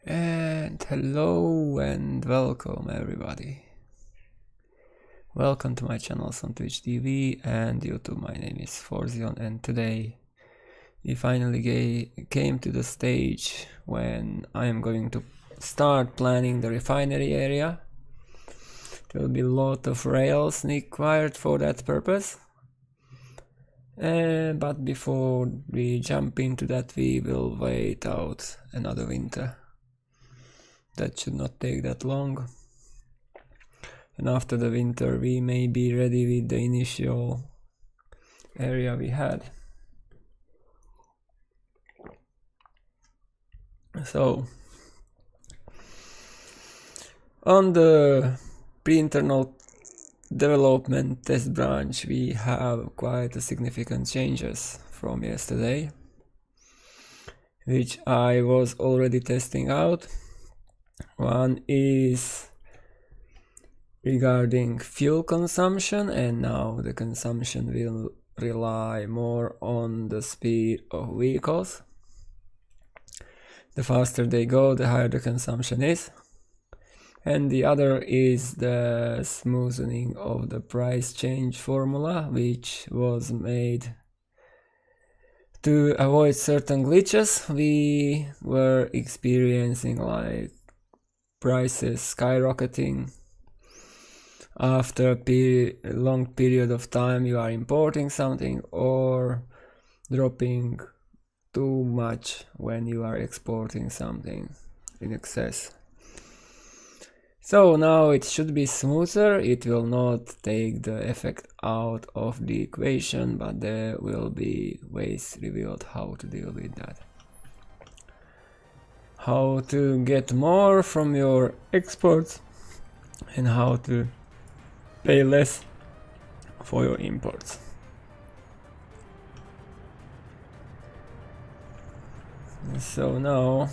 And hello and welcome everybody. Welcome to my channels on Twitch TV and YouTube. My name is Forzion and today we finally came to the stage when I am going to start planning the refinery area. There will be a lot of rails required for that purpose. But before we jump into that, we will wait out another winter. That should not take that long. And after the winter we may be ready with the initial area we had. So on the pre-internal development test branch we have quite a significant changes from yesterday, which I was already testing out. One is regarding fuel consumption, and now the consumption will rely more on the speed of vehicles. The faster they go, the higher the consumption is. And the other is the smoothing of the price change formula, which was made to avoid certain glitches we were experiencing, like prices skyrocketing after a long period of time you are importing something, or dropping too much when you are exporting something in excess. So now it should be smoother. It will not take the effect out of the equation, but there will be ways revealed how to deal with that. How to get more from your exports and how to pay less for your imports. So now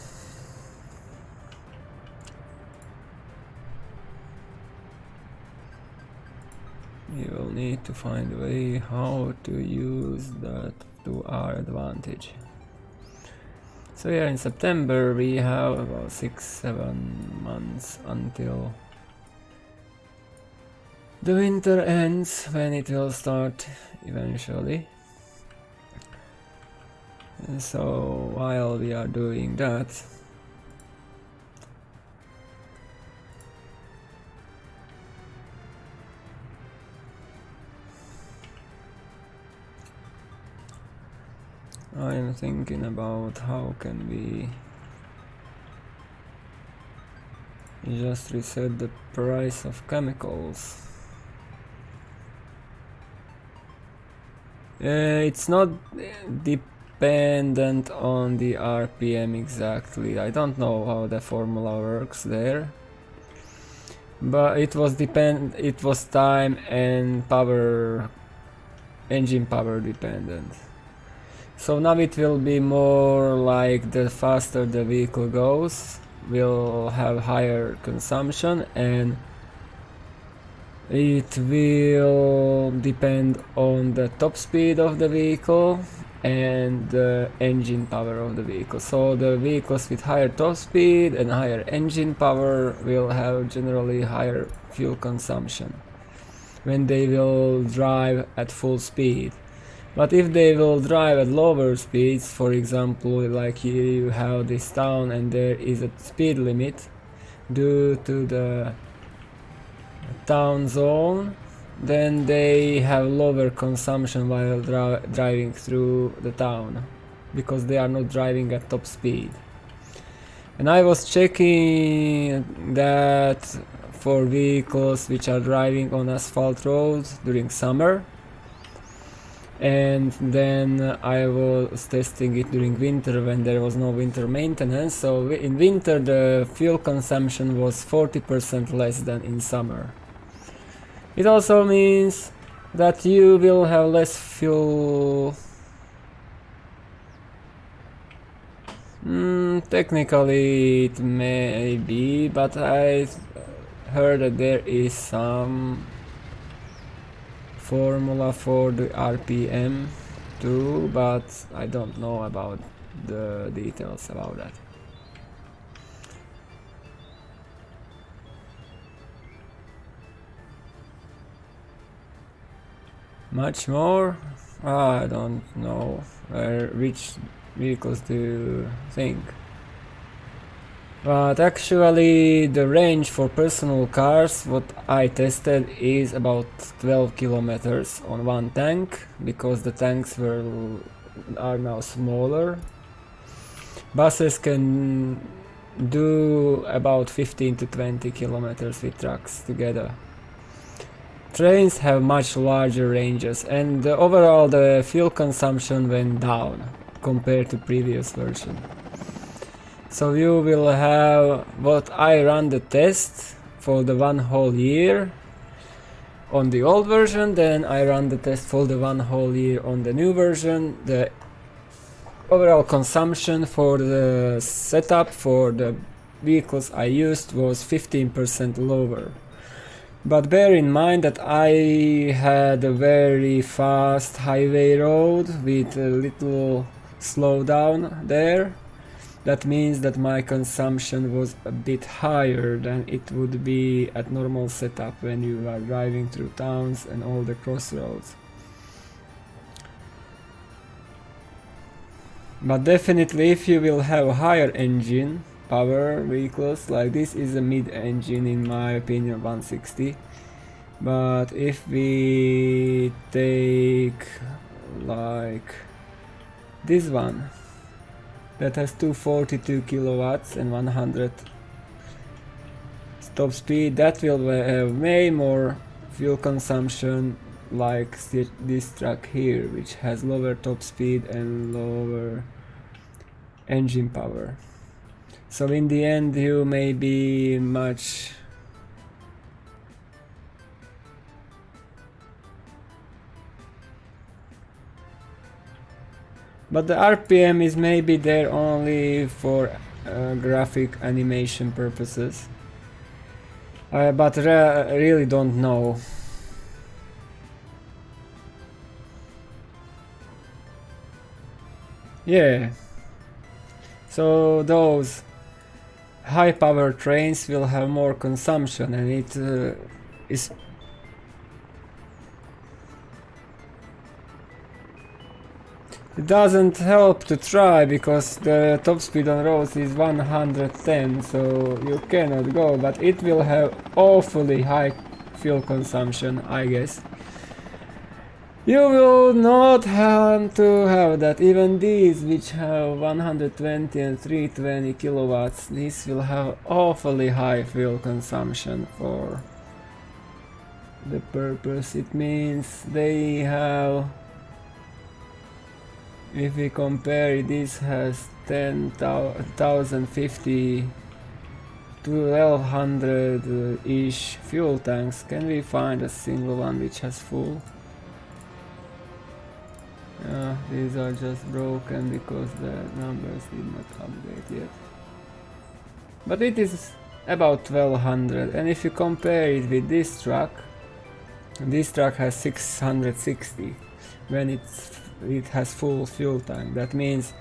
we will need to find a way how to use that to our advantage. So yeah, in September we have about 6-7 months until the winter ends, when it will start eventually. And so while we are doing that, I am thinking about how can we just reset the price of chemicals. It's not dependent on the RPM exactly. I don't know how the formula works there, but it was time and power, engine power dependent. So now it will be more like the faster the vehicle goes, will have higher consumption, and it will depend on the top speed of the vehicle and the engine power of the vehicle. So the vehicles with higher top speed and higher engine power will have generally higher fuel consumption when they will drive at full speed. But if they will drive at lower speeds, for example, like here you have this town and there is a speed limit due to the town zone, then they have lower consumption while driving through the town, because they are not driving at top speed. And I was checking that for vehicles which are driving on asphalt roads during summer, and then I was testing it during winter when there was no winter maintenance. So in winter the fuel consumption was 40% less than in summer. It also means that you will have less fuel. Technically it may be, but I heard that there is some formula for the RPM too, but I don't know about the details about that. Much more? I don't know. Which vehicles do you think? But actually the range for personal cars, what I tested, is about 12 kilometers on one tank, because the tanks are now smaller. Buses can do about 15 to 20 kilometers with trucks together. Trains have much larger ranges, and overall the fuel consumption went down compared to previous version. So you will have what I ran the test for the one whole year on the old version, then I ran the test for the one whole year on the new version. The overall consumption for the setup for the vehicles I used was 15% lower. But bear in mind that I had a very fast highway road with a little slowdown there. That means that my consumption was a bit higher than it would be at normal setup when you are driving through towns and all the crossroads. But definitely if you will have a higher engine power vehicles, like this is a mid-engine in my opinion, 160. But if we take like this one, that has 242 kilowatts and 100 top speed, that will have way more fuel consumption like this truck here, which has lower top speed and lower engine power. So in the end you may be much but the RPM is maybe there only for graphic animation purposes. But really don't know. Yeah. So those high power trains will have more consumption, and it doesn't help to try, because the top speed on roads is 110, so you cannot go, but it will have awfully high fuel consumption, I guess. You will not have to have that. Even these, which have 120 and 320 kilowatts, these will have awfully high fuel consumption for the purpose. It means they have, if we compare, this has 10,050 to 1200-ish fuel tanks. Can we find a single one which has full? These are just broken because the numbers did not update yet. But it is about 1200, and if you compare it with this truck has 660 when it has full fuel tank. That means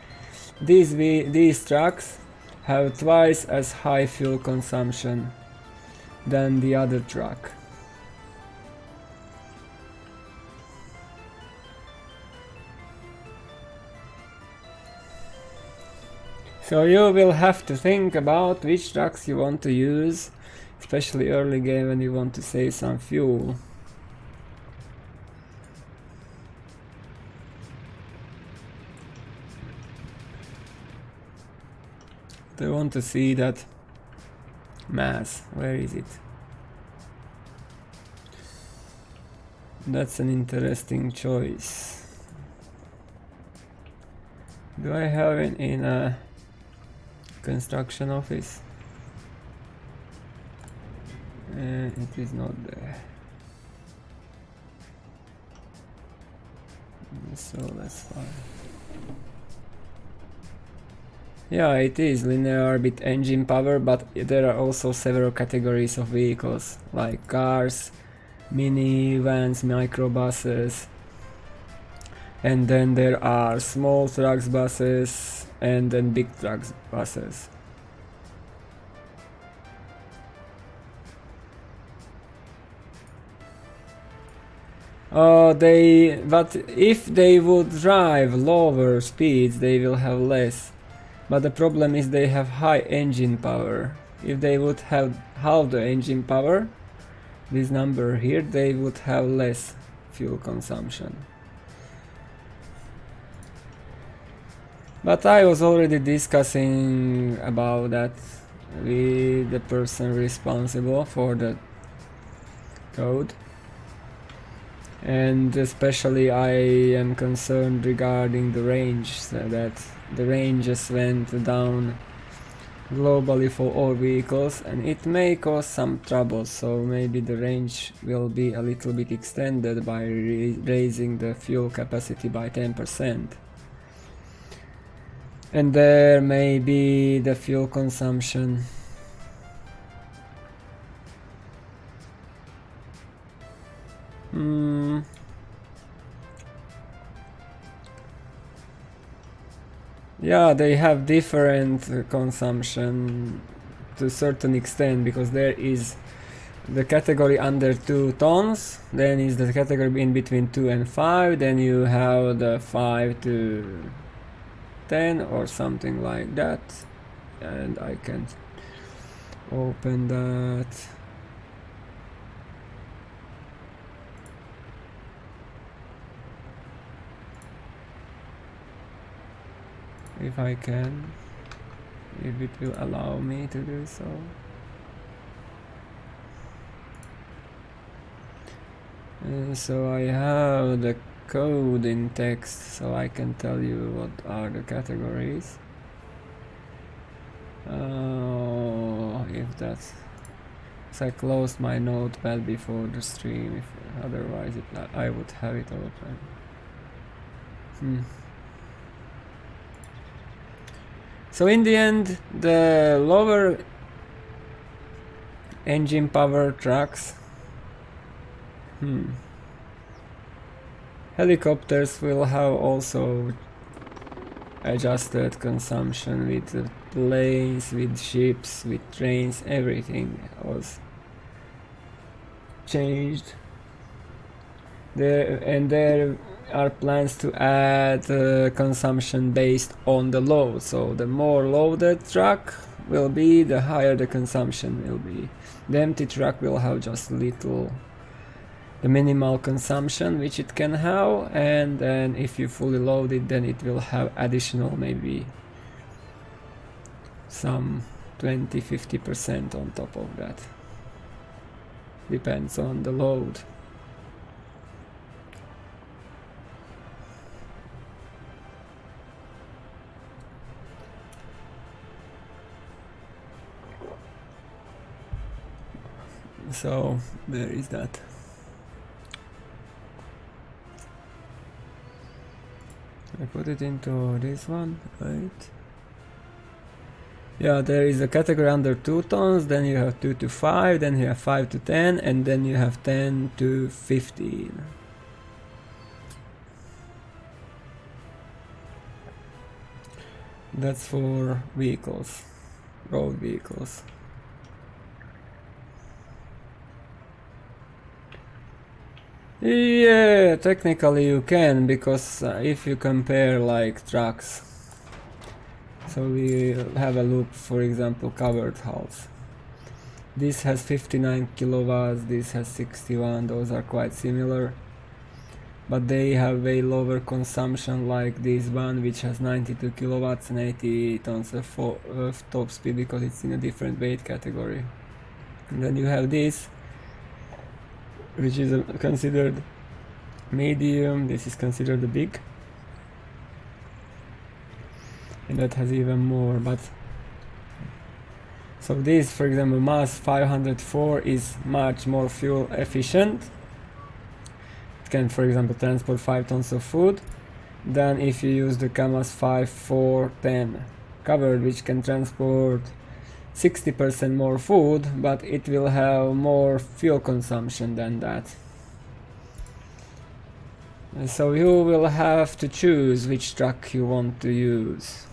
these trucks have twice as high fuel consumption than the other truck. So you will have to think about which trucks you want to use, especially early game when you want to save some fuel. I want to see that mass. Where is it? That's an interesting choice. Do I have it in a construction office? It is not there. So that's fine. Yeah, it is linear with engine power, but there are also several categories of vehicles, like cars, minivans, microbuses, and then there are small trucks, buses, and then big trucks, buses. But if they would drive lower speeds, they will have less. But the problem is they have high engine power. If they would have half the engine power, this number here, they would have less fuel consumption. But I was already discussing about that with the person responsible for the code. And especially I am concerned regarding the range, so that the range just went down globally for all vehicles, and it may cause some trouble, so maybe the range will be a little bit extended by raising the fuel capacity by 10%. And there may be the fuel consumption. Yeah, they have different consumption to a certain extent, because there is the category under 2 tons, then is the category in between 2 and 5, then you have the 5 to 10 or something like that, and I can open that. If I can, if it will allow me to do so. So I have the code in text, so I can tell you what are the categories. If that's... So I closed my notepad before the stream, otherwise I would have it open. So in the end, the lower engine power trucks, helicopters will have also adjusted consumption with planes, with ships, with trains, everything was changed. There are plans to add consumption based on the load, so the more loaded truck will be, the higher the consumption will be. The empty truck will have just little, the minimal consumption which it can have, and then if you fully load it, then it will have additional, maybe some 20-50% on top of that. Depends on the load. So there is that. I put it into this one, right? Yeah, there is a category under 2 tons, then you have 2 to 5, then you have 5 to 10, and then you have 10 to 15. That's for vehicles, road vehicles. Yeah, technically you can, because if you compare like trucks, so we have a look, for example, covered hulls. This has 59 kilowatts, this has 61, those are quite similar, but they have way lower consumption, like this one which has 92 kilowatts and 80 tons of top speed, because it's in a different weight category. And then you have this, which is considered medium, this is considered a big, and that has even more. But so this, for example, MAS 504 is much more fuel efficient. It can, for example, transport 5 tons of food than if you use the KAMAZ 5410 covered, which can transport 60% more food, but it will have more fuel consumption than that. And so you will have to choose which truck you want to use.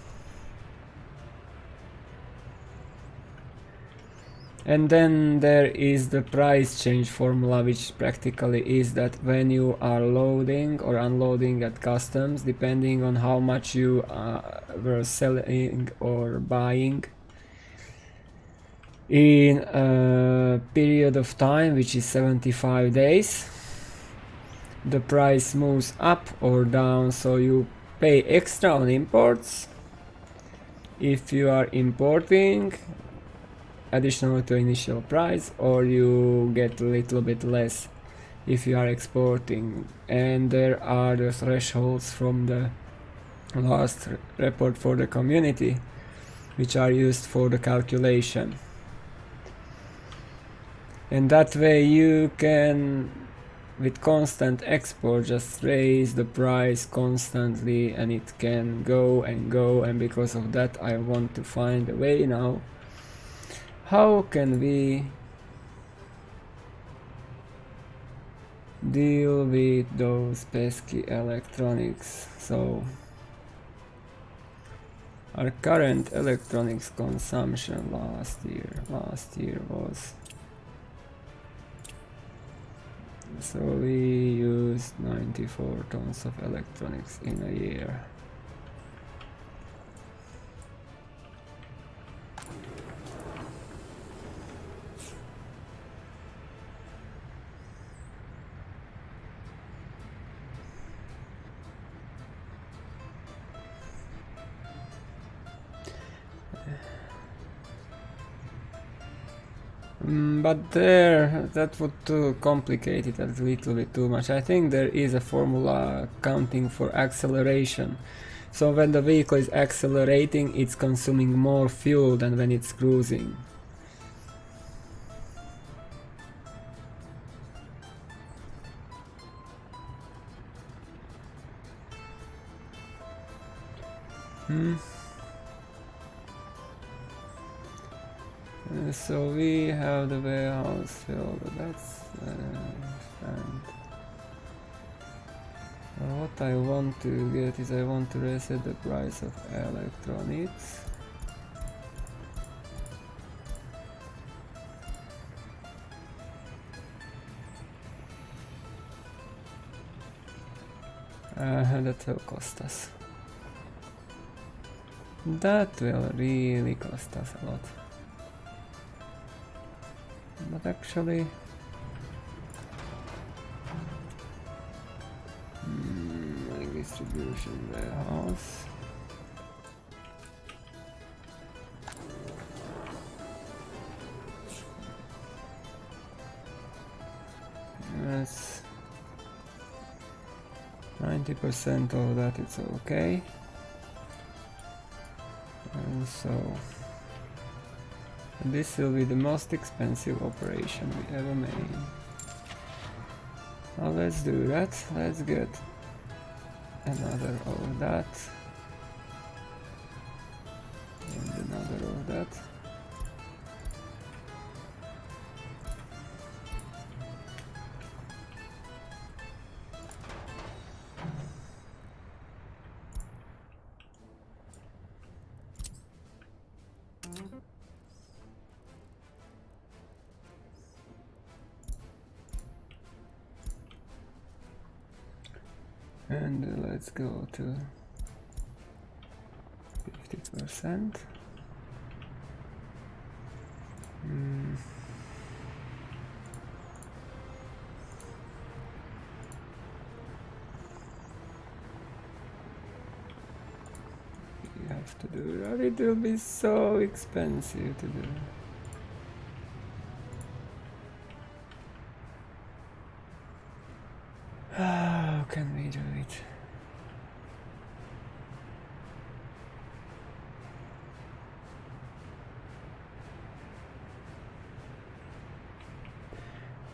And then there is the price change formula, which practically is that when you are loading or unloading at customs, depending on how much you were selling or buying in a period of time, which is 75 days, the price moves up or down. So you pay extra on imports if you are importing additional to initial price, or you get a little bit less if you are exporting. And there are the thresholds from the last report for the community, which are used for the calculation. And that way you can, with constant export, just raise the price constantly, and it can go and go. And because of that, I want to find a way now. How can we deal with those pesky electronics? So our current electronics consumption last year was, so we used 94 tons of electronics in a year. But there, that would complicate it a little bit too much. I think there is a formula counting for acceleration. So when the vehicle is accelerating, it's consuming more fuel than when it's cruising. So we have the warehouse filled. That's and what I want to get is I want to reset the price of electronics. That will cost us. That will really cost us a lot. But actually, like distribution warehouse. Yes, 90% of that it's okay. And so this will be the most expensive operation we ever made. Now let's do that. Let's get another of that and another of that. And let's go to 50%. You have to do that. It will be so expensive to do. How can we do it?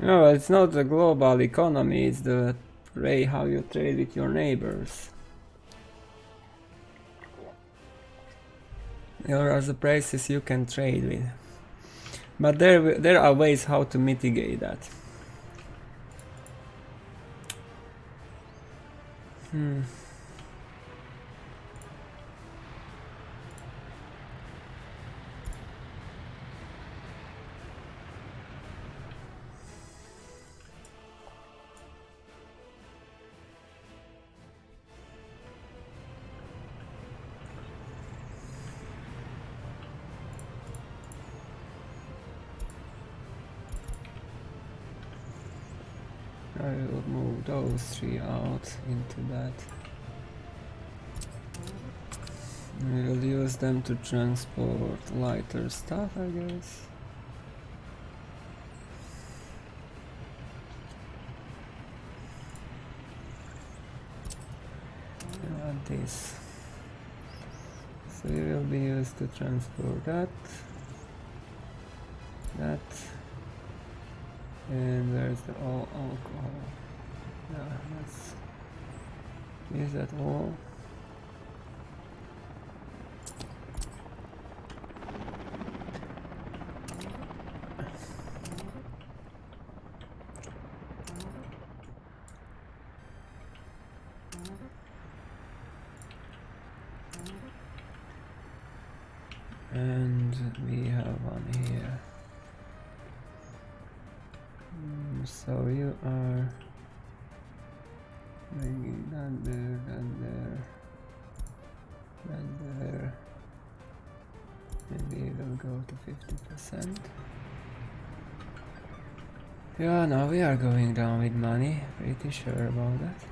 No, it's not the global economy, it's the way how you trade with your neighbors. There are the prices you can trade with. But there are ways how to mitigate that. will move those 3 out into that. We will use them to transport lighter stuff, I guess. And this. So it will be used to transport that. And there's the all alcohol. Yeah, let's use that all. And we have one here. So you are bringing that there, that there. Maybe it will go to 50%. Yeah, now we are going down with money. Pretty sure about that.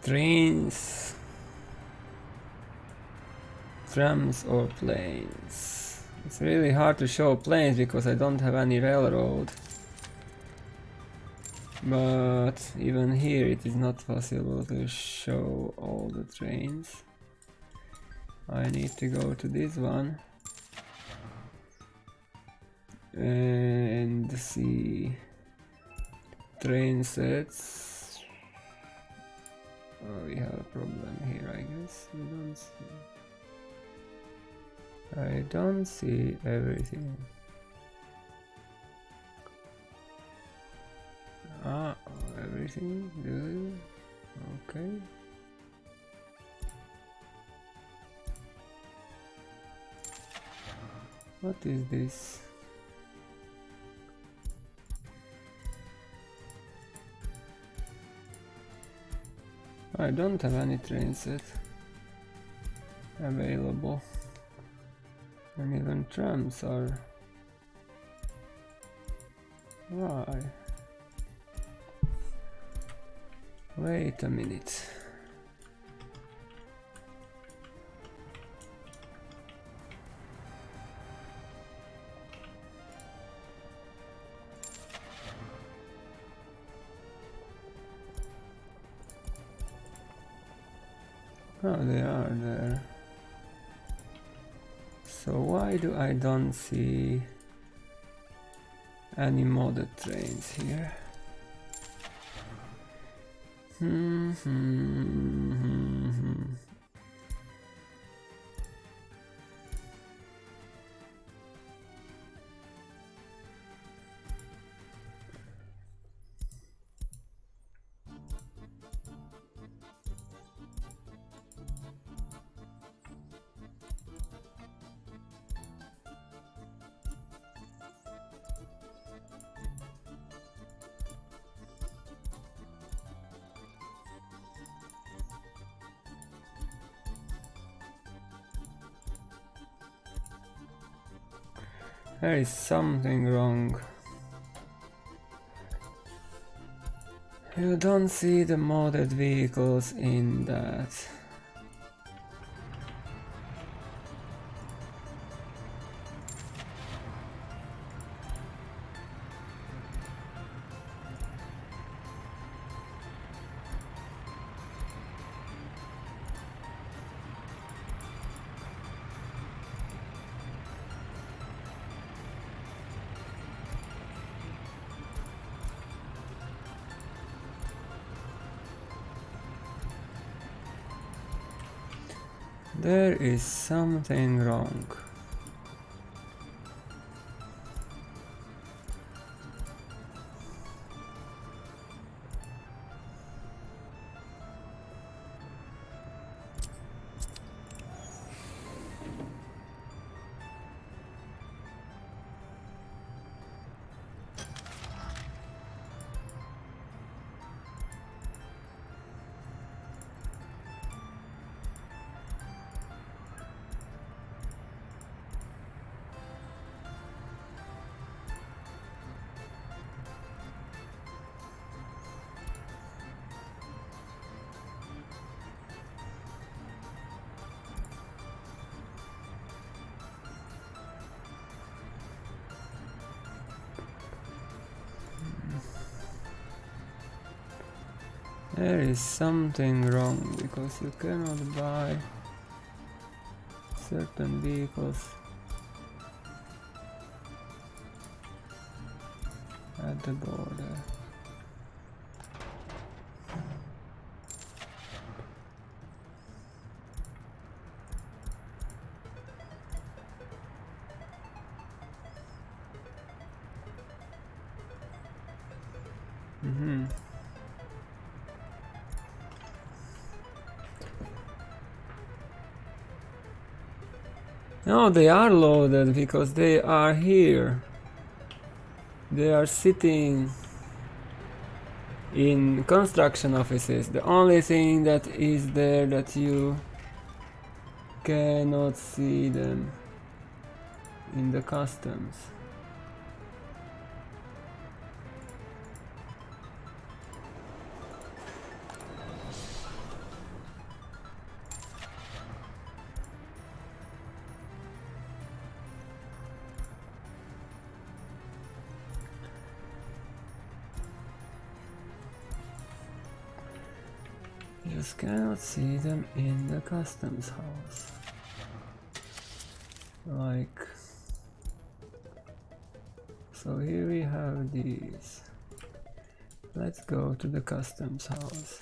Trains, trams or planes. It's really hard to show planes because I don't have any railroad. But even here it is not possible to show all the trains. I need to go to this one and see train sets. Oh, we have a problem here, I guess. We don't see. I don't see everything. Everything? Really? Okay. What is this? I don't have any train set available, and even trams are. Why? Wait a minute. Oh, they are there. So why do I don't see any modded trains here? There is something wrong. You don't see the modded vehicles in that. There is something wrong. There is something wrong because you cannot buy certain vehicles at the border. No, they are loaded because they are here. They are sitting in construction offices. The only thing that is there that you cannot see them in the customs. Just cannot see them in the customs house. Like, so here we have these. Let's go to the customs house.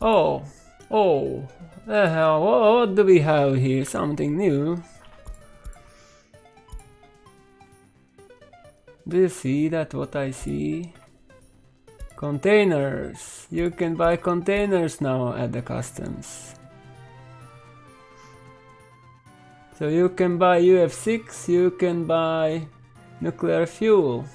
Oh, the hell, what do we have here? Something new. Do you see that what I see? Containers! You can buy containers now at the customs. So you can buy UF6, you can buy nuclear fuel.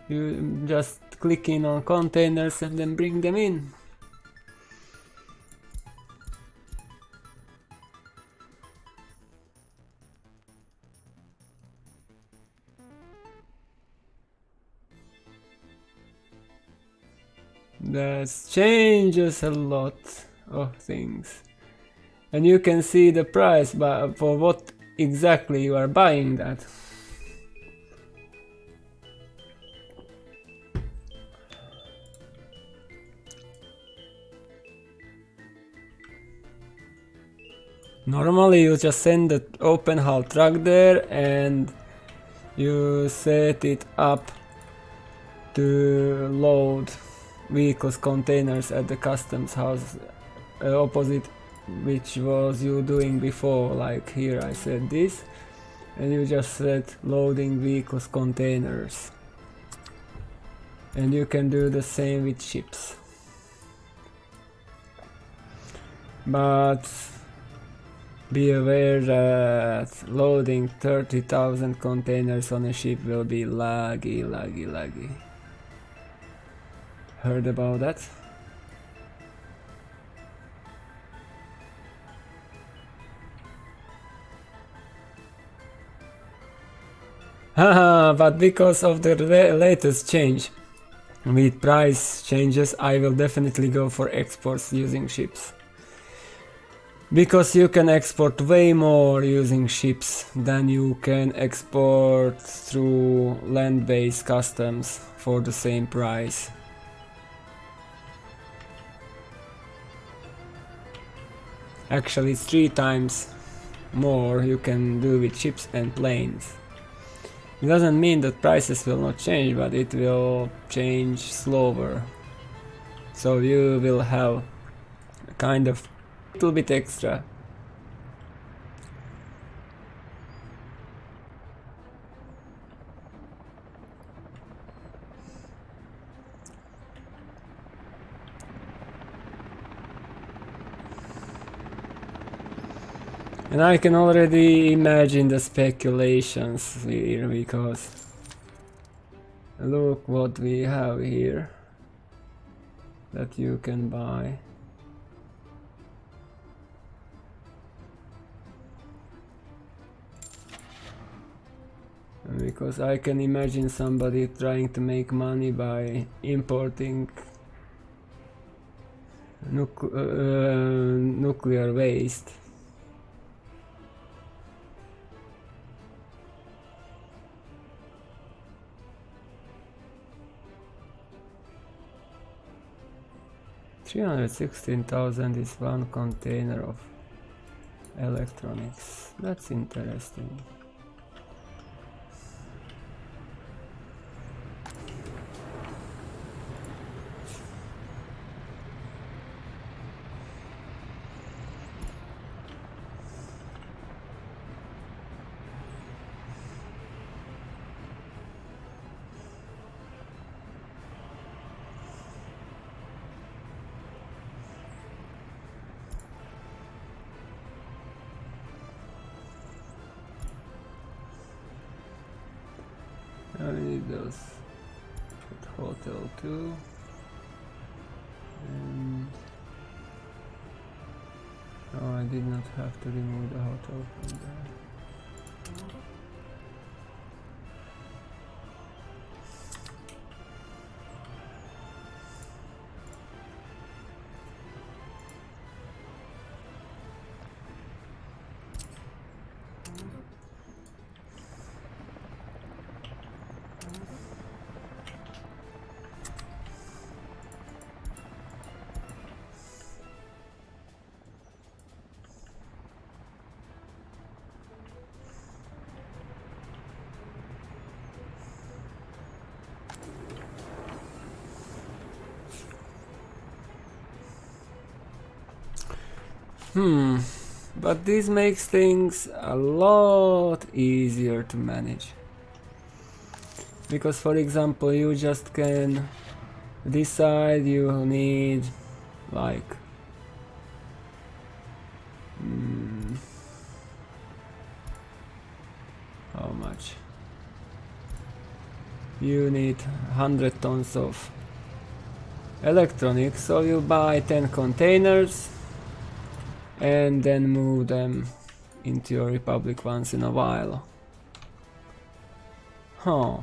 You just click in on containers and then bring them in. That changes a lot of things. And you can see the price for what exactly you are buying that. Normally you just send the open hull truck there and you set it up to load vehicles containers at the customs house opposite which was you doing before. Like here I said this and you just set loading vehicles containers, and you can do the same with ships. But be aware that loading 30,000 containers on a ship will be laggy. Heard about that? Haha, but because of the latest change with price changes, I will definitely go for exports using ships. Because you can export way more using ships than you can export through land-based customs for the same price. Actually, it's 3 times more you can do with ships and planes. It doesn't mean that prices will not change, but it will change slower. So you will have a kind of little bit extra. And I can already imagine the speculations here, because look what we have here that you can buy. Because I can imagine somebody trying to make money by importing nuclear waste. $316,000 is one container of electronics. That's interesting. I need those at hotel too, and oh, I did not have to remove the hotel from there. But this makes things a lot easier to manage. Because for example, you just can decide you need like how much? You need 100 tons of electronics, so you buy 10 containers and then move them into your Republic once in a while. Huh.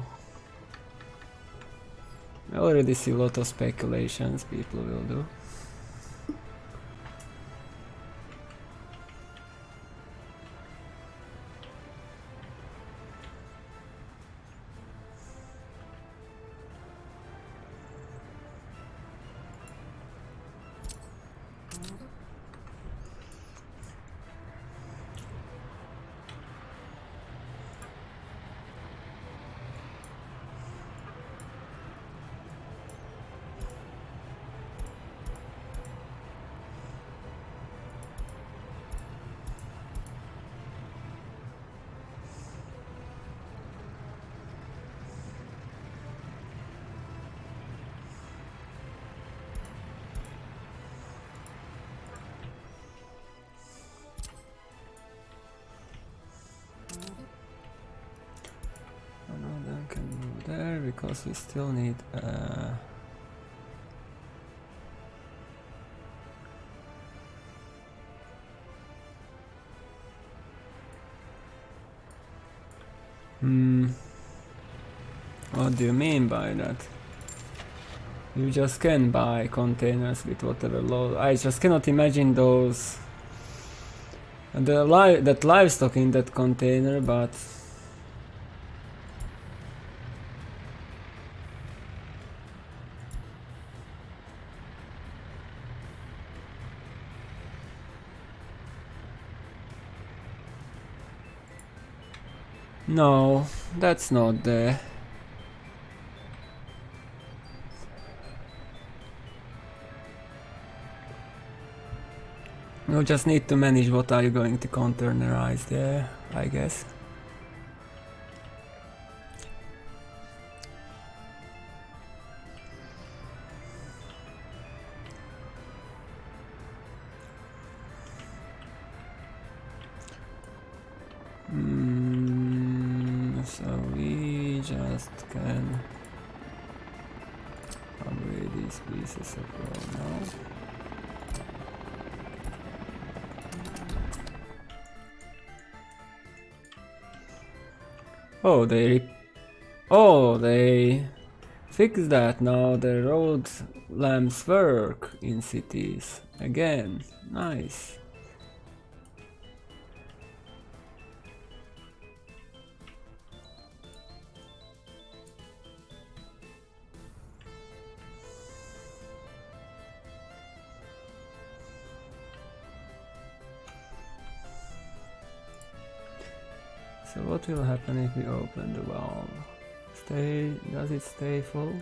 I already see a lot of speculations people will do. Because we still need what do you mean by that? You just can buy containers with whatever load. I just cannot imagine those that livestock in that container, but no, that's not there. You just need to manage what are you going to containerize there, I guess. So we just can upgrade these pieces of road now. Oh, they fixed that. Now the road lamps work in cities again. Nice. So what will happen if we open the valve? Does it stay full?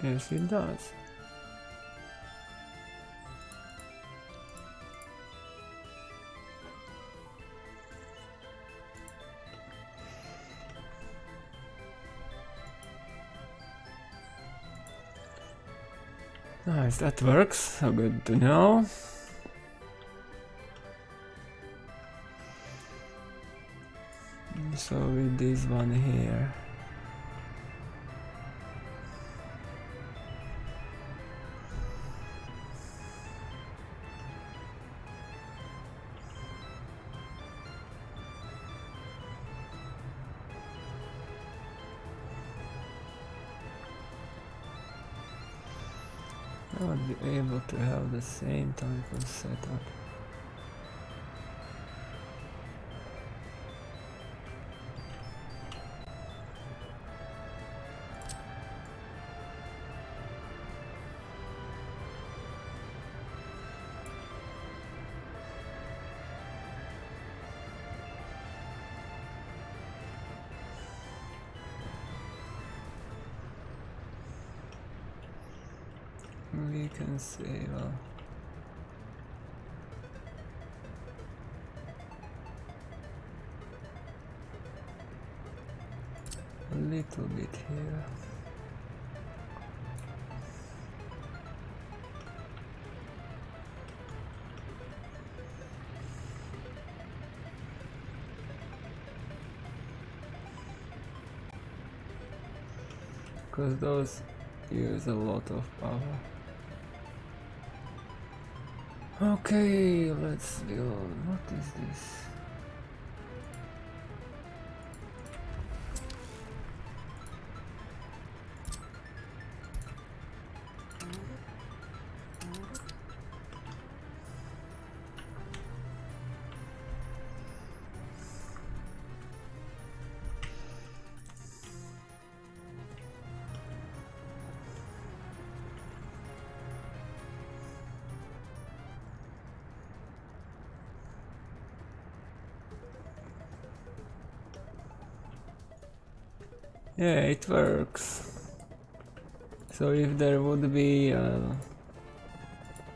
Yes, it does. Nice, that works. So good to know. So with this one here. I would be able to have the same type of setup. We can say, well, a little bit here. Because those use a lot of power. Okay, let's build. What is this? Yeah, it works. So if there would be an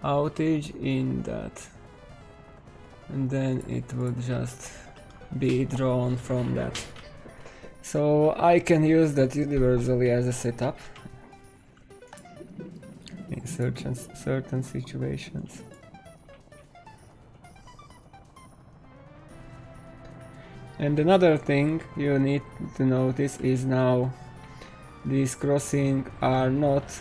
outage in that, and then it would just be drawn from that. So I can use that universally as a setup in certain situations. And another thing you need to notice is now these crossings are not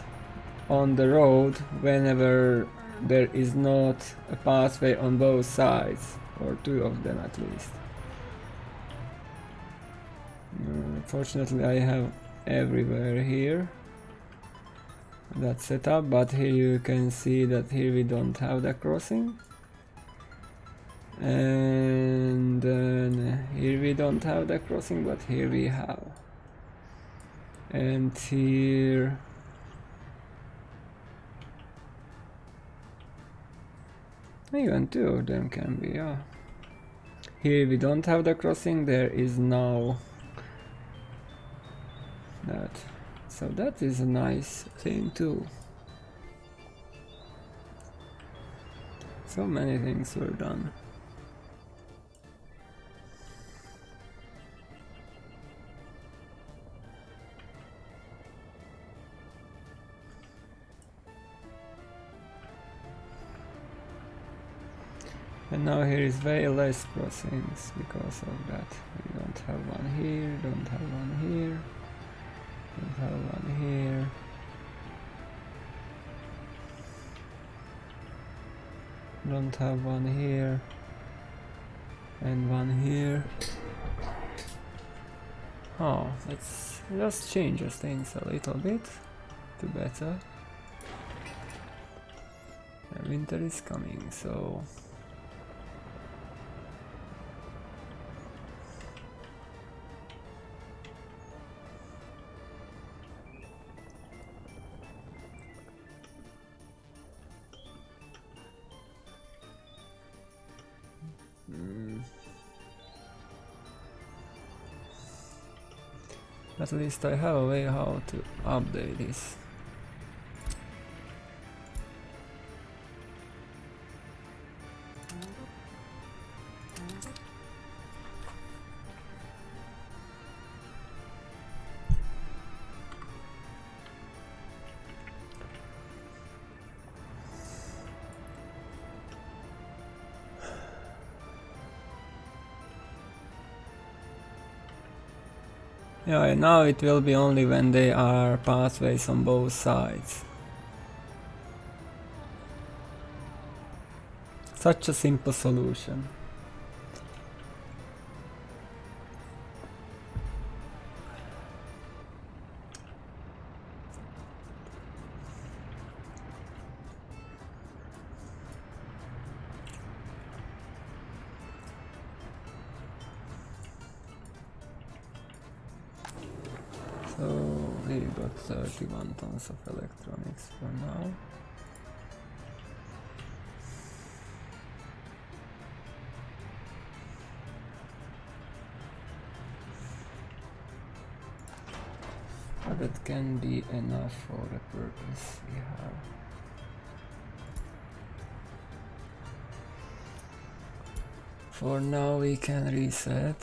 on the road whenever there is not a pathway on both sides, or two of them at least. Fortunately I have everywhere here that setup, but here you can see that here we don't have the crossing. And then here we don't have the crossing, but here we have. And here even two of them can be, yeah. Here we don't have the crossing, there is now that. So that is a nice thing too. So many things were done. And now here is way less crossings because of that. We don't have one here, don't have one here, don't have one here. Don't have one here. And one here. Oh, let's just change things a little bit to better. And winter is coming, so at least I have a way how to update this. Yeah, and now it will be only when there are pathways on both sides. Such a simple solution. So we got 31 tons of electronics for now. But that can be enough for the purpose we have. For now we can reset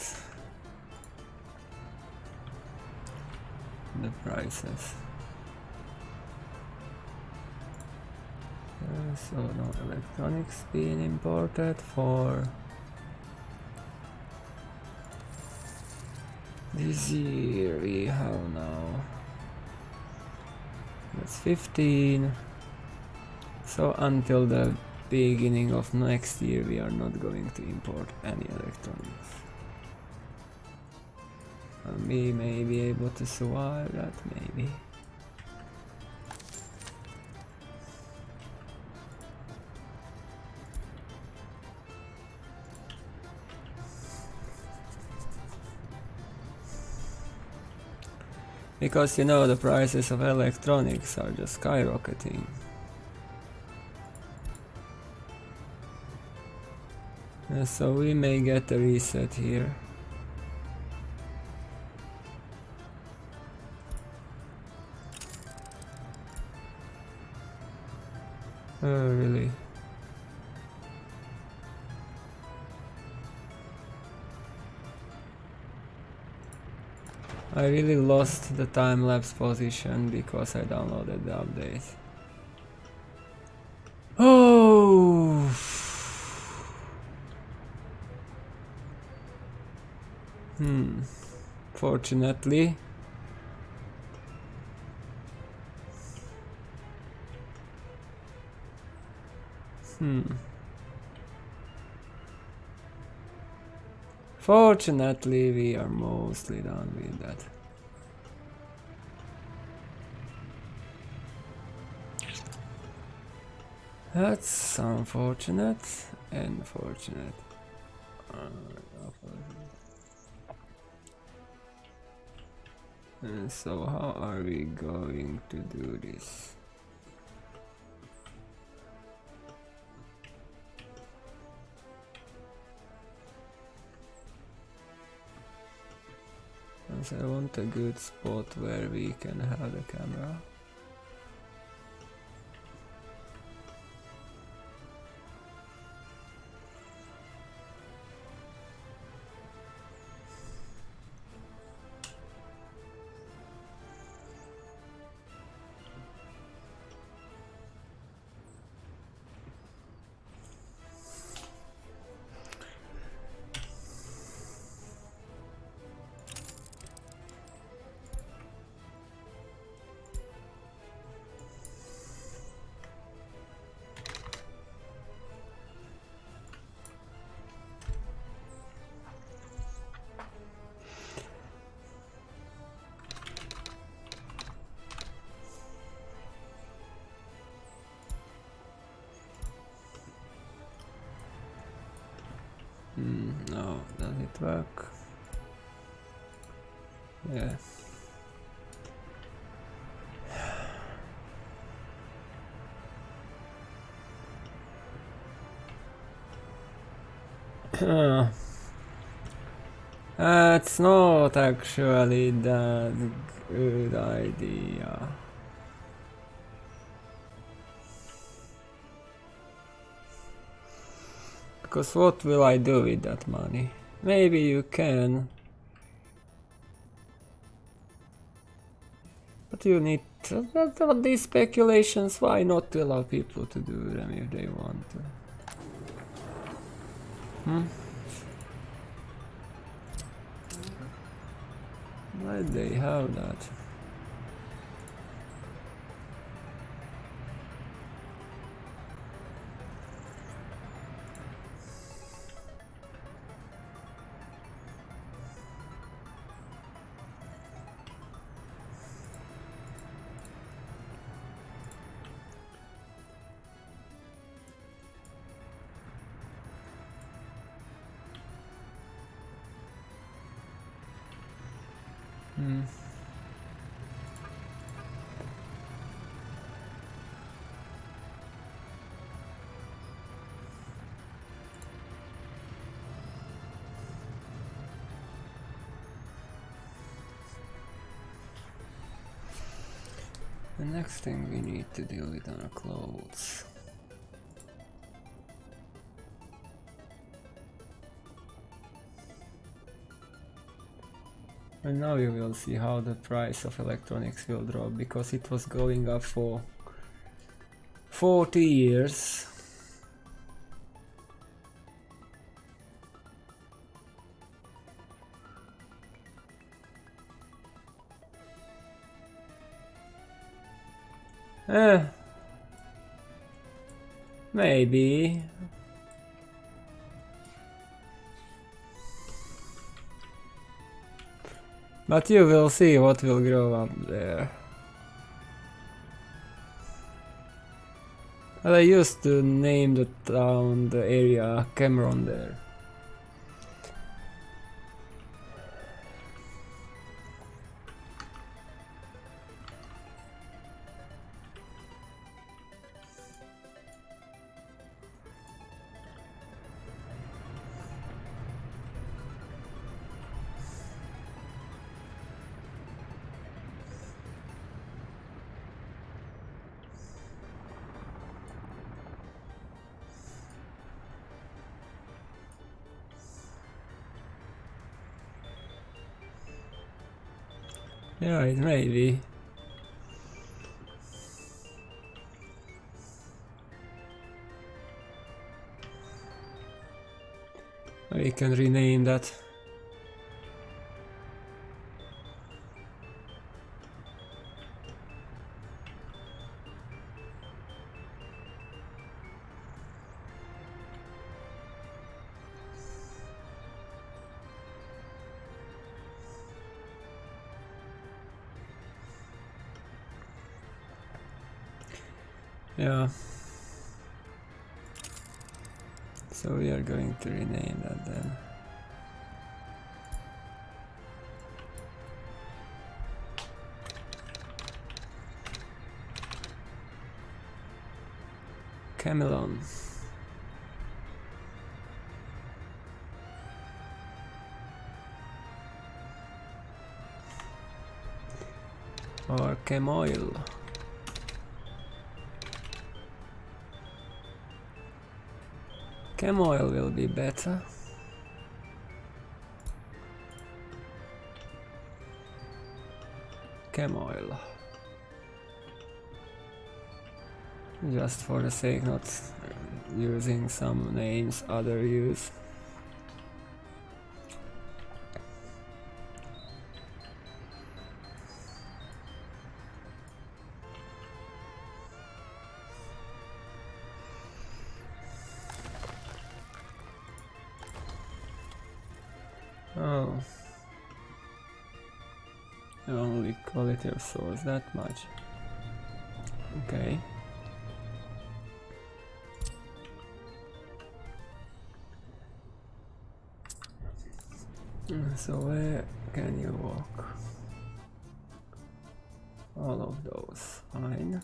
the prices. So no electronics being imported for this year. We have now, that's 15. So until the beginning of next year we are not going to import any electronics. And we may be able to survive that, maybe. Because you know the prices of electronics are just skyrocketing. So we may get a reset here. Oh, really? I really lost the time-lapse position because I downloaded the update. Oh! Fortunately. Fortunately, we are mostly done with that. That's unfortunate and fortunate. And so how are we going to do this? Because I want a good spot where we can have the camera. work? Yeah. It's not actually that good idea. Because what will I do with that money? Maybe you can. But you need to, these speculations, why not allow people to do them if they want to? Why they have that? The next thing we need to deal with are clothes. And now you will see how the price of electronics will drop, because it was going up for 40 years. Maybe. But you will see what will grow up there. But I used to name the town, the area, Cameron there. Yeah, it may be. We can rename that. Yeah. So we are going to rename that then. Camelon. Or Camoil. Camoil will be better. Camoil. Just for the sake not using some names other use. Oh. Only quality of source, that much. Okay. So where can you walk? All of those, fine.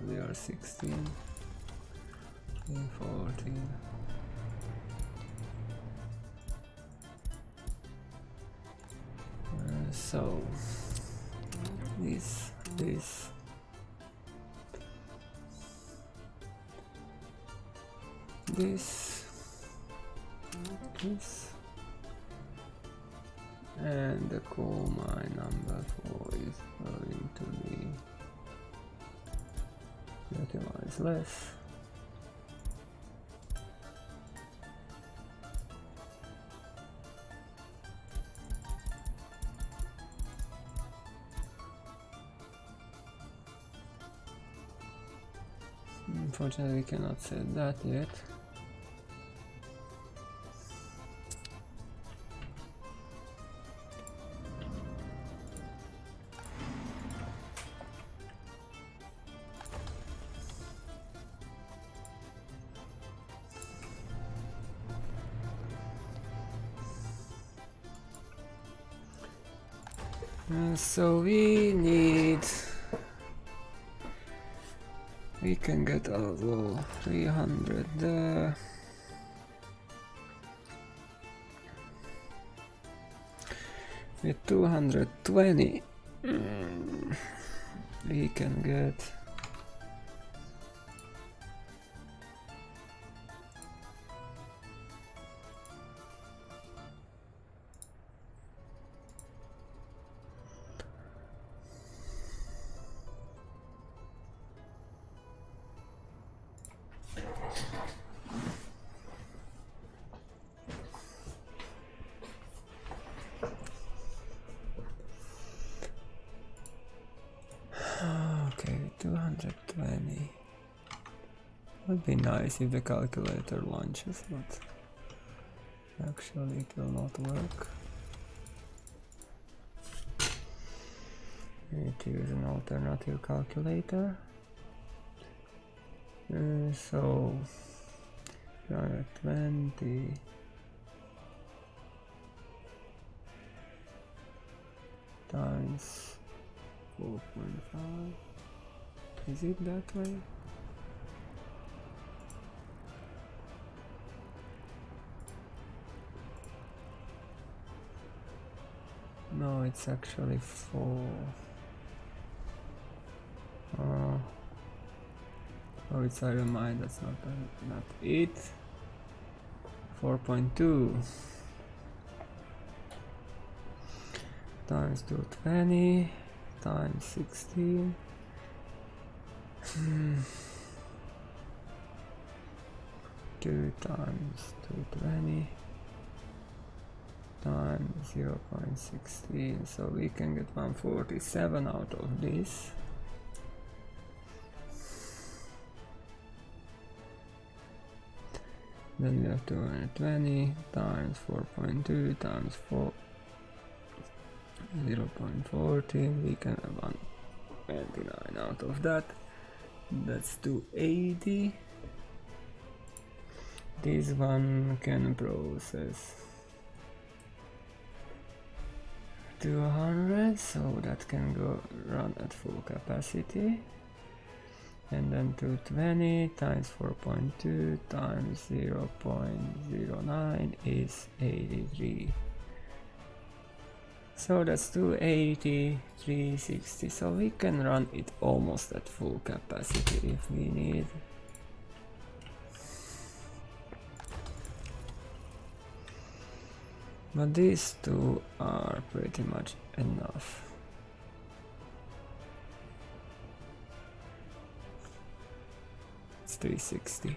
They are 16, 14. So this, this, and the coal mine number 4 is going to be utilized less. Unfortunately, we cannot set that yet. So we can get a low 300 there. With 220 we can get okay, 220. Would be nice if the calculator launches, but actually it will not work. We need to use an alternative calculator. So 220 times 4.5. Is it that way? No, it's actually 4. Oh, it's iron mine, that's not it. 4.2 times 220 times 16. 2 times 220 times 0.16, so we can get 147 out of this. Then we have 220 times 4.2 times 4, 0.14, we can have 129 out of that. That's 280. This one can process 200, so that can go run at full capacity. And then 220 times 4.2 times 0.09 is 83. So that's 280, 360. So we can run it almost at full capacity if we need. But these two are pretty much enough. It's 360.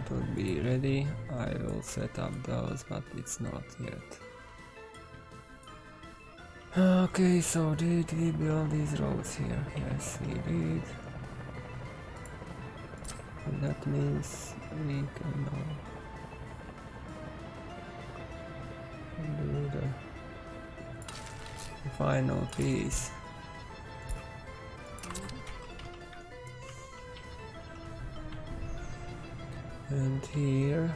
that would be ready. I will set up those, but it's not yet. Okay, so did we build these roads here? Yes, we did. That means we can now do the final piece. And here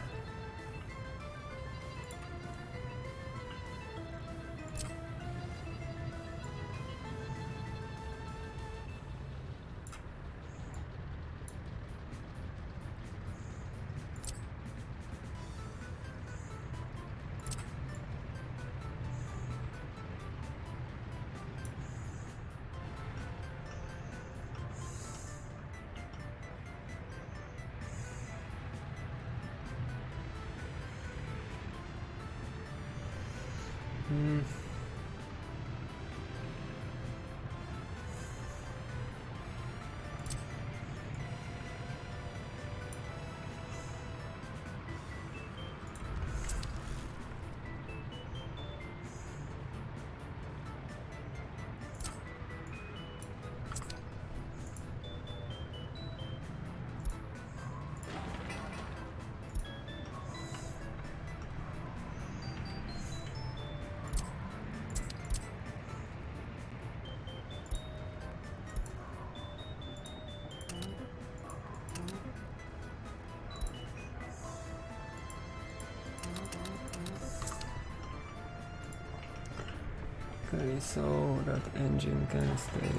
okay, so that engine can stay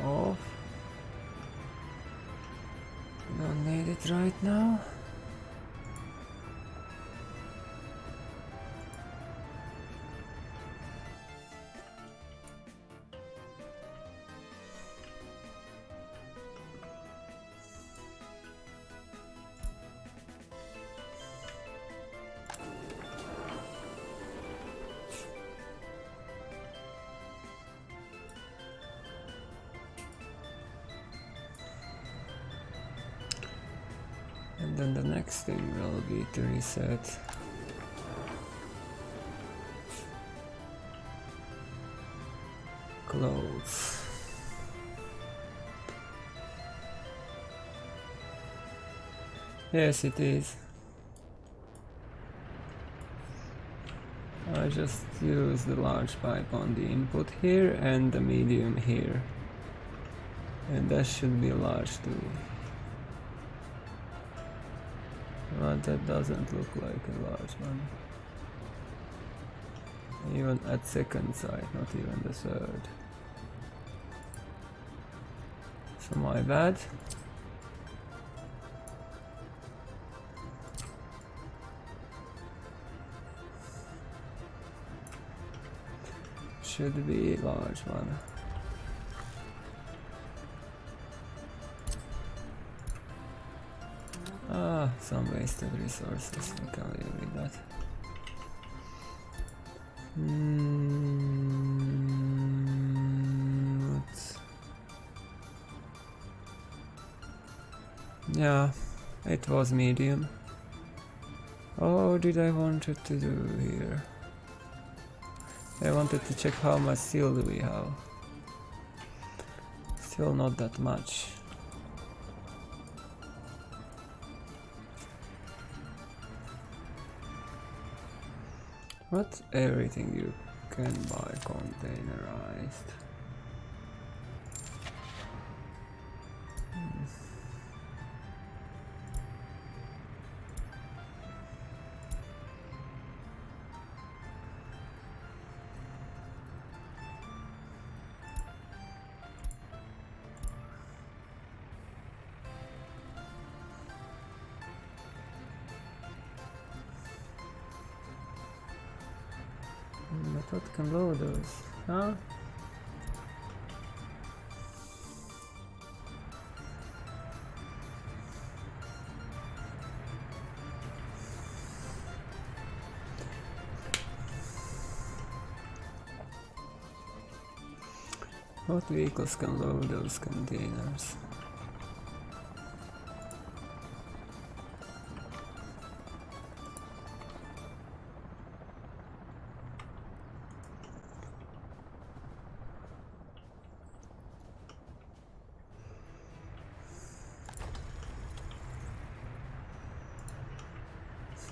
off. Don't need it right now. And then the next thing will be to reset clothes. Yes, it is. I just use the large pipe on the input here and the medium here. And that should be large too. But that doesn't look like a large one. Even at second sight, not even the third. So my bad. Should be a large one. Ah, some wasted resources, we can live with that. Yeah, it was medium. Oh, did I wanted to do here? I wanted to check how much steel do we have. Still not that much. What? Everything you can buy containerized. But what can load those? Huh? What vehicles can load those containers?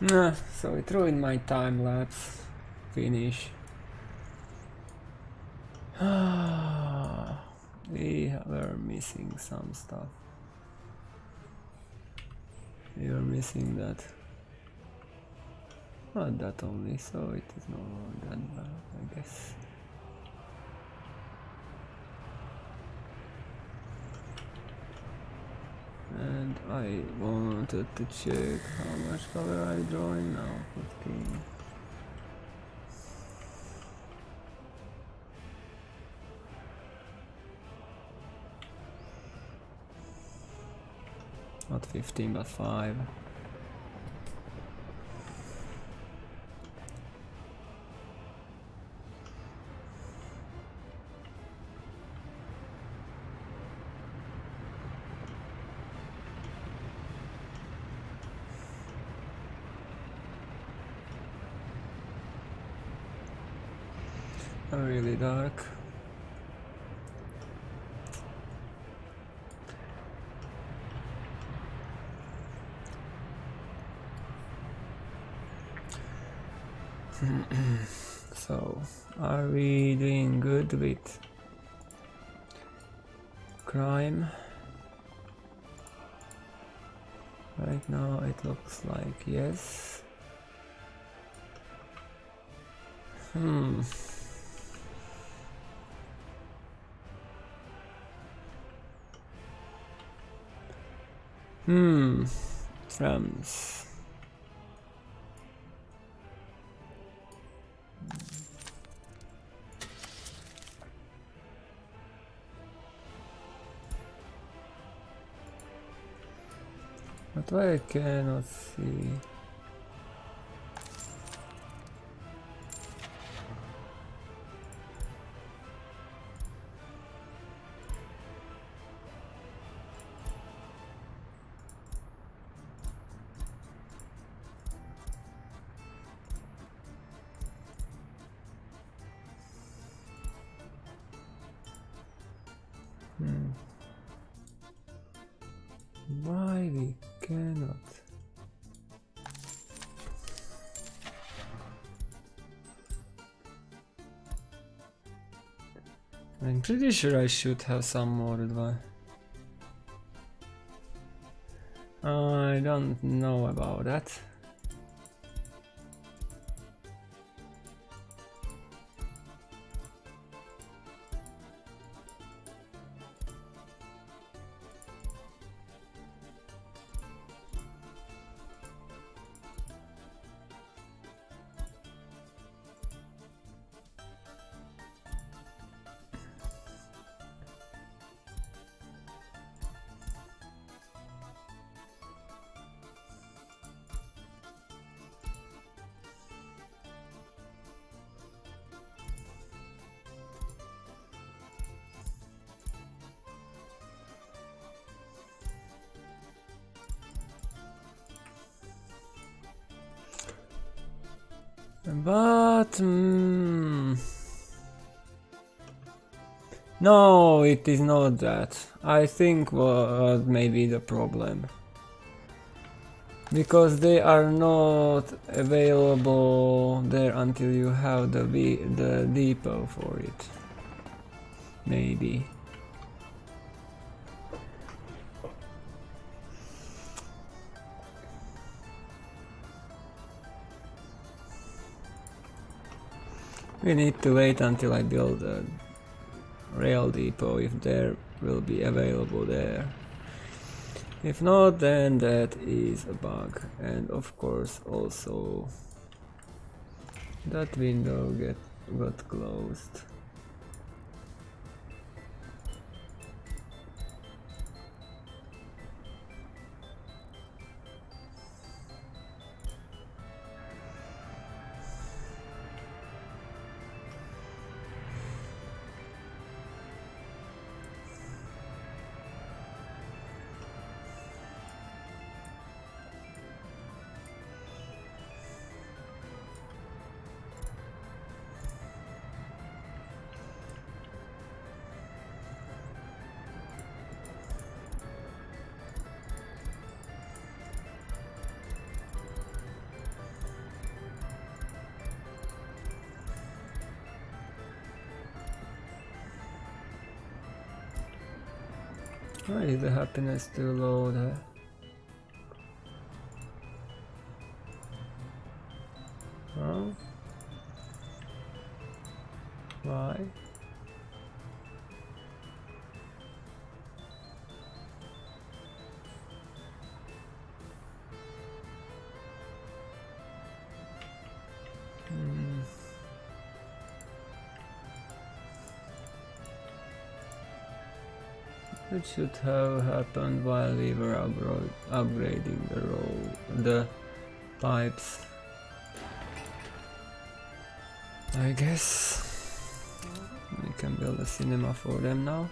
So it ruined my time lapse finish. We were missing some stuff. We were missing that. Not that only, so it is not that bad, I guess. And I wanted to check how much cover I drawing now. 15. Not 15, but 5. Really dark. So, are we doing good with crime? Right now it looks like yes. Trams. But I cannot see. Why we cannot? I'm pretty sure I should have some more advice. I don't know about that. But no, it is not that. I think what may be the problem, because they are not available there until you have the depot for it. Maybe. We need to wait until I build a rail depot if there will be available there. If not, then that is a bug. And of course also that window got closed. Why is the happiness too low there? Huh? Why? It should have happened while we were upgrading the pipes. I guess we can build a cinema for them now.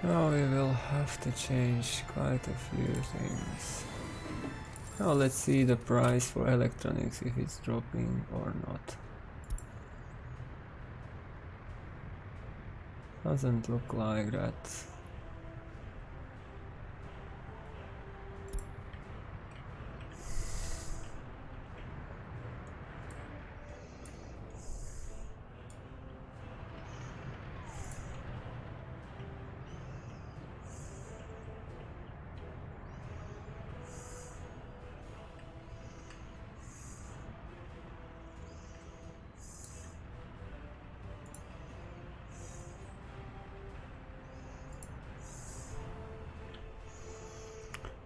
Now we will have to change quite a few things. Now let's see the price for electronics, if it's dropping or not. Doesn't look like that.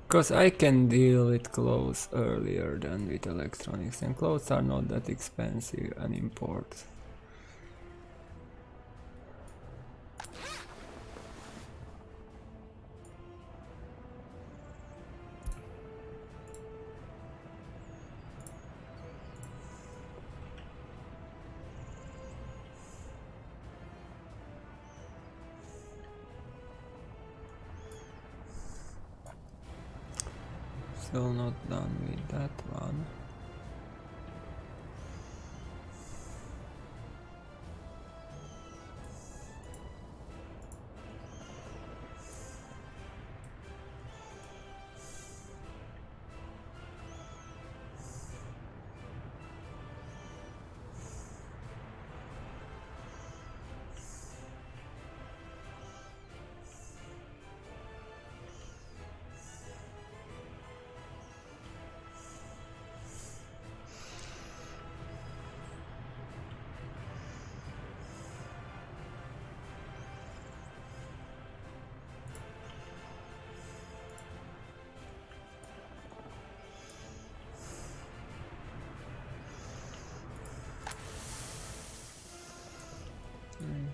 Because I can deal with clothes earlier than with electronics, and clothes are not that expensive and import. Still not done with that one.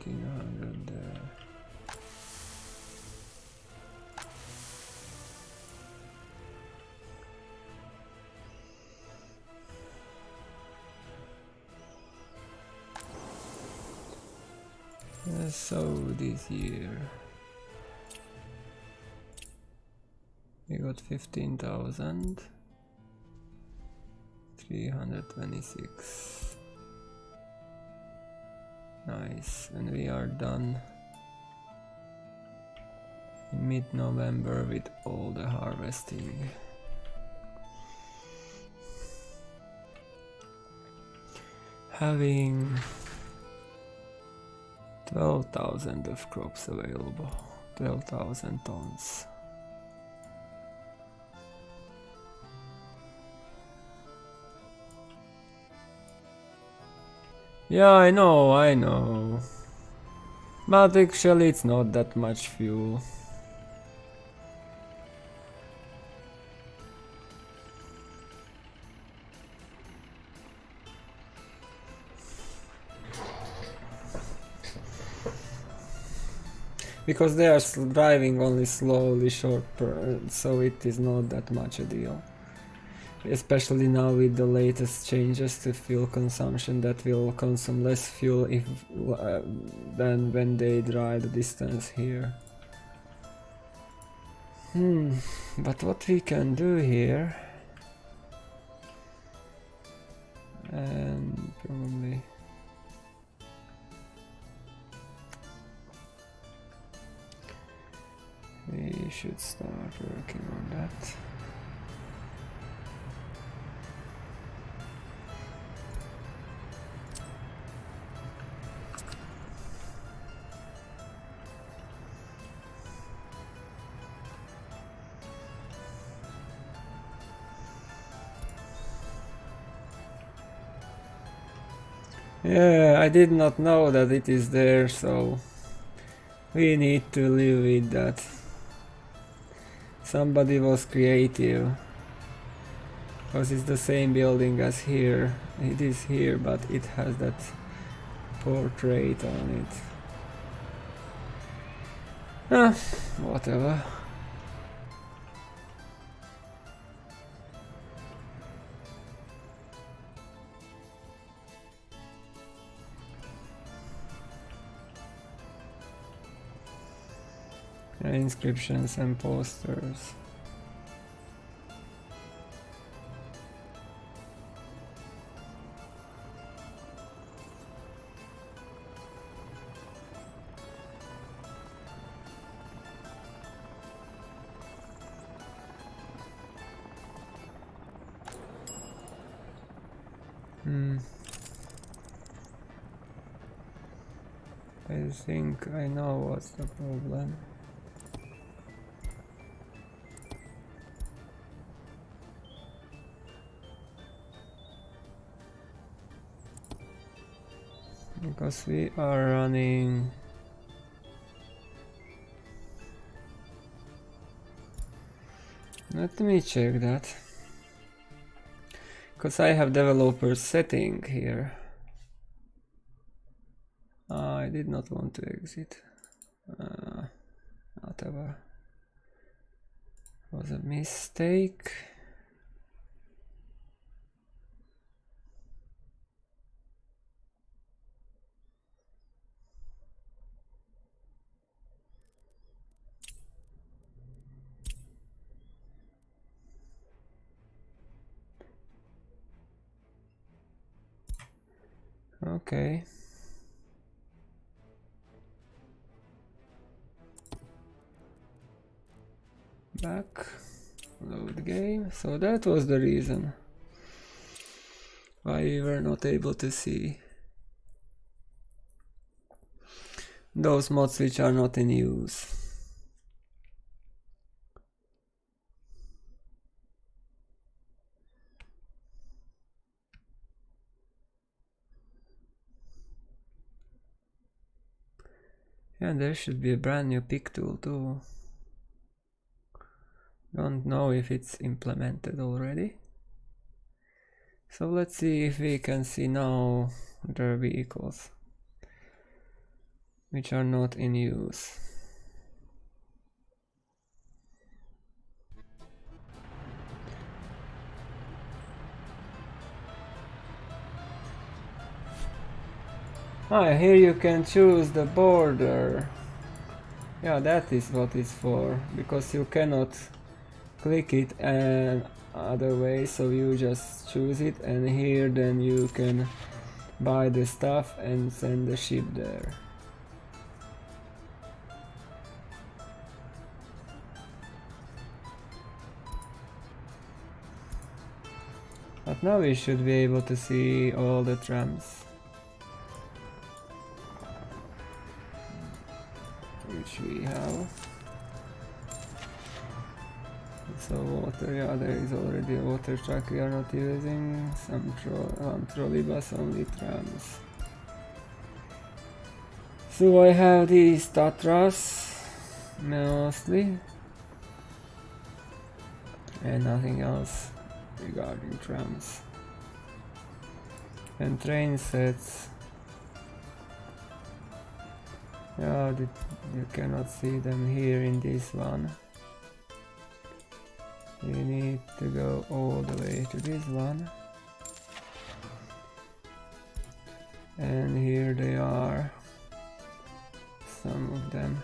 There. So this year we got 15,326. Nice, and we are done in mid-November with all the harvesting. Having 12,000 of crops available, 12,000 tons. Yeah, I know. But actually it's not that much fuel. because they are driving only slowly so it is not that much a deal. Especially now with the latest changes to fuel consumption that will consume less fuel than when they drive the distance here. But what we can do here, and probably we should start working on that. Yeah, I did not know that it is there, so we need to live with that. Somebody was creative, because it's the same building as here. It is here, but it has that portrait on it. Whatever. Inscriptions and posters. I think I know what's the problem. Because we are running let me check that, because I have developer setting here. I did not want to exit. Whatever. It was a mistake. Okay. Back. Load game. So that was the reason why we were not able to see those mods which are not in use. Yeah, there should be a brand new pick tool too. Don't know if it's implemented already. So let's see if we can see now the vehicles which are not in use. Here you can choose the border. Yeah, that is what it's for, because you cannot click it other way, so you just choose it, and here then you can buy the stuff and send the ship there. But now we should be able to see all the trams which we have. So water, yeah, there is already a water truck we are not using, some trolleybus, only trams. So I have these Tatras mostly, and nothing else regarding trams. And train sets. Yeah, you cannot see them here in this one. You need to go all the way to this one. And here they are, some of them.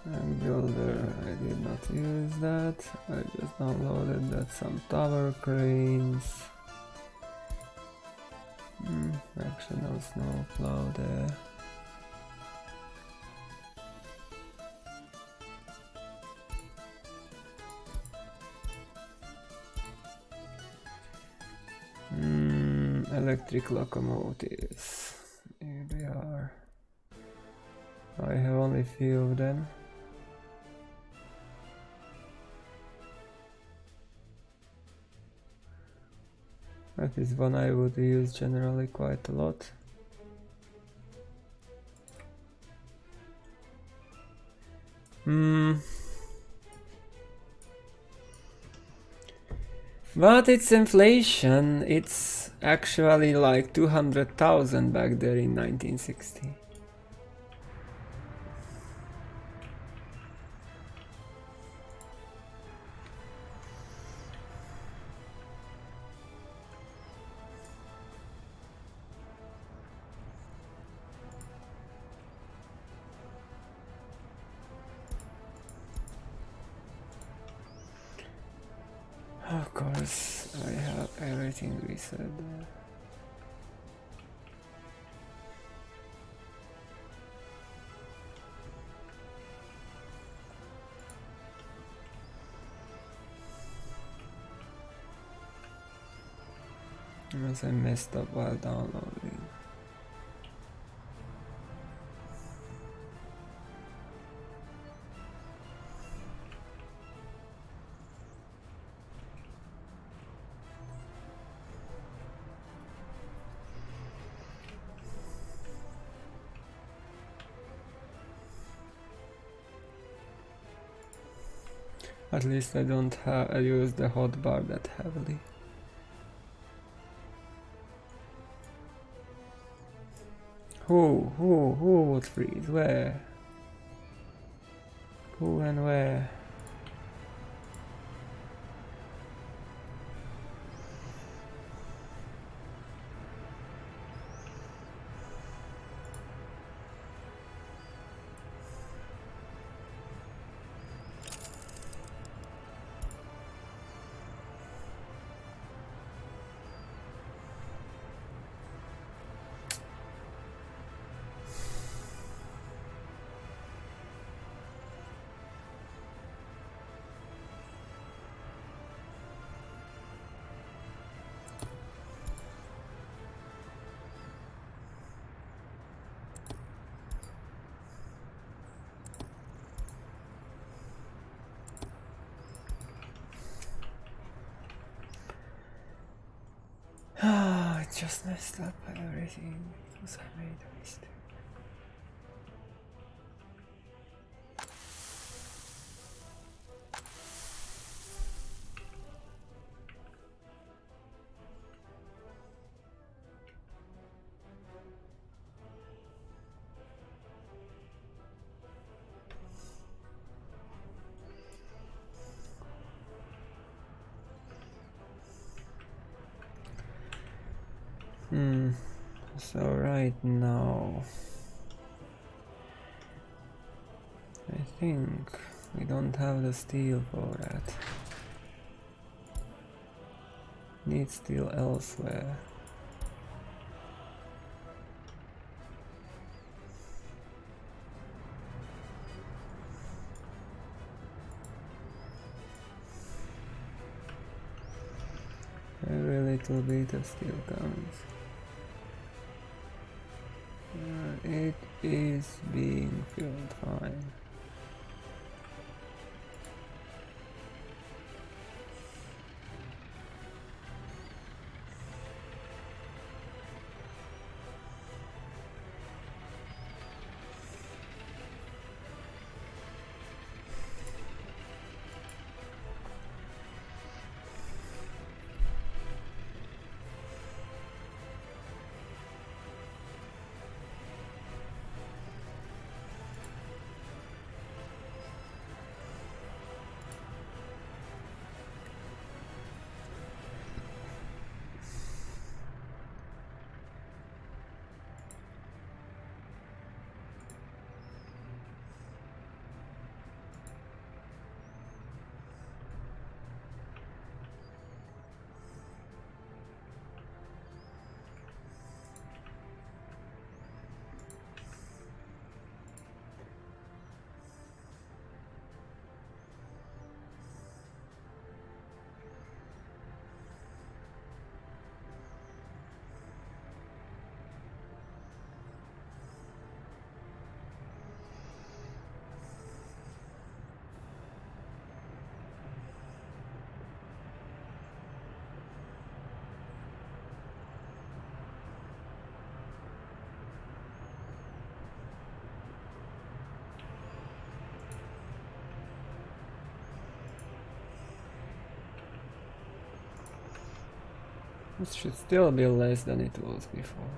And builder, I did not use that. I just downloaded that. Some tower cranes. Actually no snowplow there. Electric locomotives. Here they are. I have only few of them. That is one I would use generally quite a lot. But it's inflation. It's actually like 200,000 back there in 1960. Of course, I have everything reset there. Unless I messed up while downloading. At least I don't use the hotbar that heavily. Who would freeze? Where? Who and where? I just messed up everything because I made a mistake. So right now I think we don't have the steel for that. Need steel elsewhere. Every little bit of steel counts. It is being filled fine. It should still be less than it was before.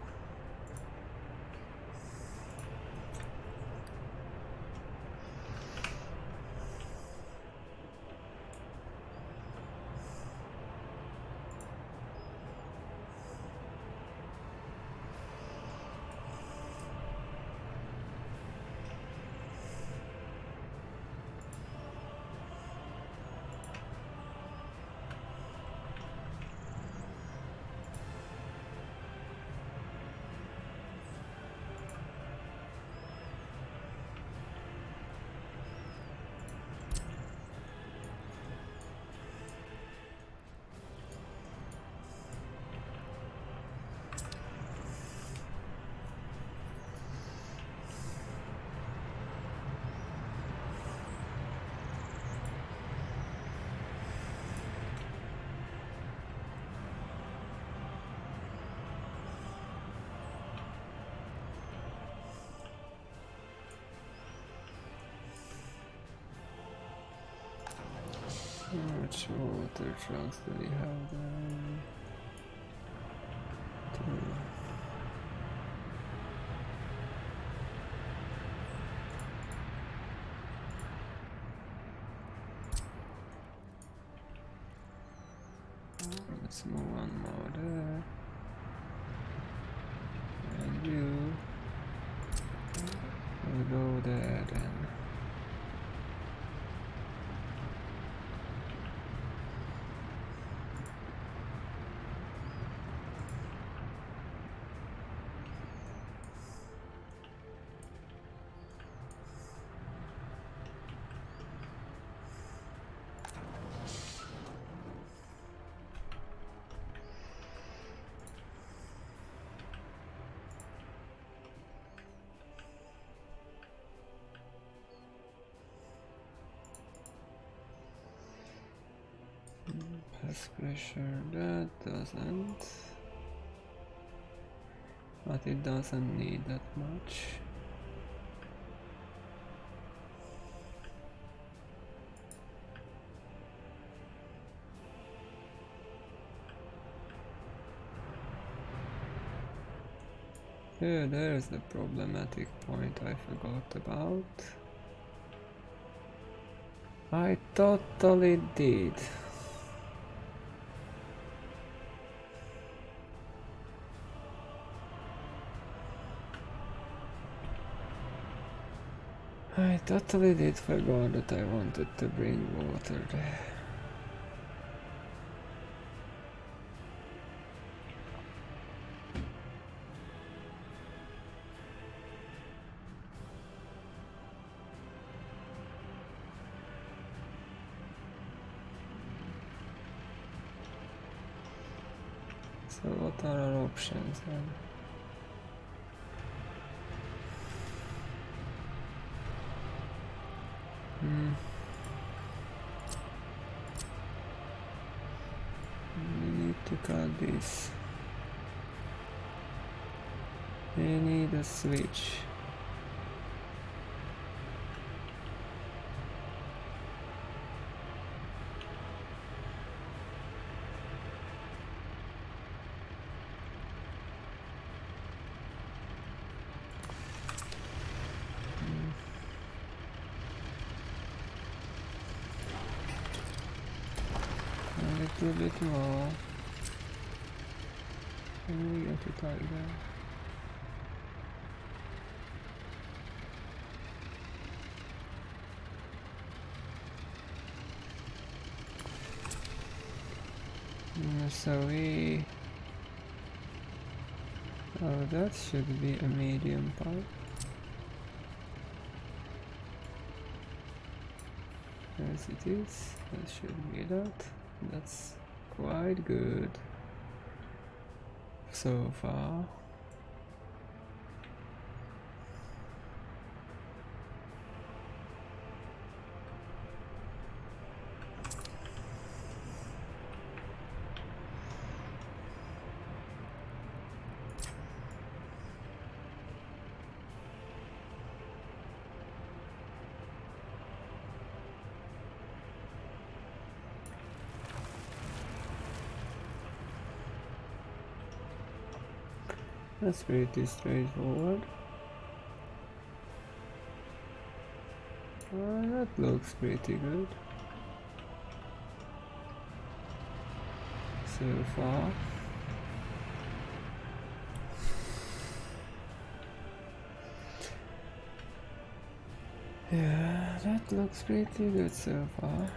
How much water trucks do we have there? Two. Let's move one more there. And you will go there then. Pass pressure, that doesn't. But it doesn't need that much. Yeah, there's the problematic point I forgot about. I totally did. I totally did forget that I wanted to bring water there. So what are our options then? We need to cut this. We need a switch. A little bit more. And we get it like that. So we... Oh, that should be a medium pipe. As it is, that should be that. That's quite good so far. That's pretty straightforward. That looks pretty good so far. Yeah, that looks pretty good so far.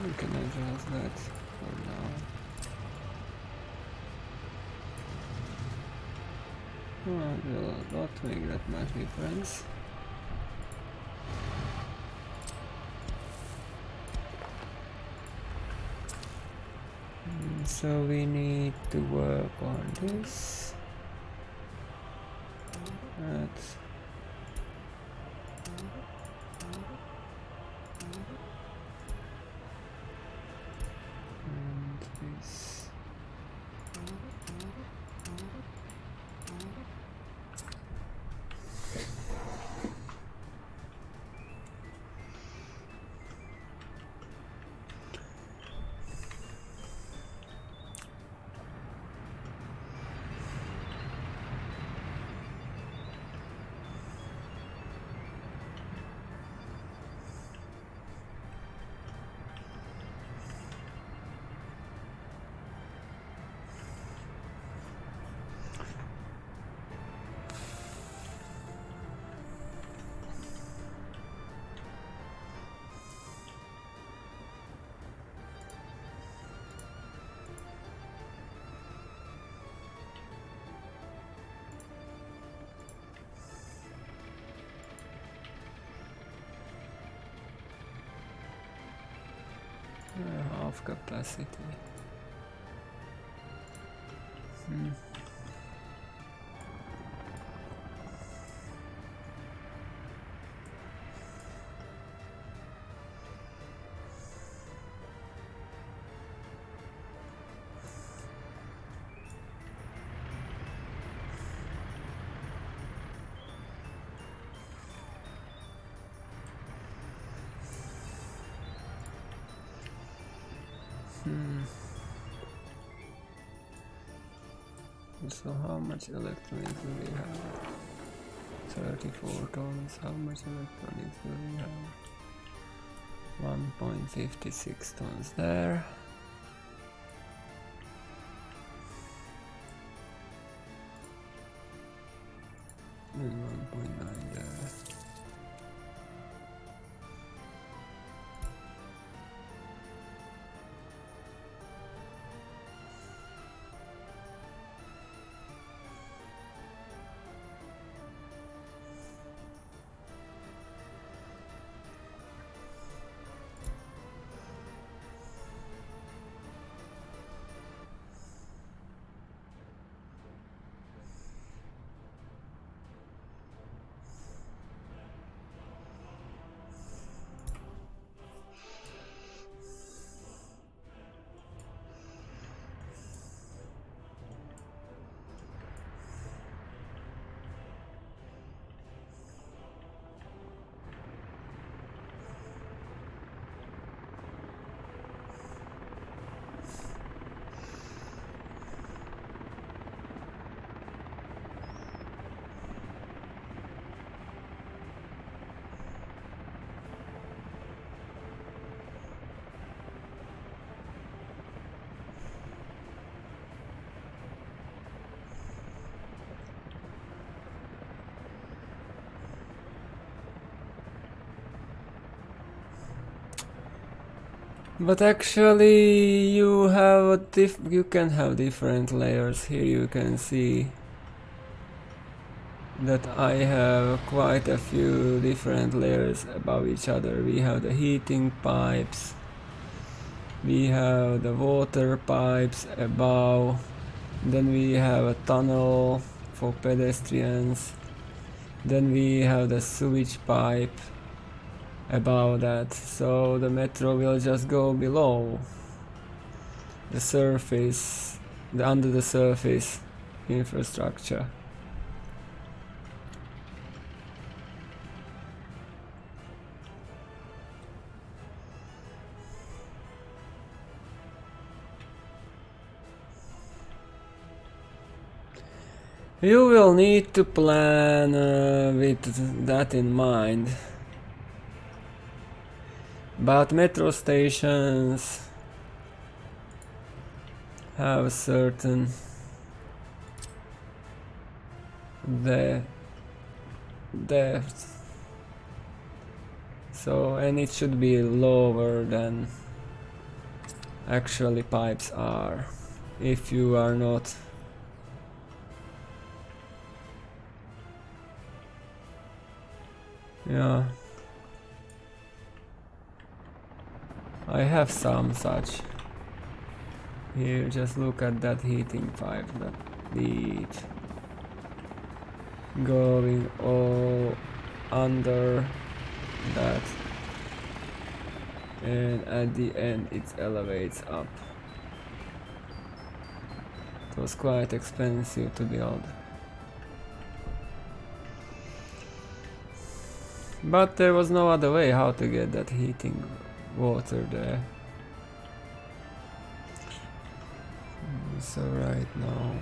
We can adjust that for now. It will not make that much difference. So we need to work on this. That's and this. Half capacity. So how much electronics do we have? 34 tons. How much electronics do we have? 1.56 tons there. And 1.9 there. But actually you have you can have different layers. Here you can see that I have quite a few different layers above each other. We have the heating pipes, we have the water pipes above, then we have a tunnel for pedestrians, then we have the sewage pipe above that, so the metro will just go below the surface, under the surface infrastructure. You will need to plan with that in mind. But metro stations have certain depth. So, and it should be lower than actually pipes are, if you are not yeah. I have some such. Here, just look at that heating pipe, that lead going all under that, and at the end it elevates up. It was quite expensive to build, but there was no other way how to get that heating water there. So right now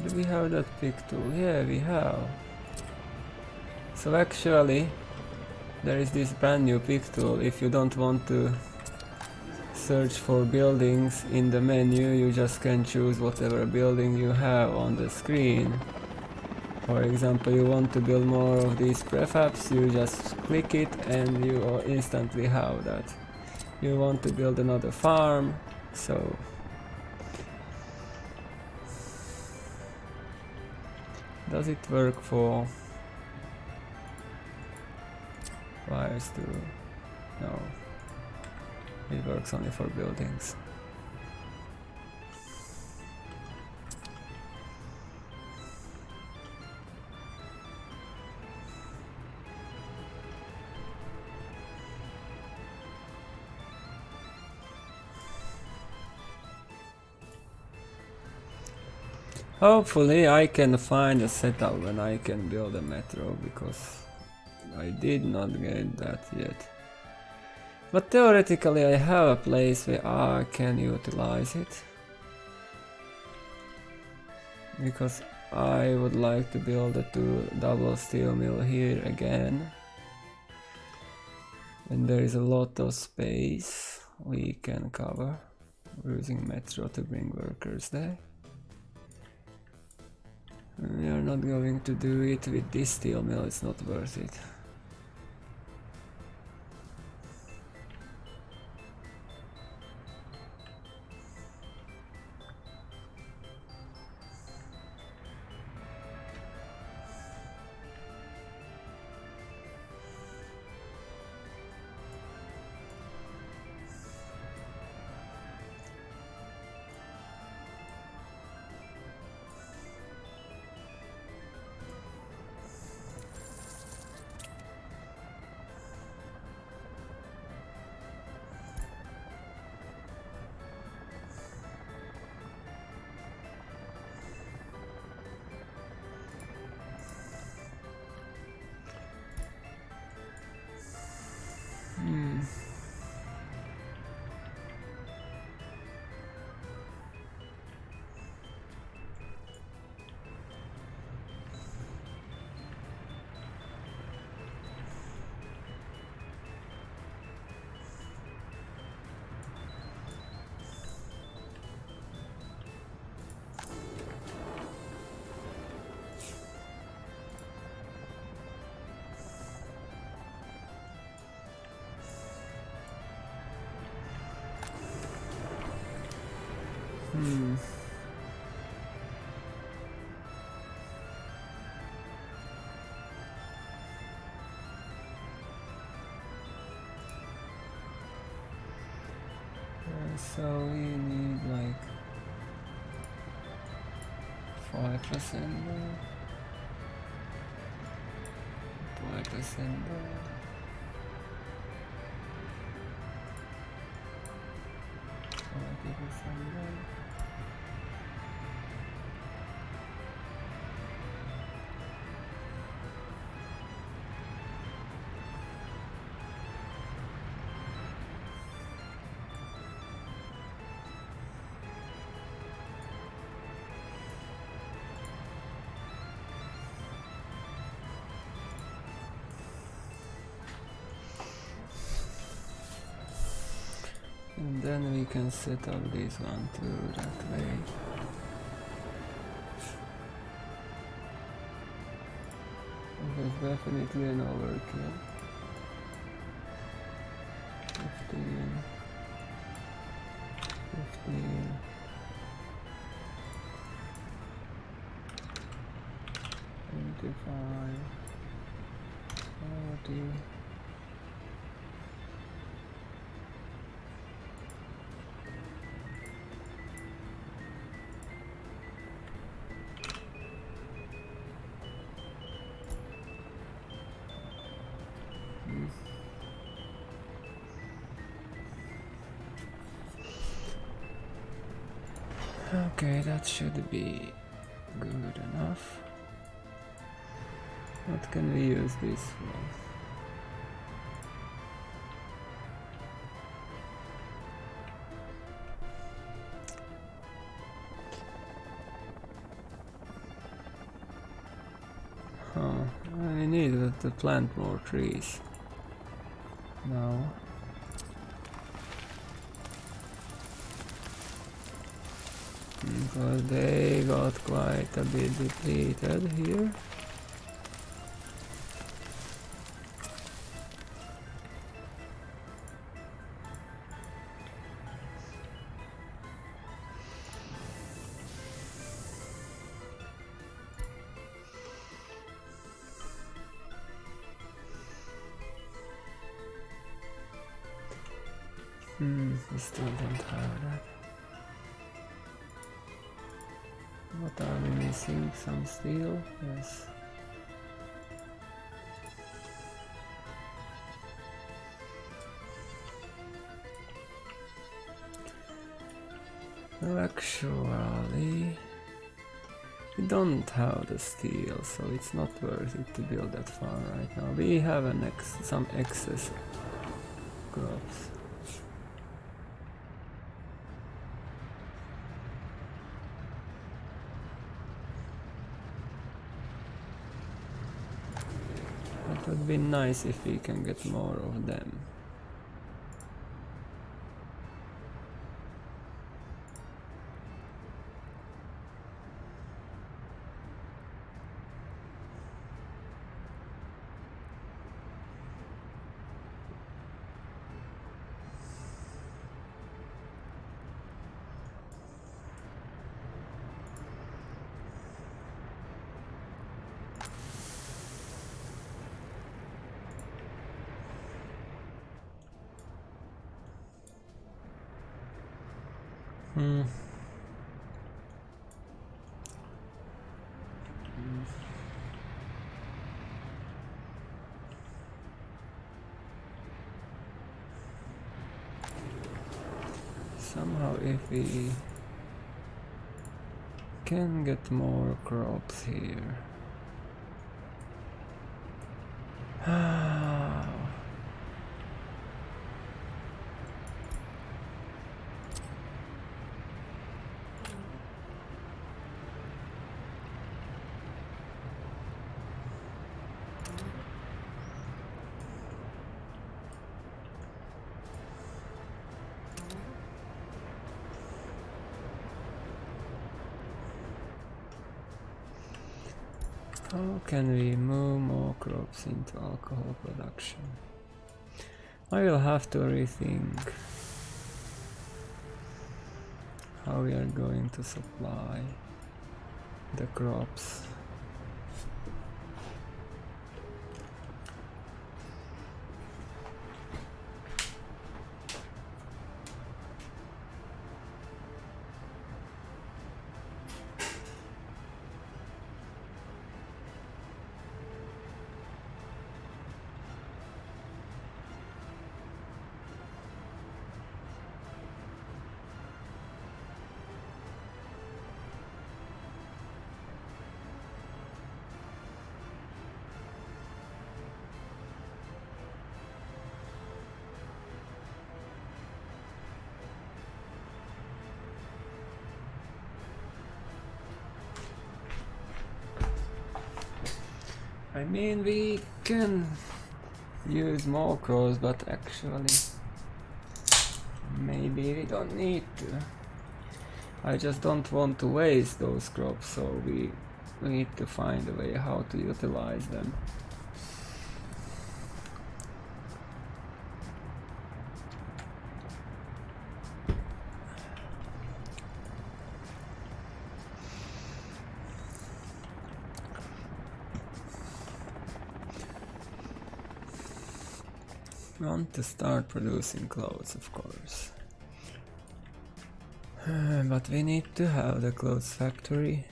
do we have that pick tool? Yeah, we have. So actually there is this brand new pick tool. If you don't want to search for buildings in the menu, you just can choose whatever building you have on the screen. For example, you want to build more of these prefabs, you just click it and you instantly have that. You want to build another farm, so does it work for wires too? No, it works only for buildings. Hopefully I can find a setup when I can build a metro, because I did not get that yet. But theoretically I have a place where I can utilize it, because I would like to build a double steel mill here again. And there is a lot of space we can cover. We're using metro to bring workers there. We are not going to do it with this steel mill, it's not worth it. So we need like 5% there, 5% there. And then we can set up this one too, that way. There's definitely an overkill. 15, 25, 40. Okay, that should be good enough. What can we use this for? I need to plant more trees. No. Because they got quite a bit depleted here. We still don't have that. What are we missing? Some steel? Yes. Well, actually, we don't have the steel, so it's not worth it to build that farm right now. We have some excess crops. It would be nice if we can get more of them. Somehow if we can get more crops here. How can we move more crops into alcohol production? I will have to rethink how we are going to supply the crops. I mean, we can use more crows, but actually maybe we don't need to. I just don't want to waste those crops, so we need to find a way how to utilize them. We want to start producing clothes, of course. But we need to have the clothes factory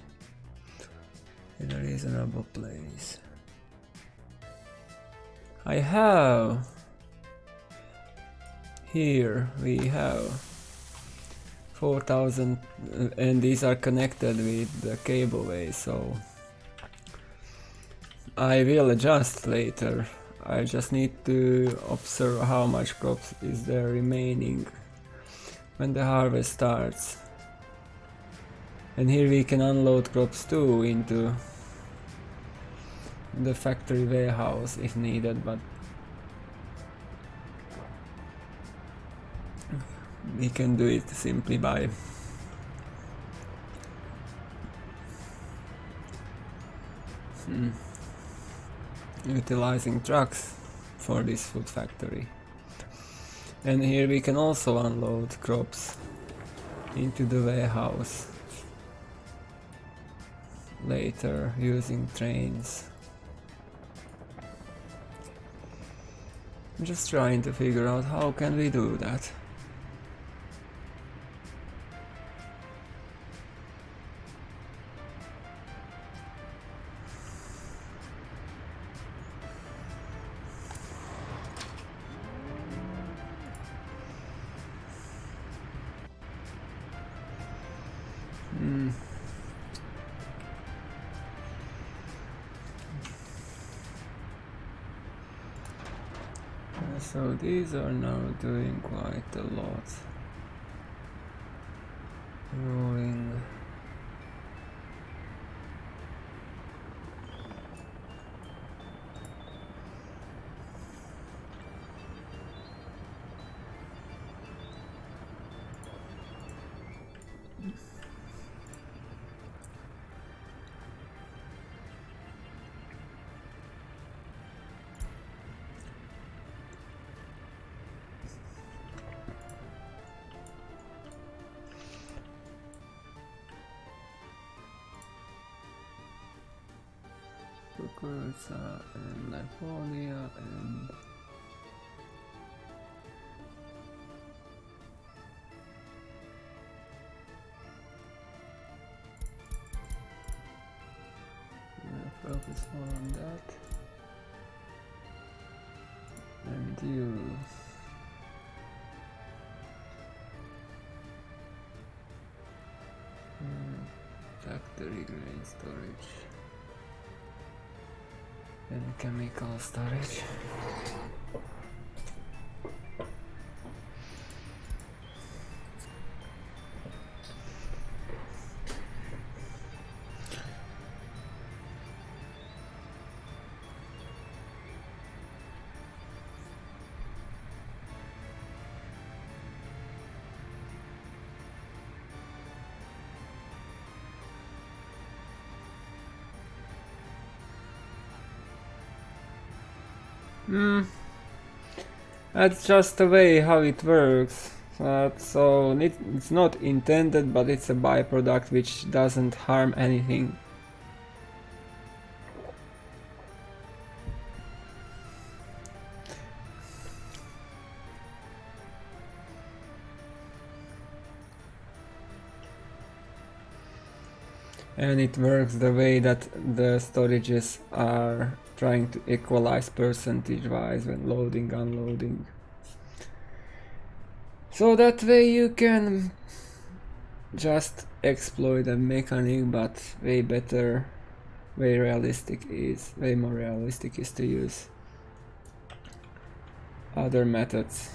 in a reasonable place. I have... Here we have 4,000 and these are connected with the cableway, so I will adjust later. I just need to observe how much crops is there remaining when the harvest starts. And here we can unload crops too into the factory warehouse if needed, but we can do it simply by utilizing trucks for this food factory. And here we can also unload crops into the warehouse later using trains. I'm just trying to figure out how can we do that. So these are now doing quite a lot. Rolling. Kukurutsa and Lipolia and focus more on that. And you. Factory grain storage. And chemical storage. That's just the way how it works. So it's not intended, but it's a byproduct which doesn't harm anything. And it works the way that the storages are trying to equalize percentage-wise when loading, unloading. So that way you can just exploit a mechanic, but way better, way more realistic is to use other methods.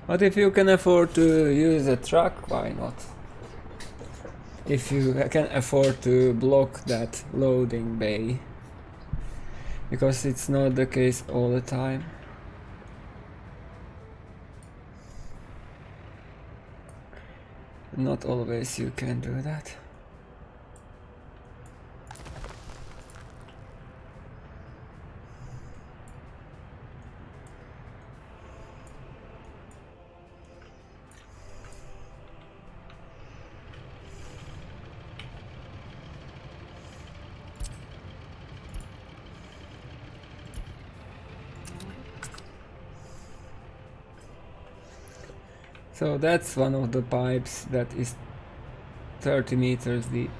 But if you can afford to use a truck, why not? If you can afford to block that loading bay, because it's not the case all the time. Not always you can do that. So that's one of the pipes that is 30 meters deep.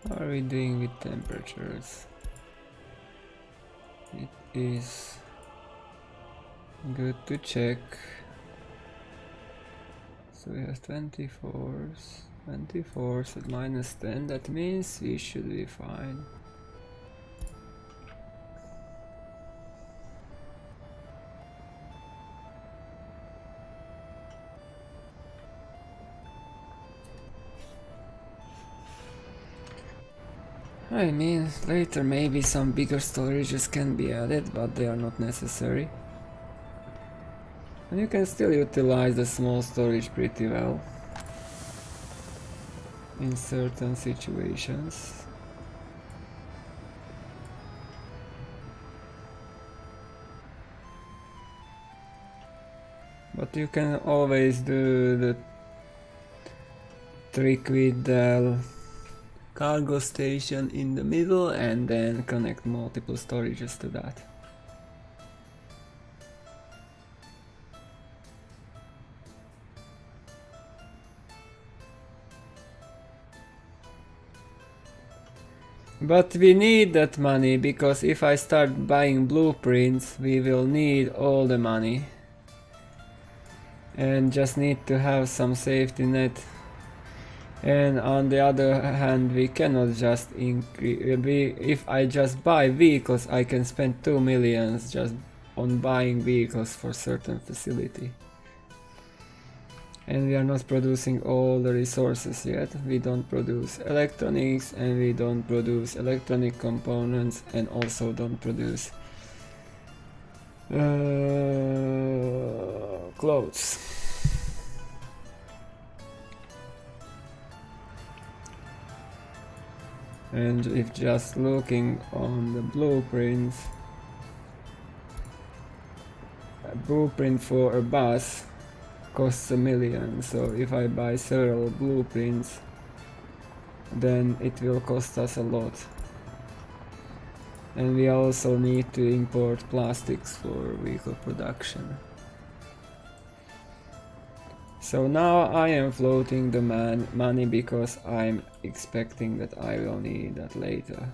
What are we doing with temperatures? It is good to check. So we have 24s at -10, that means we should be fine. I mean, later maybe some bigger storages can be added, but they are not necessary. And you can still utilize the small storage pretty well in certain situations. But you can always do the trick with the cargo station in the middle and then connect multiple storages to that. But we need that money, because if I start buying blueprints, we will need all the money. And just need to have some safety net. And on the other hand, we cannot just increase. If I just buy vehicles, I can spend 2 millions just on buying vehicles for certain facility. And we are not producing all the resources yet. We don't produce electronics, and we don't produce electronic components, and also don't produce clothes. And if just looking on the blueprints, a blueprint for a bus costs $1 million, so if I buy several blueprints, then it will cost us a lot. And we also need to import plastics for vehicle production. So now I am floating the money because I'm expecting that I will need that later.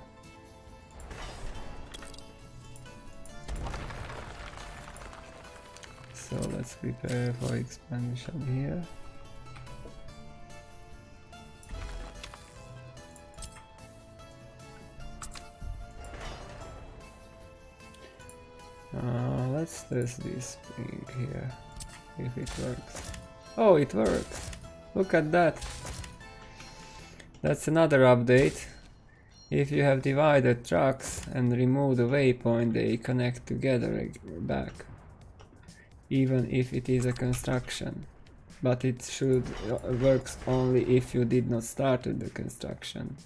So let's prepare for expansion here. Let's test this thing here, if it works. Oh, it works! Look at that! That's another update. If you have divided tracks and remove the waypoint, they connect together back. Even if it is a construction. But it should works only if you did not start the construction.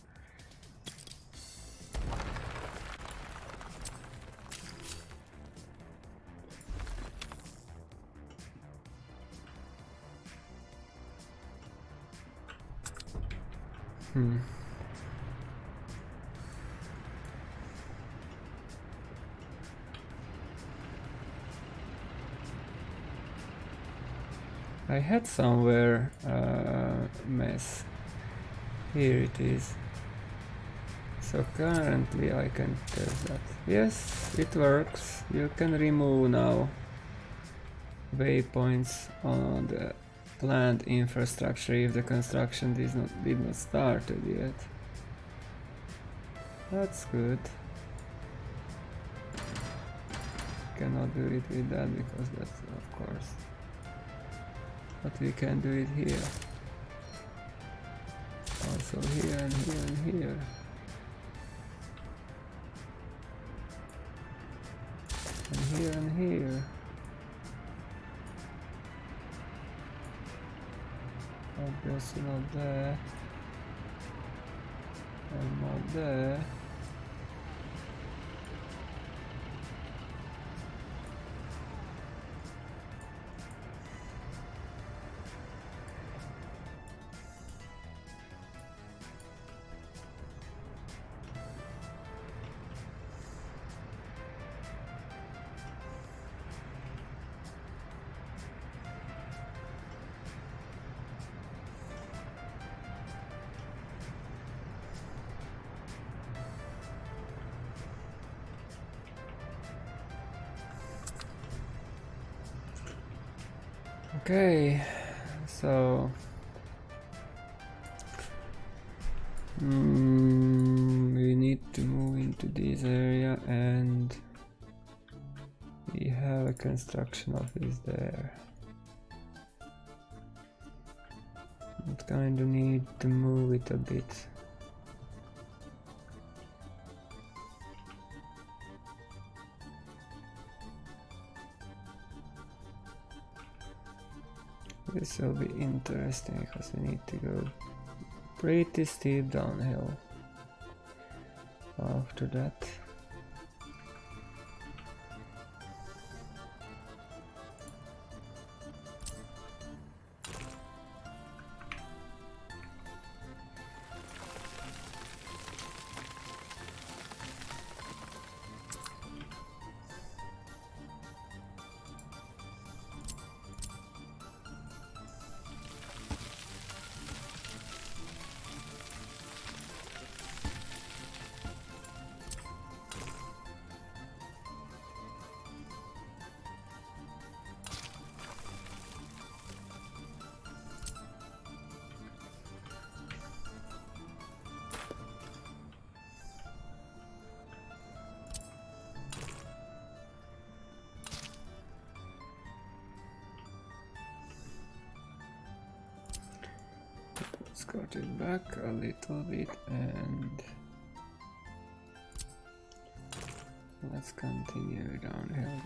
I had somewhere mess. Here it is. So currently I can test that. Yes, it works. You can remove now waypoints on the planned infrastructure if the construction did not started yet. That's good. Cannot do it with that because that's of course. But we can do it here. Also here and here and here. And here and here. Obviously not there. And not there. Okay, so we need to move into this area and we have a construction office there. But kind of need to move it a bit. This will be interesting because we need to go pretty steep downhill after that. Let's cut it back a little bit and let's continue downhill.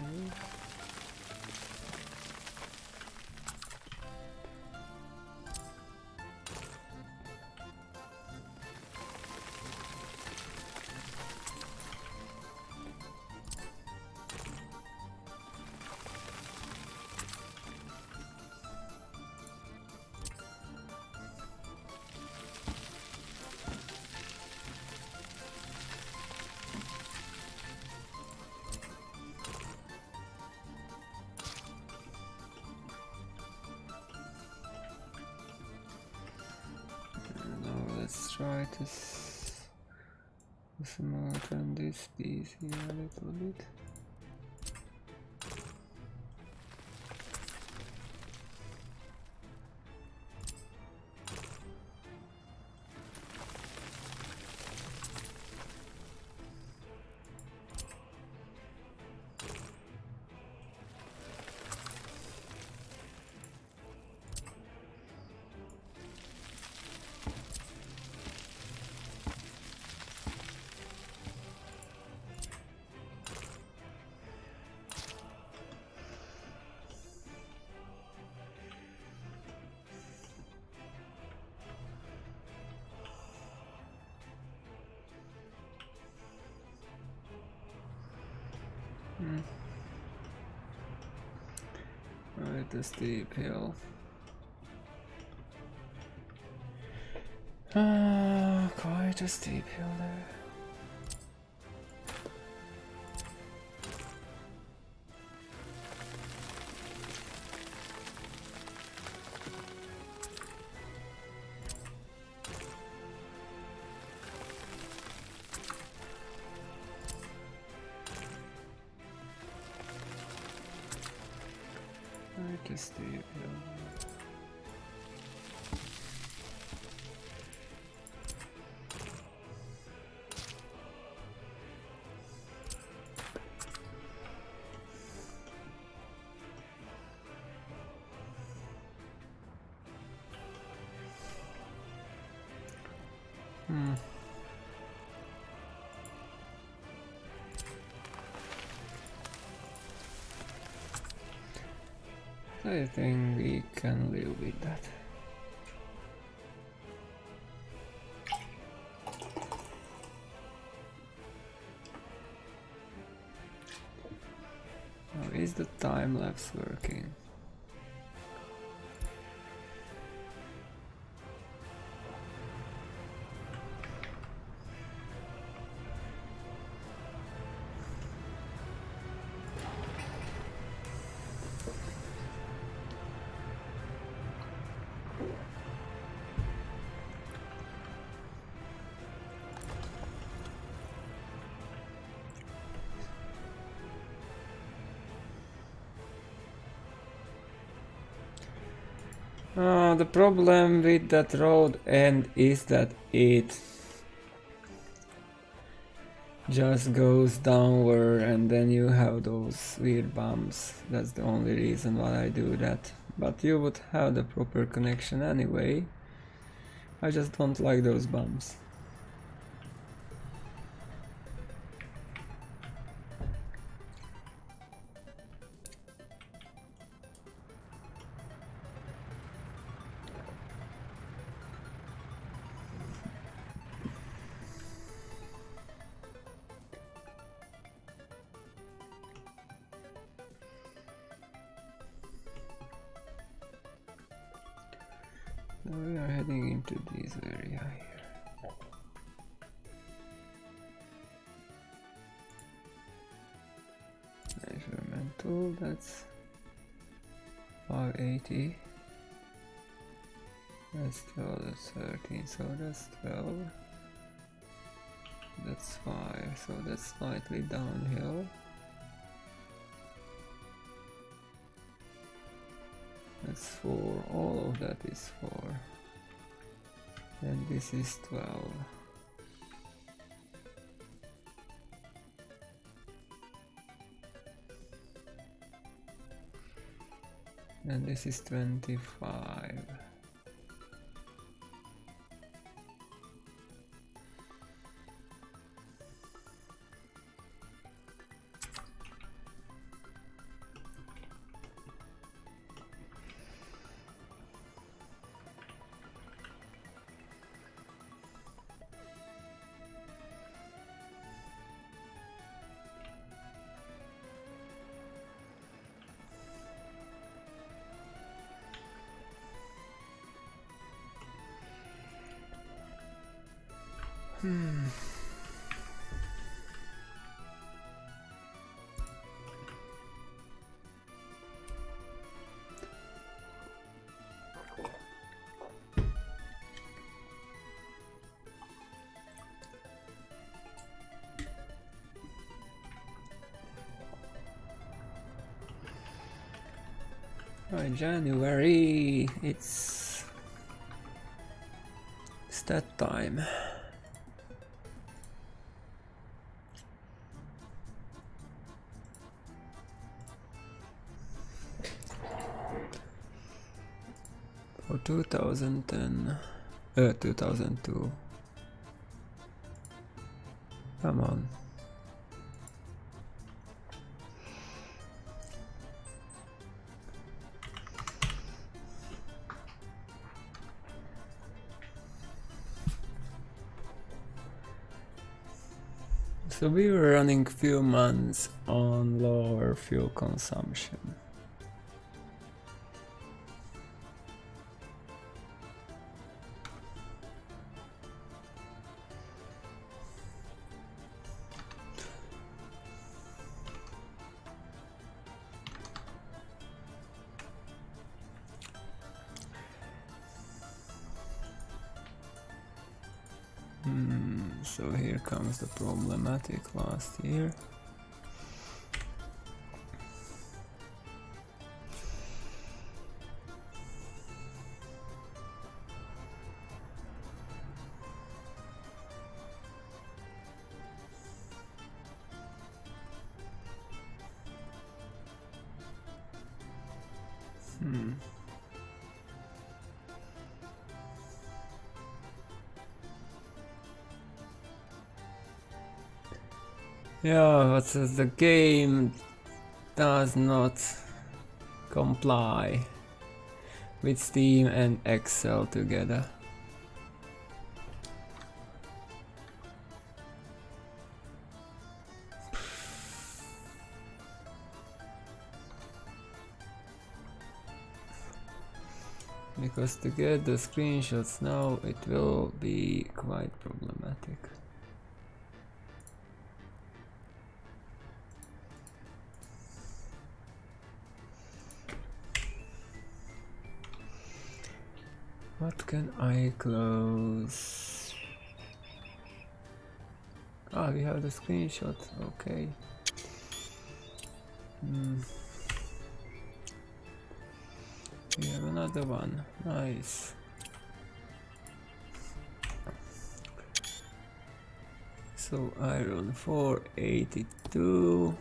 try to smoothen this piece here a little bit. Quite a steep hill. Quite a steep hill there. Quite a steep hill. I think we can live with that. Now, is the time lapse working? The problem with that road end is that it just goes downward and then you have those weird bumps. That's the only reason why I do that. But you would have the proper connection anyway. I just don't like those bumps. We are heading into this area here. Measurement tool, that's 580. That's 12, that's 13, so that's 12. That's 5, so that's slightly downhill. That's 4, all of that is 4. And this is 12. And this is 25. Right, January. It's that time. For 2010, 2002. Come on. So we were running few months on lower fuel consumption. So here comes the problematic last year. Yeah, but the game does not comply with Steam and Excel together. Because to get the screenshots now, it will be quite problematic. What can I close? Ah, we have the screenshot, okay. We have another one, nice. So iron 482.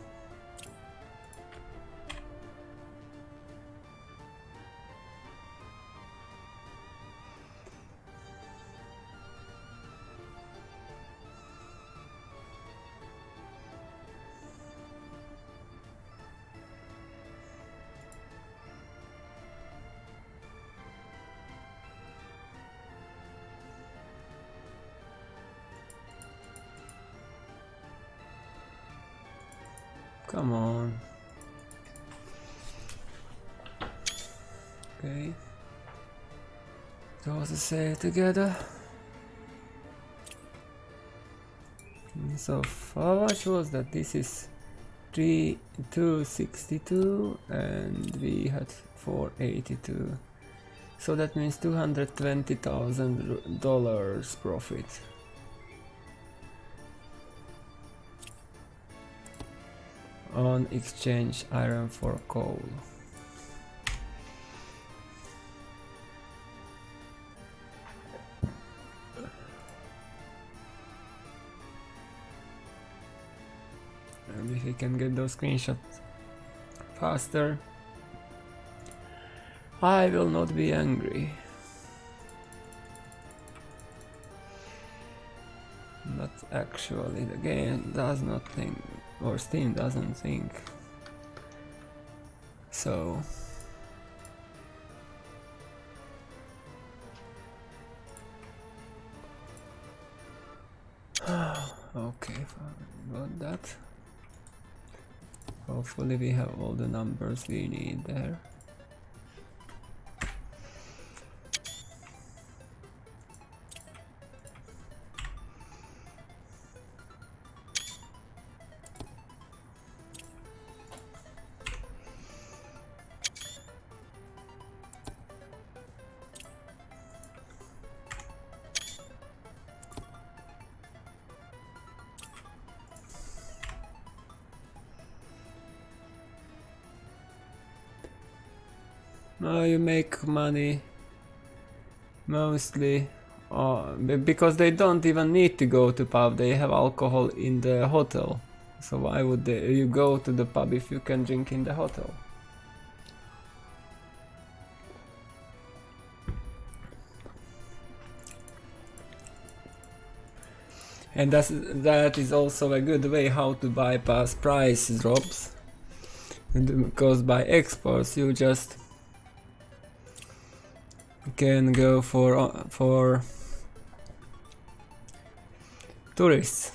Come on. Okay. Those are saved together. So how much was that? This is 262 and we had 482. So that means $220,000 profit. On exchange iron for coal. And if we can get those screenshots faster, I will not be angry. But actually the game does not think, or Steam doesn't think so. Okay, fine, got that. Hopefully we have all the numbers we need there. No, you make money mostly because they don't even need to go to pub. They have alcohol in the hotel. So why would you go to the pub if you can drink in the hotel? And that is also a good way how to bypass price drops. Because by exports you just can go for tourists.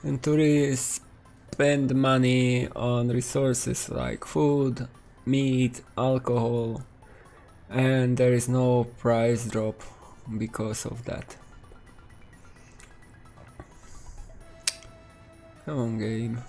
And tourists spend money on resources like food, meat, alcohol, and there is no price drop because of that. Come on, game.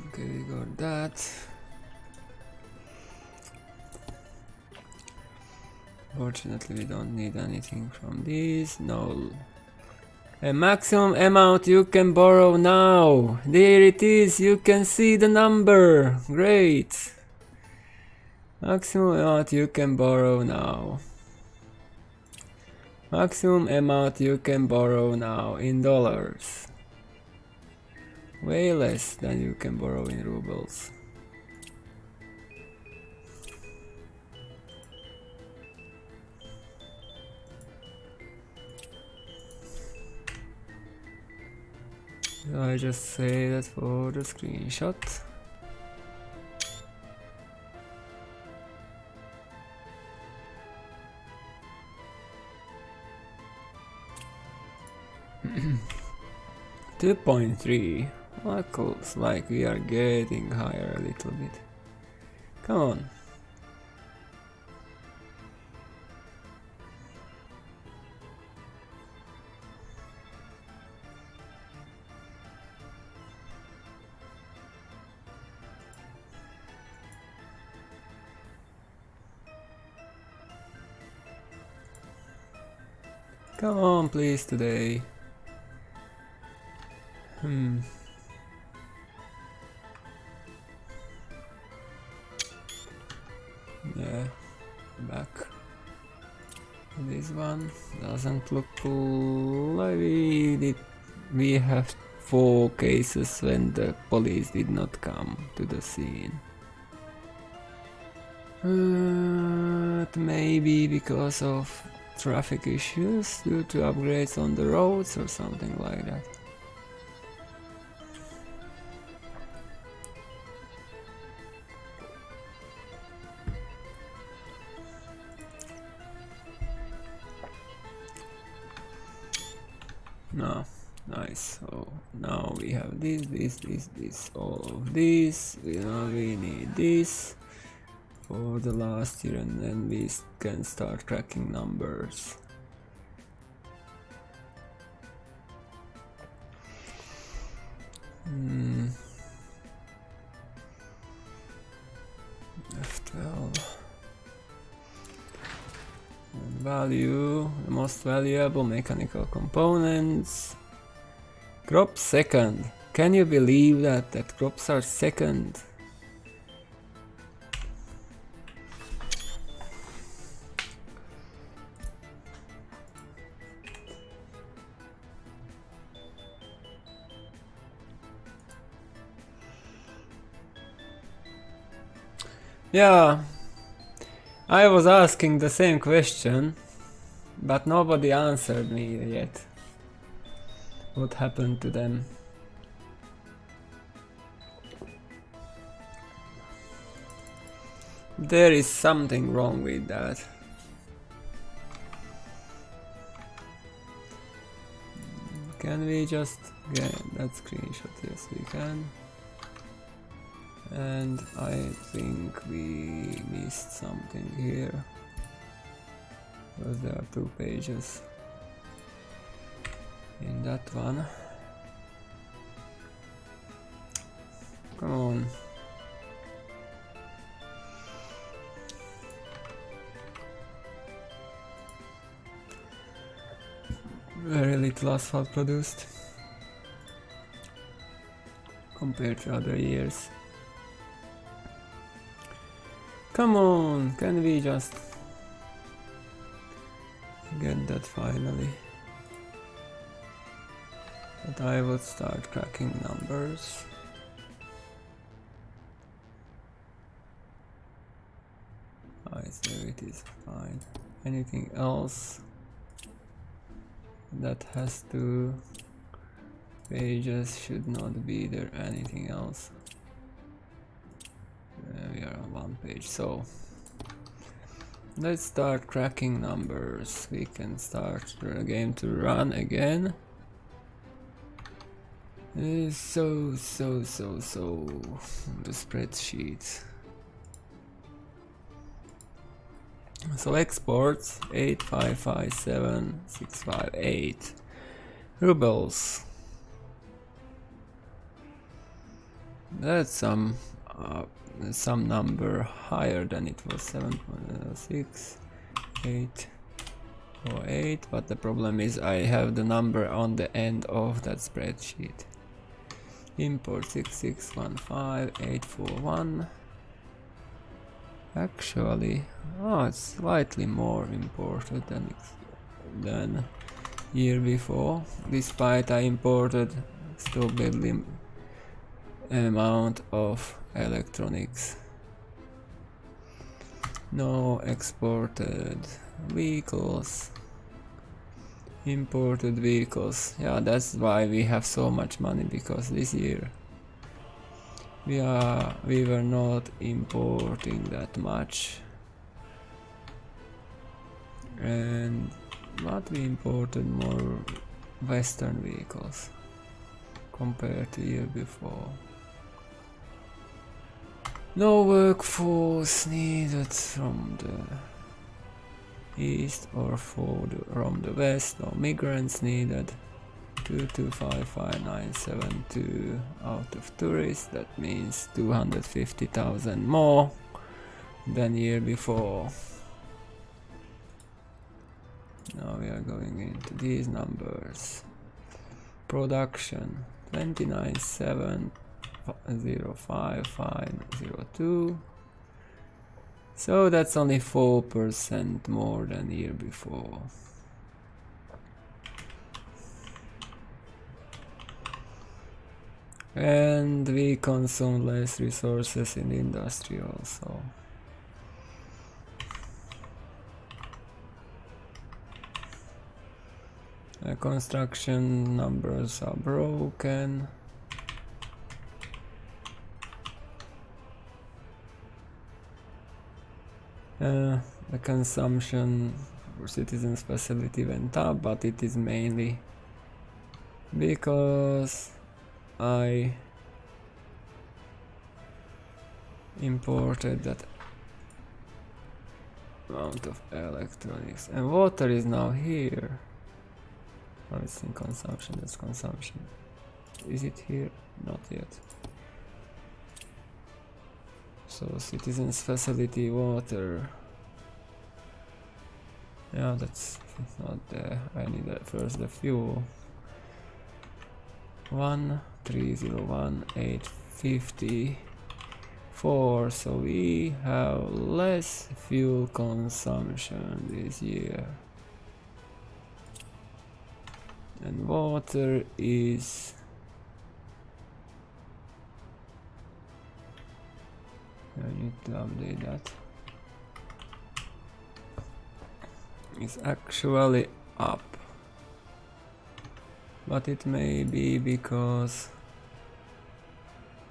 Okay, we got that. Fortunately, we don't need anything from these. No. A maximum amount you can borrow now. There it is. You can see the number. Great. Maximum amount you can borrow now. Maximum amount you can borrow now in dollars. Way less than you can borrow in rubles. I just say that for the screenshot. $2.3. Looks like we are getting higher a little bit. Come on. Come on, please, today. Yeah, back. This one doesn't look like we have 4 cases when the police did not come to the scene. Maybe because of traffic issues due to upgrades on the roads or something like that. No, nice. So now we have this, all of this. Now we need this for the last year, and then we can start tracking numbers. F12. Value, the most valuable mechanical components. Crops second. Can you believe that crops are second? Yeah, I was asking the same question, but nobody answered me yet. What happened to them? There is something wrong with that. Can we just get that screenshot? Yes, we can. And I think we missed something here. because there are 2 pages in that one. Come on. Very little asphalt produced compared to other years. Come on, can we just get that finally? But I would start cracking numbers. So it is fine. Anything else that has 2 pages should not be there. Anything else? We are on 1 page, so let's start cracking numbers. We can start the game to run again. So the spreadsheet. So exports 8557658 rubles. That's some number higher than it was. 7.6808, but the problem is I have the number on the end of that spreadsheet. Import 6615841. Actually, it's slightly more imported than year before, despite I imported stupidly amount of electronics. No exported vehicles, imported vehicles. Yeah, that's why we have so much money, because this year we were not importing that much, but we imported more Western vehicles compared to year before. No workforce needed from the east or from the west. No migrants needed. 2255972 out of tourists. That means 250,000 more than year before. Now we are going into these numbers. Production 29,705,502. So that's only 4% more than year before. And we consume less resources in the industry also. The construction numbers are broken. The consumption for citizens' facility went up, but it is mainly because I imported that amount of electronics, and water is now here. Oh, it's in consumption. That's consumption. Is it here? Not yet. So citizens facility water. Yeah, that's not there. I need first the fuel. 1301854. So we have less fuel consumption this year. And water is I need to update that. It's actually up, but it may be because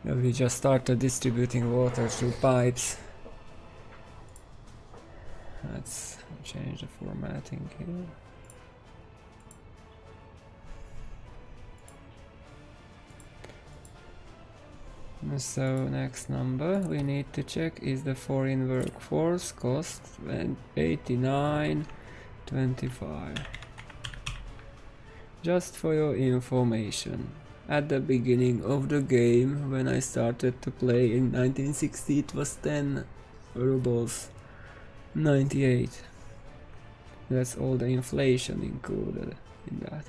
we just started distributing water through pipes. Let's change the formatting here. So next number we need to check is the foreign workforce cost, and 89 25. Just for your information, at the beginning of the game, when I started to play in 1960, it was 10 rubles, 98. That's all the inflation included in that.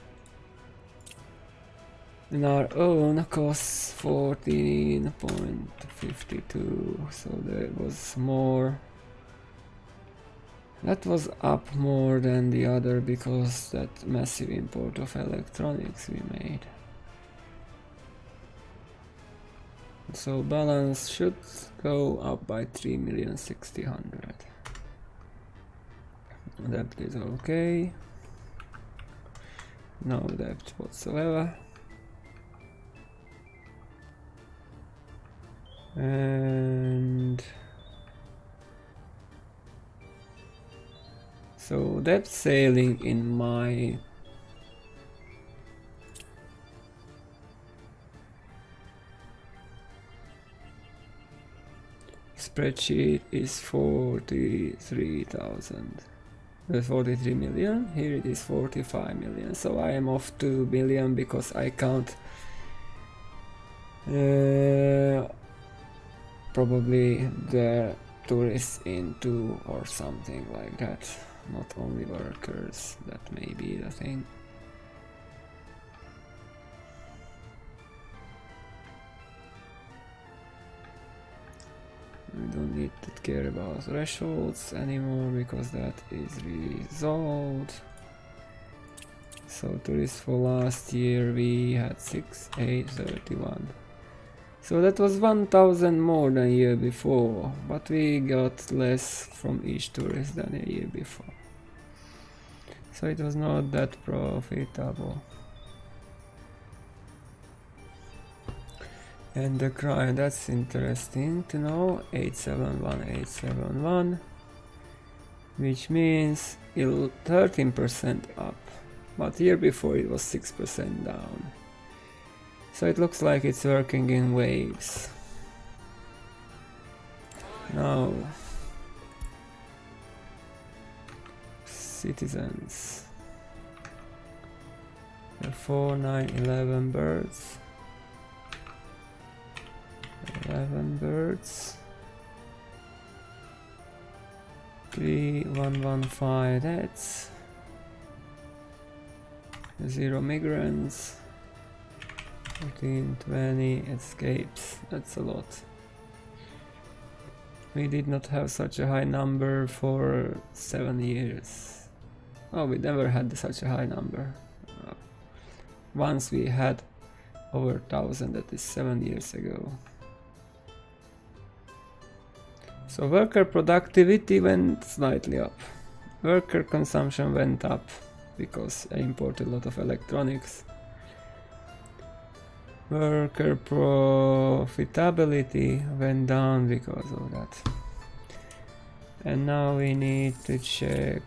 And our own costs 14.52, so there was more. That was up more than the other because that massive import of electronics we made. So balance should go up by 3,600,000. Debt is okay. No debt whatsoever. And so that's sailing in my spreadsheet is 43,000. 43 million. Here it is 45 million. So I am off 2 billion because I count probably the tourists into or something like that. Not only workers. That may be the thing. We don't need to care about thresholds anymore because that is resolved. So tourists for last year we had 6,831. So that was 1,000 more than year before, but we got less from each tourist than a year before. So it was not that profitable. And the crime, that's interesting to know, 871, which means it'll 13% up, but year before it was 6% down. So it looks like it's working in waves. Now, citizens, the 4, 9, 11 birds. 11 birds. 3,115 deaths. 0 migrants. 14, 20 escapes. That's a lot. We did not have such a high number for 7 years. Oh, we never had such a high number. Once we had over 1,000, that is 7 years ago. So worker productivity went slightly up. Worker consumption went up because I imported a lot of electronics. Worker profitability went down because of that. And now we need to check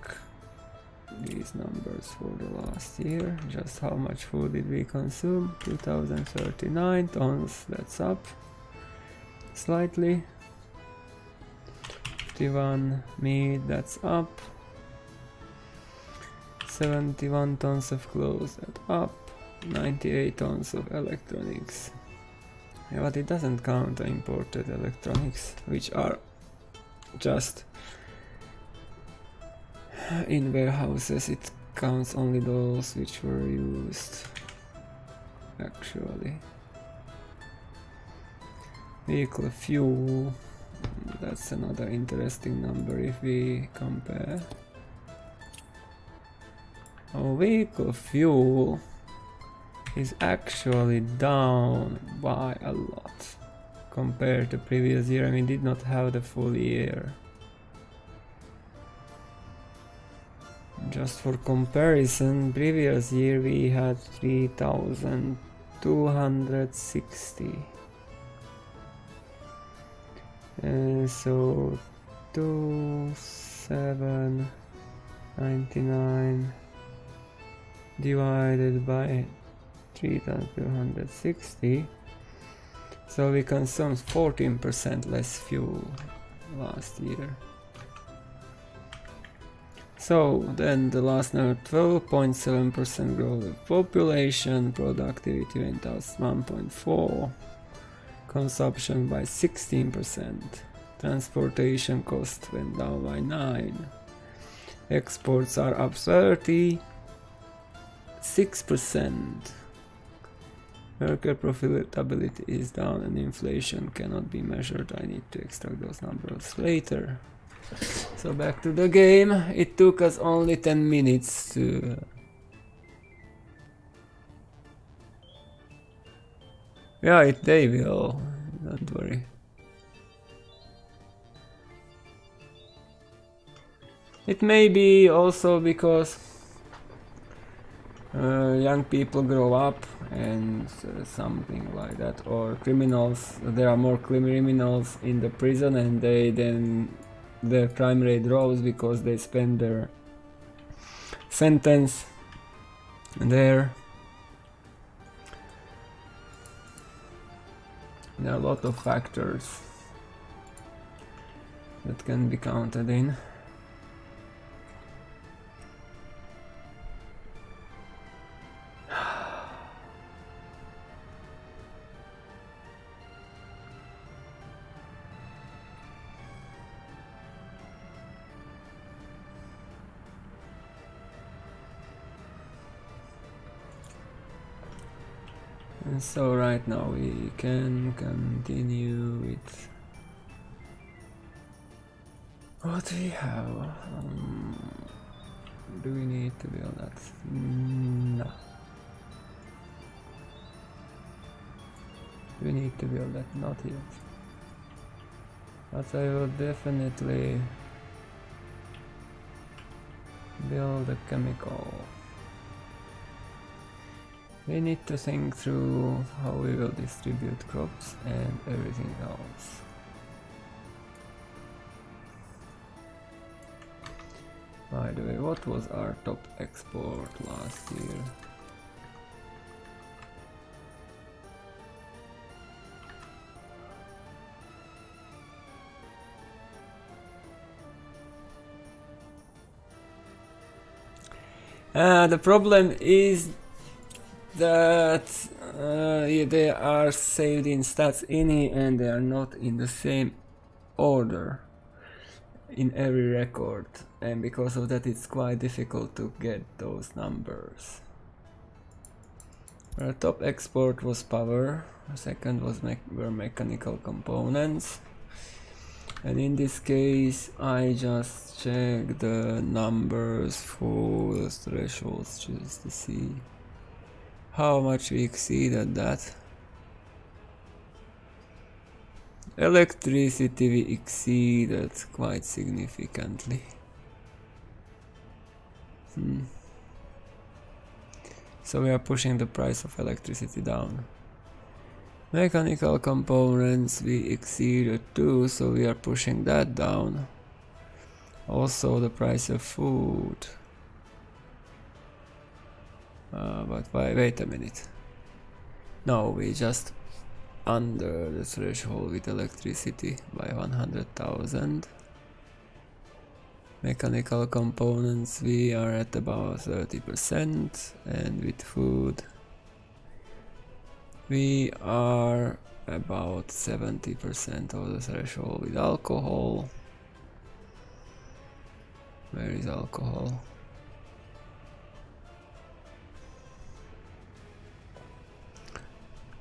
these numbers for the last year. Just how much food did we consume? 2039 tons, that's up slightly. 51 meat, that's up. 71 tons of clothes, that's up. 98 tons of electronics. Yeah, but it doesn't count the imported electronics, which are just in warehouses. It counts only those which were used actually. Vehicle fuel, that's another interesting number if we compare. Our vehicle fuel is actually down by a lot compared to previous year. I mean, did not have the full year. Just for comparison, previous year we had 3,260. So 2,799 divided by 3,260. So we consumed 14% less fuel last year. So then the last number, 12.7% growth of population, productivity went up 1.4, consumption by 16%, transportation cost went down by 9, exports are up 36%, worker profitability is down and inflation cannot be measured. I need to extract those numbers later. So back to the game. It took us only 10 minutes to... Yeah, they will. Don't worry. It may be also because young people grow up and something like that, or criminals. There are more criminals in the prison, and their crime rate drops because they spend their sentence there. There are a lot of factors that can be counted in. And so right now we can continue with what we have. Do we need to build that? No. We need to build that, not yet. But I will definitely build a chemical. We need to think through how we will distribute crops and everything else. By the way, what was our top export last year? The problem is that they are saved in stats ini and they are not in the same order in every record, and because of that it's quite difficult to get those numbers. Our top export was power, second was were mechanical components, and in this case I just check the numbers for the thresholds just to see how much we exceeded that. Electricity we exceeded quite significantly. So we are pushing the price of electricity down. Mechanical components we exceeded too, so we are pushing that down. Also the price of food. But wait a minute. No, we just under the threshold with electricity by 100,000. Mechanical components we are at about 30%, and with food we are about 70% of the threshold. With alcohol, where is alcohol?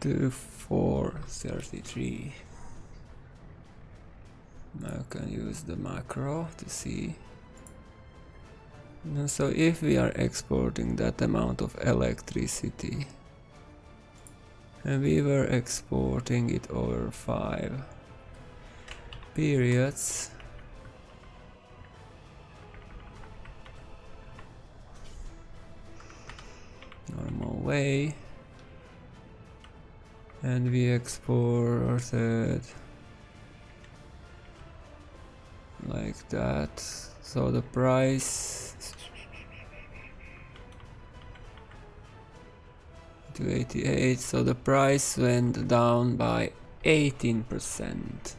To 433. I can use the macro to see. And so if we are exporting that amount of electricity, and we were exporting it over 5 periods, normal way, and we exported like that, so the price 288, so the price went down by 18%.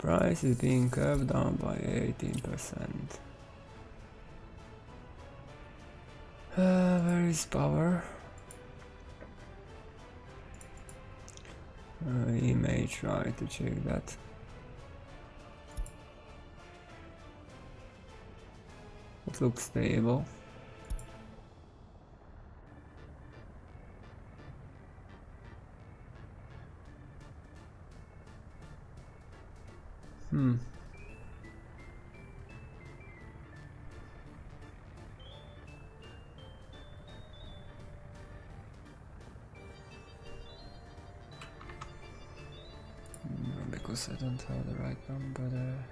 Price is being curved down by 18%. Where is power? We may try to check that. It looks stable. Because I don't have the right number there.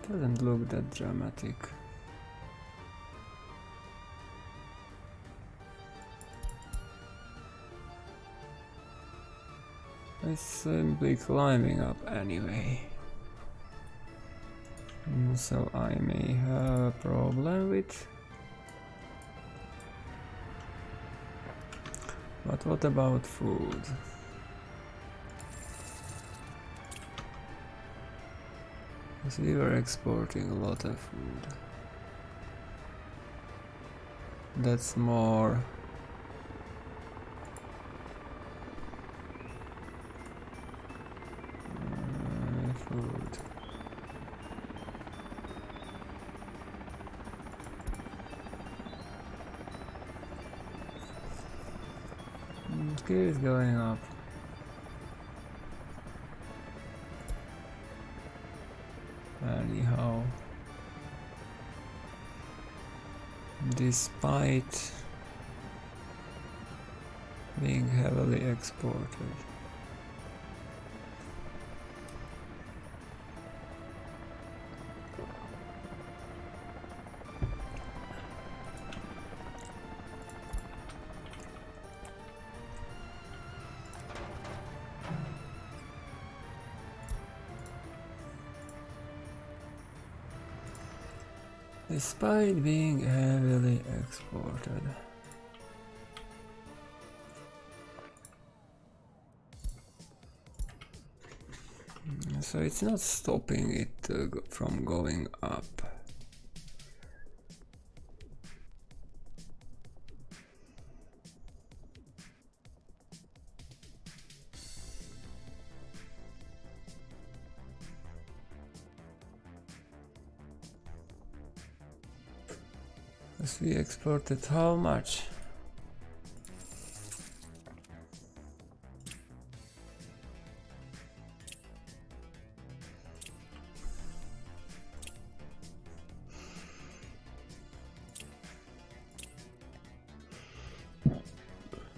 Doesn't look that dramatic. It's simply climbing up anyway. So I may have a problem with. But what about food? Because we were exporting a lot of food. That's more. Food. Skill is going up. Anyhow, despite being heavily exported. Despite being heavily exported. So it's not stopping it from going up. Because we exported how much?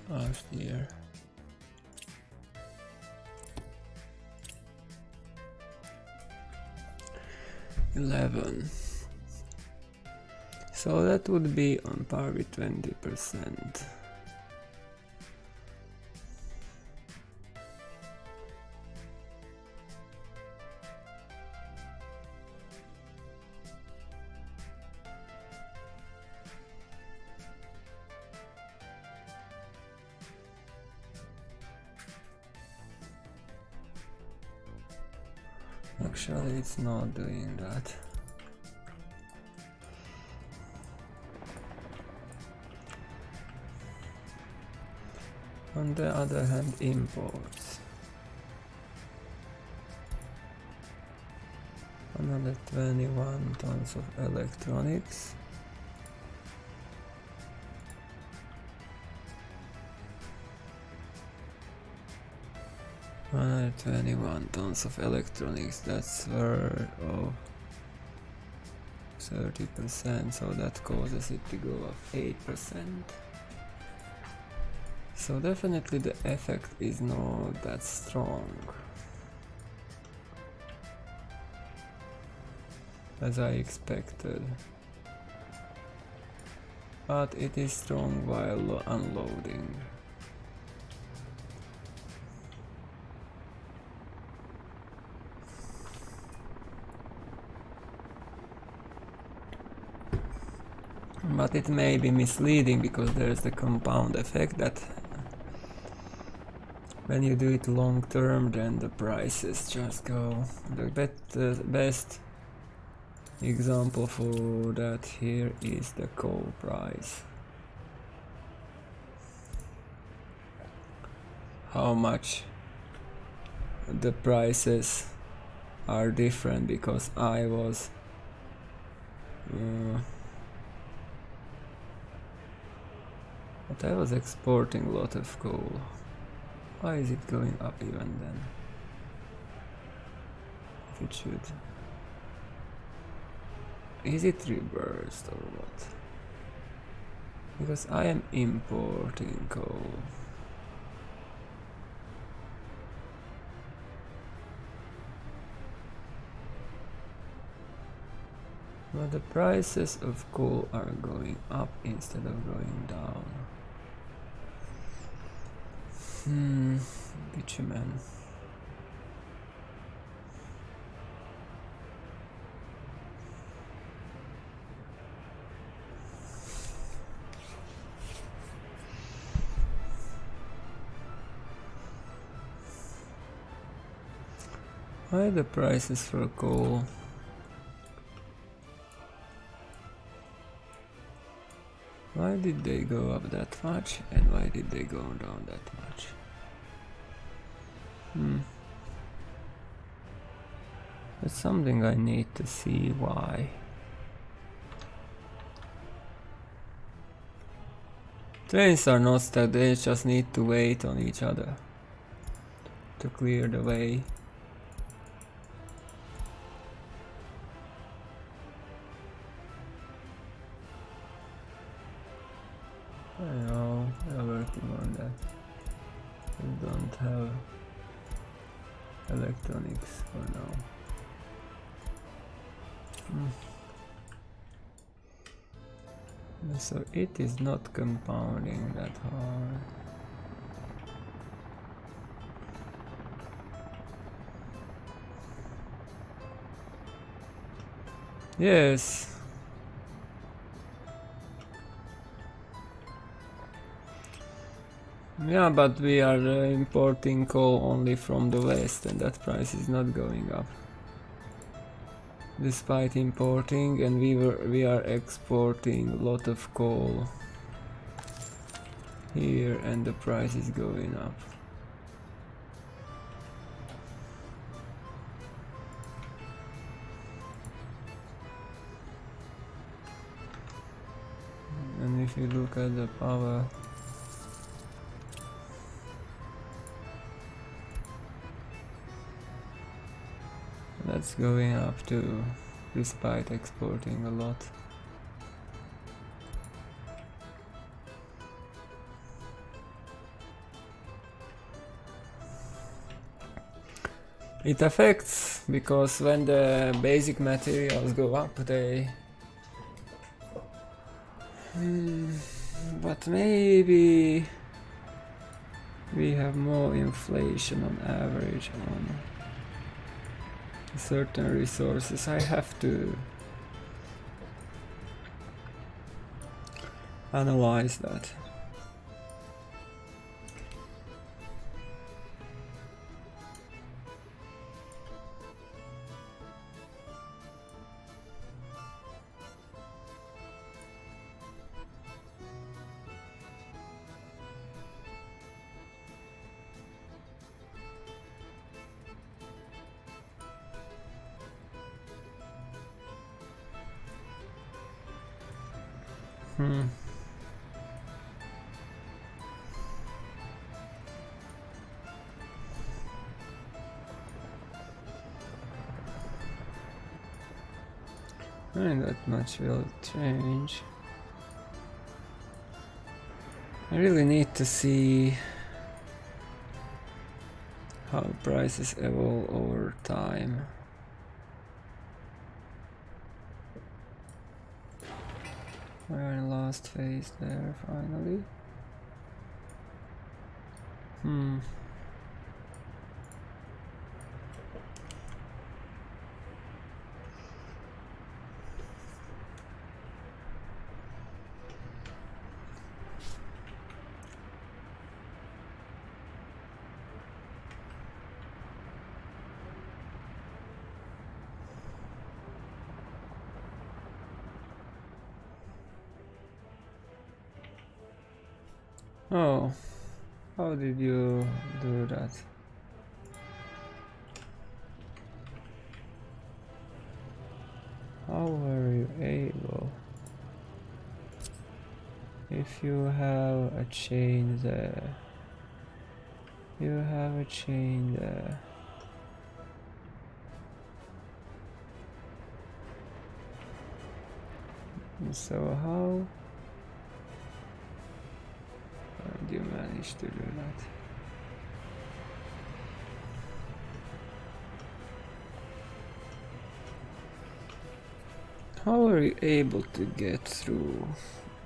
Last year. $11. So that would be on par with 20%. Actually, it's not doing that. On the other hand, imports. Another 21 tons of electronics. Another 21 tons of electronics, that's worth of 30%, so that causes it to go up 8%. So definitely the effect is not that strong as I expected, but it is strong while unloading. But it may be misleading because there's the compound effect that when you do it long term, then the prices just go. The best example for that here is the coal price. How much the prices are different because I was but I was exporting a lot of coal. Why is it going up even then? If it should. Is it reversed or what? Because I am importing coal. But the prices of coal are going up instead of going down. Bitumen. Why the prices for coal? Why did they go up that much and why did they go down that much? That's something I need to see why. Trains are not stuck, they just need to wait on each other to clear the way. I know, we are working on that. We don't have electronics for now. So it is not compounding that hard. Yes. Yeah, but we are importing coal only from the west and that price is not going up. Despite importing, and we are exporting a lot of coal here and the price is going up. And if you look at the power, that's going up too, despite exporting a lot. It affects because when the basic materials go up, they... but maybe we have more inflation on average on certain resources. I have to analyze that. And that much will change. I really need to see how prices evolve over time. We're in last phase there finally. Oh, how did you do that? How were you able? If you have a chain there, you have a chain there. So how did you manage to do that? How are you able to get through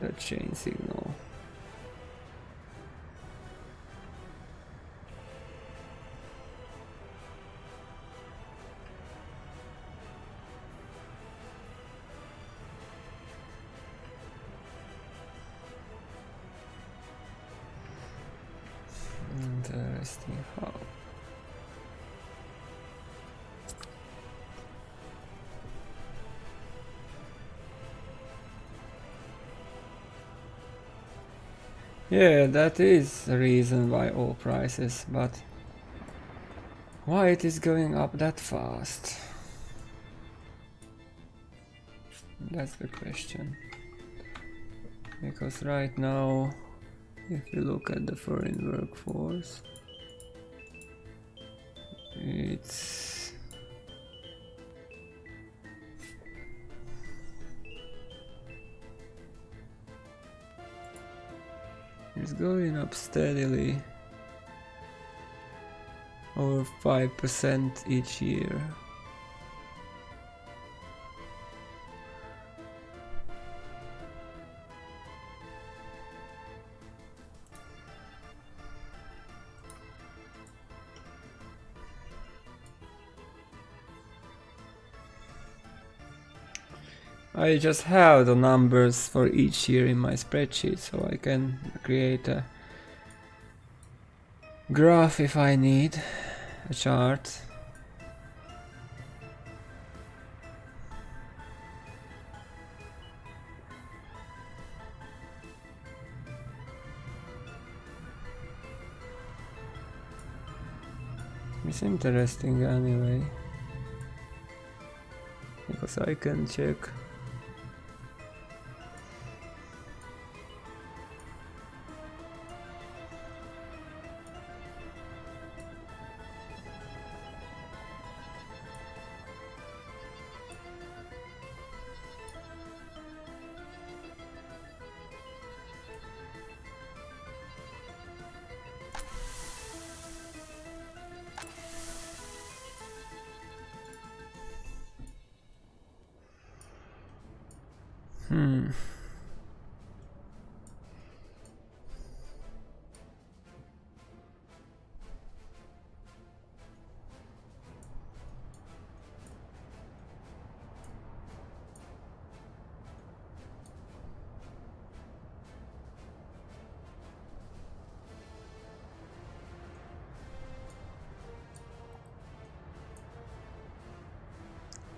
that chain signal? Interesting. How? Yeah, that is the reason why all prices, but why it is going up that fast? That's the question. Because right now, if you look at the foreign workforce, it's going up steadily over 5% each year. I just have the numbers for each year in my spreadsheet, so I can create a graph if I need a chart. It's interesting anyway, because I can check.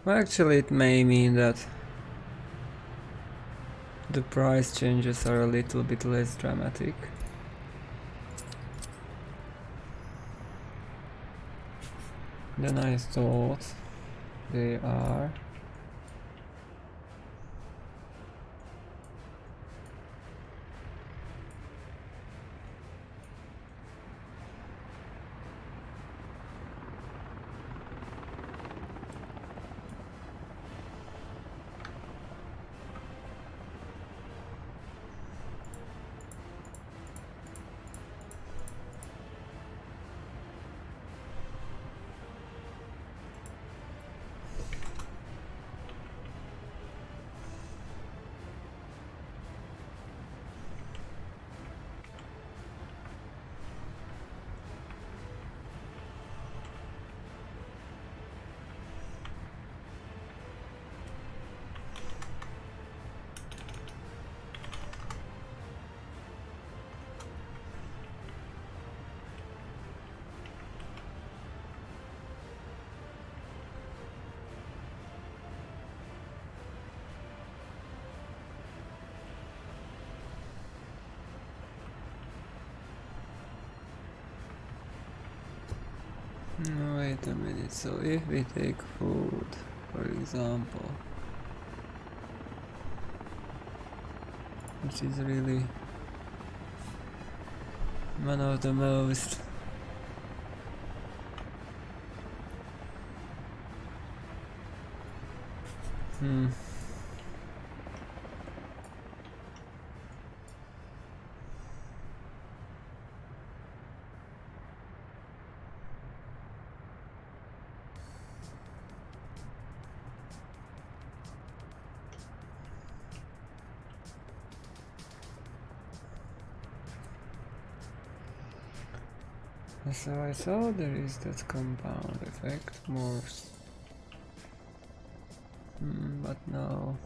Well, actually, it may mean that the price changes are a little bit less dramatic than I thought they are. Wait a minute, so if we take food, for example, which is really one of the most so I saw there is that compound effect more, but no.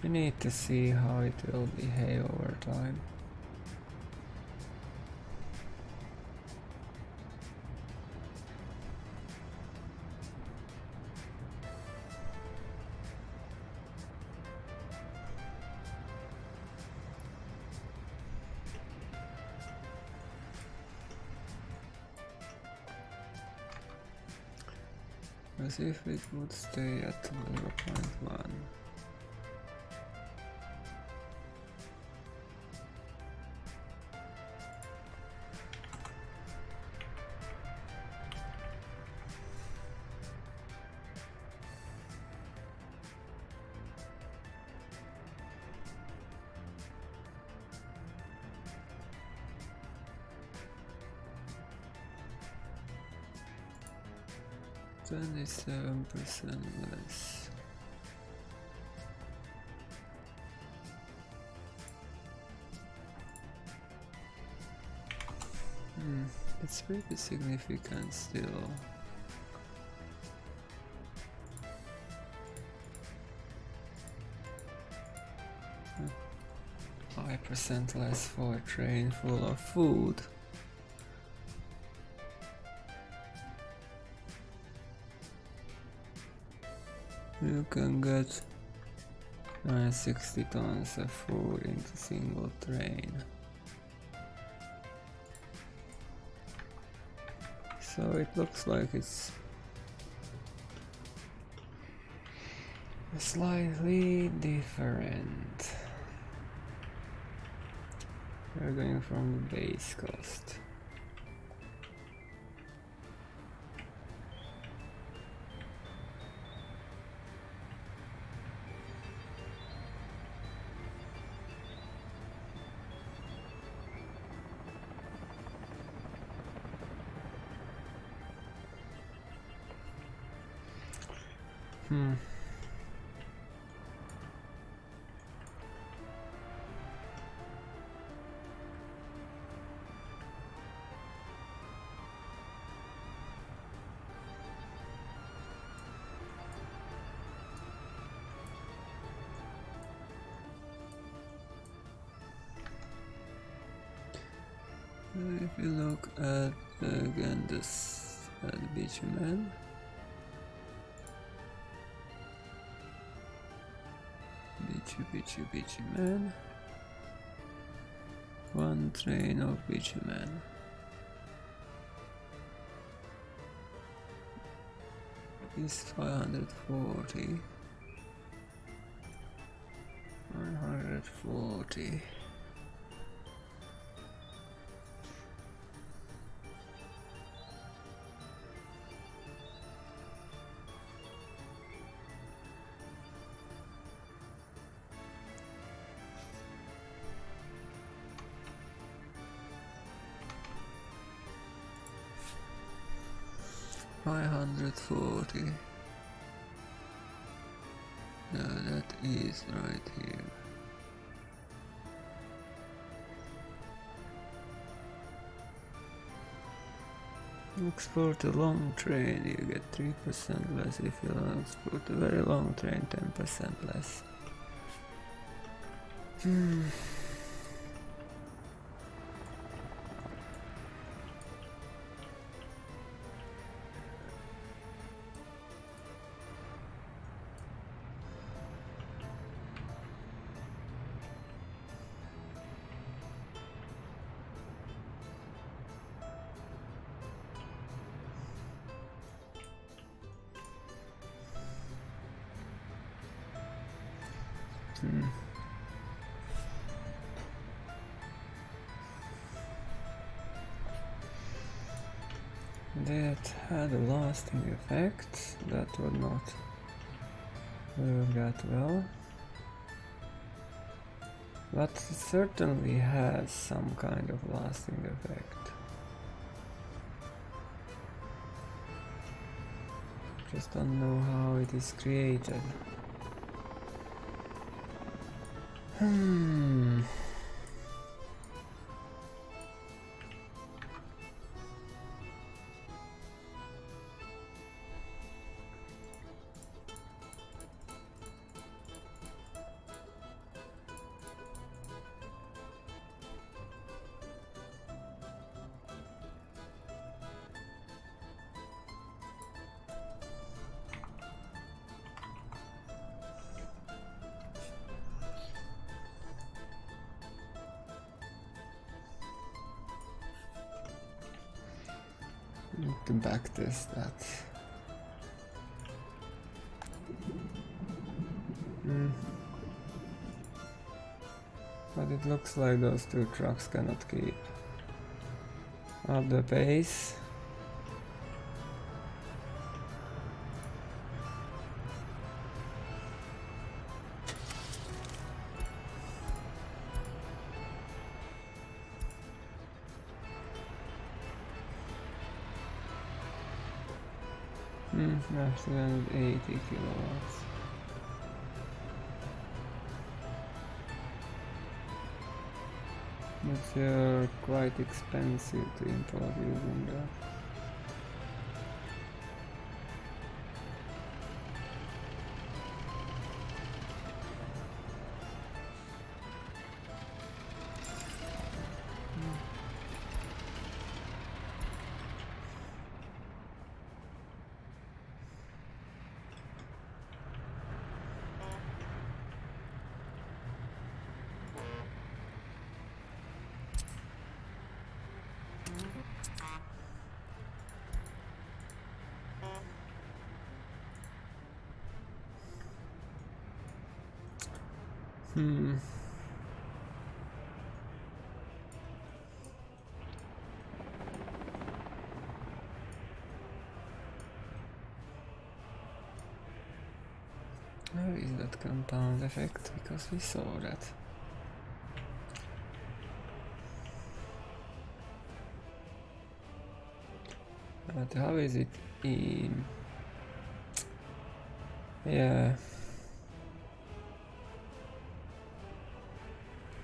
We need to see how it will behave over time. As if it would stay at 0.1. Then it's 7% less. It's pretty significant still. Hmm. 5% less for a train full of food. You can get 60 tons of food into single train. So it looks like it's slightly different. We're going from the base cost. If you look at again this bitumen, bitumen, one train of bitumen is 540, 140. $540. No, that is right here. Export a long train, you get 3% less. If you export a very long train, 10% less. That had a lasting effect. That would not work that well. But it certainly has some kind of lasting effect. Just don't know how it is created. Need to backtest that. But it looks like those two trucks cannot keep up the pace. That's 280 kilowatts. It's quite expensive to import using that. Where is that compound effect? Because we saw that. But how is it in? Yeah.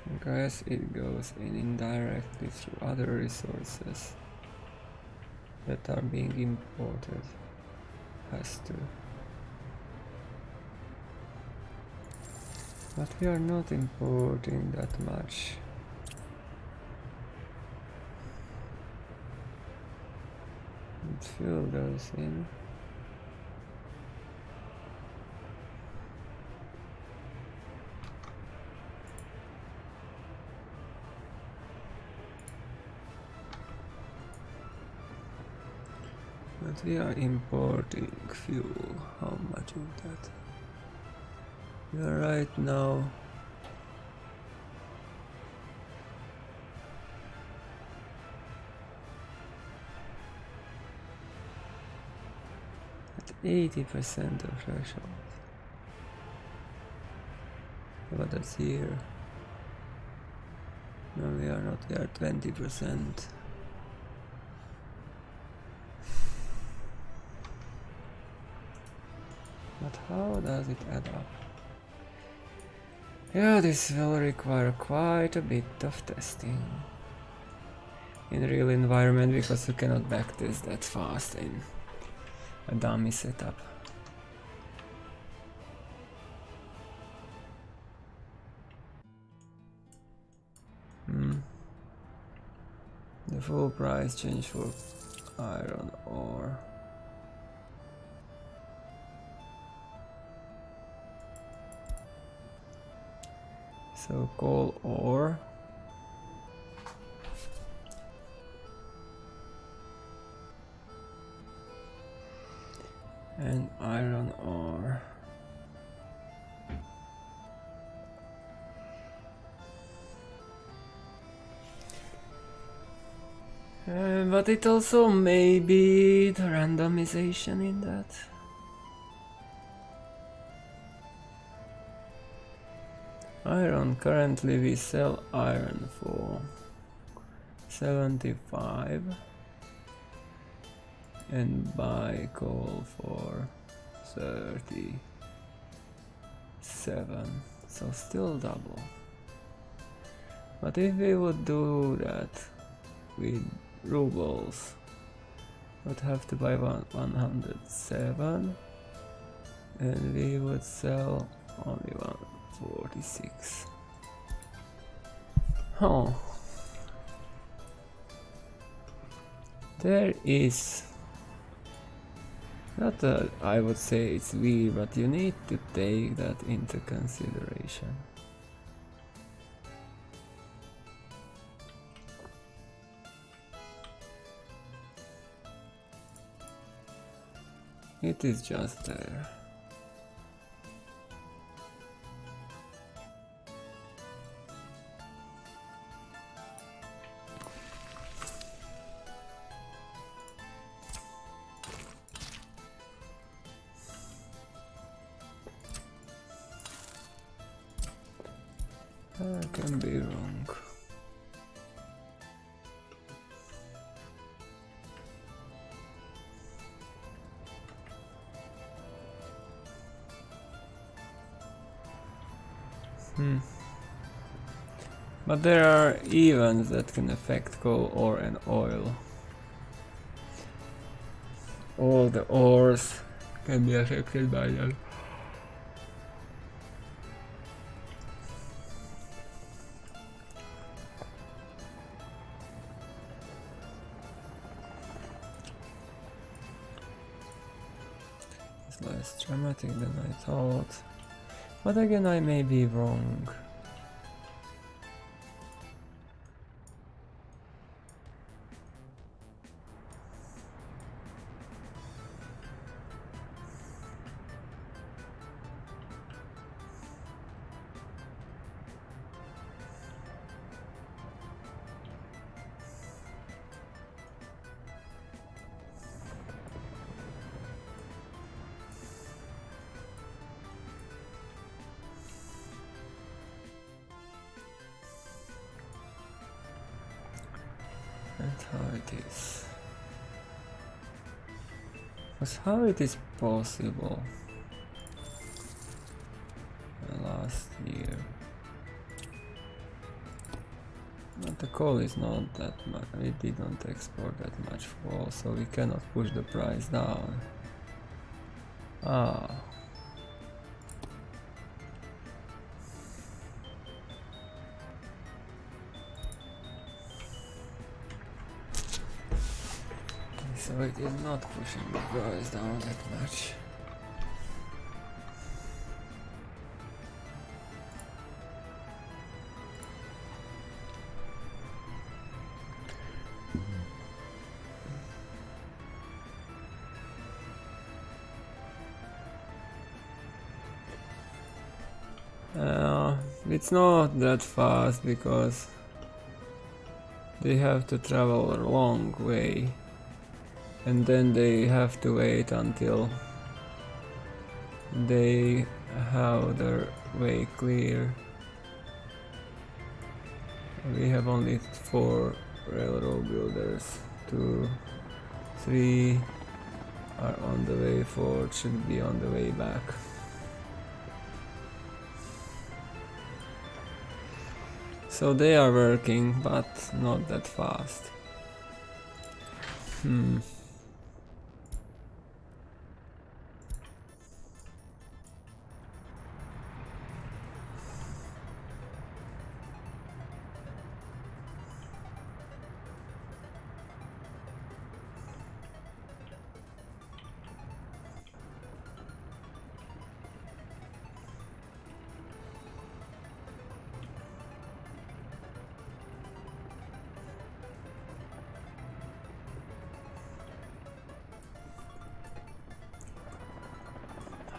I guess it goes in indirectly through other resources that are being imported. Has to. But we are not importing that much. Let's fill those in. But we are importing fuel. How much is that? We are right now at 80% of threshold. But that's here. No, we are not. We are 20%. But how does it add up? Yeah, this will require quite a bit of testing in real environment because you cannot backtest that fast in a dummy setup. The full price change for iron ore. So coal ore. And iron ore. But it also may be the randomization in that. Iron, currently we sell iron for 75 and buy coal for 37, so still double. But if we would do that with rubles, would have to buy 107 and we would sell only 146. Oh, there is not a, I would say it's weird, but you need to take that into consideration. It is just there. I can be wrong. But there are events that can affect coal, ore and oil. All the ores can be affected by them. It's less dramatic than I thought. But again, I may be wrong. That's how it is. That's how it is possible. Last year. But the coal is not that much. We didn't export that much coal, so we cannot push the price down. Ah. So it is not pushing the price down that much. It's not that fast because they have to travel a long way. And then they have to wait until they have their way clear. We have only 4 railroad builders. 2, 3 are on the way, 4 should be on the way back. So they are working, but not that fast.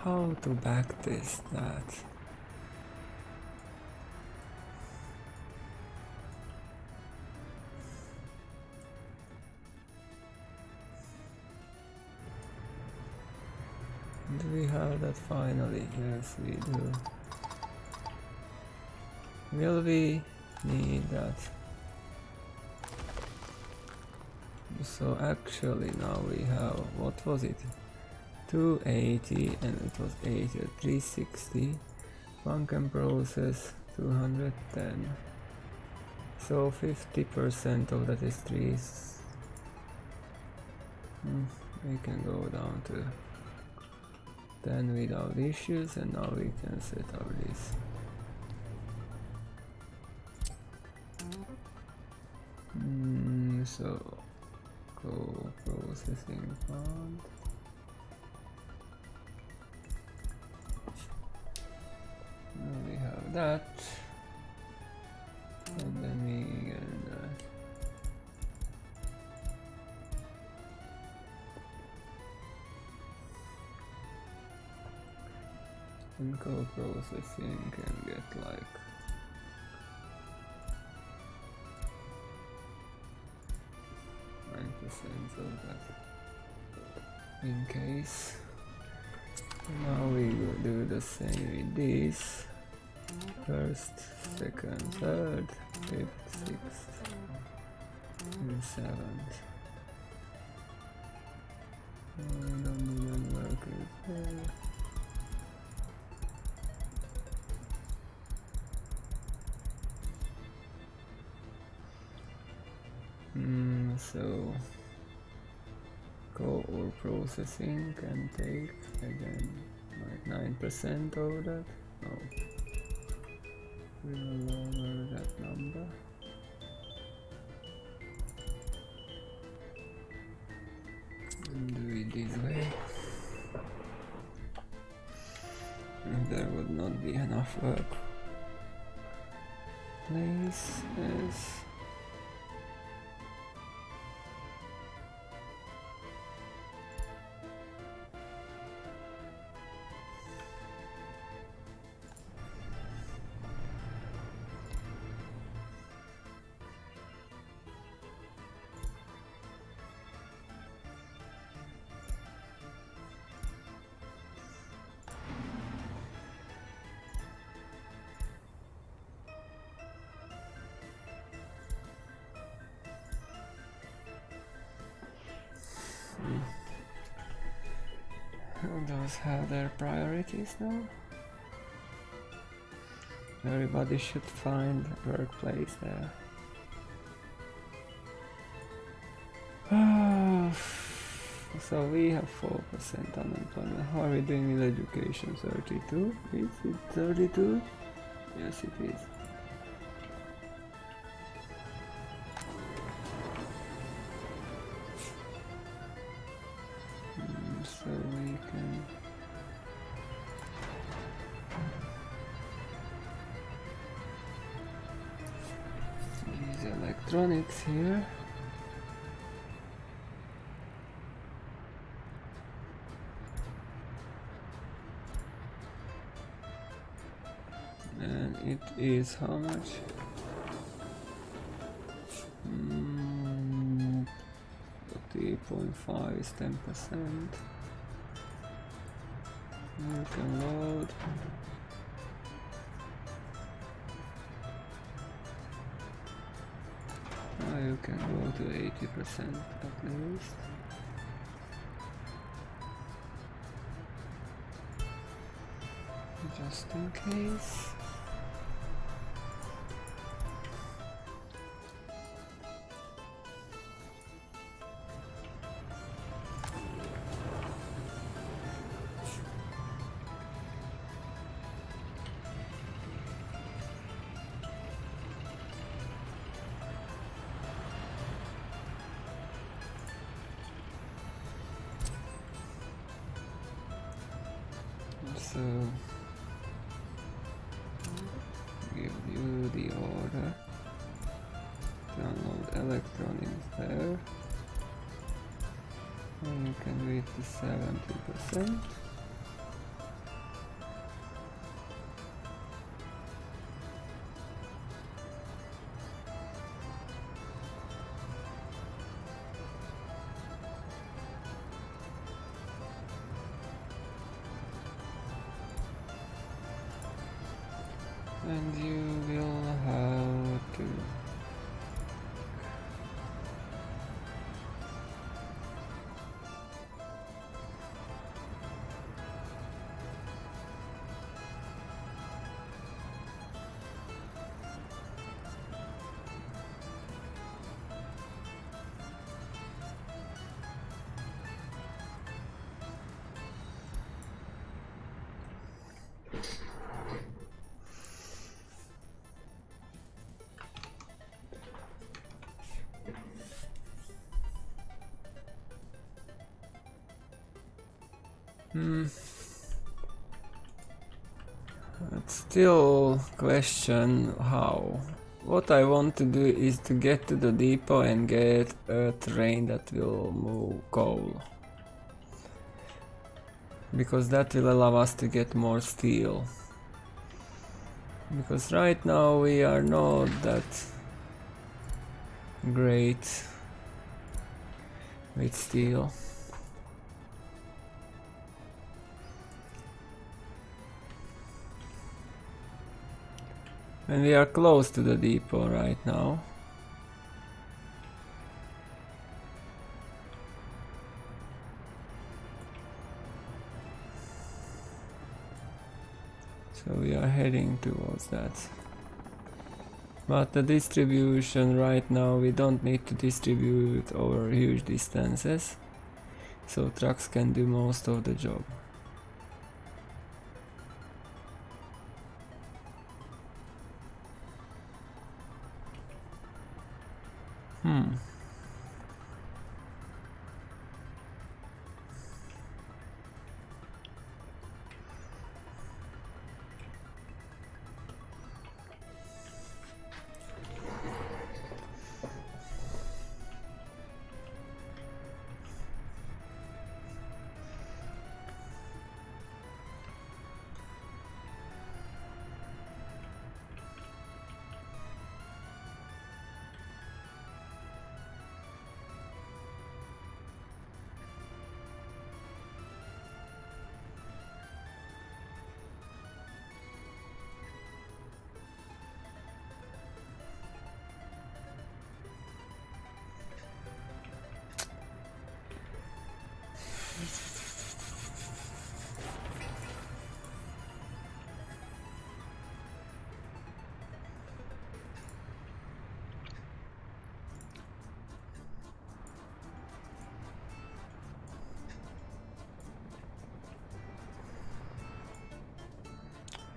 How to backtest that? Do we have that finally? Yes, we do. Will we need that? So actually now we have, what was it? 280 and it was 80, 360. One can process 210. So 50% of that is 3. We can go down to 10 without issues, and now we can set up this. So go processing fund. Now we have that, and then we get that. And co-processing can get like 9% of that in case. Now we will do the same with this. First, second, third, fifth, sixth, and seventh. I don't even work it there. So core processing can take again like 9% of that. No, we will lower that number. And do it this way. And there would not be enough work. Place as those have their priorities now. Everybody should find a workplace there. So we have 4% unemployment. How are we doing with education? 32? Is it 32? Yes, it is. So we can use electronics here. And it is how much? 3.5 is 10%. You can load. Now you can go to 80% at least. Just in case. So give you the order, download electronics there, and you can read the 70%. And you will have to... But still question how. What I want to do is to get to the depot and get a train that will move coal. Because that will allow us to get more steel. Because right now we are not that great with steel. And we are close to the depot right now. So we are heading towards that. But the distribution right now, we don't need to distribute over huge distances. So trucks can do most of the job.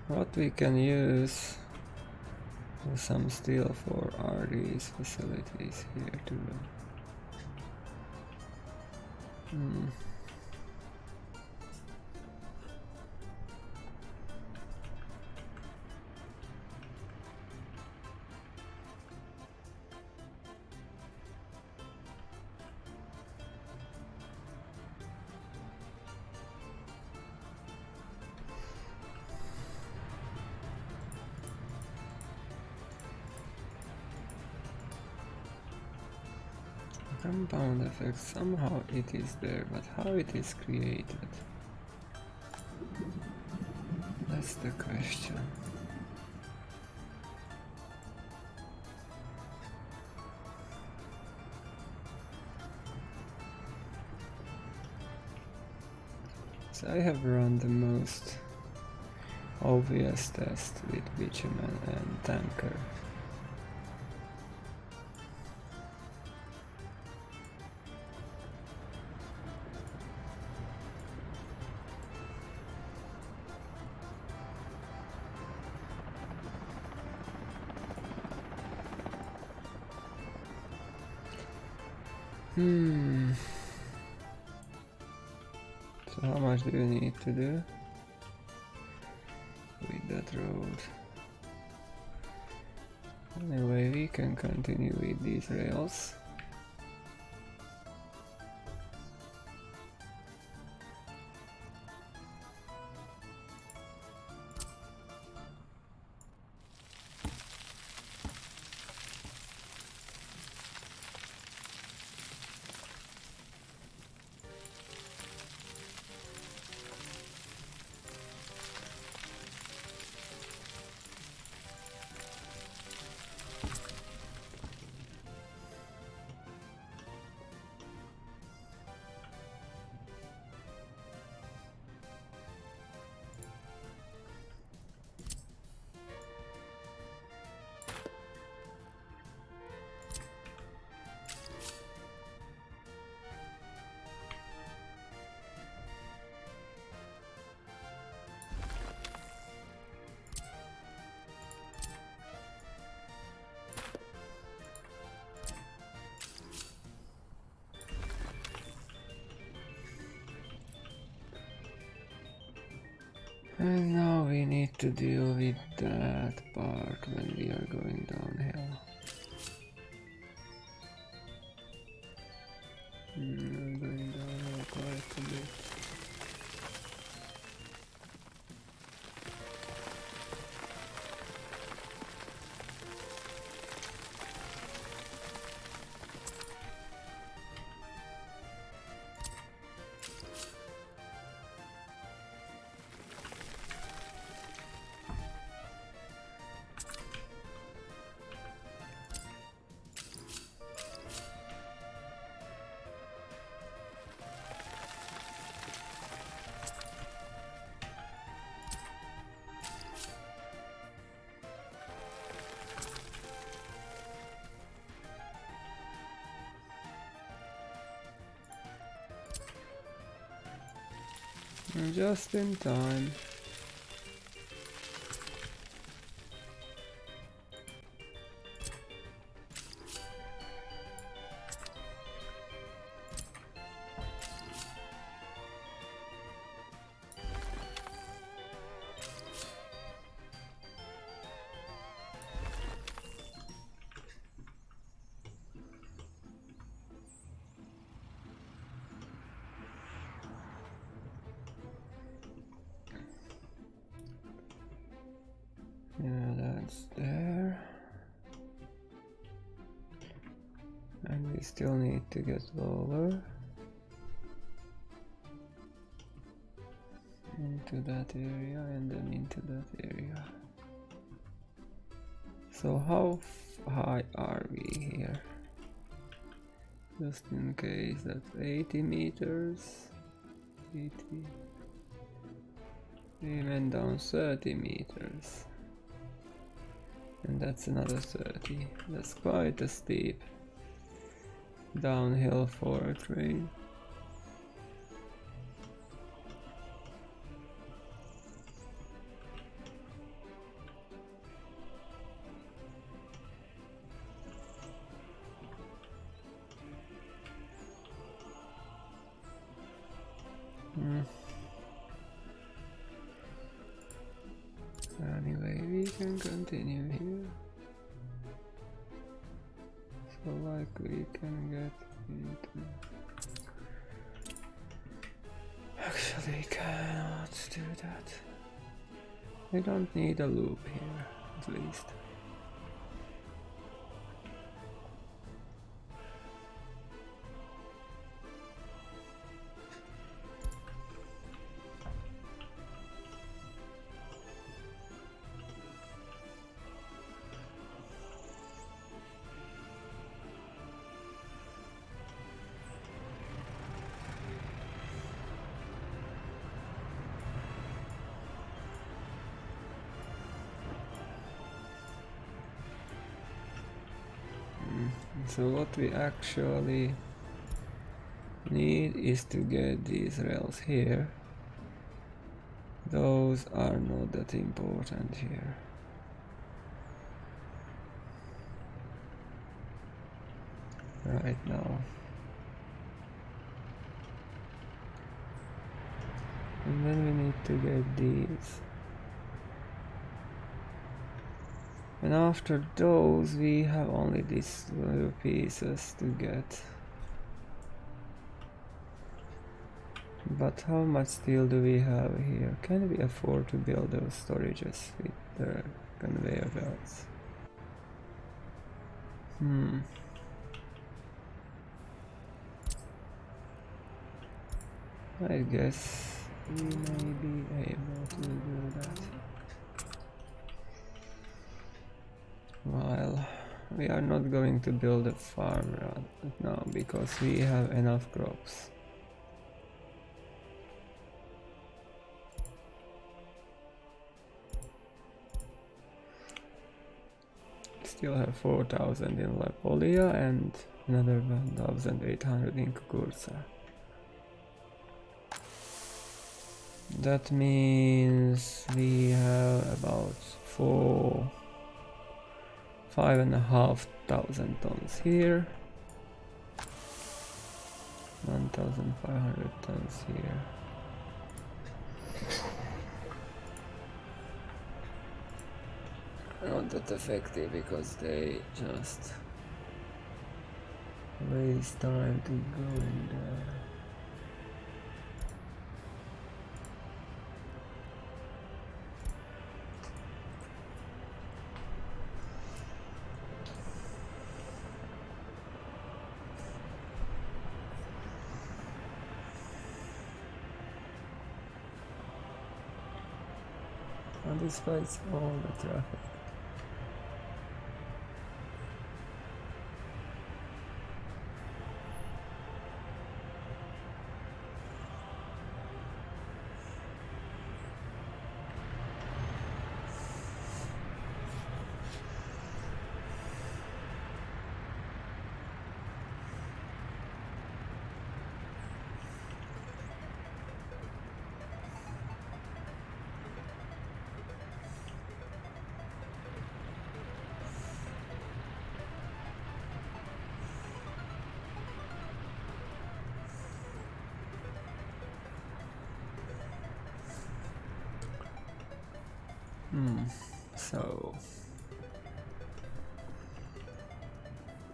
What we can use some steel for are these facilities here too. Compound effect, somehow it is there, but how it is created? That's the question. So I have run the most obvious test with bitumen and tanker. So how much do you need to do with that road? Anyway, we can continue with these rails. And now we need to deal with that part when we are going downhill. We're going downhill quite a bit. Just in time. Yeah, that's there. And we still need to get lower into that area and then into that area. So how high are we here? Just in case, that's 80 meters. 80. We went down 30 meters. And that's another 30. That's quite a steep downhill for a train. Anyway, we can continue here. So like we can get into... Actually cannot do that. We don't need a loop here, at least. So what we actually need is to get these rails here. Those are not that important here. Right now. And then we need to get these. And after those we have only these little pieces to get. But how much steel do we have here? Can we afford to build those storages with the conveyor belts? I guess we may be able to do that. While we are not going to build a farm right now because we have enough crops. Still have 4,000 in Lapolia and another 1,800 in Kukurza. That means we have about 5,500 tons here, 1,500 tons here. not that effective because they just waste time to go in there. And despite all the traffic. So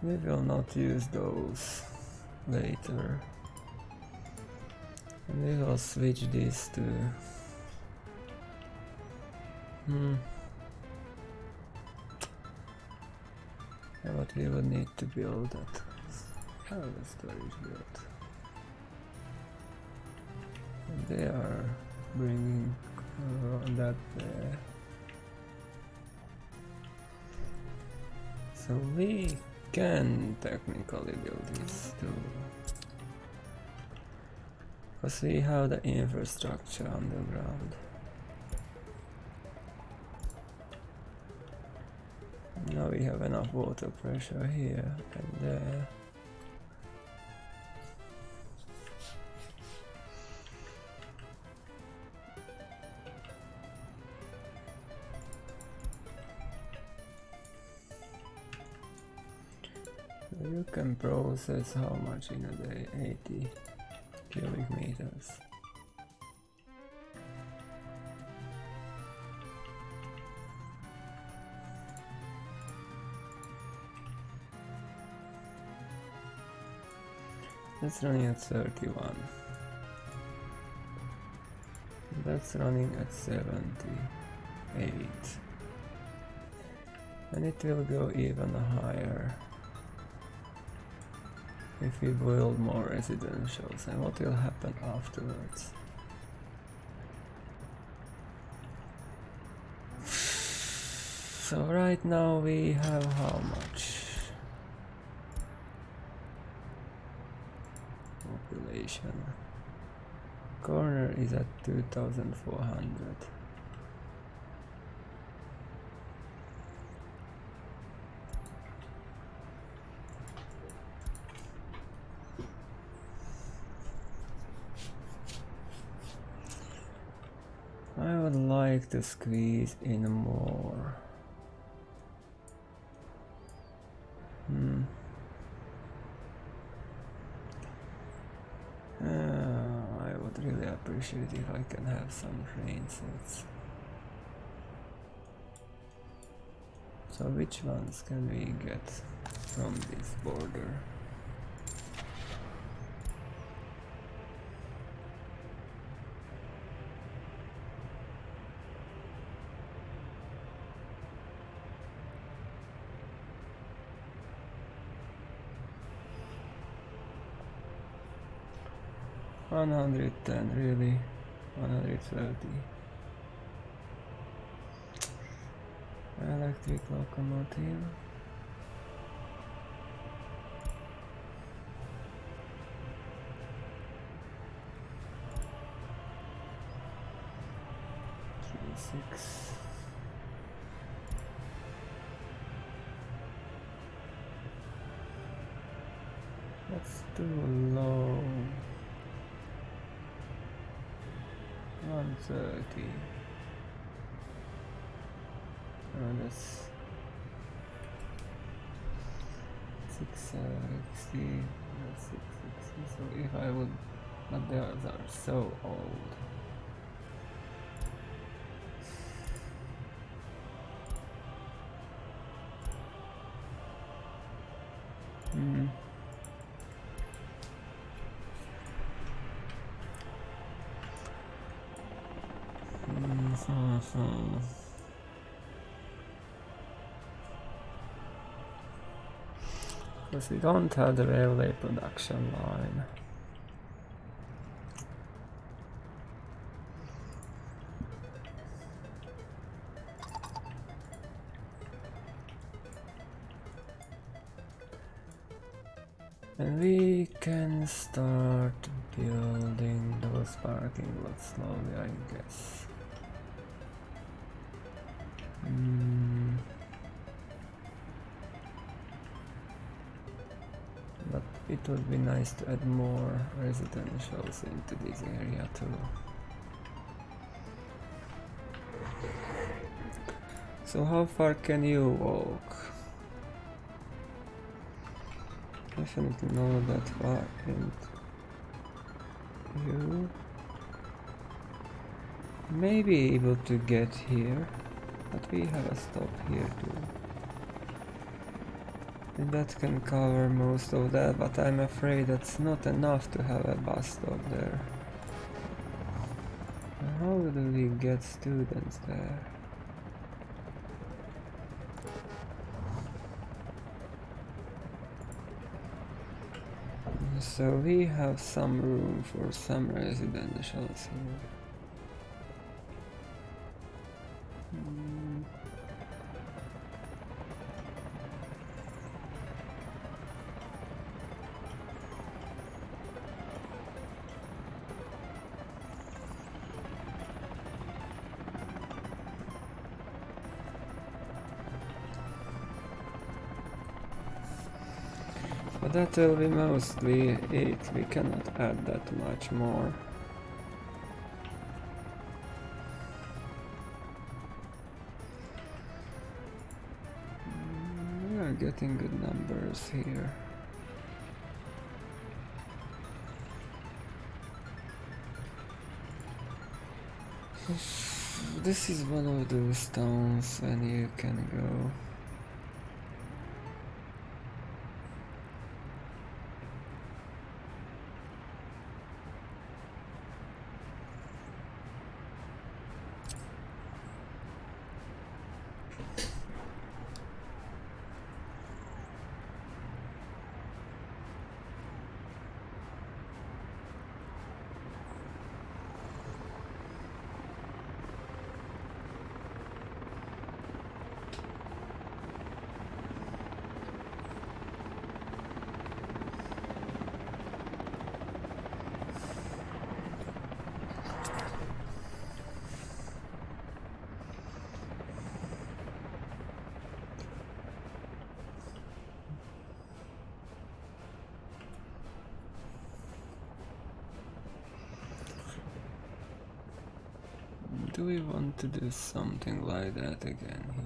we will not use those later. We will switch this to what we would need to build that. How the storage built? And they are bringing that there. So we can technically build this too, because we have the infrastructure underground. Now we have enough water pressure here and there. You can process how much in a day? 80 cubic meters. That's running at 31. That's running at 78. And it will go even higher if we build more residentials. And what will happen afterwards? So right now we have how much population? Corner is at 2,400. I would like to squeeze in more. I would really appreciate if I can have some train sets. So which ones can we get from this border? $110, really? 130. Electric locomotive. Six. That's too low. 130. Oh, that's 660. That's 660. So if I would, but those are so old. Because we don't have the railway production line. And we can start building those parking lots slowly, I guess. But it would be nice to add more residentials into this area too. So how far can you walk? Definitely not that far, and you may be able to get here, but we have a stop here too. And that can cover most of that, but I'm afraid that's not enough to have a bus stop there. How do we get students there? So we have some room for some residentials here. But that will be mostly it, we cannot add that much more. We are getting good numbers here. This is one of those towns when you can go. Do we want to do something like that again here?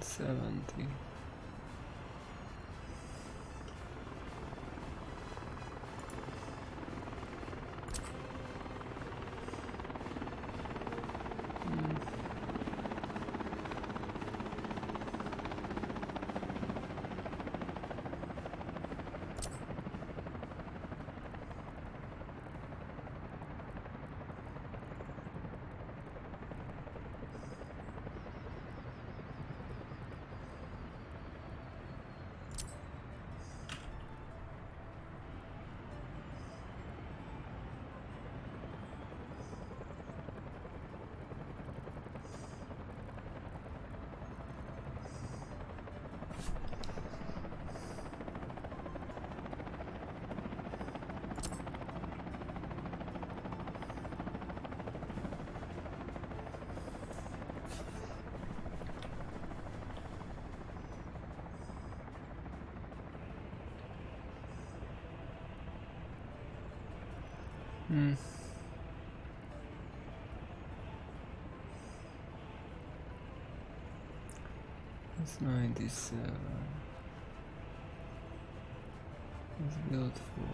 $170. Hmm. It's 97. It's built for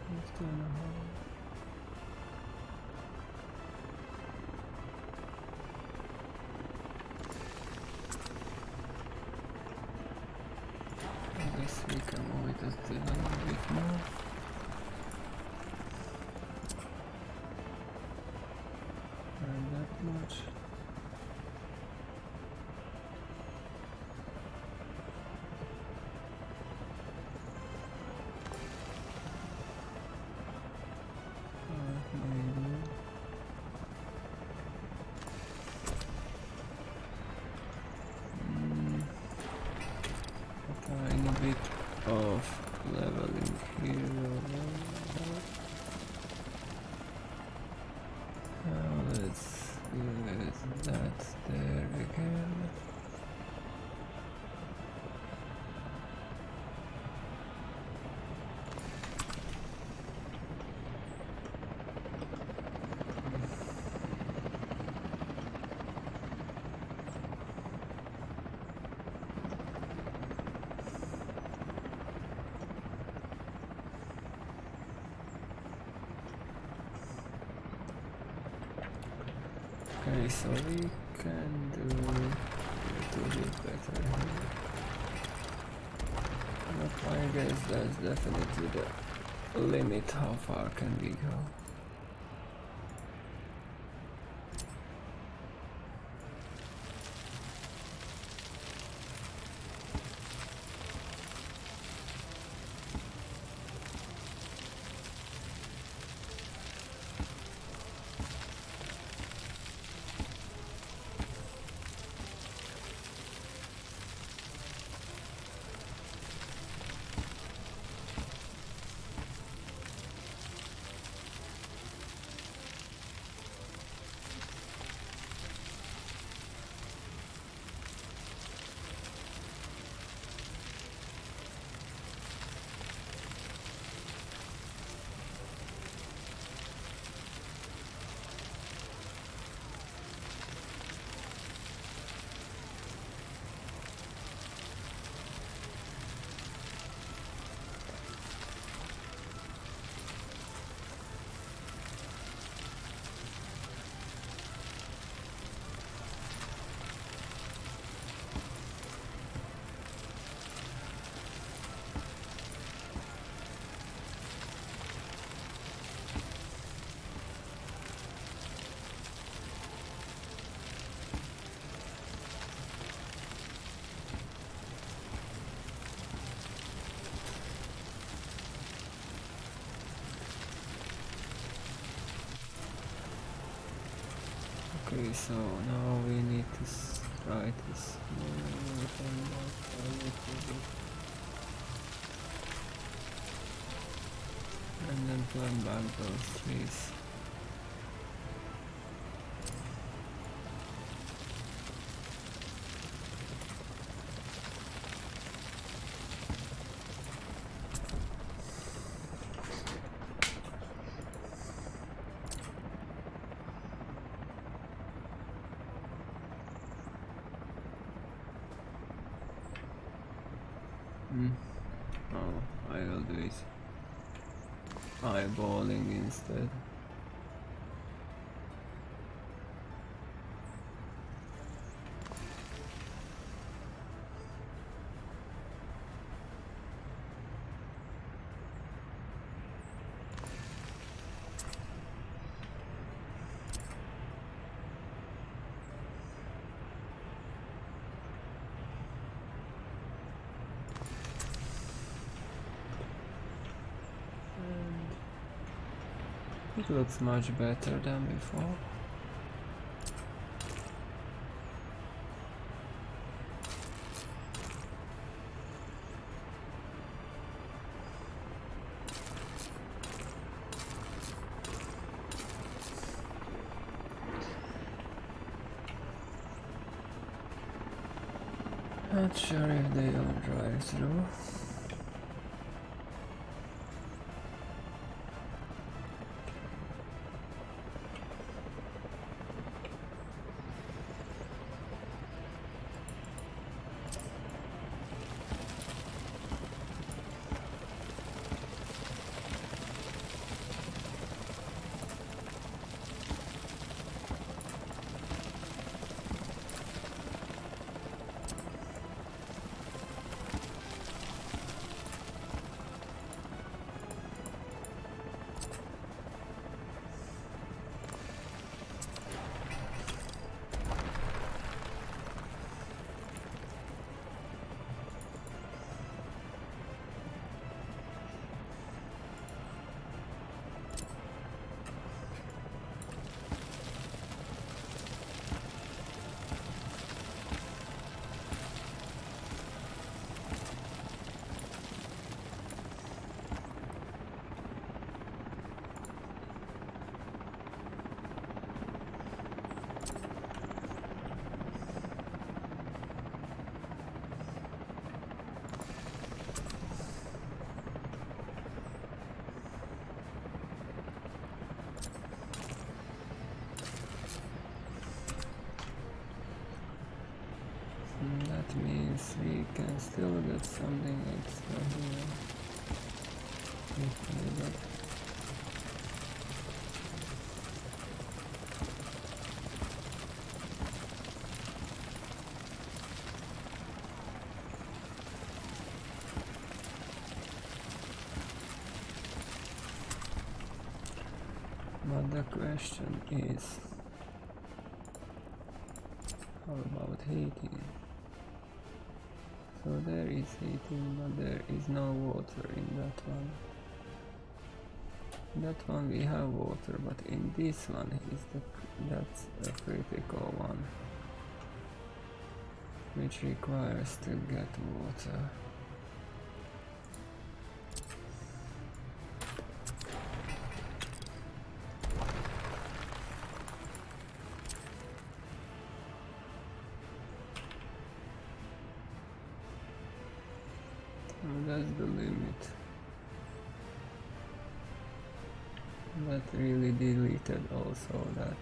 what's going on? I guess we can move it just a little bit more. Not that much. Maybe. A tiny bit of leveling here. Now let's get that there again. Okay, so we can do a little bit better here. But I guess that's definitely the limit. How far can we go? Okay, so now we need to try to smooth them out a little bit. And then plant back those trees. Oh, I will do it eyeballing instead. It looks much better than before. Not sure if they all drive through. That means we can still get something extra here. If needed. But the question is, how about heating? So there is heating, but there is no water in that one. That one we have water, but in this one that's a critical one, which requires to get water. That's the limit. That really deleted also that.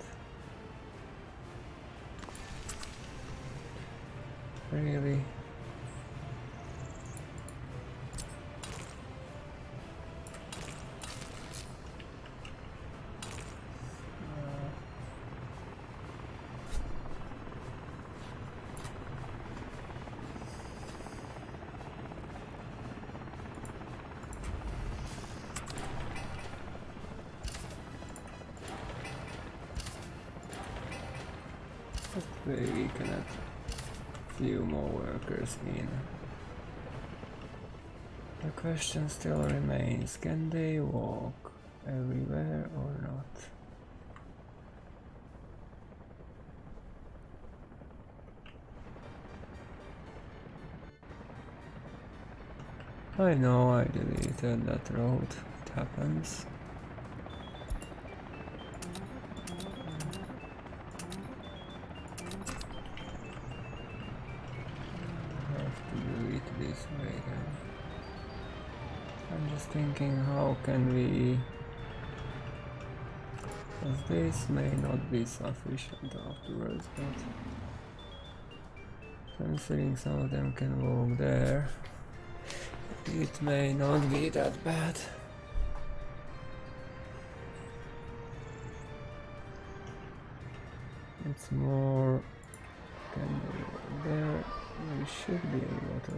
Really? Maybe we can add a few more workers in. The question still remains, can they walk everywhere or not? I know I deleted that road, it happens. This way then. I'm just thinking, how can we, because this may not be sufficient afterwards, but considering some of them can walk there, it may not be that bad. It's more, can they walk there? We should be able to.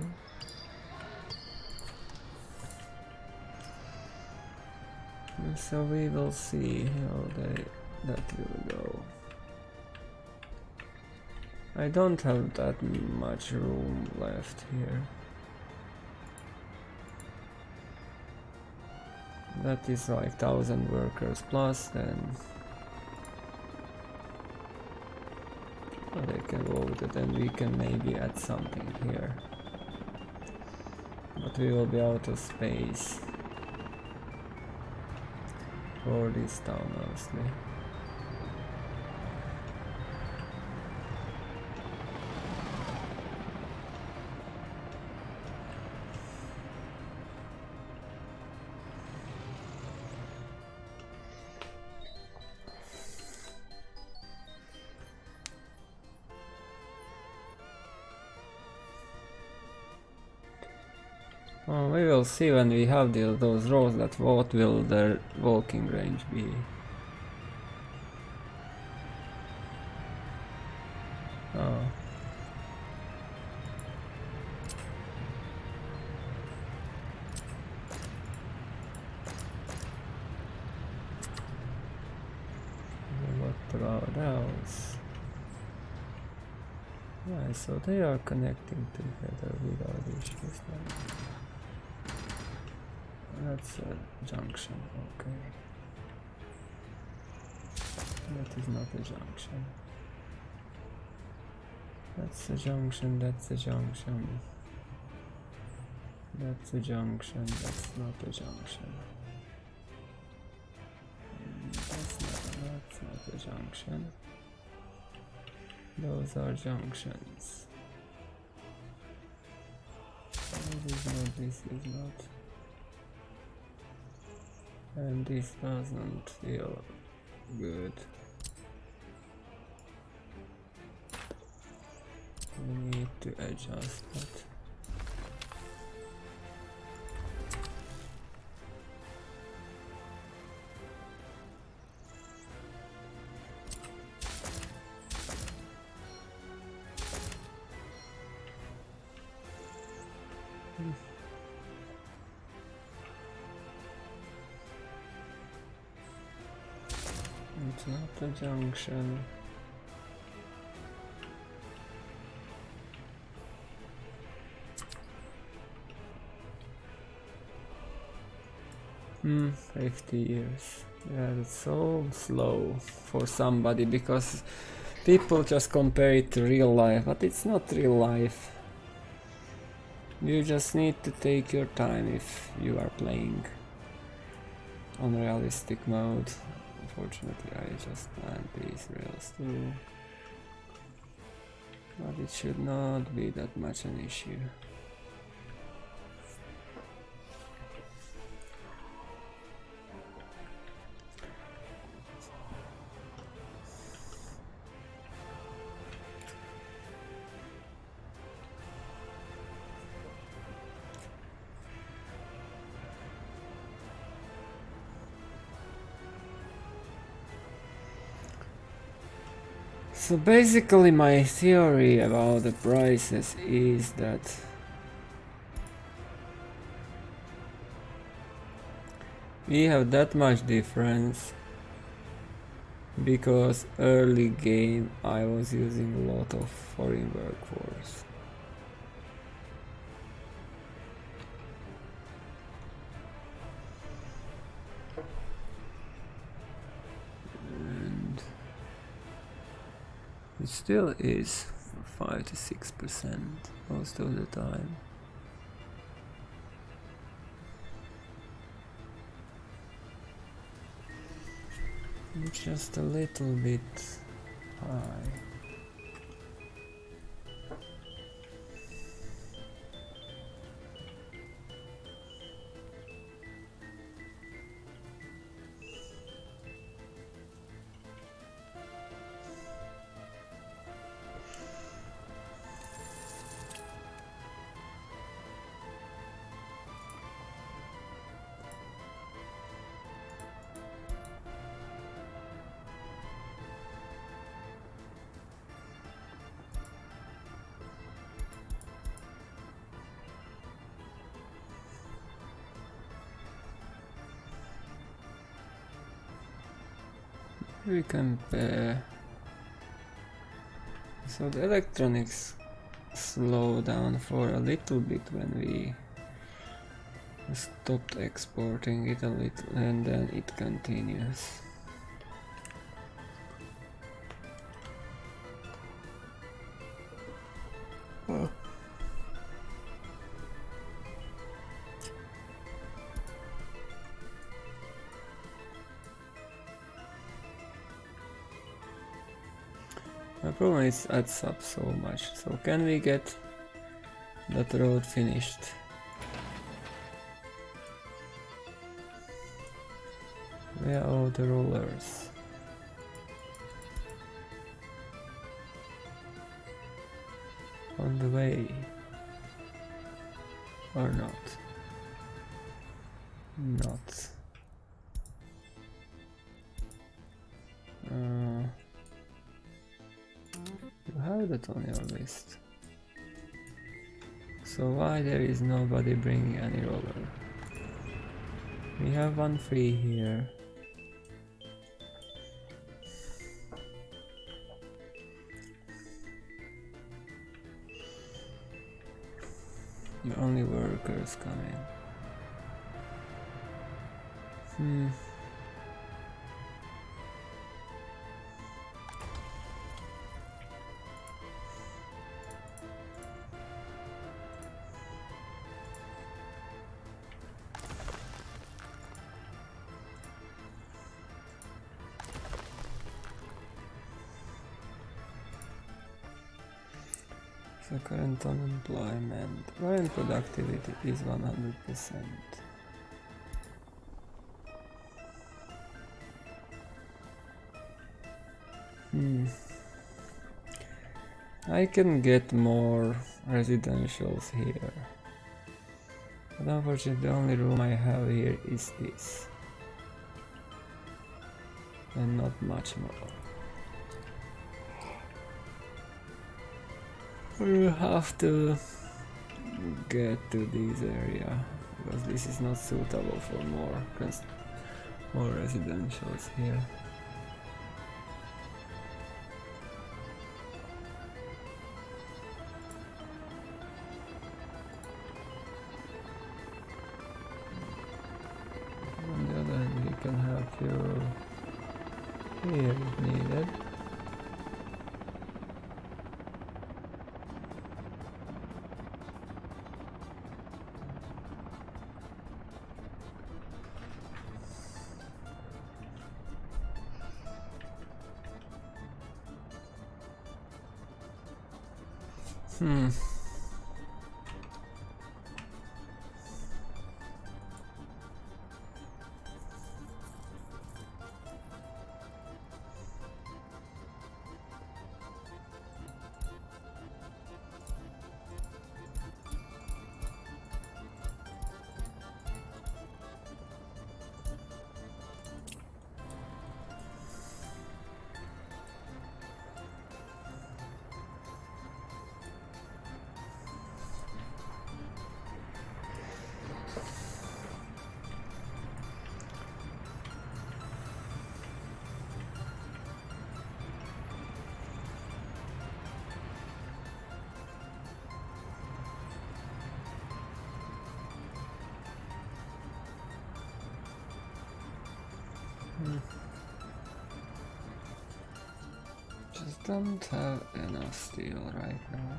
So we will see how that will go. I don't have that much room left here. That is like 1000 workers plus, then they can vote it, and we can maybe add something here. But we will be out of space for this town, honestly. Oh, we will see when we have those roads that what will their walking range be. Oh. What about those? Yeah, so they are connecting together without issues then. That's a junction, okay. That is not a junction. That's a junction, that's a junction. That's a junction, that's not a junction. That's not a junction. Those are junctions. This is not. And this doesn't feel good. We need to adjust that. It's not a junction. Hmm, 50 years. Yeah, it's so slow for somebody because people just compare it to real life, but it's not real life. You just need to take your time if you are playing on realistic mode. Unfortunately, I just planned these rails too. But it should not be that much an issue. So basically my theory about the prices is that we have that much difference because early game I was using a lot of foreign workforce. It still is 5 to 6% most of the time. It's just a little bit high. We compare. So the electronics slow down for a little bit when we stopped exporting it a little, and then it continues. Oh. The problem is it adds up so much. So can we get that road finished? Where are all the rollers? On the way or not? Not. You have that on your list. So why there is nobody bringing any roller? We have one free here. The only workers coming. So current unemployment, current productivity is 100%. I can get more residentials here. But unfortunately the only room I have here is this. And not much more. We have to get to this area because this is not suitable for more residentials here. On the other hand, we can have fuel here if needed. Just don't have enough steel right now.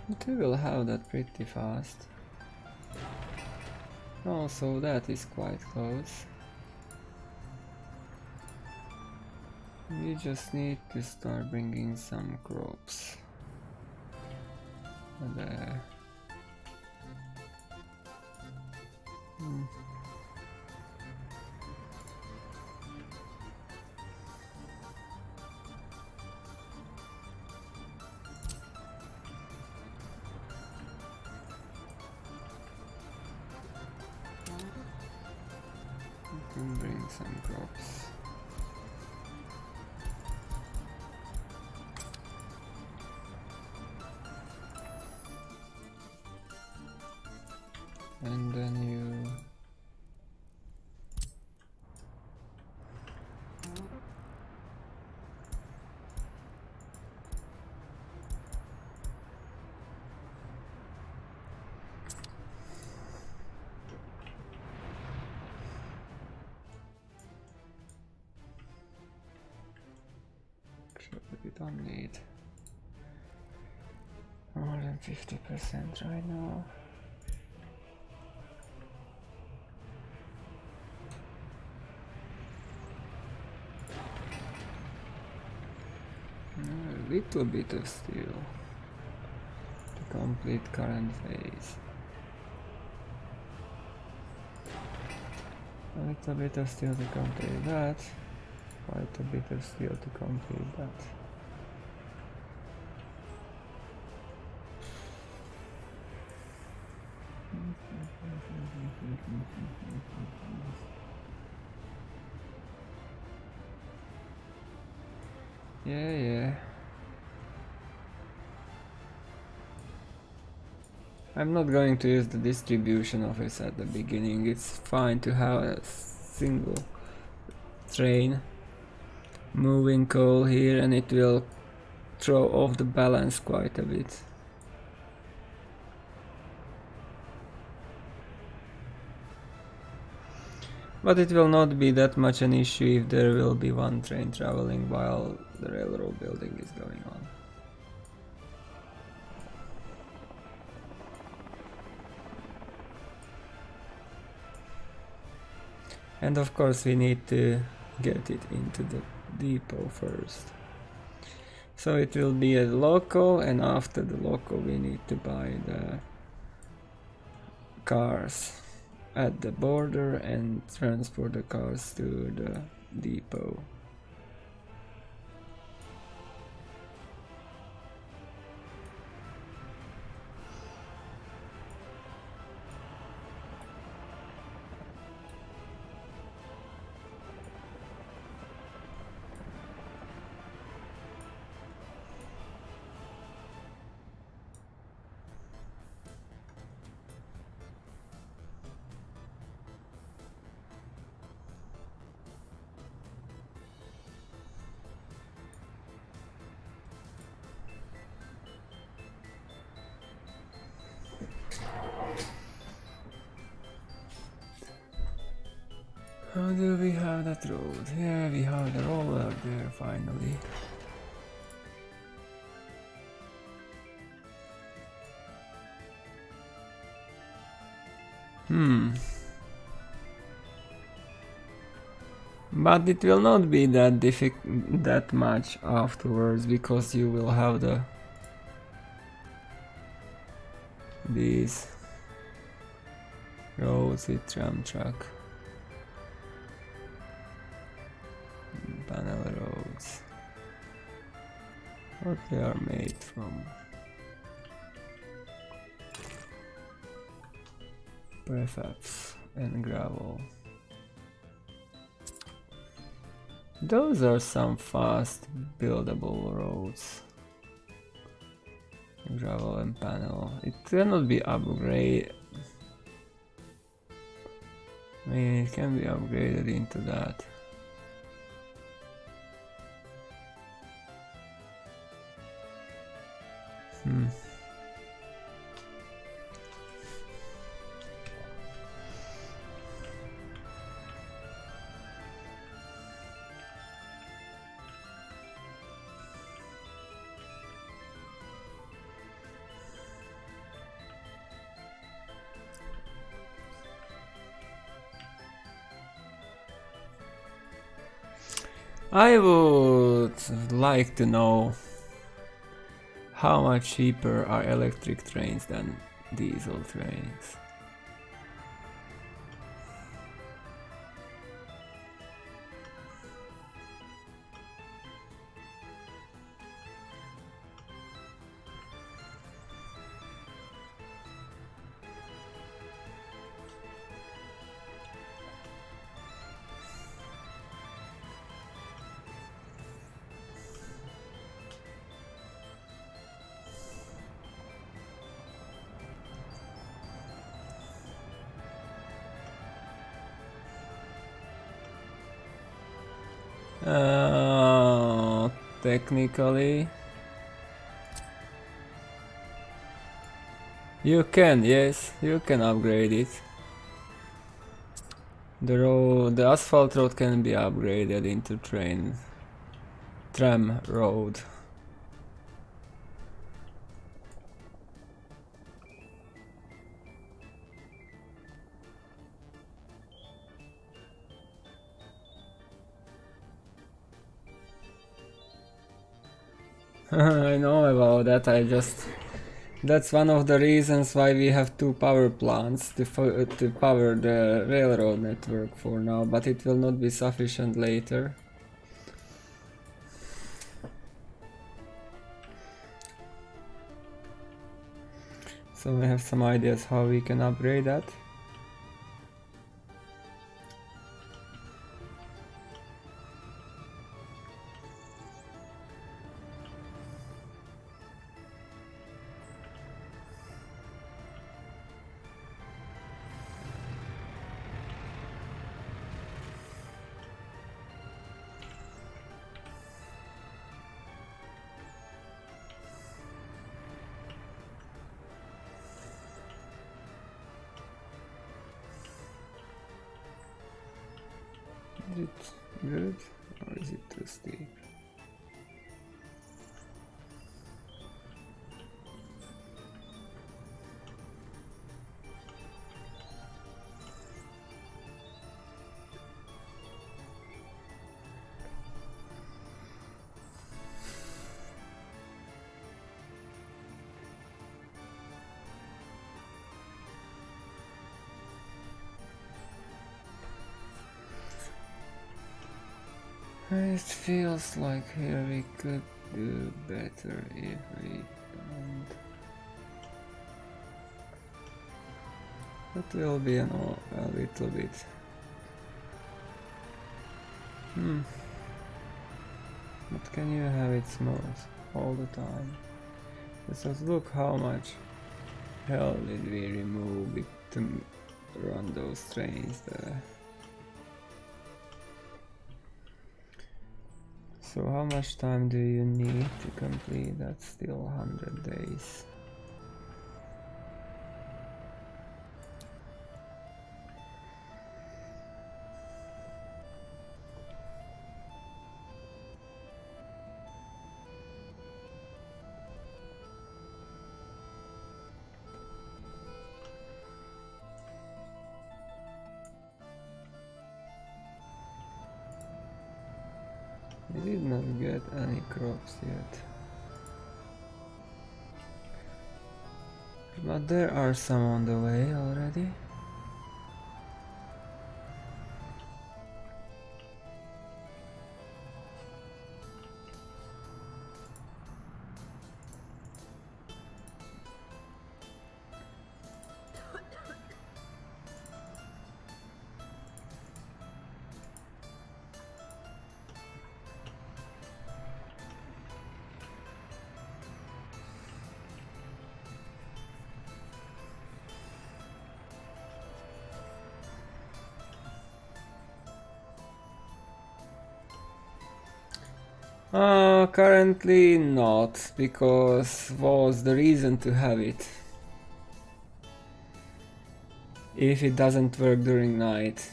But we will have that pretty fast. Also, that is quite close. We just need to start bringing some crops. There. We can bring some crops. And then you we don't need more than 50% right now. A little bit of steel to complete current phase. A little bit of steel to complete that. Quite a bit of steel to complete that. Yeah. I'm not going to use the distribution office at the beginning. It's fine to have a single train moving coal here, and it will throw off the balance quite a bit. But it will not be that much an issue if there will be one train traveling while the railroad building is going on. And of course we need to get it into the depot first. So it will be a loco, and after the loco we need to buy the cars at the border and transport the cars to the depot. How do we have that road? Yeah, we have the roller there finally. But it will not be that much afterwards, because you will have these roads with tram track. Panel roads. What they are made from? Prefabs and gravel. Those are some fast buildable roads. Gravel and panel. It cannot be upgraded. I mean, it can be upgraded into that. I would like to know how much cheaper are electric trains than diesel trains. Technically you can, yes, you can upgrade it. The asphalt road can be upgraded into tram road. I know about that. That's one of the reasons why we have two power plants to power the railroad network for now, but it will not be sufficient later. So I have some ideas how we can upgrade that. Is it good or is it too steep? It feels like here we could do better if we don't. It will be a little bit. But can you have it smooth all the time? Just look how much hell did we remove it to run those trains there. So how much time do you need to complete that? Still 100 days. We did not get any crops yet. But there are some on the way already. Currently not, because what's the reason to have it if it doesn't work during night?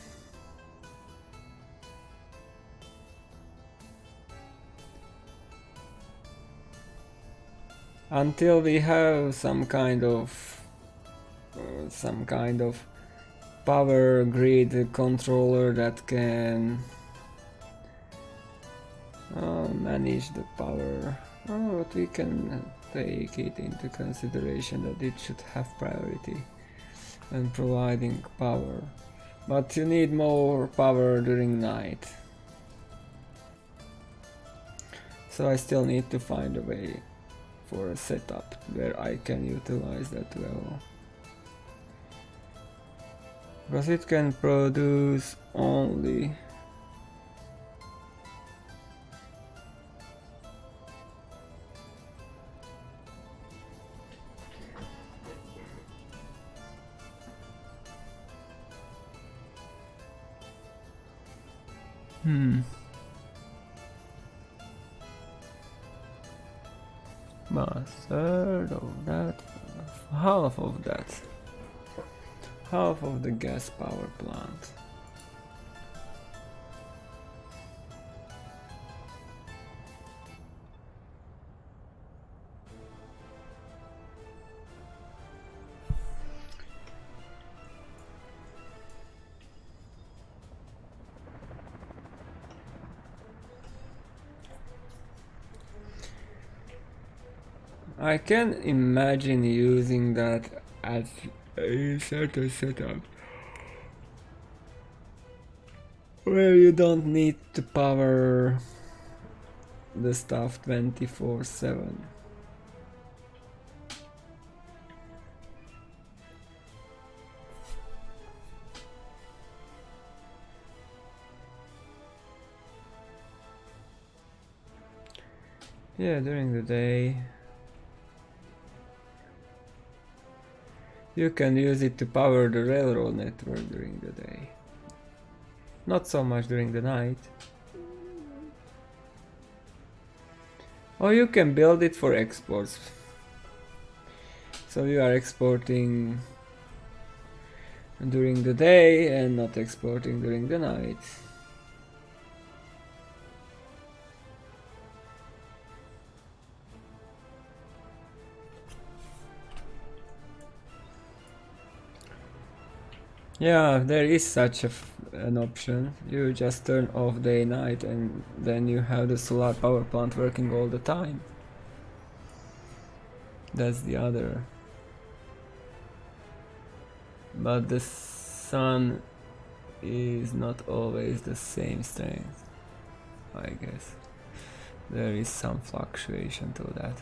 Until we have some kind of power grid controller that can manage the power. But we can take it into consideration that it should have priority when providing power. But you need more power during night. So I still need to find a way for a setup where I can utilize that well. Because it can produce only a third of that, half of that, half of the gas power plant. I can imagine using that as a certain setup where you don't need to power the stuff 24/7. Yeah, during the day you can use it to power the railroad network during the day. Not so much during the night. Or you can build it for exports. So you are exporting during the day and not exporting during the night. Yeah, there is such an option. You just turn off day night and then you have the solar power plant working all the time. That's the other. But the sun is not always the same strength, I guess. There is some fluctuation to that.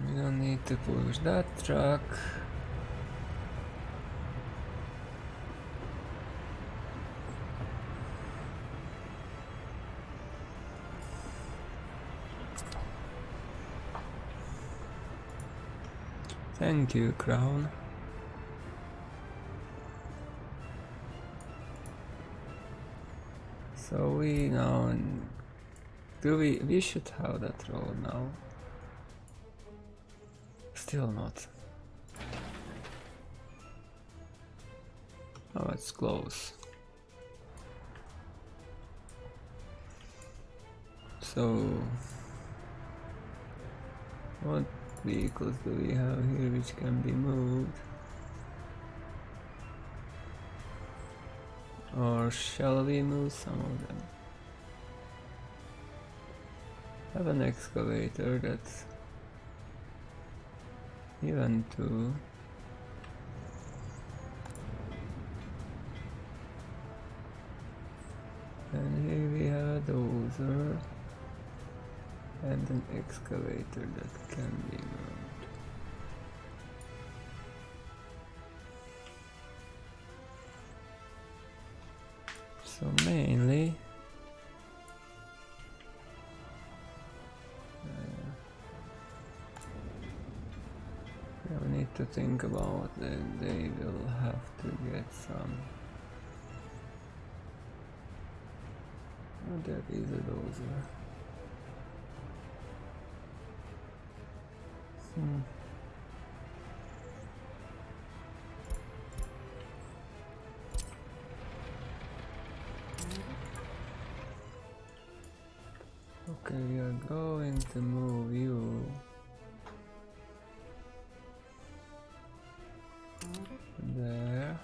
We don't need to push that truck. Thank you, Crown. So we now we should have that road now. Still not. Oh, it's close. So what vehicles do we have here which can be moved? Or shall we move some of them? I have an excavator that's even two. And here we have a dozer and an excavator that can be moved. So mainly we need to think about that they will have to get some. Oh, there is a dozer. Okay, we are going to move you there.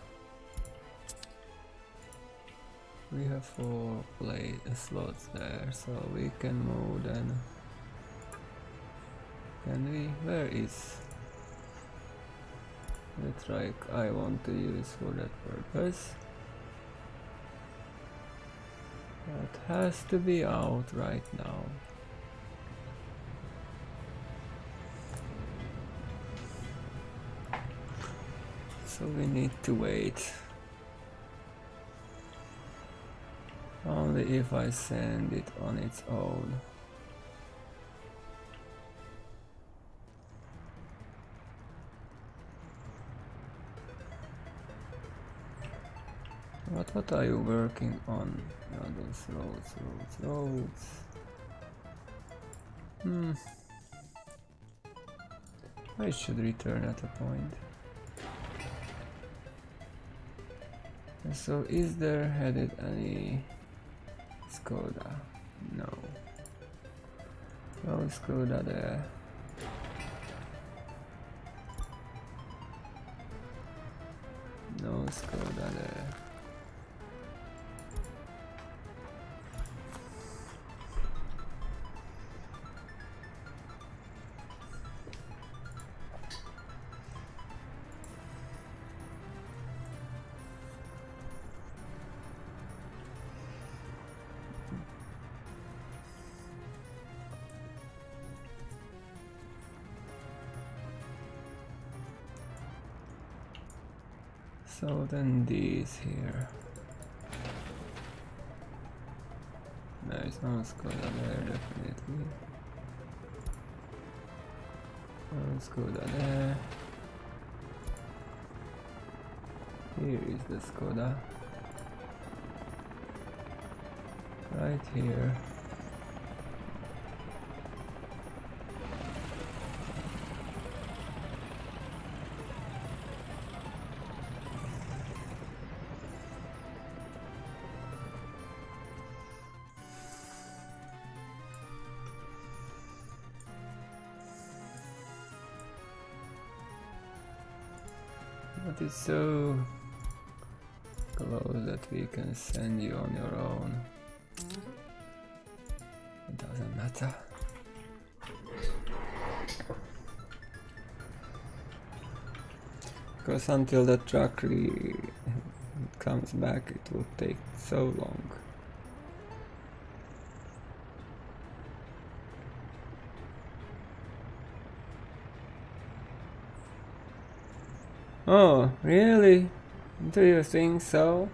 We have 4 slots there, so we can move then. Can we? Where is the truck I want to use for that purpose? That has to be out right now. So we need to wait. Only if I send it on its own. What are you working on? Oh, those roads. I should return at a point. So is there headed any Skoda? No. No Skoda there. No Skoda there. So then these here. There's no Skoda there, definitely. No Skoda there. Here is the Skoda. right here. But it's so close that we can send you on your own. It doesn't matter. Because until the truck comes back, it will take so long. Oh, really? Do you think so?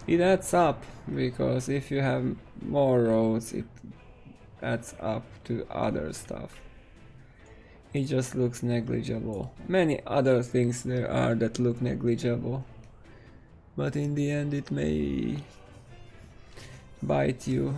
It adds up, because if you have more roads, it adds up to other stuff. It just looks negligible. Many other things there are that look negligible, but in the end it may bite you.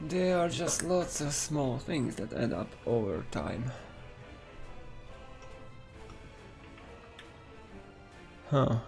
There are just lots of small things that add up over time. Huh.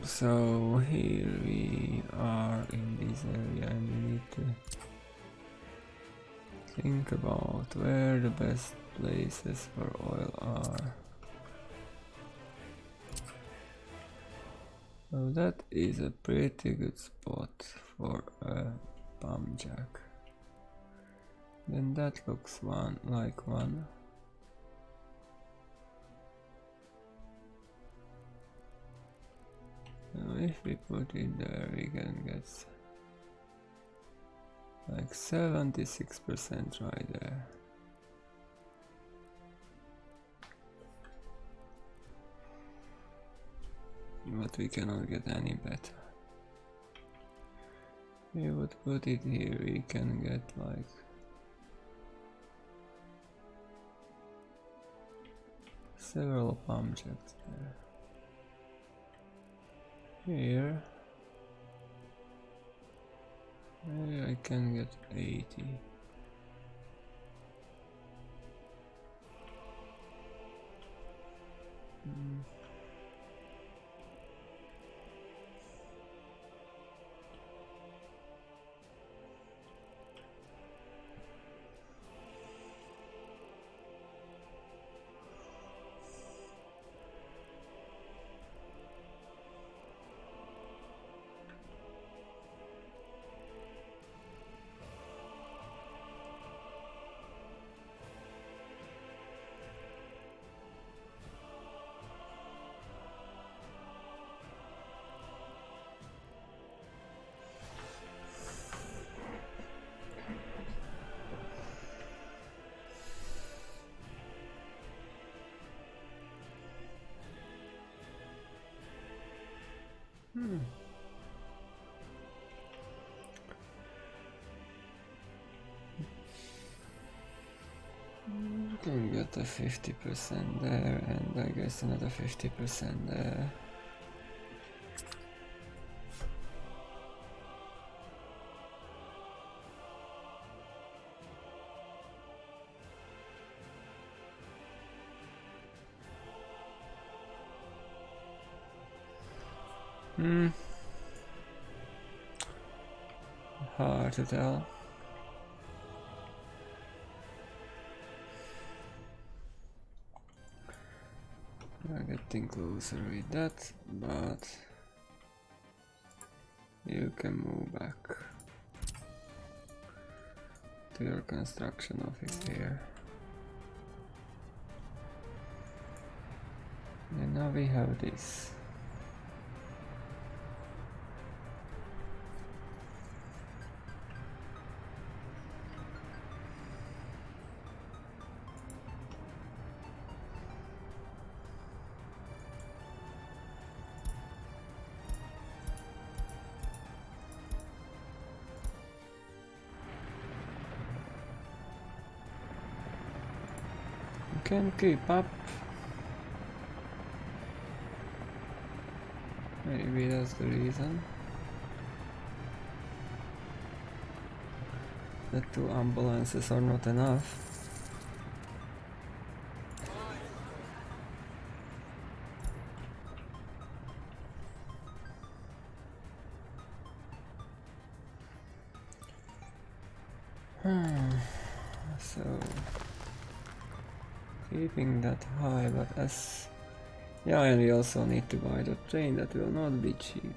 So here we are in this area and we need to think about where the best places for oil are. So that is a pretty good spot for a pump jack. Then that looks like one. So if we put it there, we can get like 76% right there. But we cannot get any better. We would put it here, we can get like several pump jacks there. Here I can get 80. You can get a 50% there, and I guess another 50% there. Hard to tell. We're getting closer with that, but you can move back to your construction office here. And now we have this. Can keep up. Maybe that's the reason. The 2 ambulances are not enough. So keeping that high, but as yeah, and we also need to buy the train. That will not be cheap.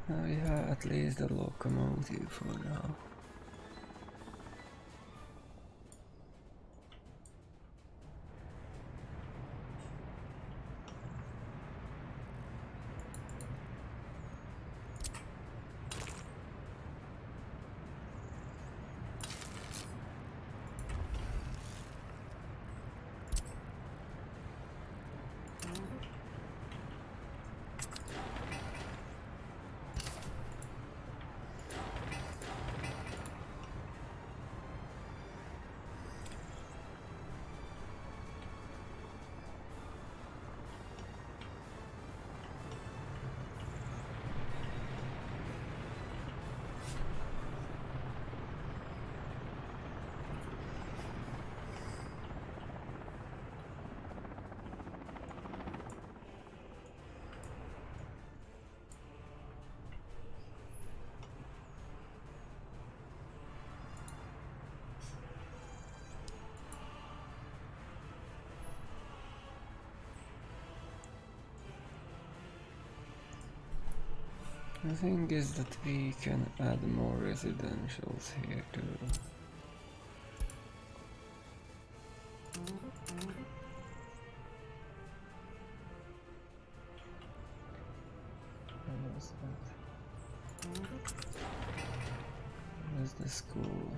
We have at least a locomotive for now. The thing is that we can add more residentials here too. What was that? Where's the school?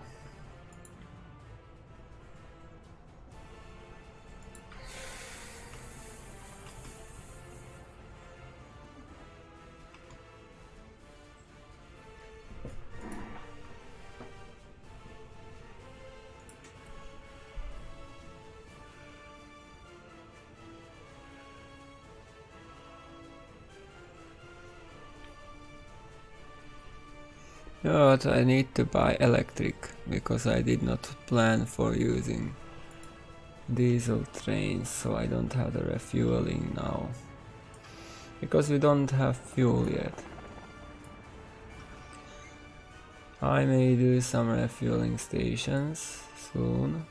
But I need to buy electric because I did not plan for using diesel trains, so I don't have the refueling now. Because we don't have fuel yet. I may do some refueling stations soon.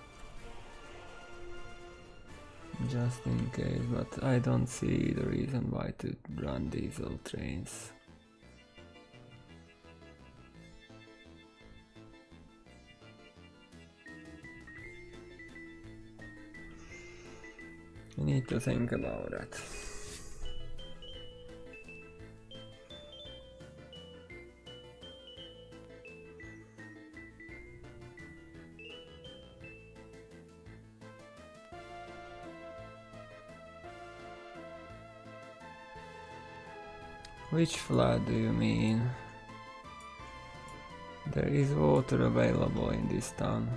Just in case, but I don't see the reason why to run diesel trains. I need to think about that. Which flood do you mean? There is water available in this town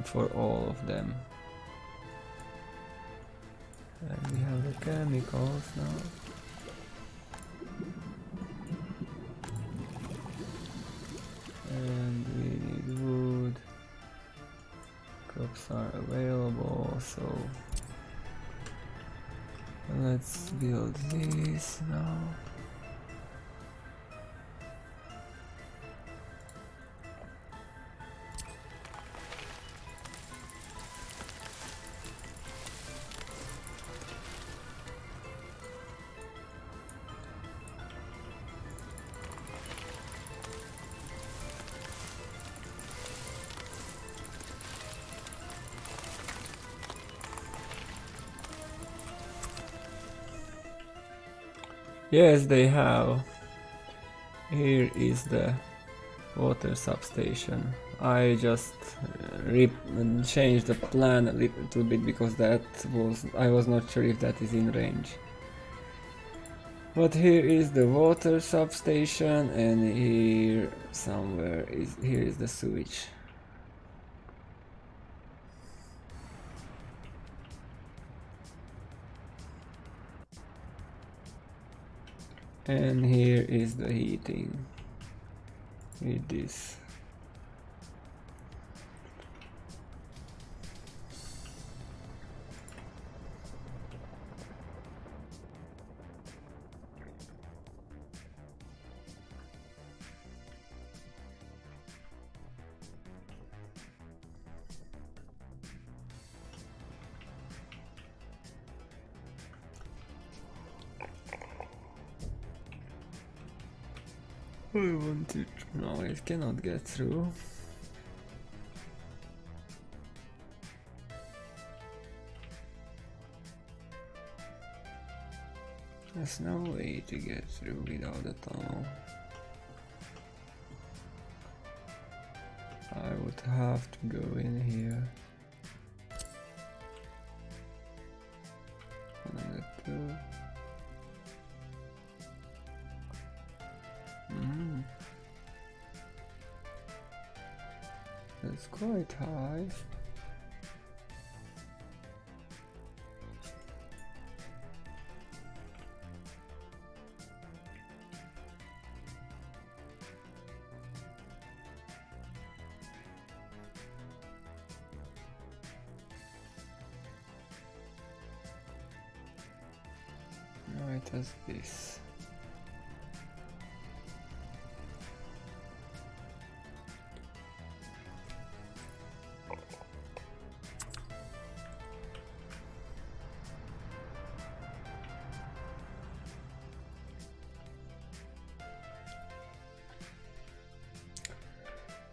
for all of them. And we have the chemicals now. And we need wood. Crops are available, so let's build this now. Yes, they have. Here is the water substation. I just changed the plan a little bit because I was not sure if that is in range. But here is the water substation, and here somewhere is the sewage. And here is the heating with this. I want to. No, it cannot get through. There's no way to get through without a tunnel. I would have to go in here. Another two. That's quite high. Now it has this.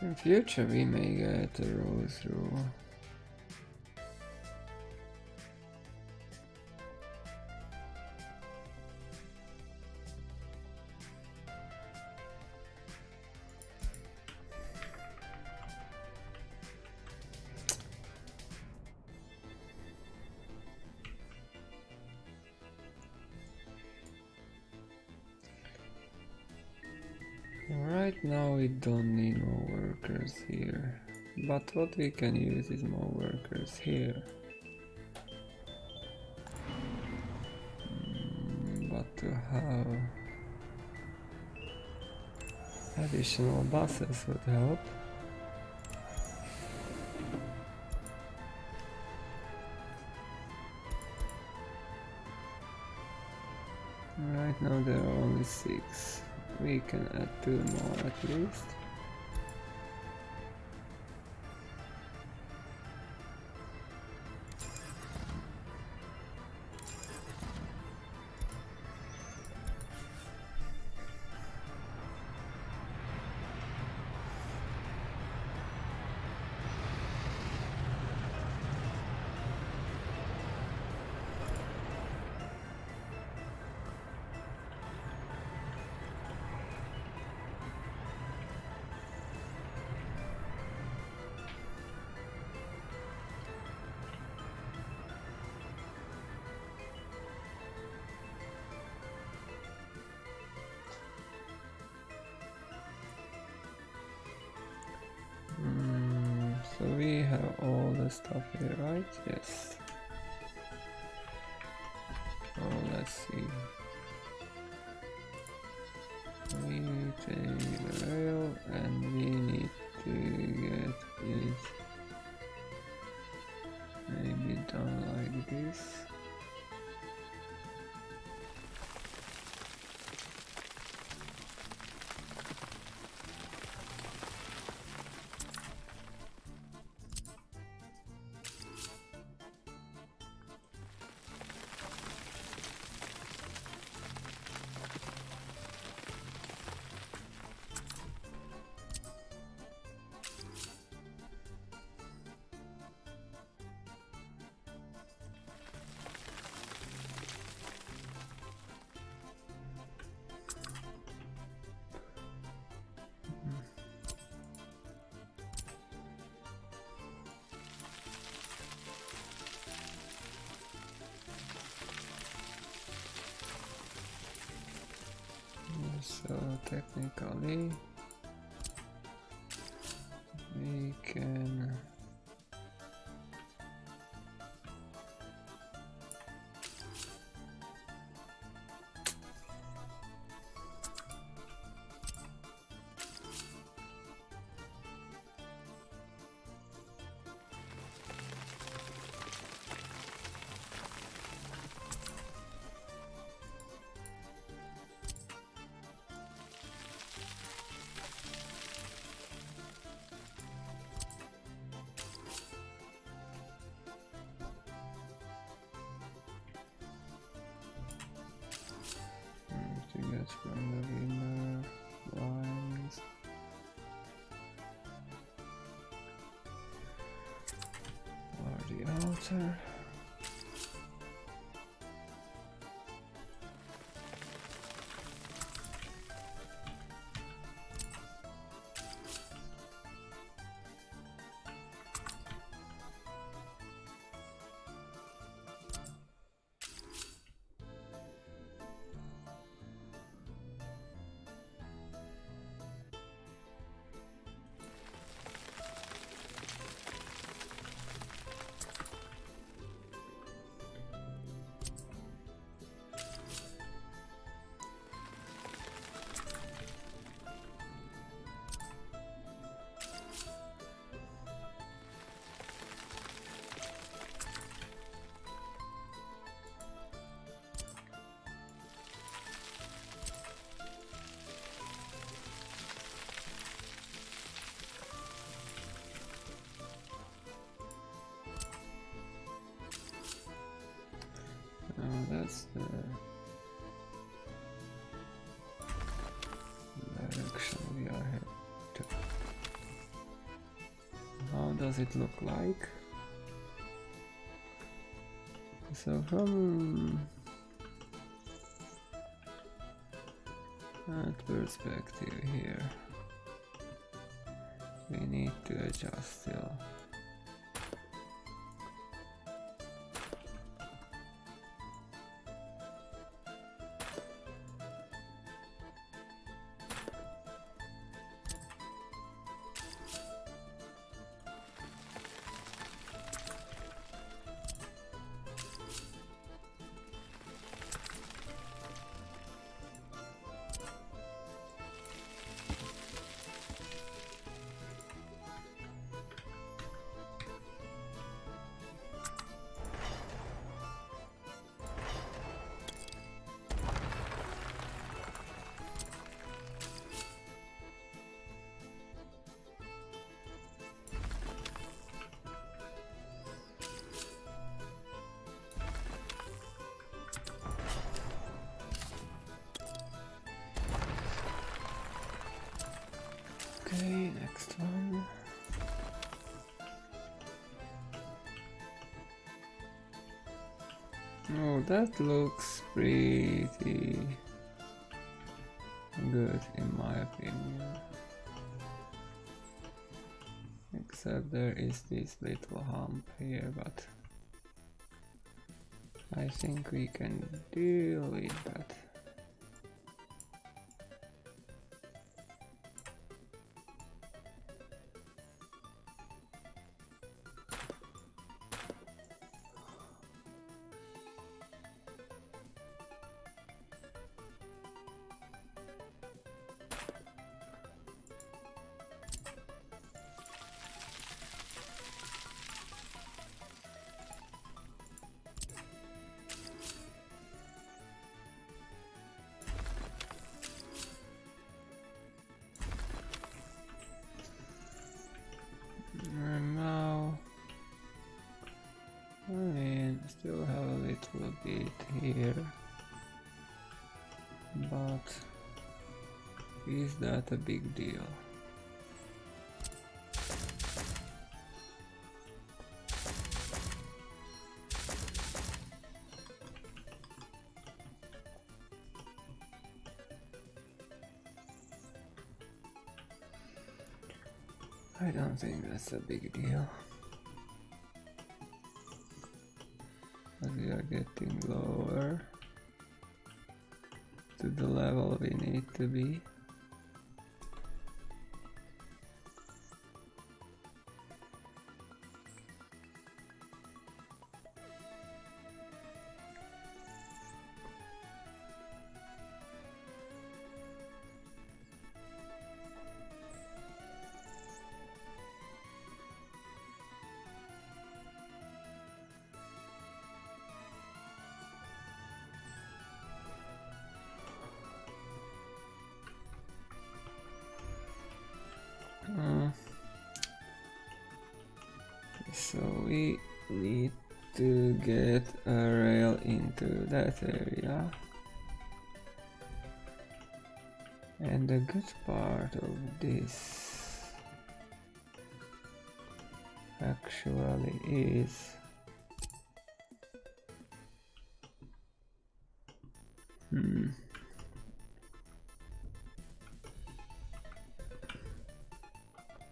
In future we may get a road through. Right now we don't need more workers here, but what we can use is more workers here. But to have additional buses would help. Right now there are only 6. We can add 2 more at least. So we have all the stuff here, right? Yes. Oh, let's see. We take the rail and we need to get it maybe done like this. So technically we can to get from the winner lines. Or the outer. That's the direction we are headed to. How does it look like? So from that perspective here, we need to adjust still. Oh, that looks pretty good in my opinion. Except there is this little hump here, but I think we can deal with that. And now, I mean, still have a little bit here, but is that a big deal? I don't think that's a big deal. But we are getting lower to the level we need to be. So we need to get a rail into that area. And the good part of this actually is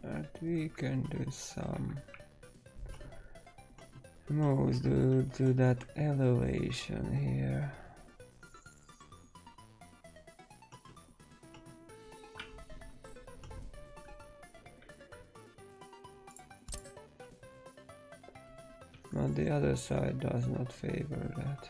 that we can do some moves to that elevation here. But the other side does not favor that.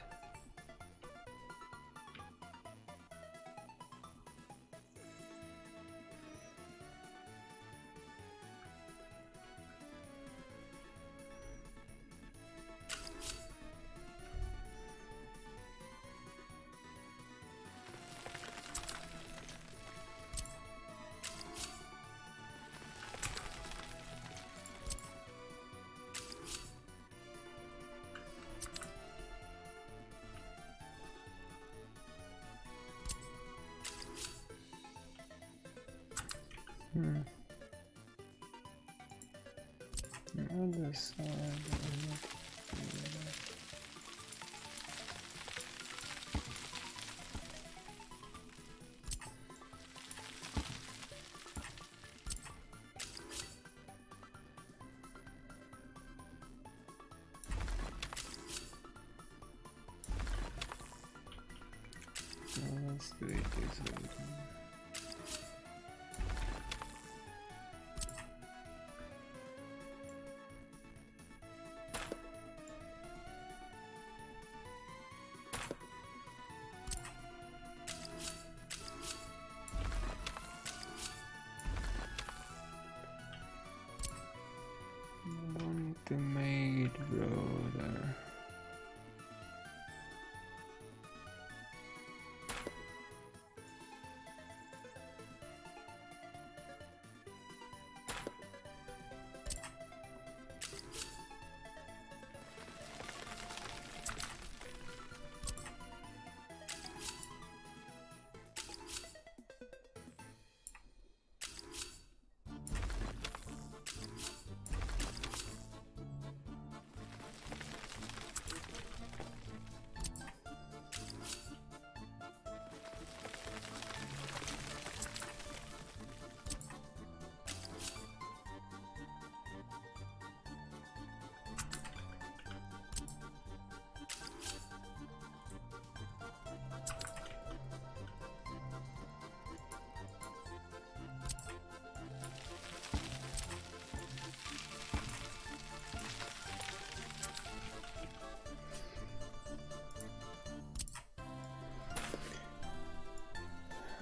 The other side. Let's do it this way. I want to make it broader.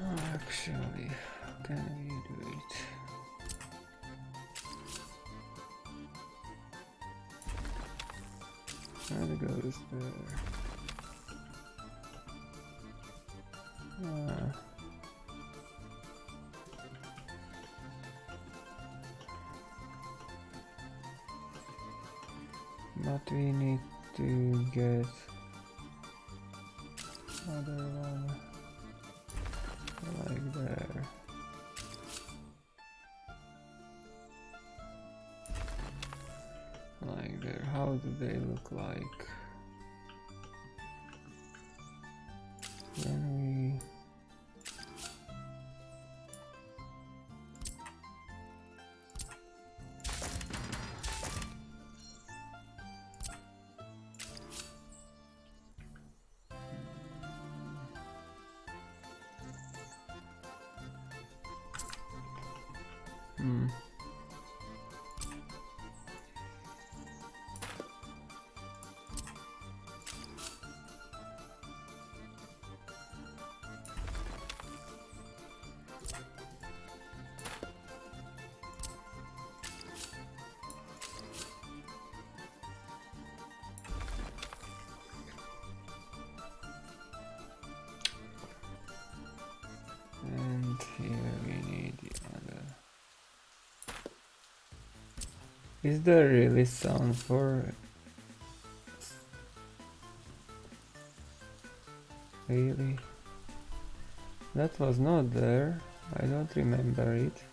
Actually, can we do it? That goes there. But we need to get other one like there. Like there. How do they look like? When we and here we need the other. Is there really sound for it? Really? That was not there. I don't remember it.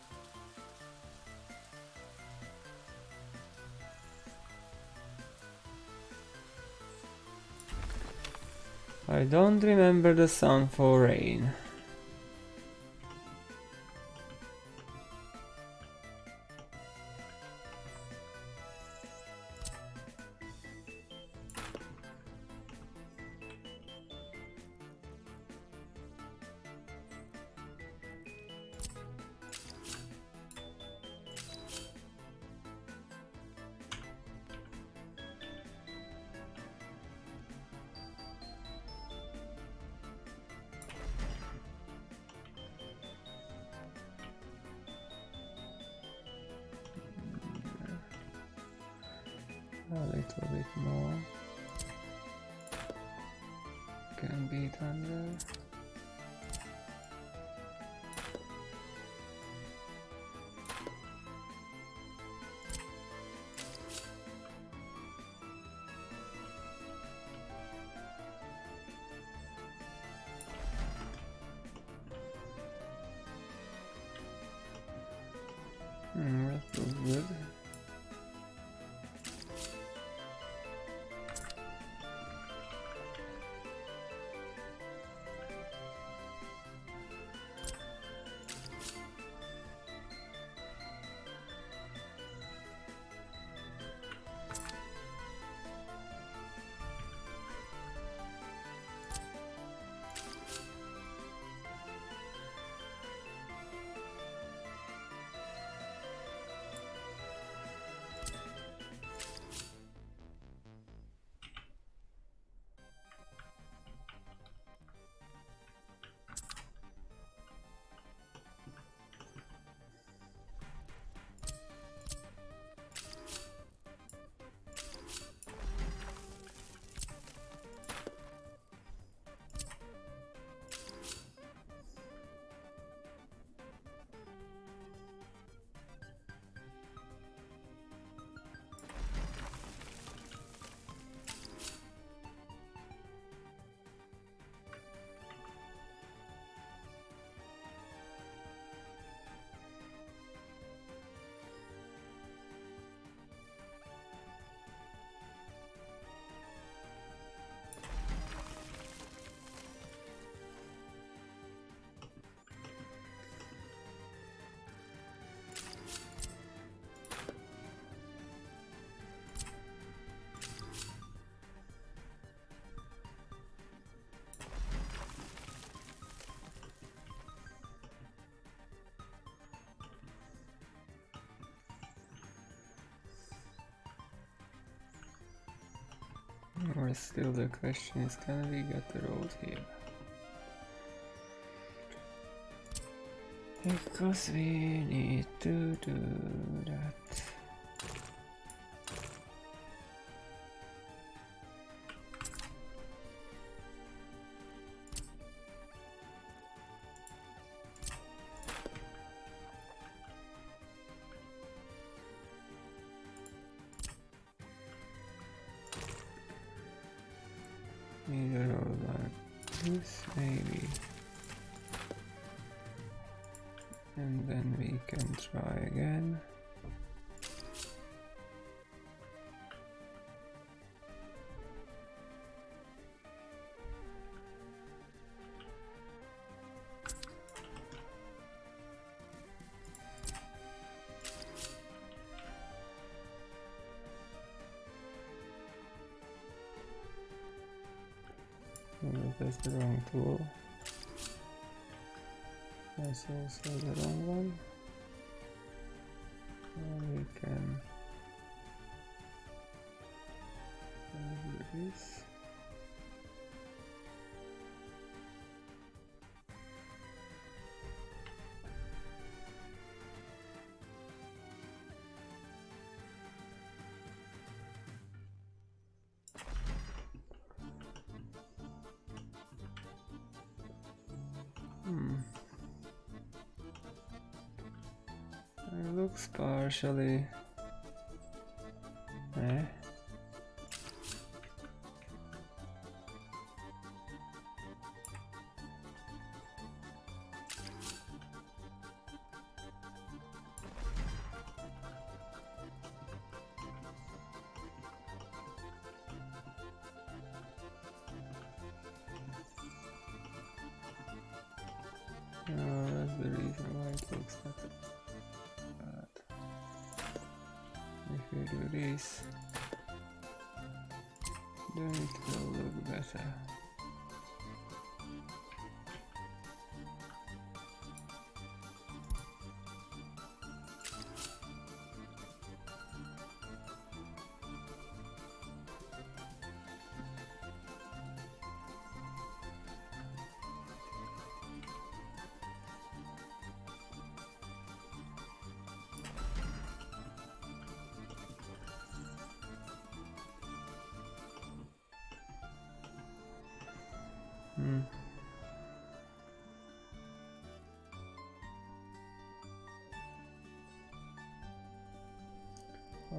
I don't remember the sound for rain. A little bit more can be done there. That looks good. Or still the question is, can we get the road here? Because we need to do that. Either or like this, maybe. And then we can try again. Oh, that's the wrong tool. That's also the wrong one. And we can do this. It looks partially that's the reason why it looks like that. If we do this, then it will look better.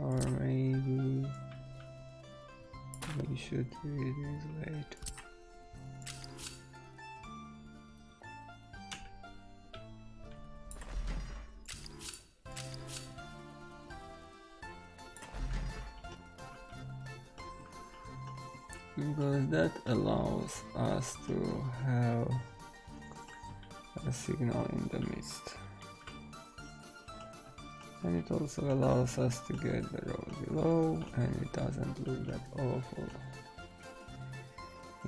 Or maybe we should do this late. Because that allows us to have a signal in the mist. And it also allows us to get the road below, and it doesn't look that awful.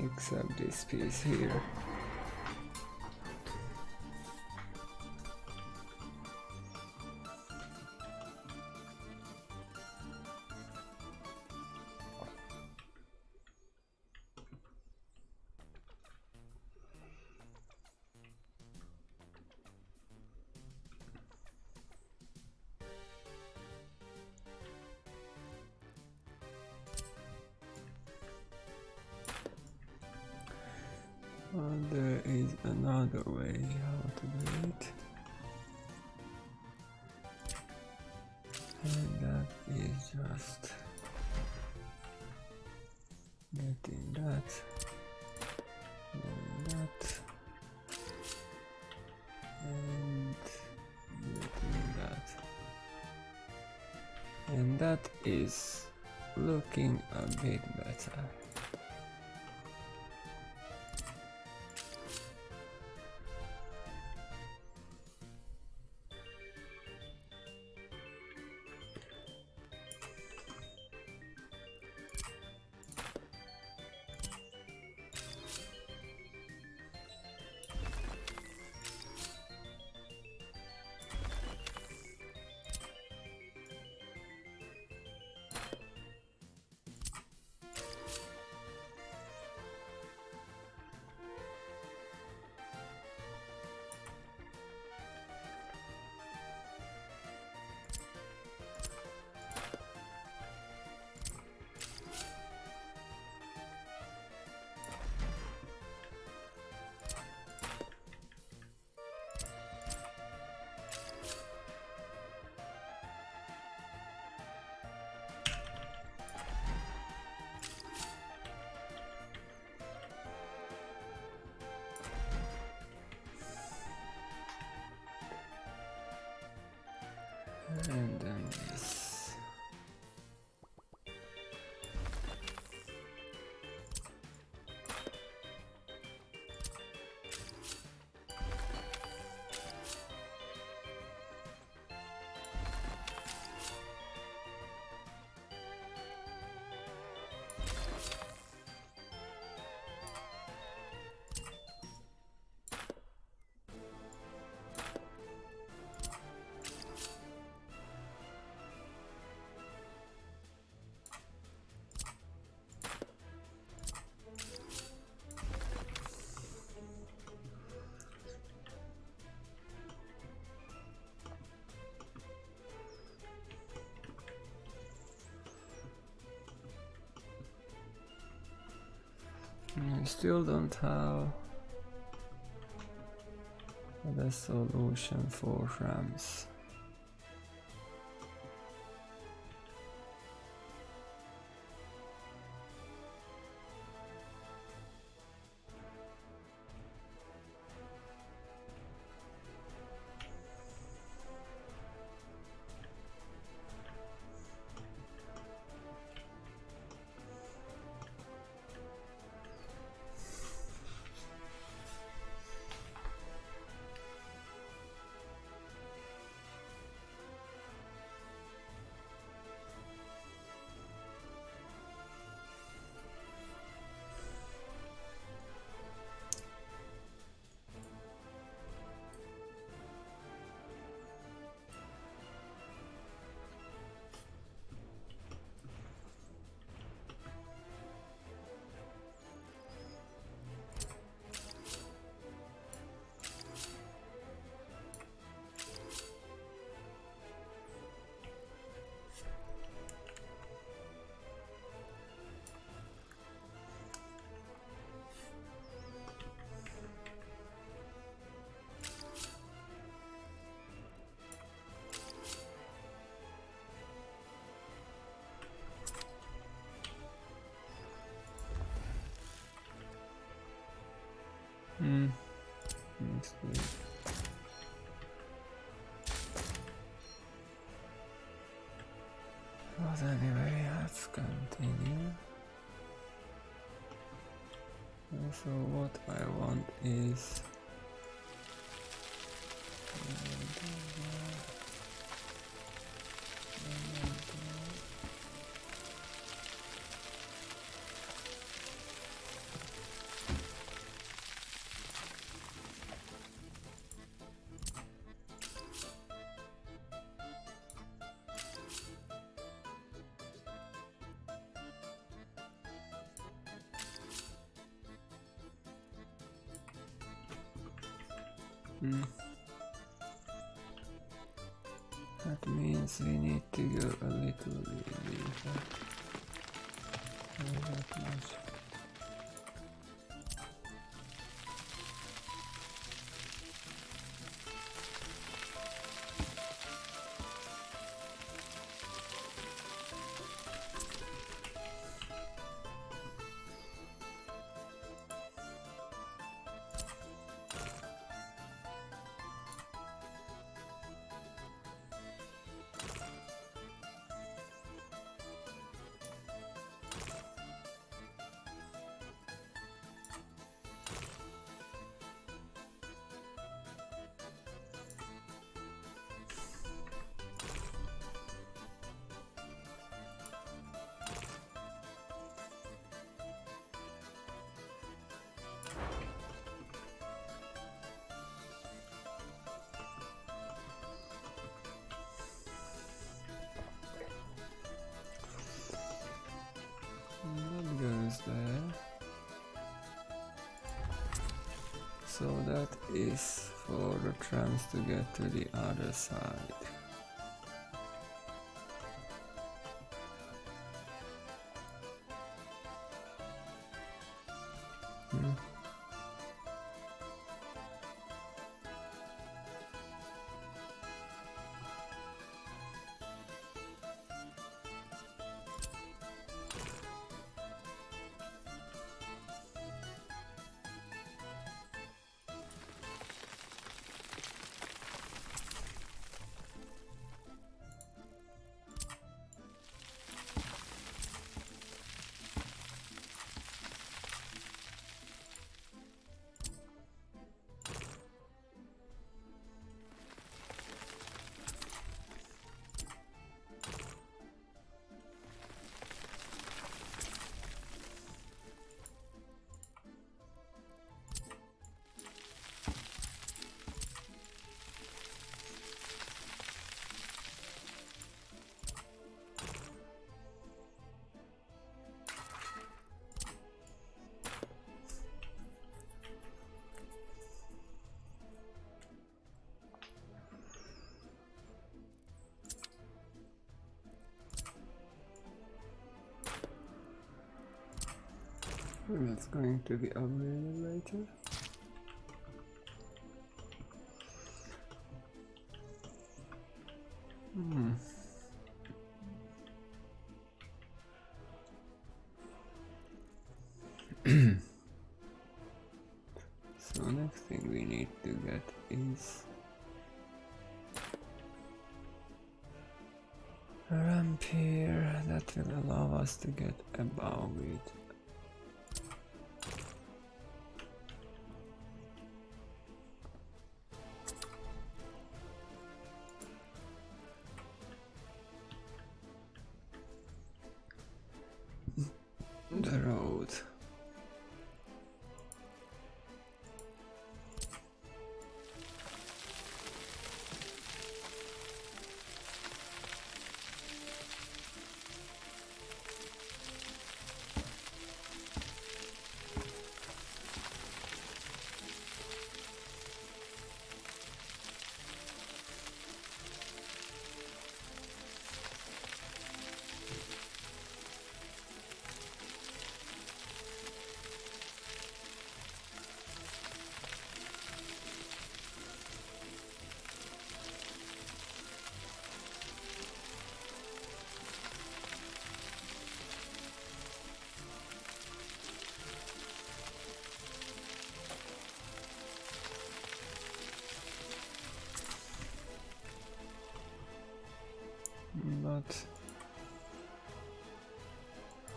Except this piece here. There is another way how to do it, and that is just getting that, doing that, and getting that, and that is looking a bit better. And then this. I still don't have the solution for ramps. Next week. But anyway, let's continue. So what I want is that means we need to go a little deeper. Not that much. That goes there. So that is for the trams to get to the other side. That's going to be upgraded later. So next thing we need to get is a ramp here that will allow us to get above it. The road. But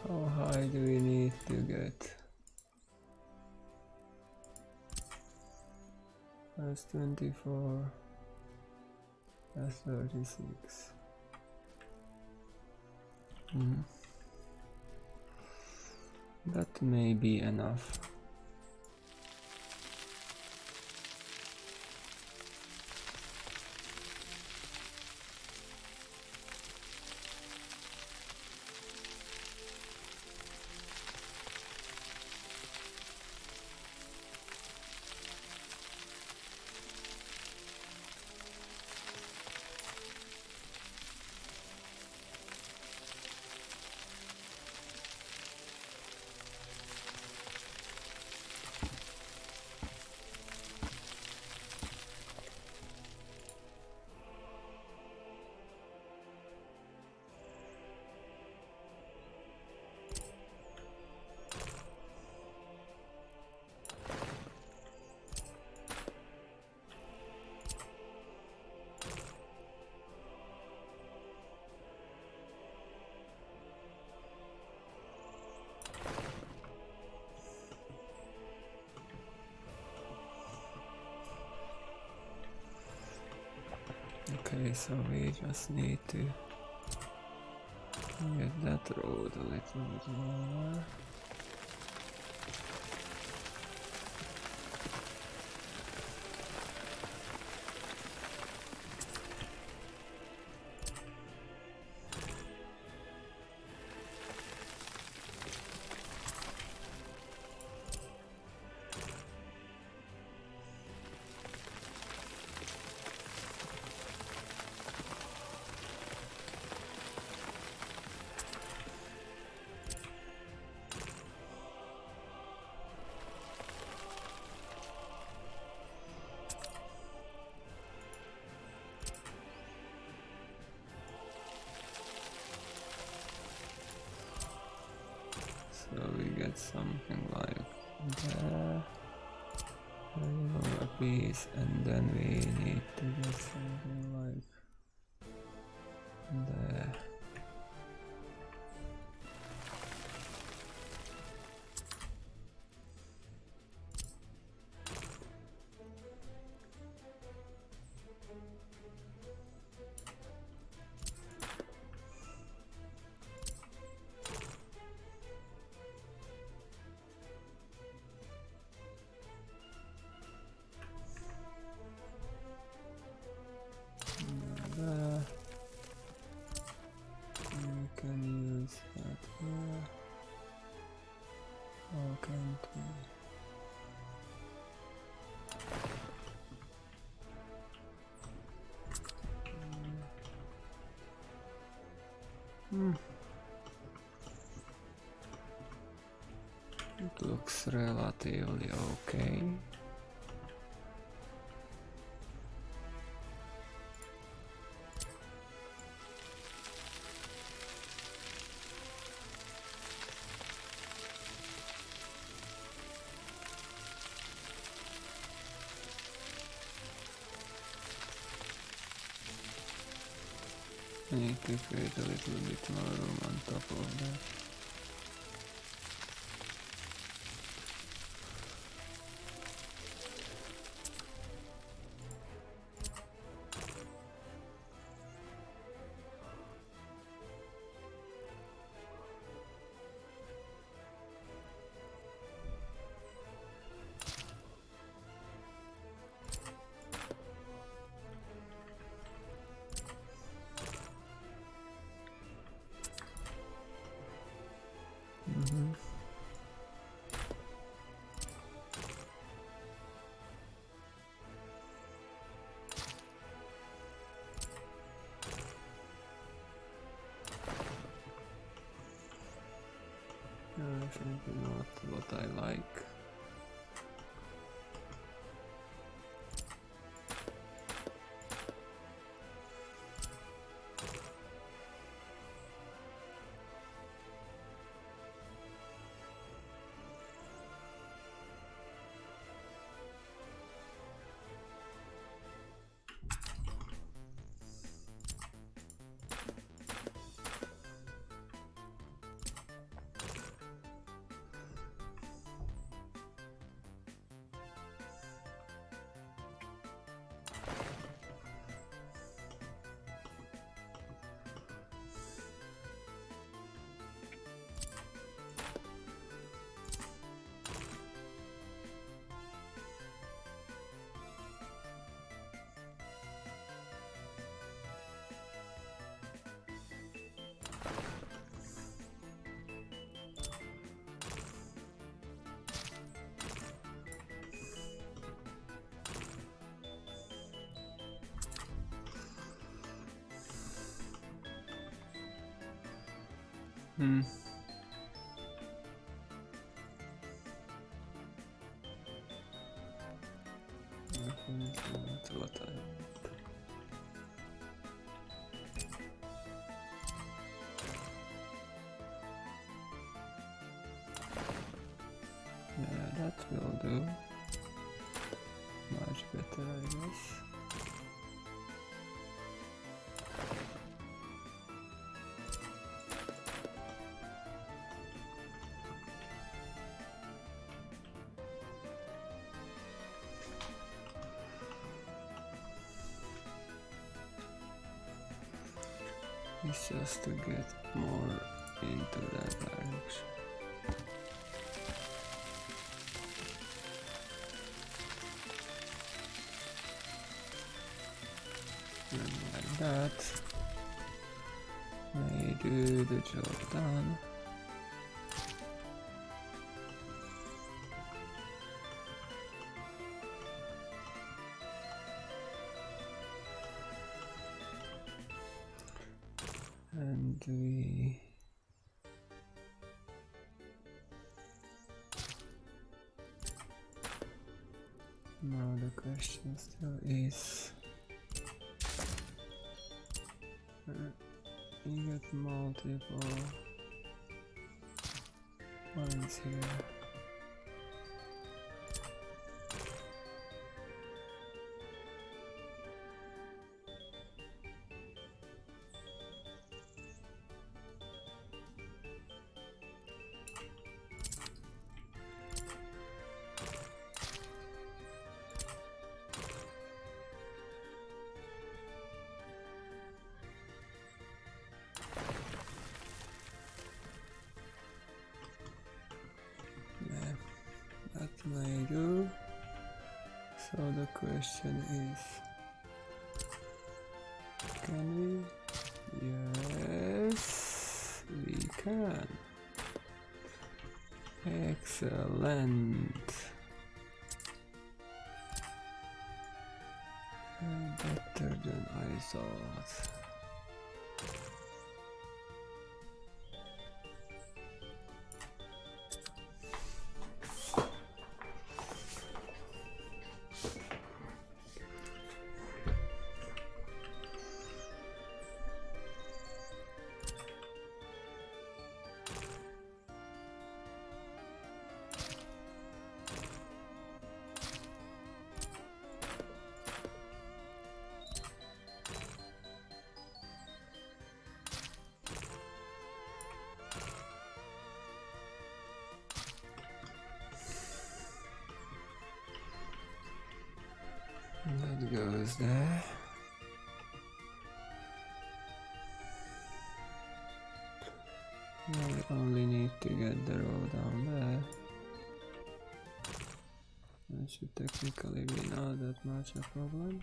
how high do we need to get? That's 24. That's 36. That may be enough. Okay, so we just need to get that road a little bit more. So we get something like there, a piece, and then we need to get something like there. We can use that here. Or can't we? It relatively okay. I need to create a little bit more room on top of that. Definitely not what I like. Definitely not what I want. Yeah, that will do. Much better, I guess. It's just to get more into that direction. And like that, may do the job done. And we now the question still is you get multiple points here. That may do. So the question is, can we? Yes, we can. Excellent. Better than I thought. That goes there. I only need to get the road down there. That should technically be not that much a problem.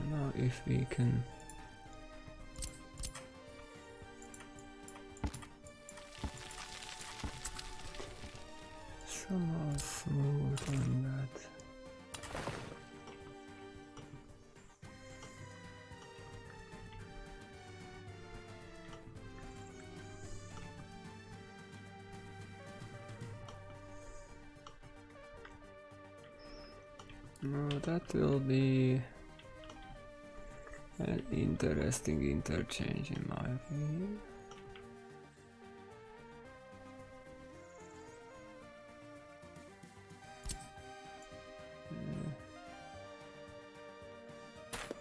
Now if we can somehow smooth on that. No, that will be an interesting interchange in my opinion.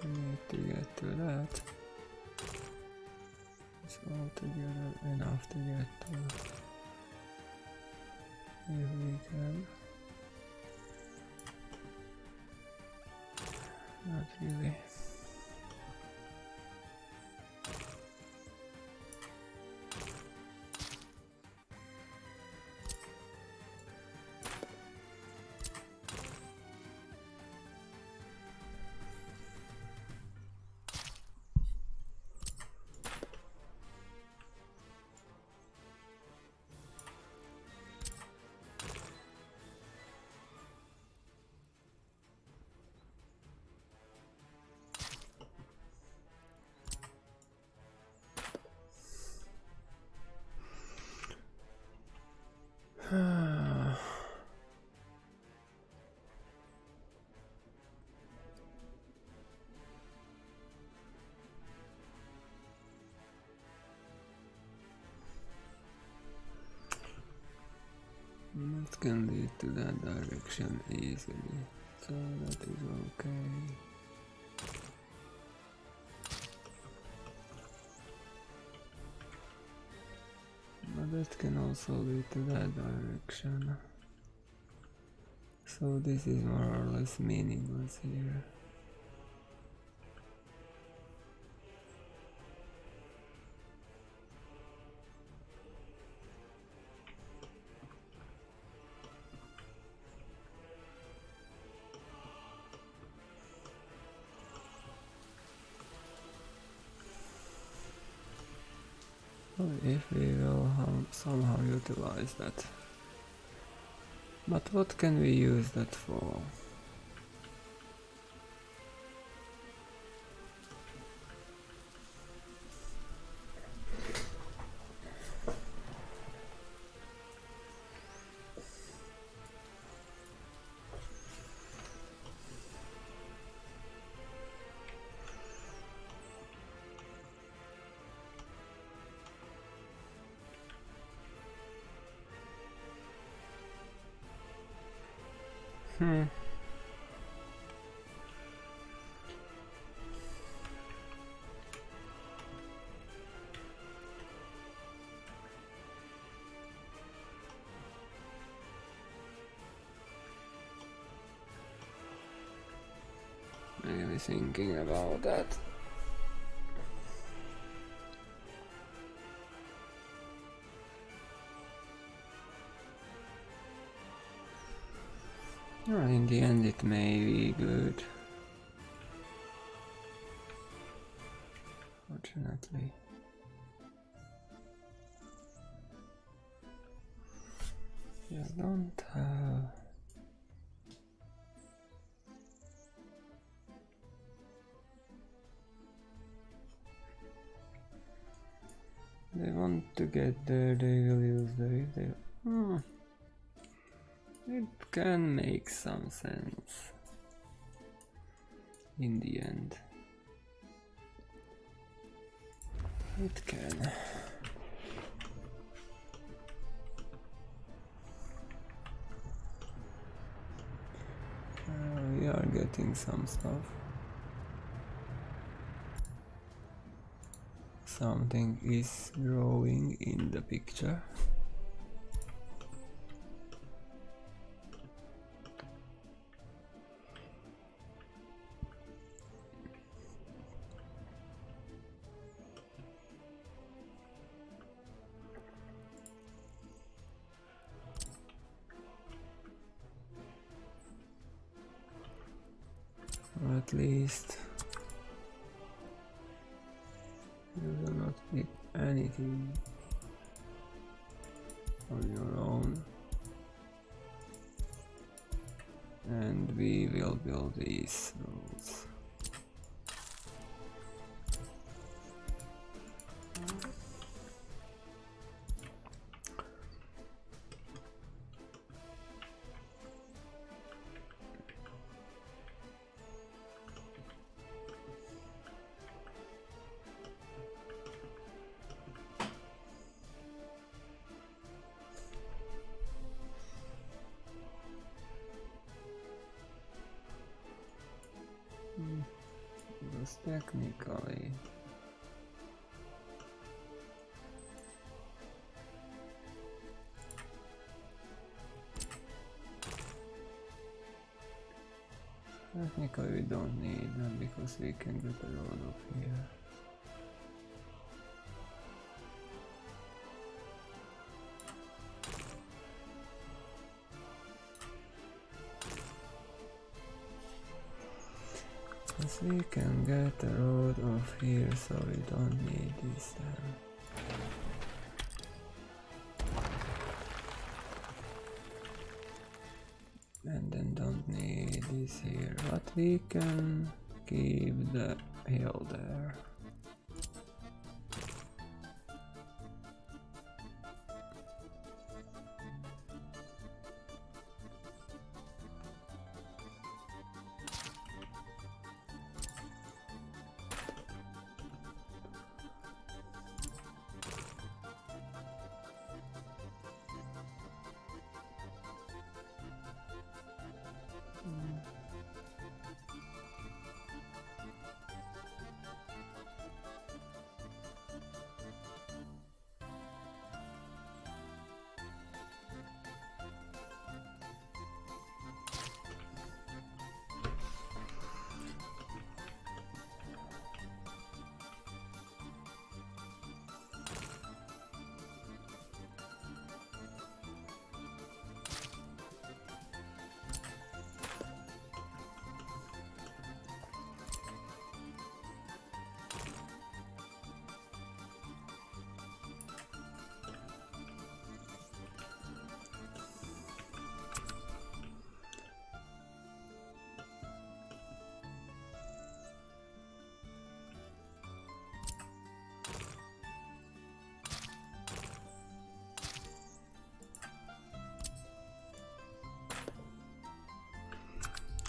I need to get to that. It's all together enough to get to if we can. Not really. That can lead to that direction easily, so that is okay. But that can also lead to that direction. So this is more or less meaningless here. If we will somehow utilize that. But what can we use that for? actually thinking about that. Well, in the end it may be good. Fortunately. Just don't have... They want to get there, they will use there if they... It can make some sense in the end. It can. We are getting some stuff. Something is growing in the picture. Or at least you will not pick anything on your own, and we will build these roads. Because technically we don't need that because we can get a road of here. Yes, we can get a road off here, so we don't need this then. And then don't need this here, but we can keep the hill there.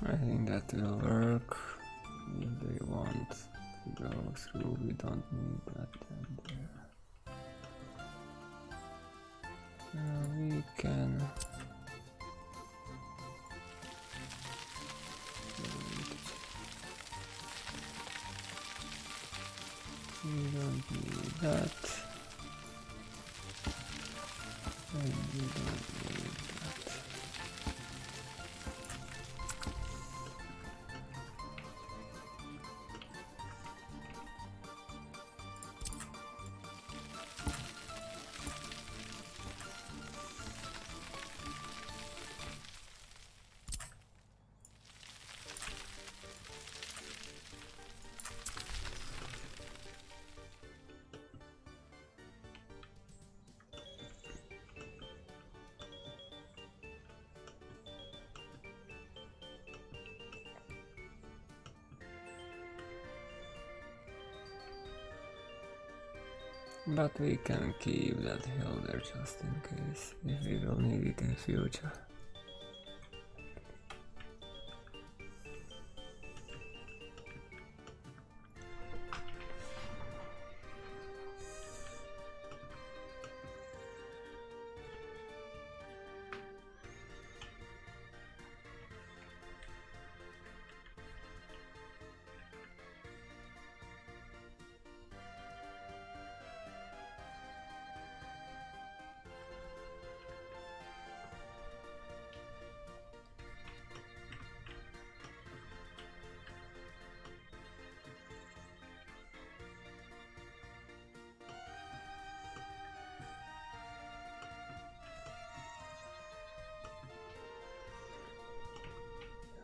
I think that will work. If they want to go through, we don't need that there. We can we don't need that, and we don't need that. But we can keep that hill there just in case, if we will need it in future.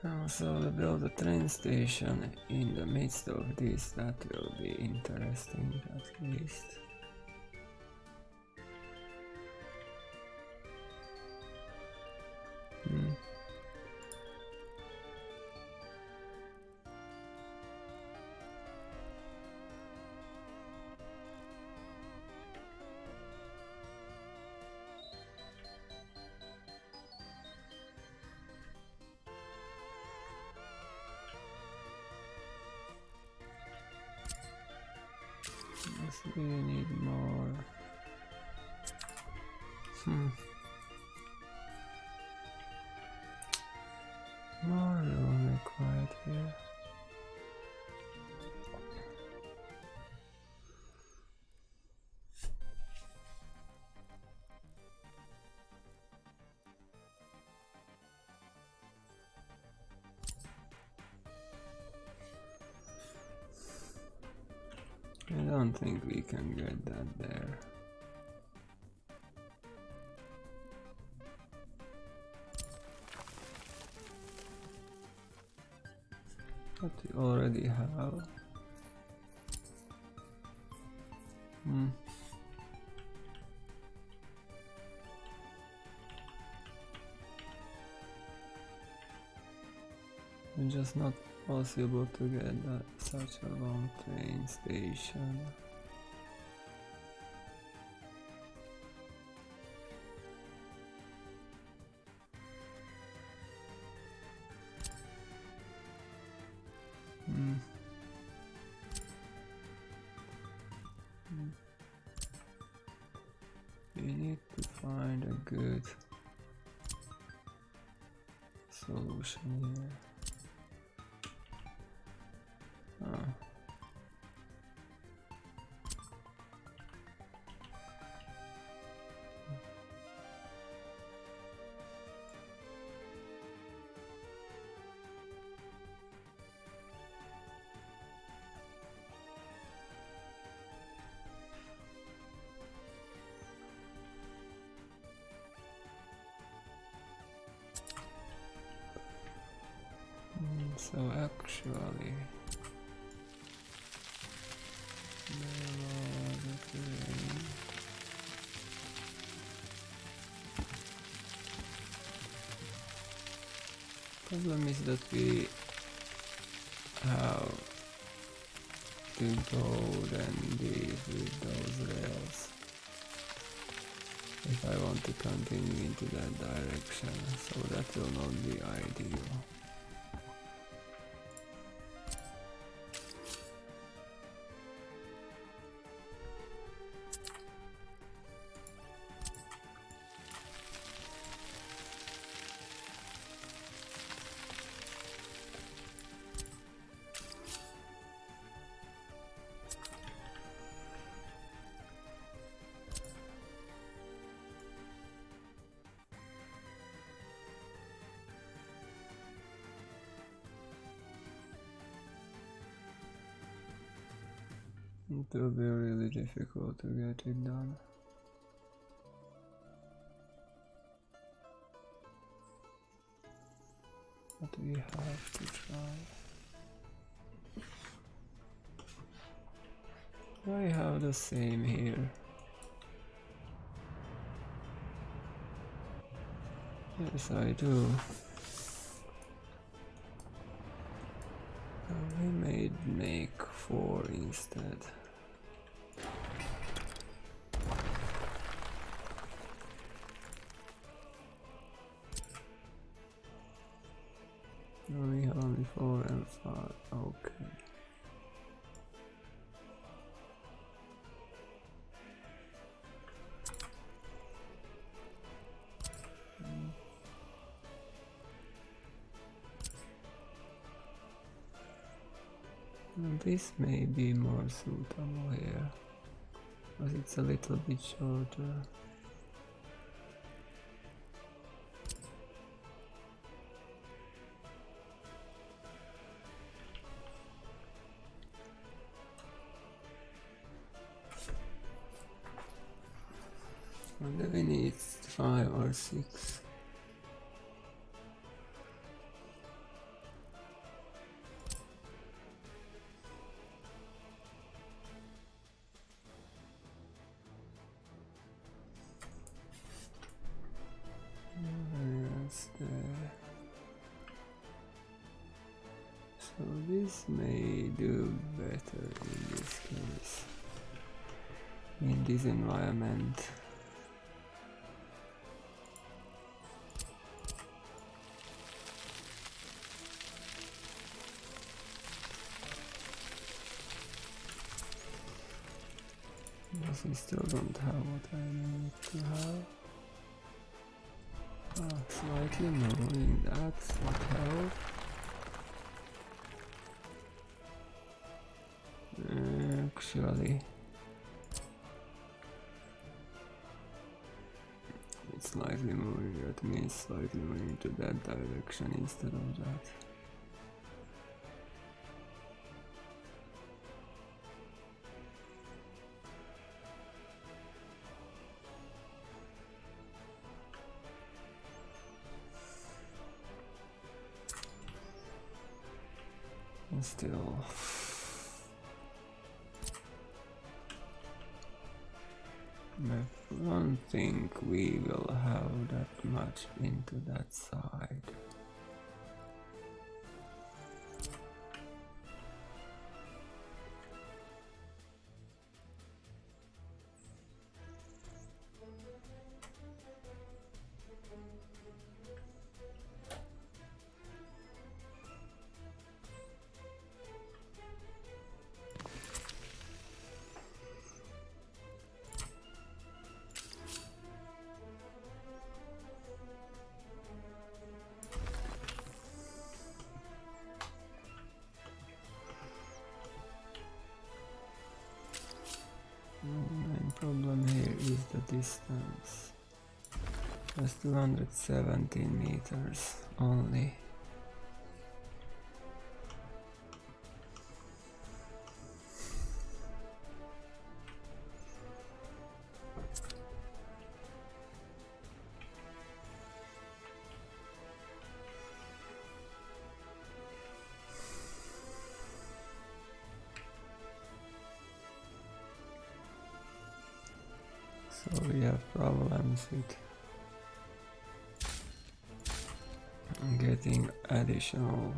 Also, to build a train station in the midst of this, that will be interesting at least. Yes, we need more. More room required here. I don't think we can get that there. But we already have. It's just not possible to get such a long train station. We need to find a good solution here. So actually, problem is that we have to go then with those rails if I want to continue into that direction, so that will not be ideal. It will be really difficult to get it done. But we have to try. I have the same here. Yes, I do. We may make 4 instead. 4 and 5. Okay. This may be more suitable here, because it's a little bit shorter. Whether we need 5 or 6. Yes, there. So this may do better in this case, in this environment. But we still don't have what I need to have. Slightly moving, that's what helped. Actually, it's slightly moving, that means slightly moving to that direction instead of that. And still, I don't think we will have that much into that side. Main problem here is the distance. Just 217 meters only. So we have problems with getting additional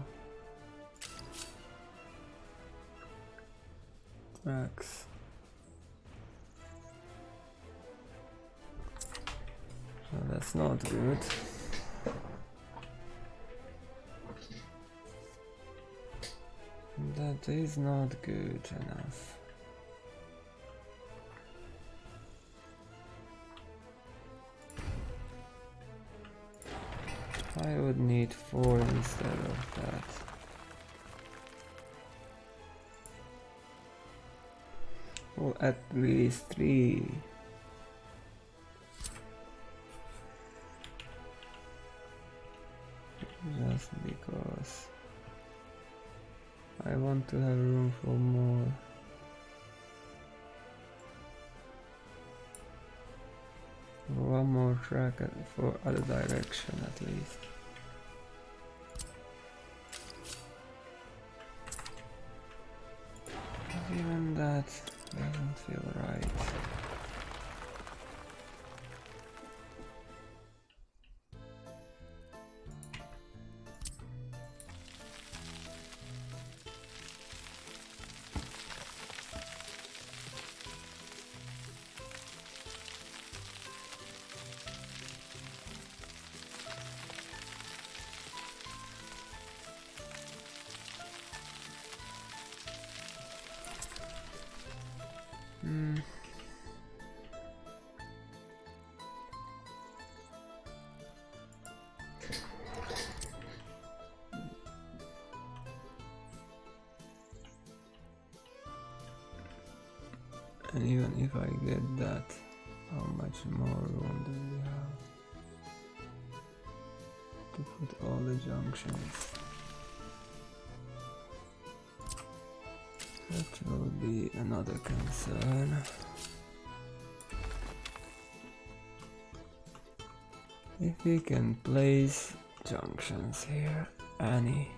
tracks. So that's not good. That is not good enough. I would need 4 instead of that. Or at least 3. Just because I want to have room for more. One more track for other direction at least. Even that doesn't feel right. And even if I get that, how much more room do we have to put all the junctions? That will be another concern. If we can place junctions here, any.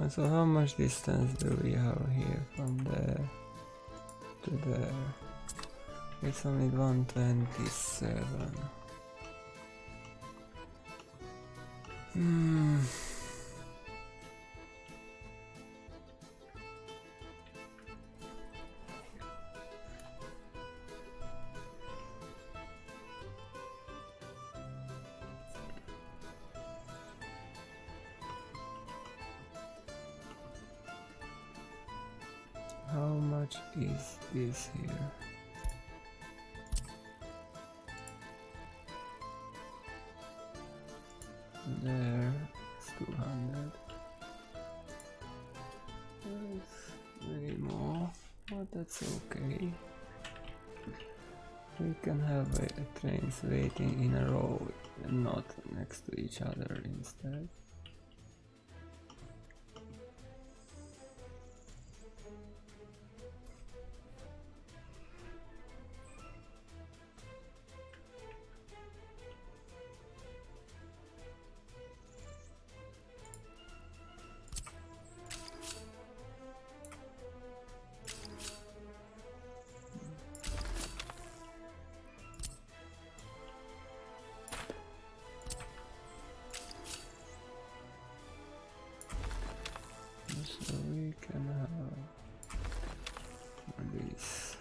So how much distance do we have here from there to there? It's only 127. How much is this here? There, it's 200. There's way more, but that's okay. We can have trains waiting in a row and not next to each other instead. So we can have this,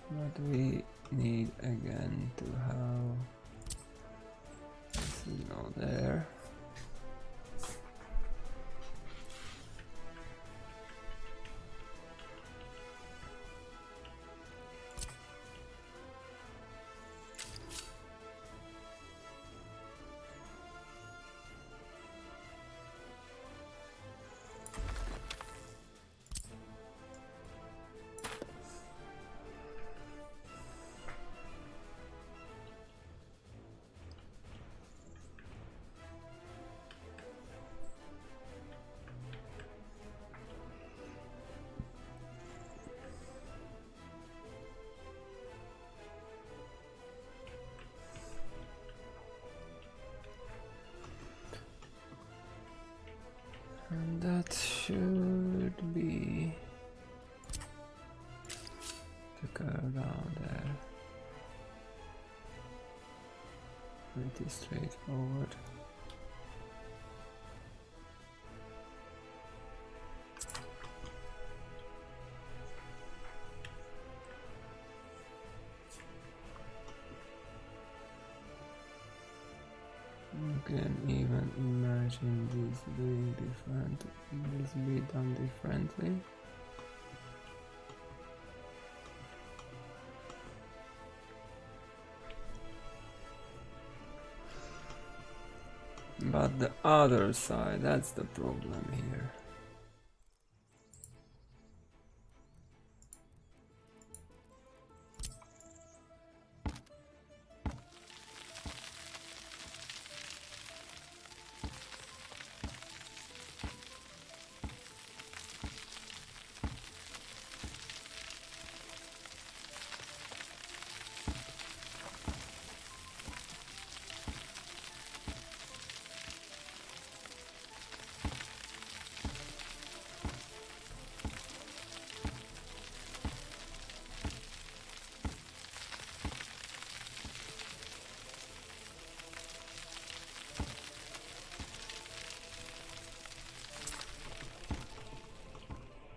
but we need again to have this signal there. And that should be the curve down there. Pretty straightforward. You can even imagine this being different, this be done differently. But the other side, that's the problem here.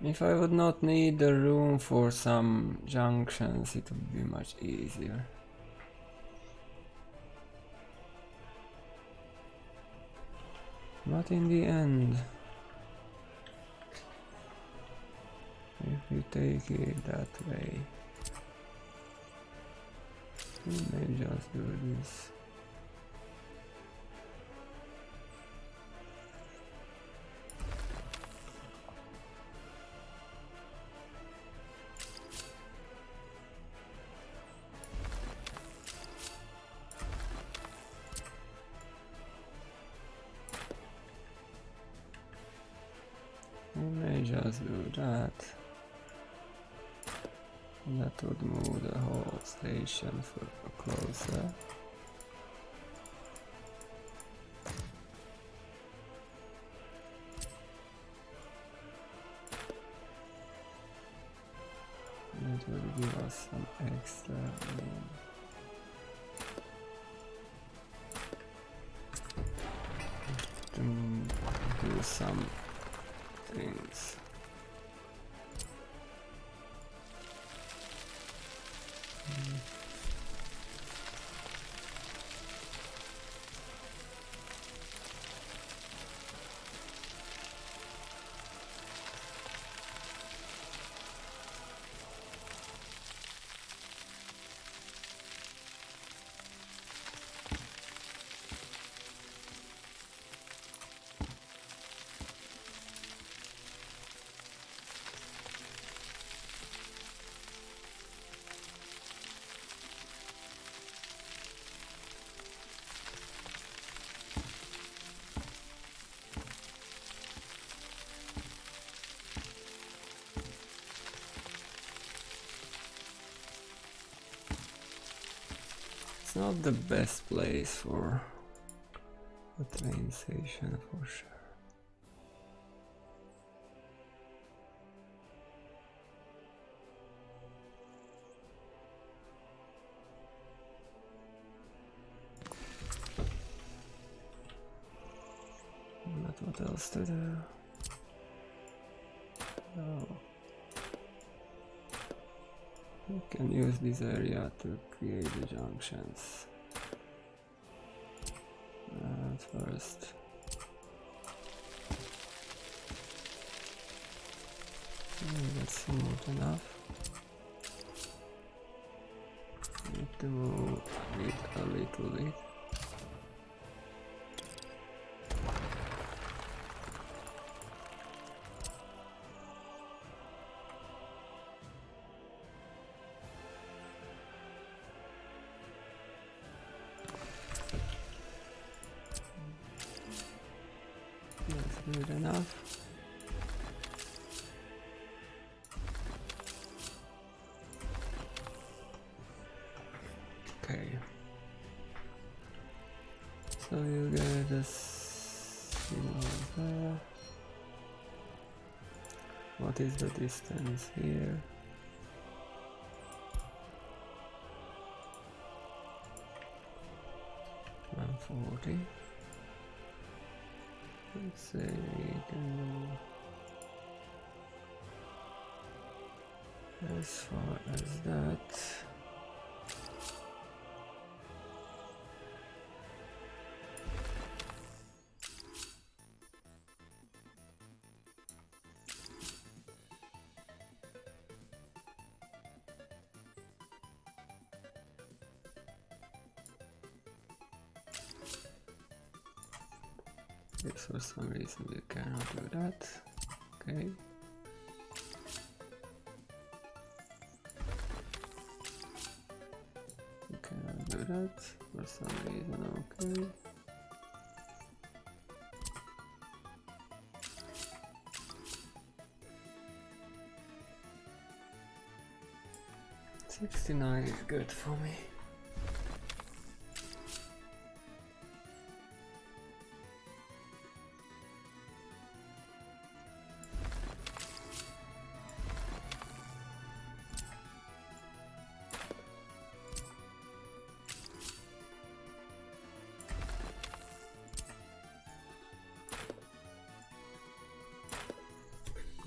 If I would not need the room for some junctions, it would be much easier. But in the end, if we take it that way, we may just do this. We may just do that. That would move the whole station closer. It will give us some extra room. To do some things. It's not the best place for a train station for sure. But what else to do? Oh. We can use this area to create the junctions. First. That's smooth enough. Need to move it a little bit. That's good enough. Okay. So you get a signal there. What is the distance here? $140. Let's say we can go as far as that. Yes, for some reason we cannot do that. Okay. We cannot do that for some reason. Okay. $69 is good for me.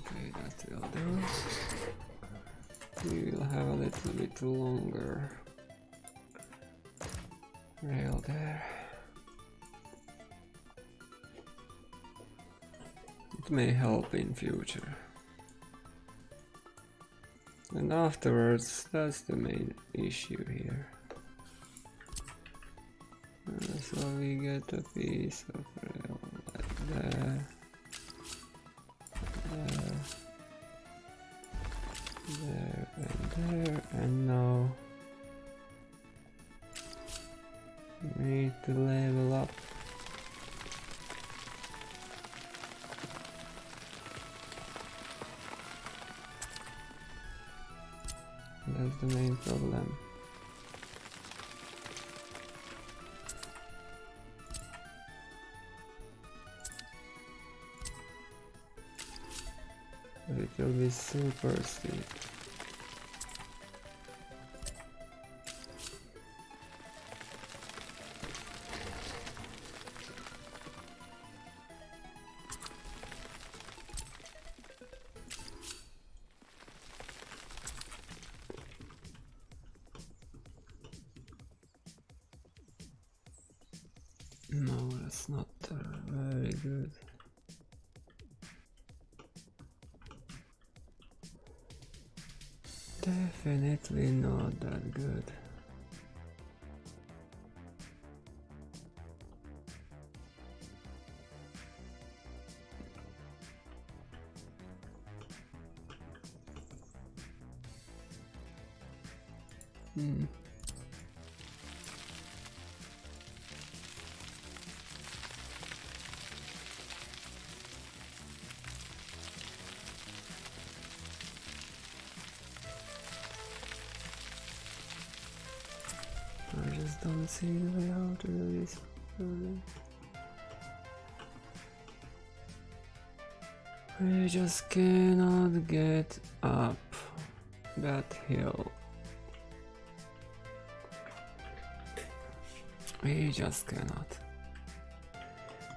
Okay, that will a little bit longer rail there. It may help in future. And afterwards, that's the main issue here. So we get a piece of rail like there, there, and now we need to level up. That's the main problem. It will be super steep. No, that's not very good. Definitely not that good. I just don't see the way how to do this. We just cannot get up that hill. We just cannot.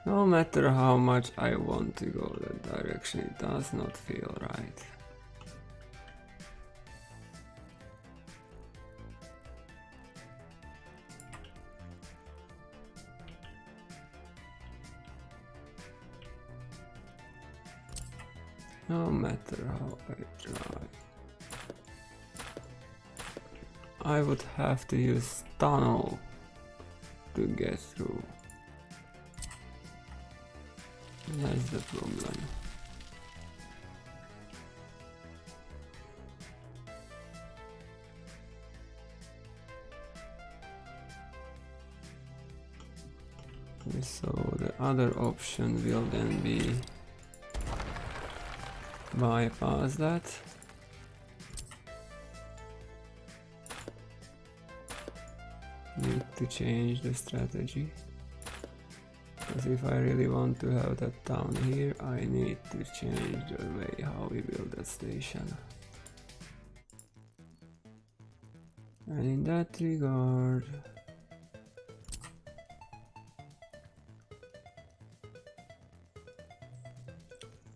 No matter how much I want to go that direction, it does not feel right. No matter how I try. I would have to use tunnel to get through. That's the problem. So the other option will then be bypass that. Need to change the strategy. Because if I really want to have that down here, I need to change the way how we build that station. And in that regard,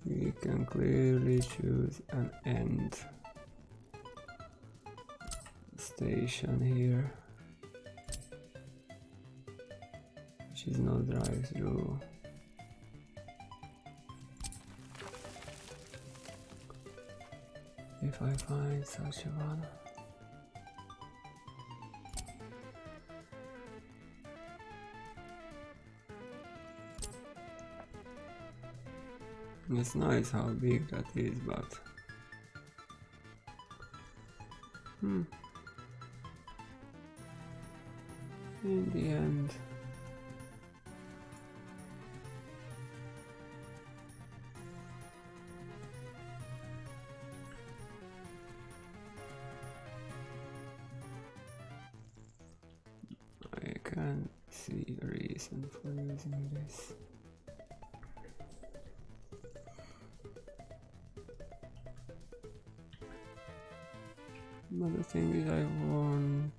we can clearly choose an end station here, which is no drive-through. If I find such a one. It's nice how big that is, but in the end, I can't see a reason for using this. But the thing is, I want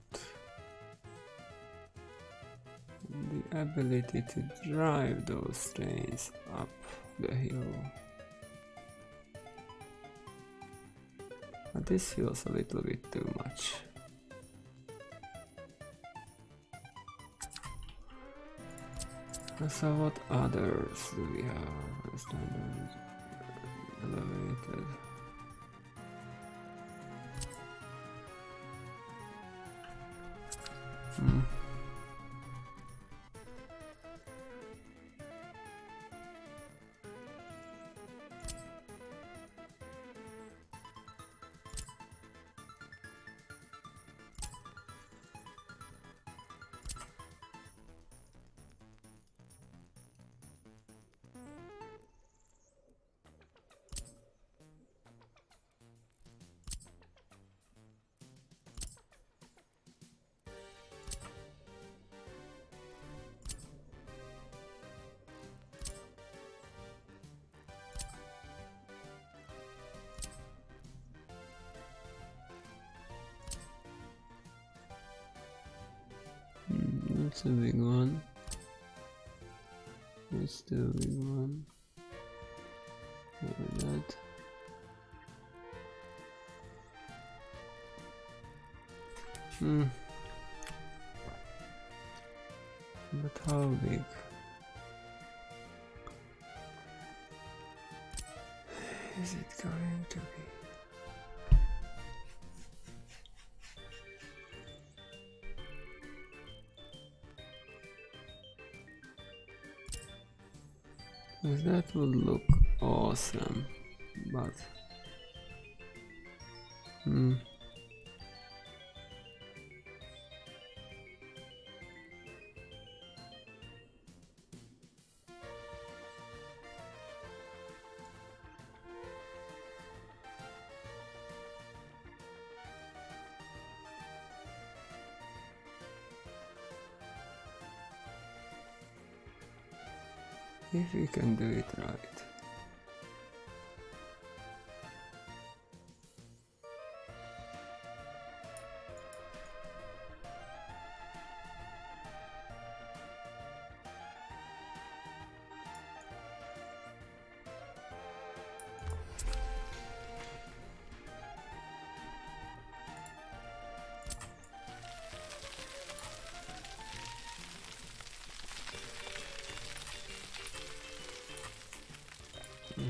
the ability to drive those trains up the hill. But this feels a little bit too much. So what others do we have? Standard, elevated. That's a big one. It's still a big one. Over that. But how big? Is it going to be? That would look awesome, but if we can do it right.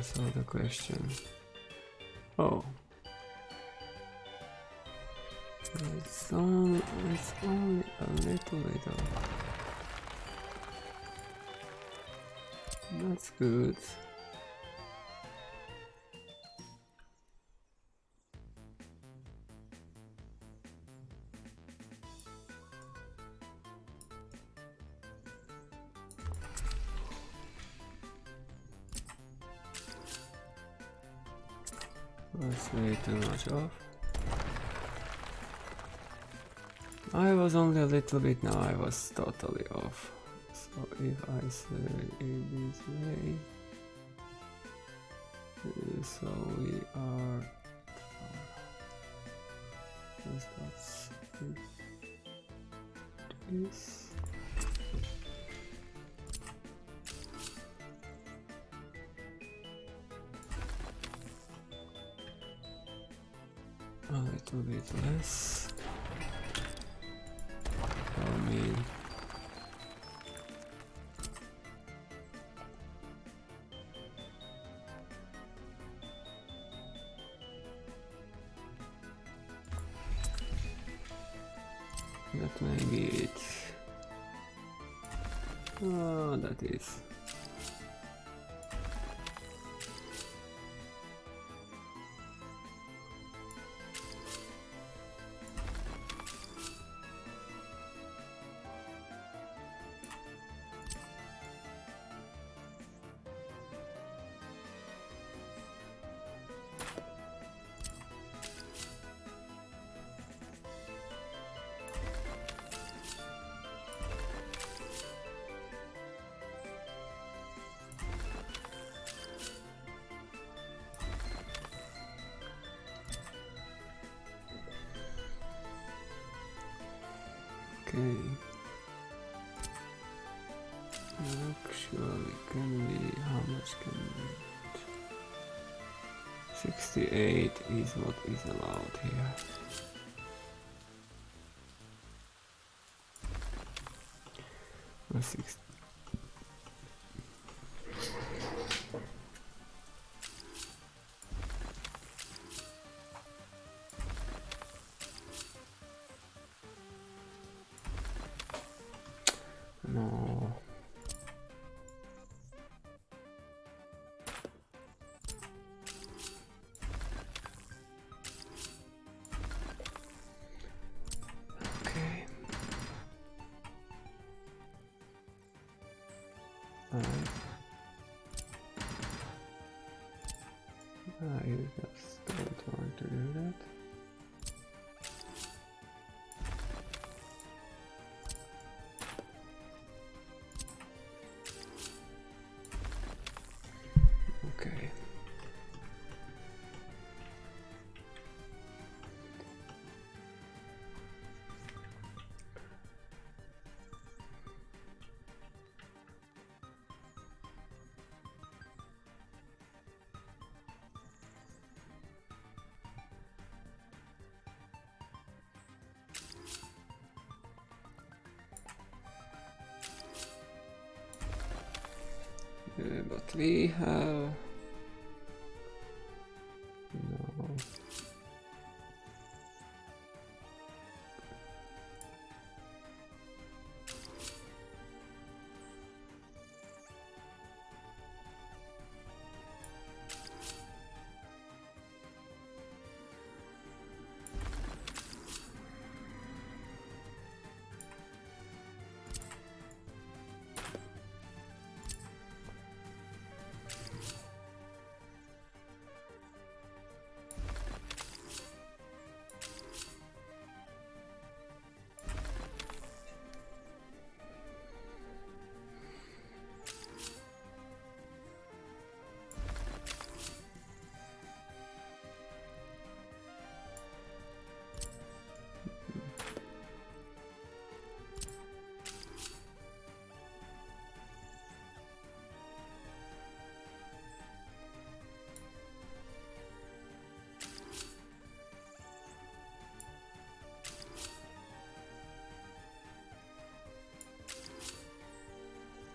So the question. Oh. It's only a little bit off. That's good. That's way too much off. I was only a little bit, now I was totally off. So if I say it this way, so we are, that's this. A little bit less. I mean, that may be it. Oh, that is. Okay. Actually, can we? How much can we? 68 is what is allowed here. Or 60. No. Okay. I just don't want to do that. Okay. But we have no.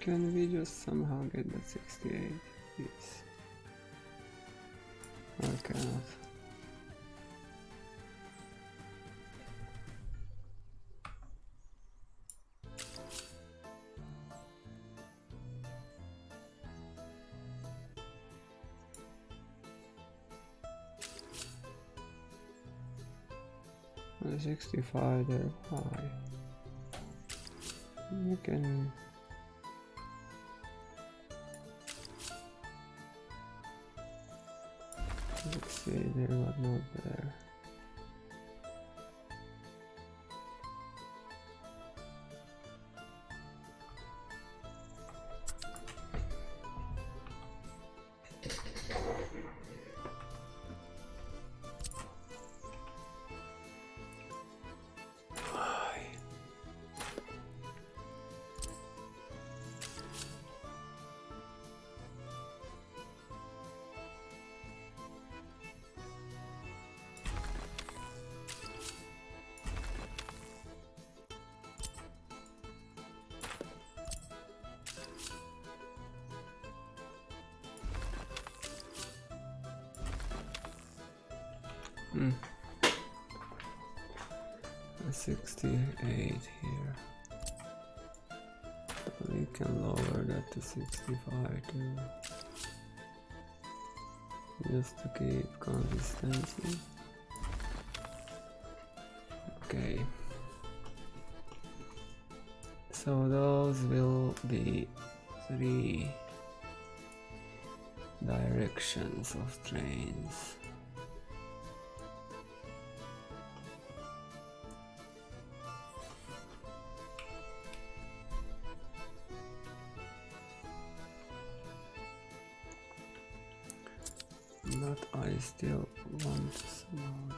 Can we just somehow get that 68? Yes. I cannot. The 65 there, why? You can... Let's see there, but not there. Hmm. 68 here. We can lower that to 65 too. Just to keep consistency. Okay. So those will be 3 directions of trains. But I still want some.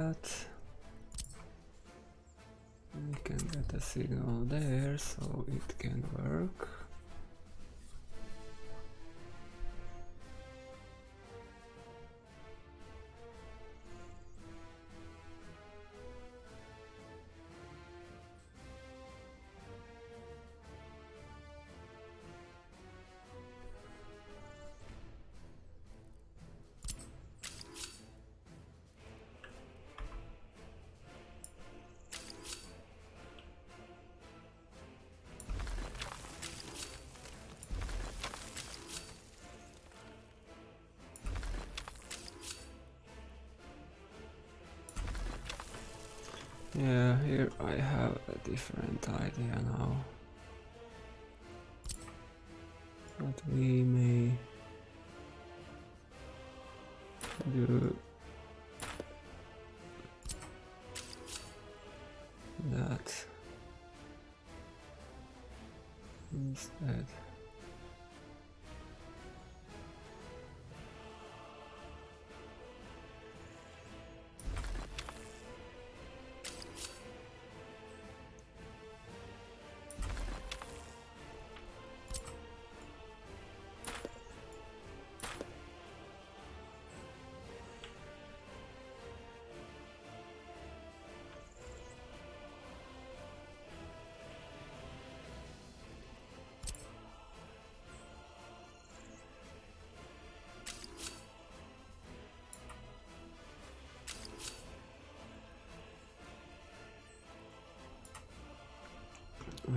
that. We can get a signal there, so it can work. Yeah, here I have a different idea now. But we may do that instead.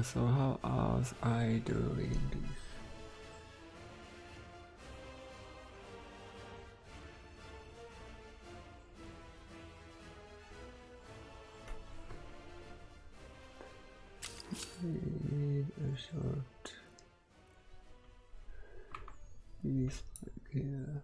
So how was I doing this? Need a short piece here.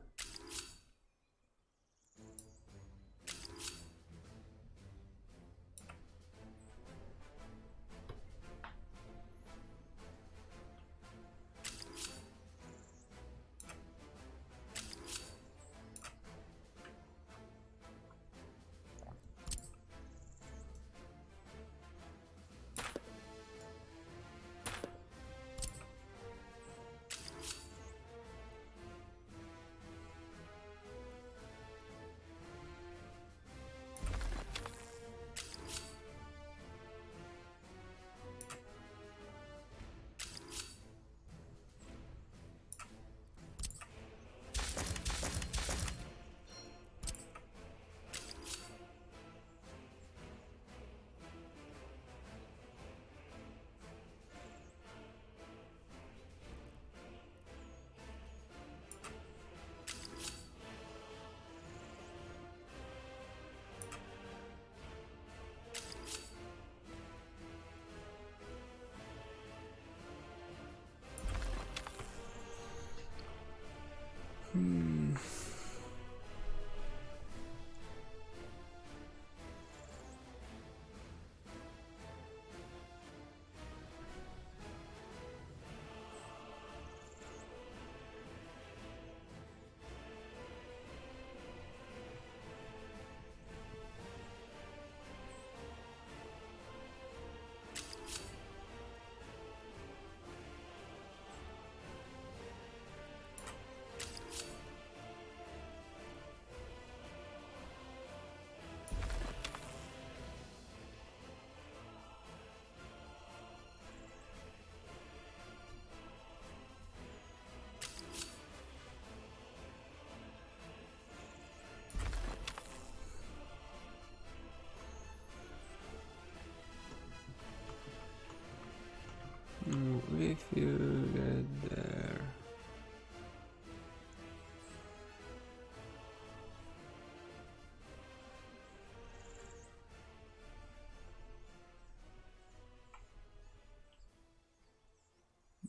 If you get there.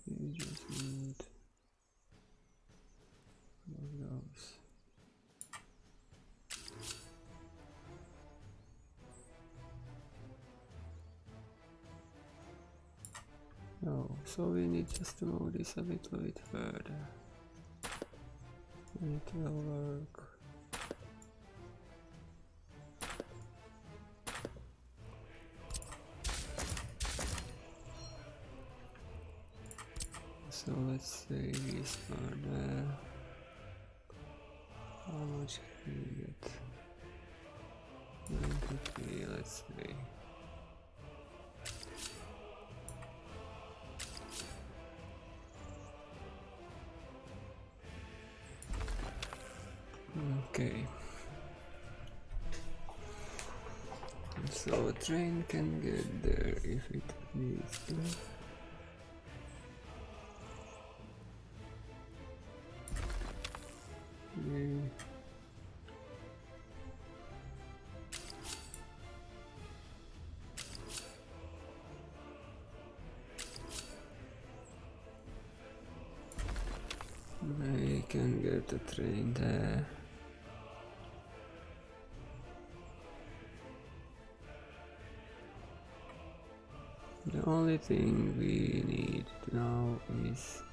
You just need one of those. No, so we need just to move this a little bit further. And it will work. So let's say these are there. How much can we get? 93, let's say. Okay. So a train can get there if it needs to. Yeah. I can get a train there. The only thing we need now is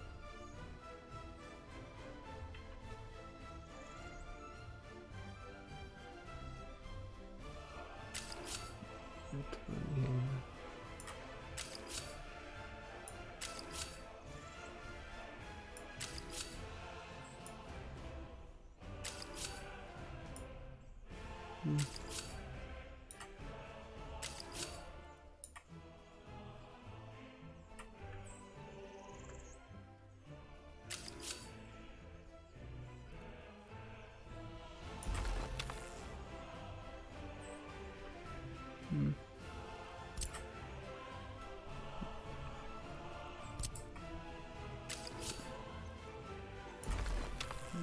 that one here.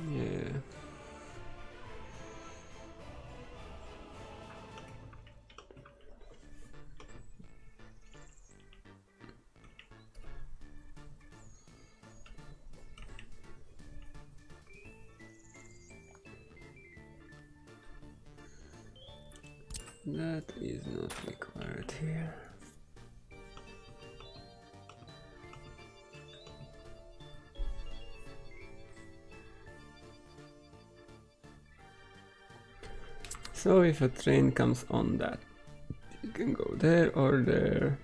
Yeah. That is not required here. So if a train comes on that, it can go there or there.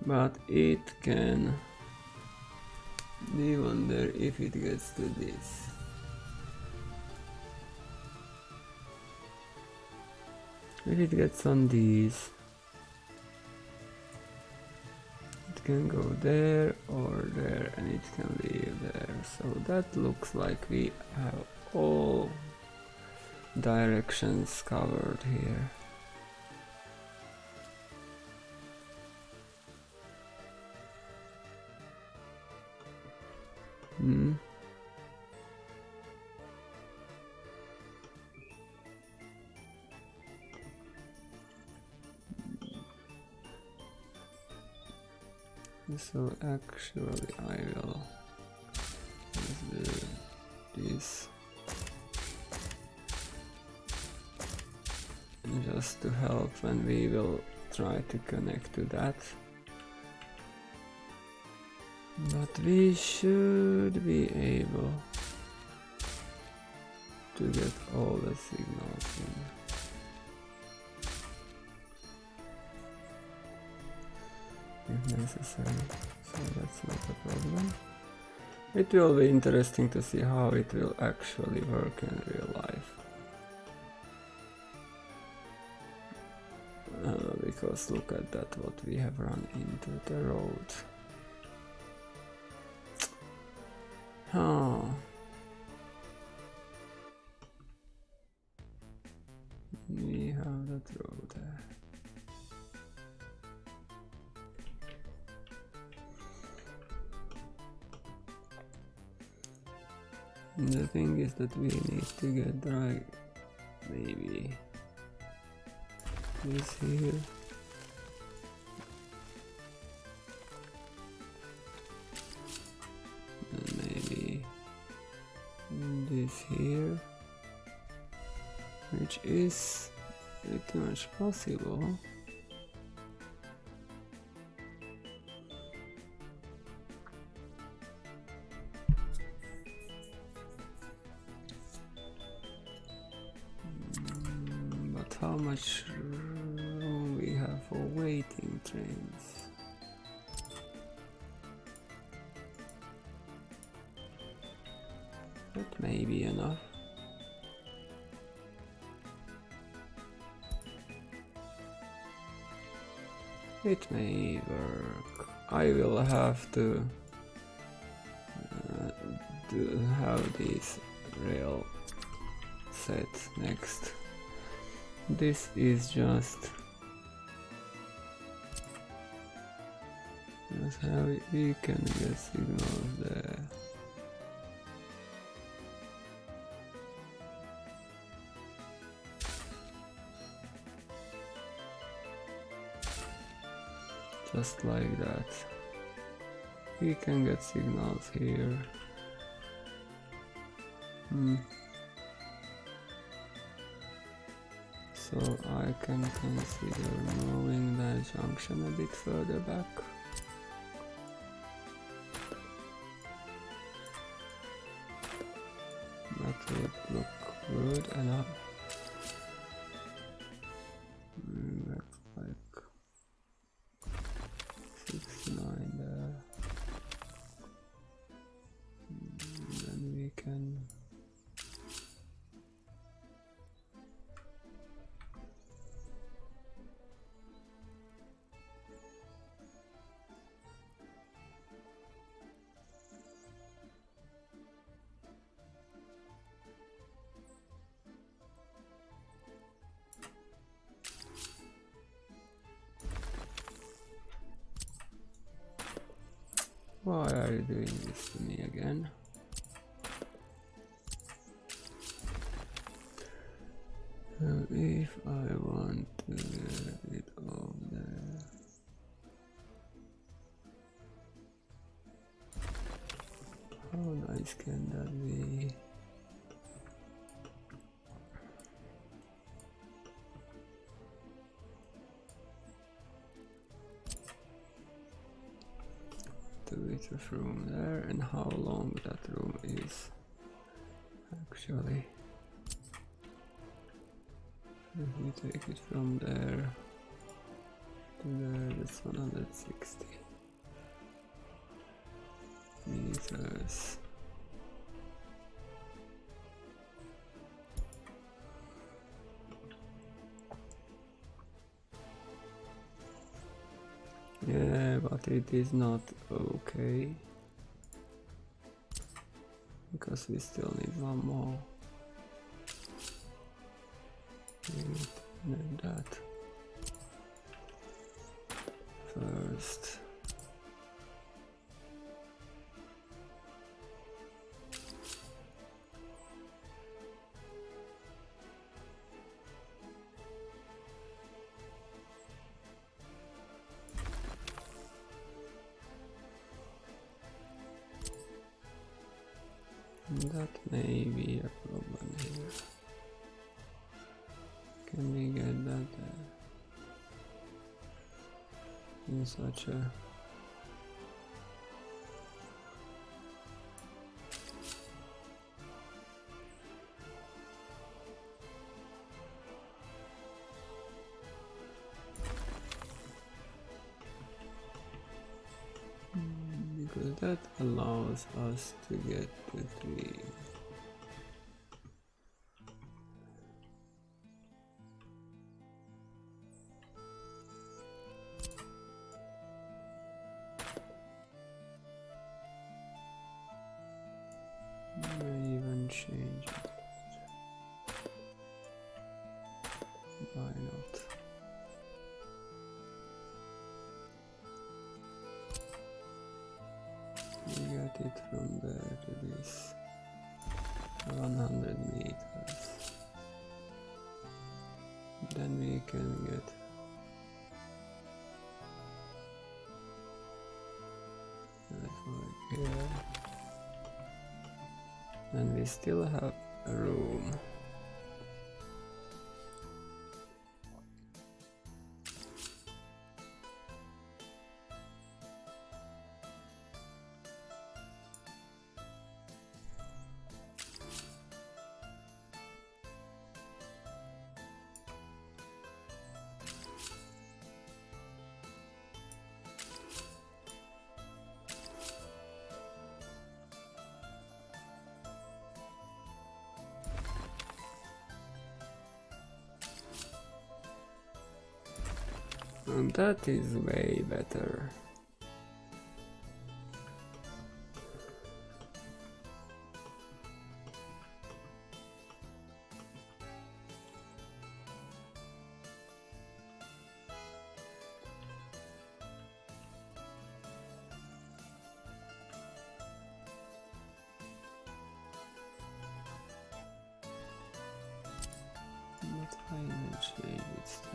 But it can leave on there if it gets to this. If it gets on these, it can go there or there and it can leave there. So that looks like we have all directions covered here. So actually I will do this just to help when we will try to connect to that. But we should be able to get all the signals in. If necessary, so that's not a problem. It will be interesting to see how it will actually work in real life. Because look at that, what we have run into the road. Oh. We have that road there. The thing is that we need to get right, maybe this here. And maybe this here, which is pretty much possible. How much room we have for waiting trains? That may be enough. It may work. I will have to have these rail set next. This is just how we can get signals there. Just like that. We can get signals here. So I can consider moving the junction a bit further back. That would look good enough. That's like 69 there. Then we can Why are you doing this to me again? If I want to get it over there, how nice can that be? A bit of room there, and how long that room is actually. If we take it from there to there, that's 160 meters. Yeah, but it is not okay, because we still need one more. And that first. That may be a problem here. Can we get that in such a because that allows us to get the 3. May even change it. Why not? We get it from there to this 100 meters. Then we can get that right here. And we still have a room. That is way better. But I eventually would still.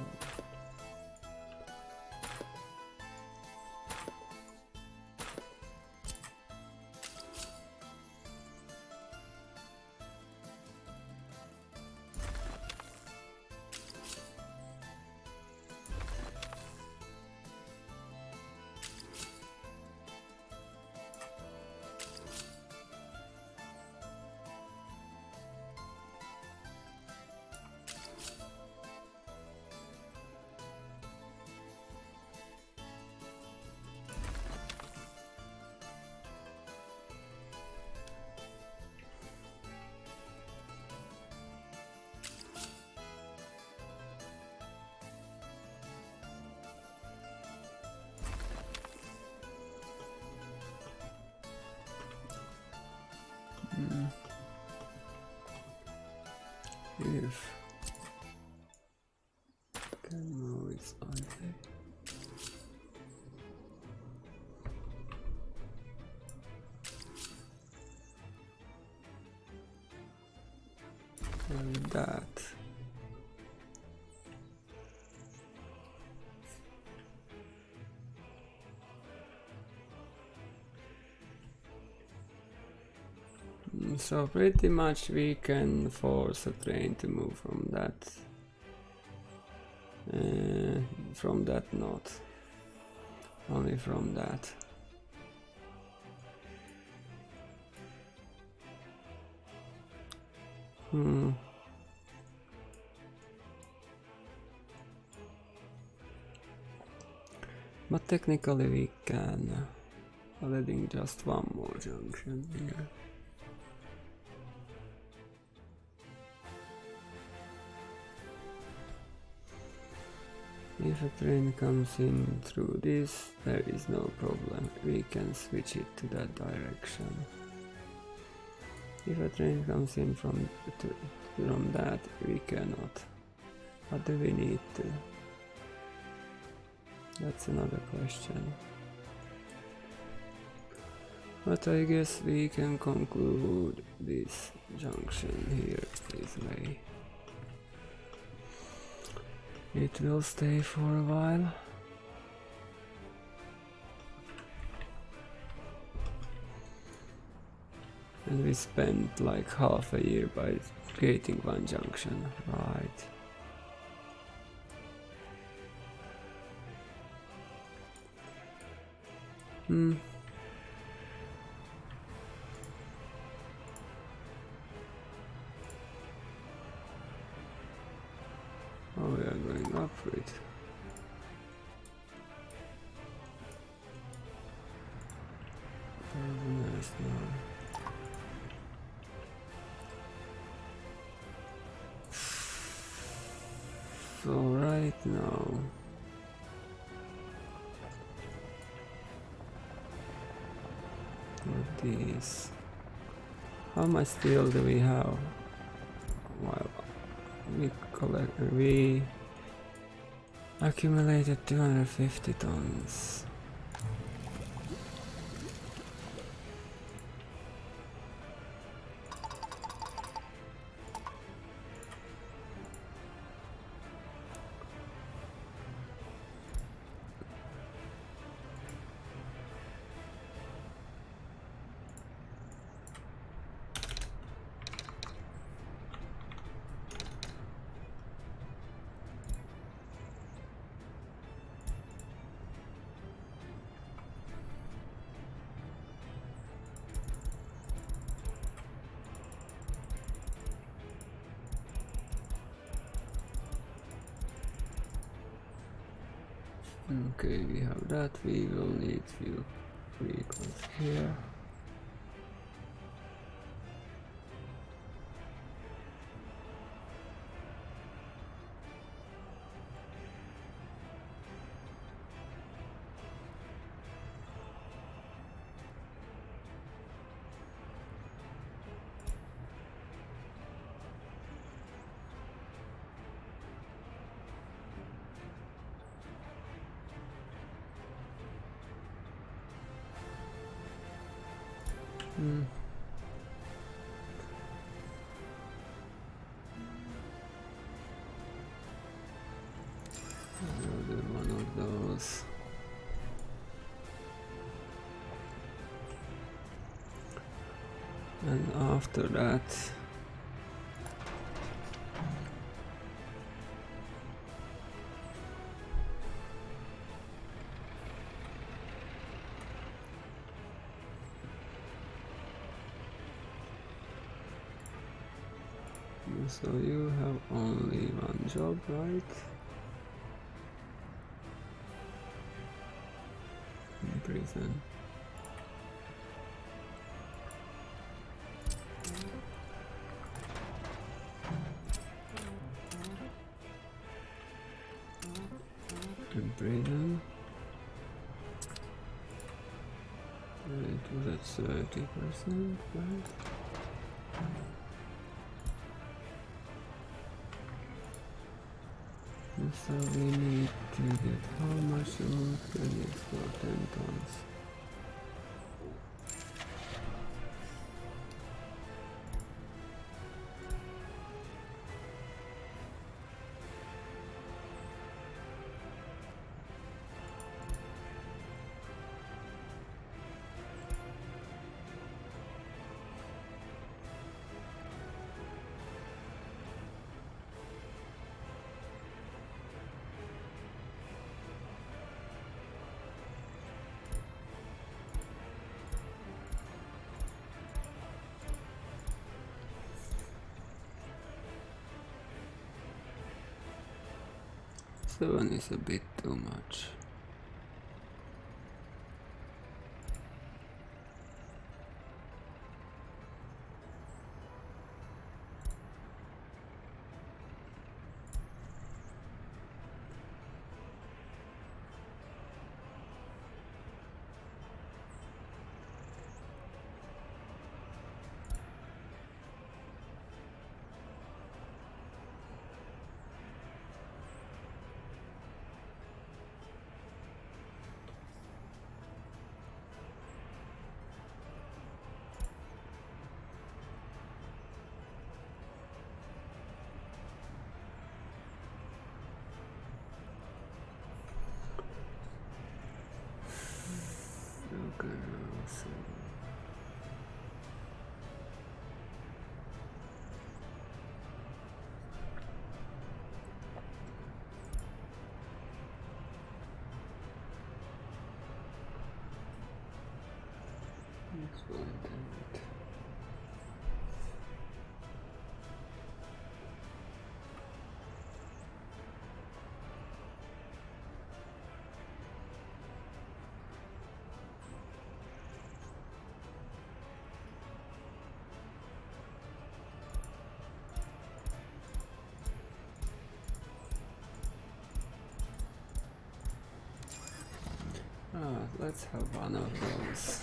If can move its ugly. Like that. So pretty much we can force a train to move from that node, only from that. But technically we can adding just one more junction here. If a train comes in through this, there is no problem, we can switch it to that direction. If a train comes in from that, we cannot. What do we need to? That's another question. But I guess we can conclude this junction here this way. It will stay for a while. And we spent like half a year by creating one junction, right? Oh, we are going up it. Nice now. So right now with these, how much steel do we have? Well, we accumulated 250 tons. Okay, we have that. We will need few vehicles here. I'll do one of those. And after that, so you have only one job, right? In prison. In prison. It was at 30%, right? So we need to get how much wood can we export? 10 tons. Seven is a bit too much. Okay, so let's go internet. Let's have one of those.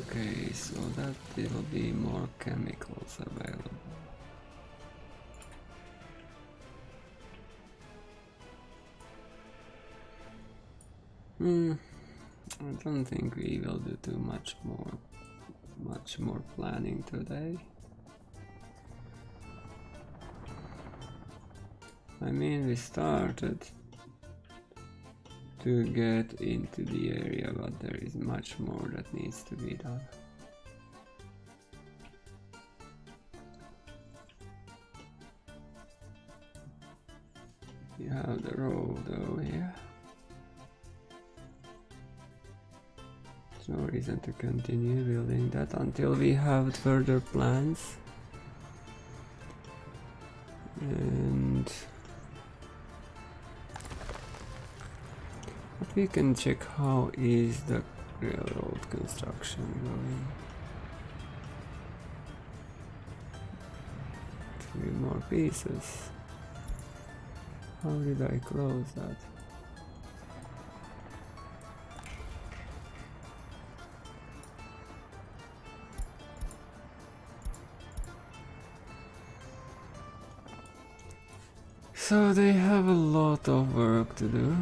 Okay, so that will be more chemicals available. I don't think we will do too much more planning today. I mean, we started to get into the area, but there is much more that needs to be done. You have the road over here. There's no reason to continue building that until we have further plans. And but we can check how is the railroad construction going. 3 more pieces. How did I close that? So they have a lot of work to do.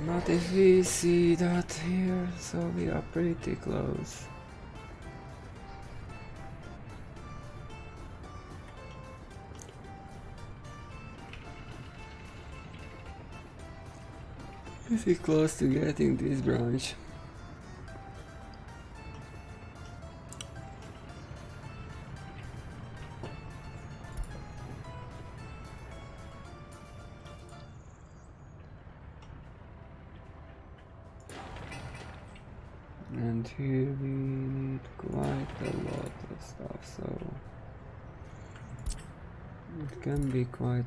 But if we see that here, so we are pretty close. Pretty close to getting this branch. And here we need quite a lot of stuff, so it can be quite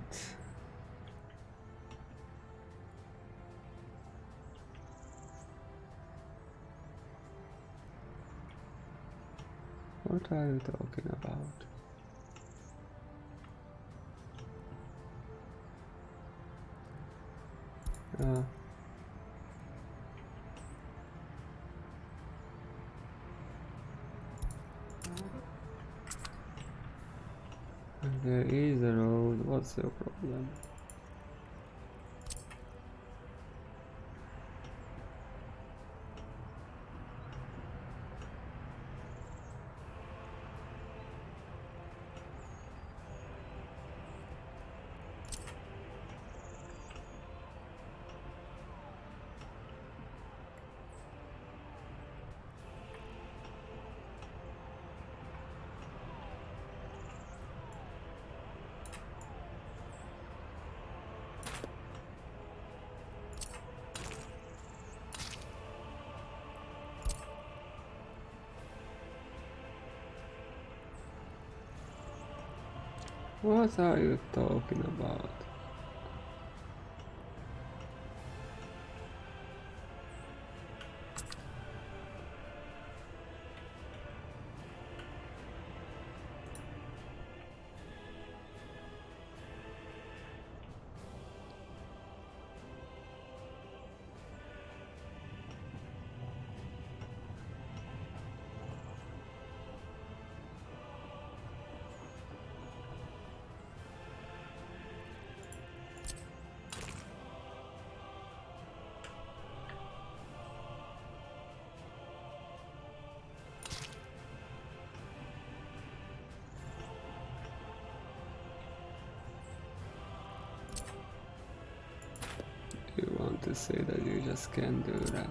What are you talking about? There is a road, what's the problem? What are you talking about? You want to say that you just can't do that?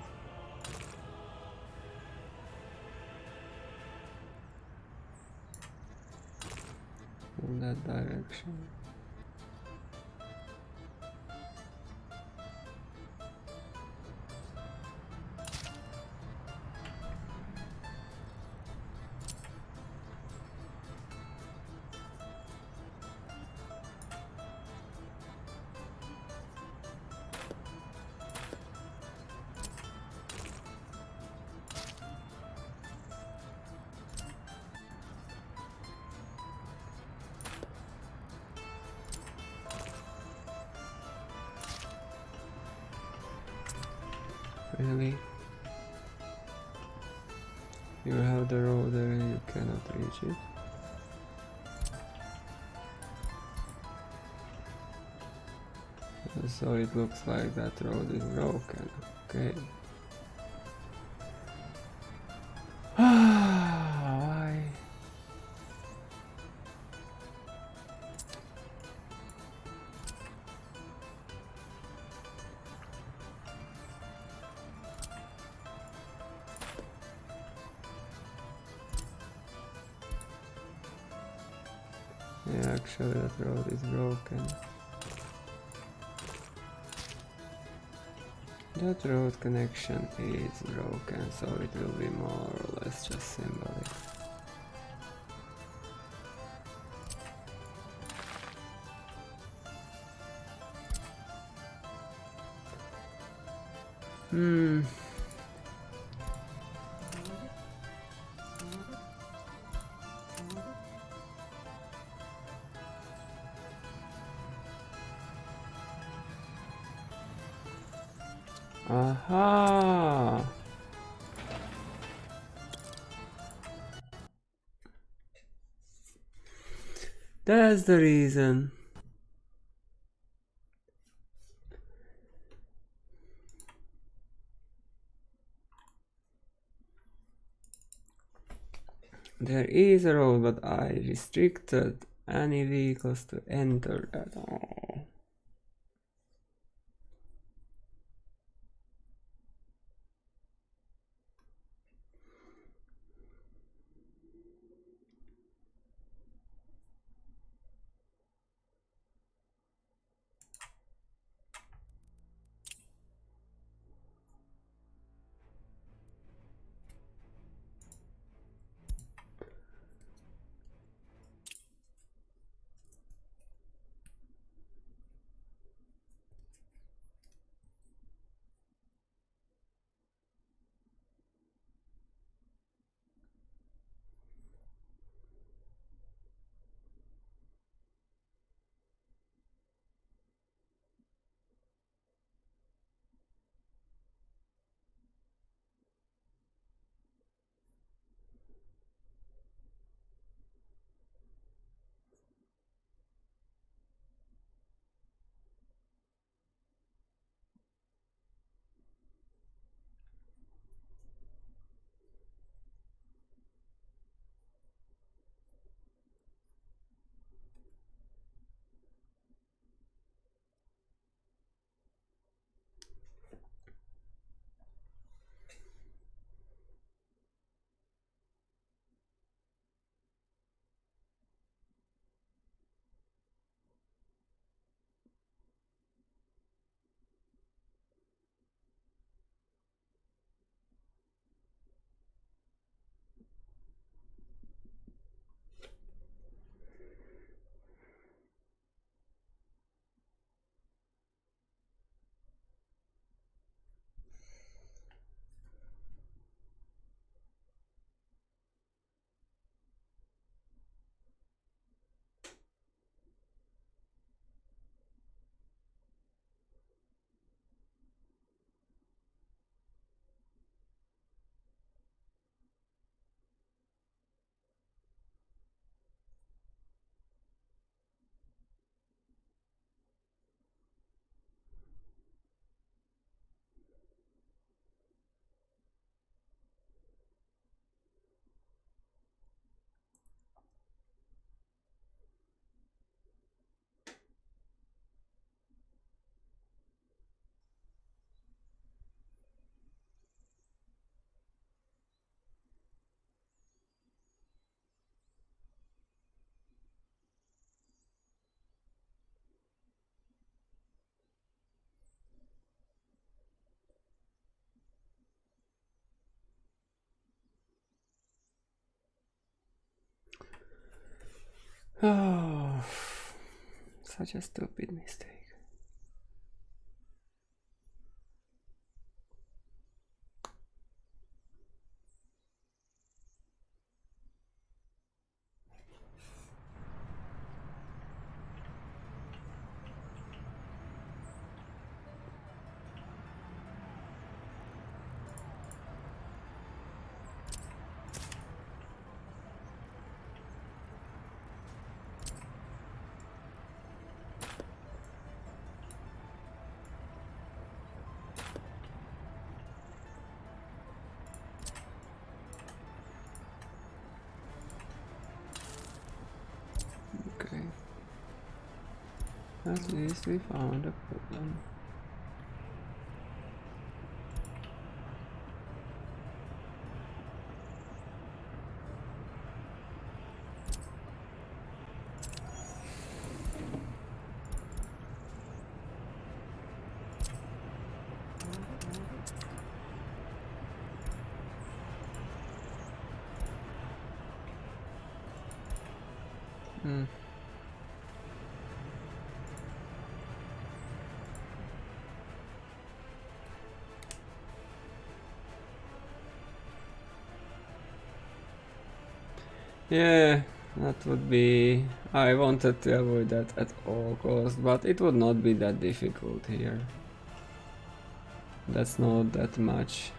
In that direction. Really? You have the road there and you cannot reach it? So it looks like that road is broken. Okay. Yeah, actually that road is broken. That road connection is broken, so it will be more or less just symbolic. Aha! That's the reason. There is a road, but I restricted any vehicles to enter that. Oh. Oh, such a stupid mistake. Okay. At least we found a problem. Yeah, that would be... I wanted to avoid that at all costs, but it would not be that difficult here. That's not that much.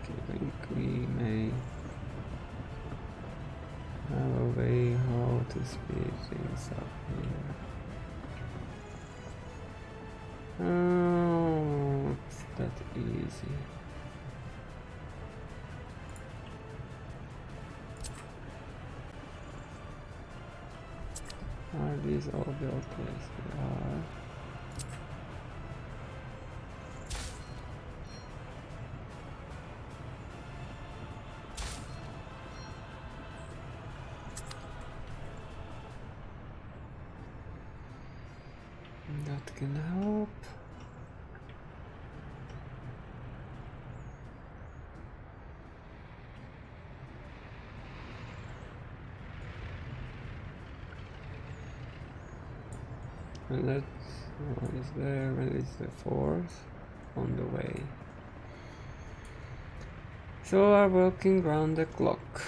I think we may have a way how to speed things up here. Oh, it's that easy. Are these all built? Yes, they are. That can help. And that one is there, and it's the fourth on the way. So I'm working round the clock.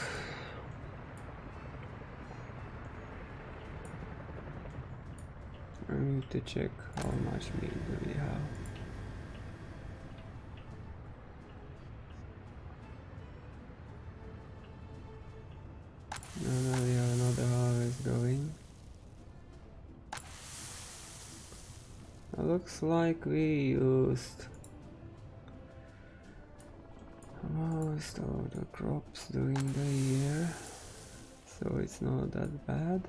I need to check how much meat do we have. No, we have another harvest going. It looks like we used most of the crops during the year, so it's not that bad.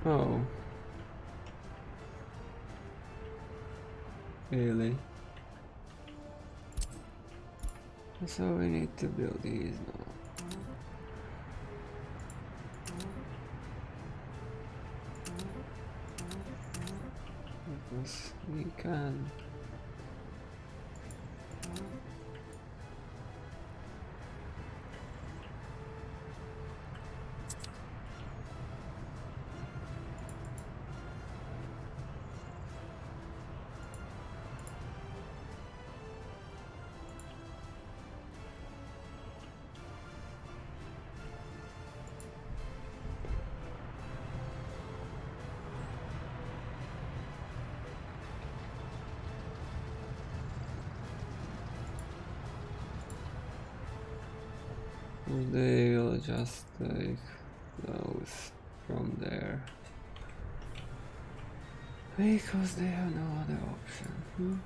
Oh. Really? So we need to build these now. Because we can. They will just take those from there. Because they have no other option.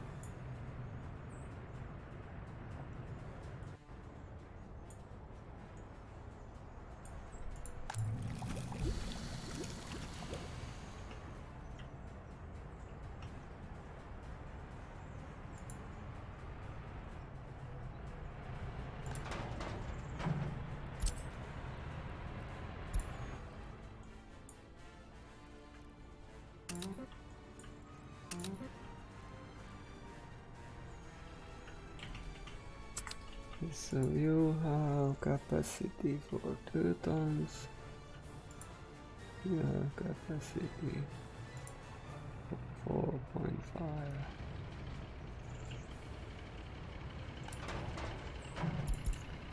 So you have capacity for 2 tons. You have capacity for 4.5.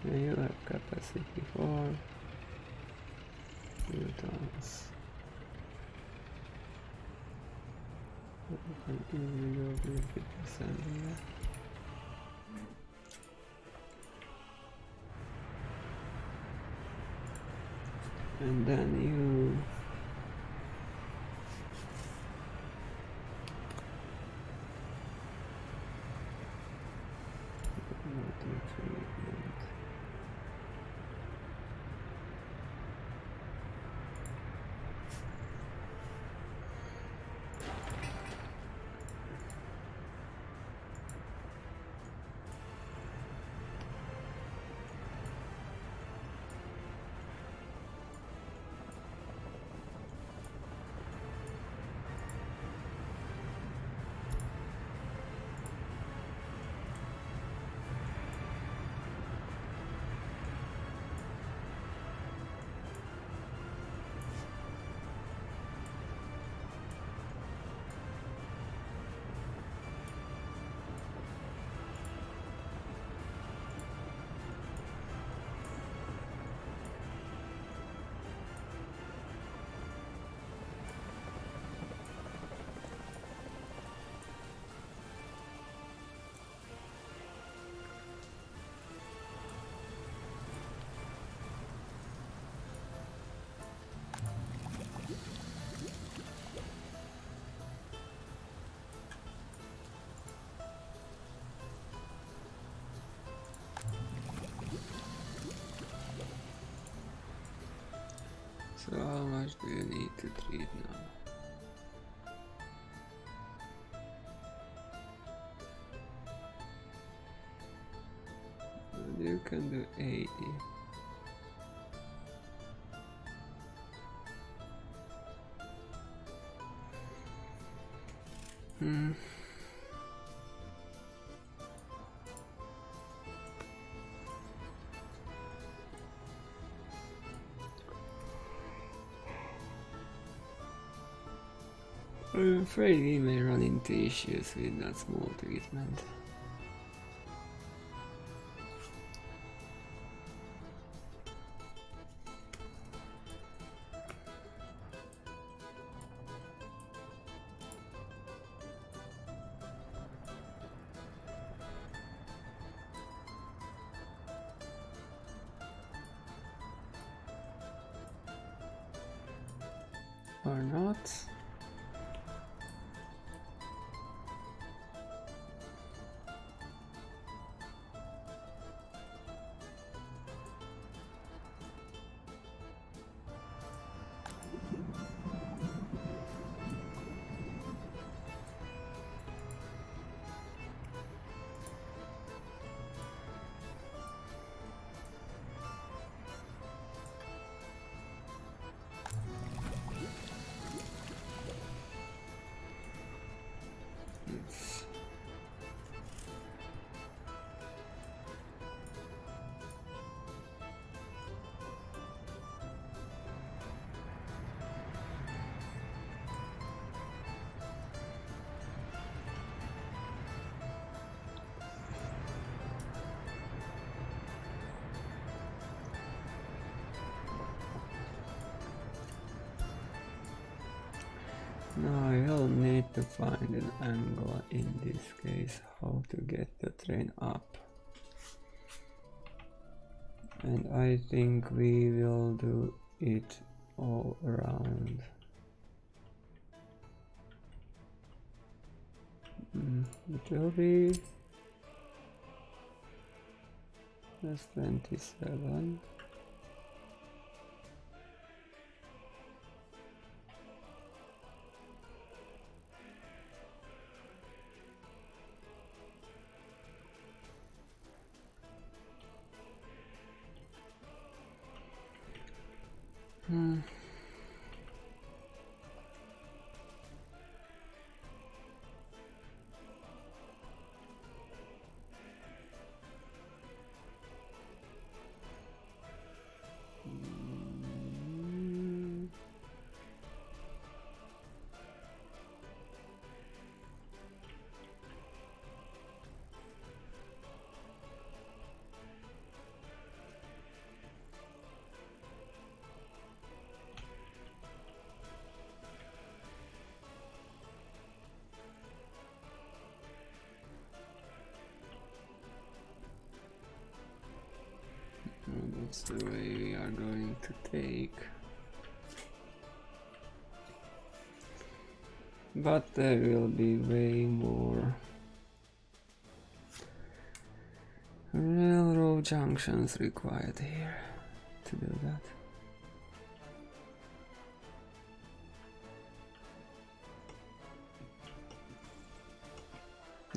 And you have capacity for 2 tons. An individual will fit assembly. And then you water treatment. So how much do you need to treat now? And you can do 80. I'm afraid we may run into issues with that small treatment. Or not. Yes. Now I will need to find an angle in this case how to get the train up. And I think we will do it all around. It will be plus 27. That's the way we are going to take. But there will be way more railroad junctions required here to do that.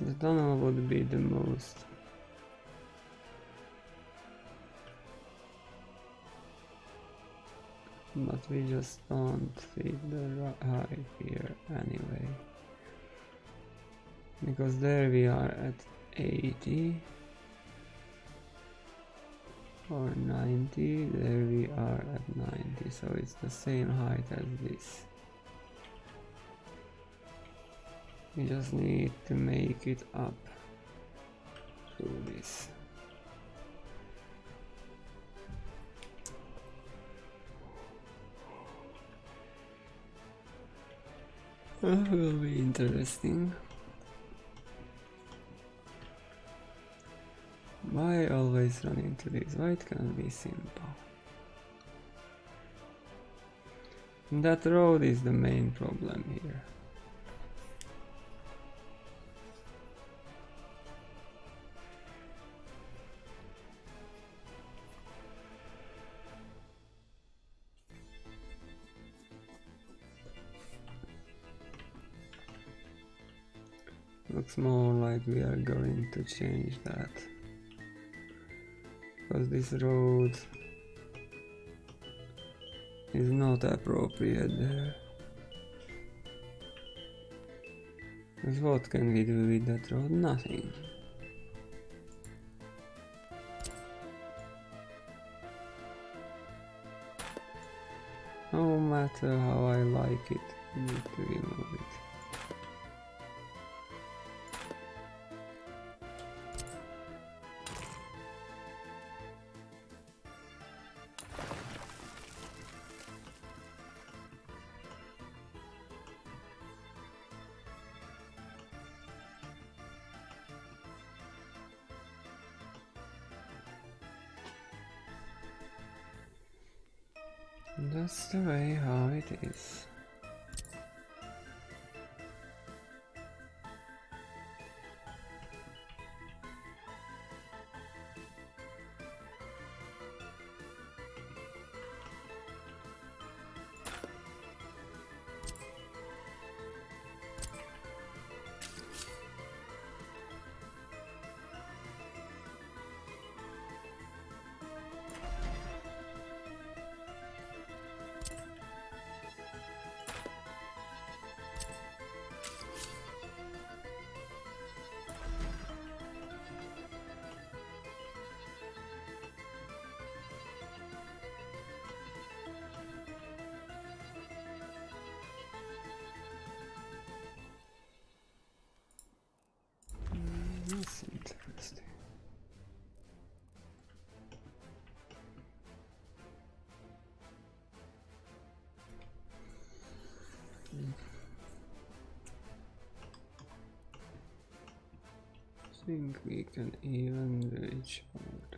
The tunnel would be the most. But we just don't feed the hive here anyway. Because there we are at 80 or 90, there we are at 90, so it's the same height as this. We just need to make it up to this. That will be interesting. Why always run into this? Why it can't be simple? That road is the main problem here. Looks more like we are going to change that, because this road is not appropriate there. Because what can we do with that road? Nothing. No matter how I like it, we need to remove it. That's the way how it is. That's interesting. I think we can even reach out.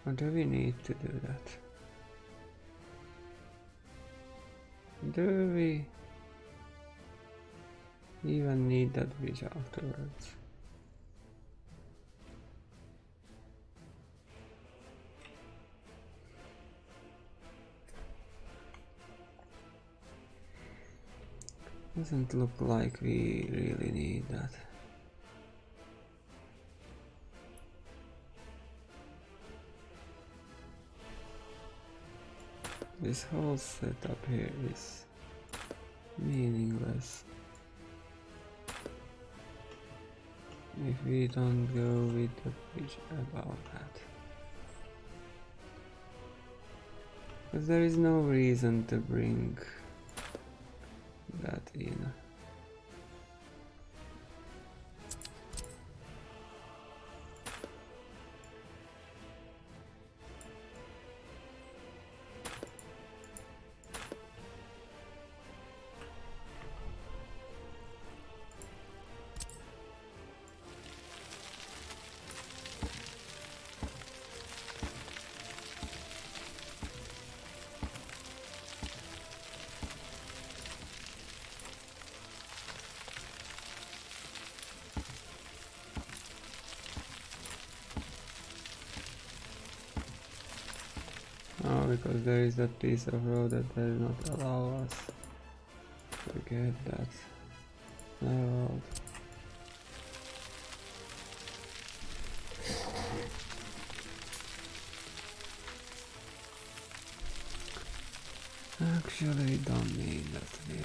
Or do we need to do that? Do we even need that bridge afterwards? Doesn't look like we really need that. This whole setup here is meaningless if we don't go with the bridge about that. Because there is no reason to bring that in. Oh, because there is that piece of road that does not allow us to get that road. Actually, don't need that here.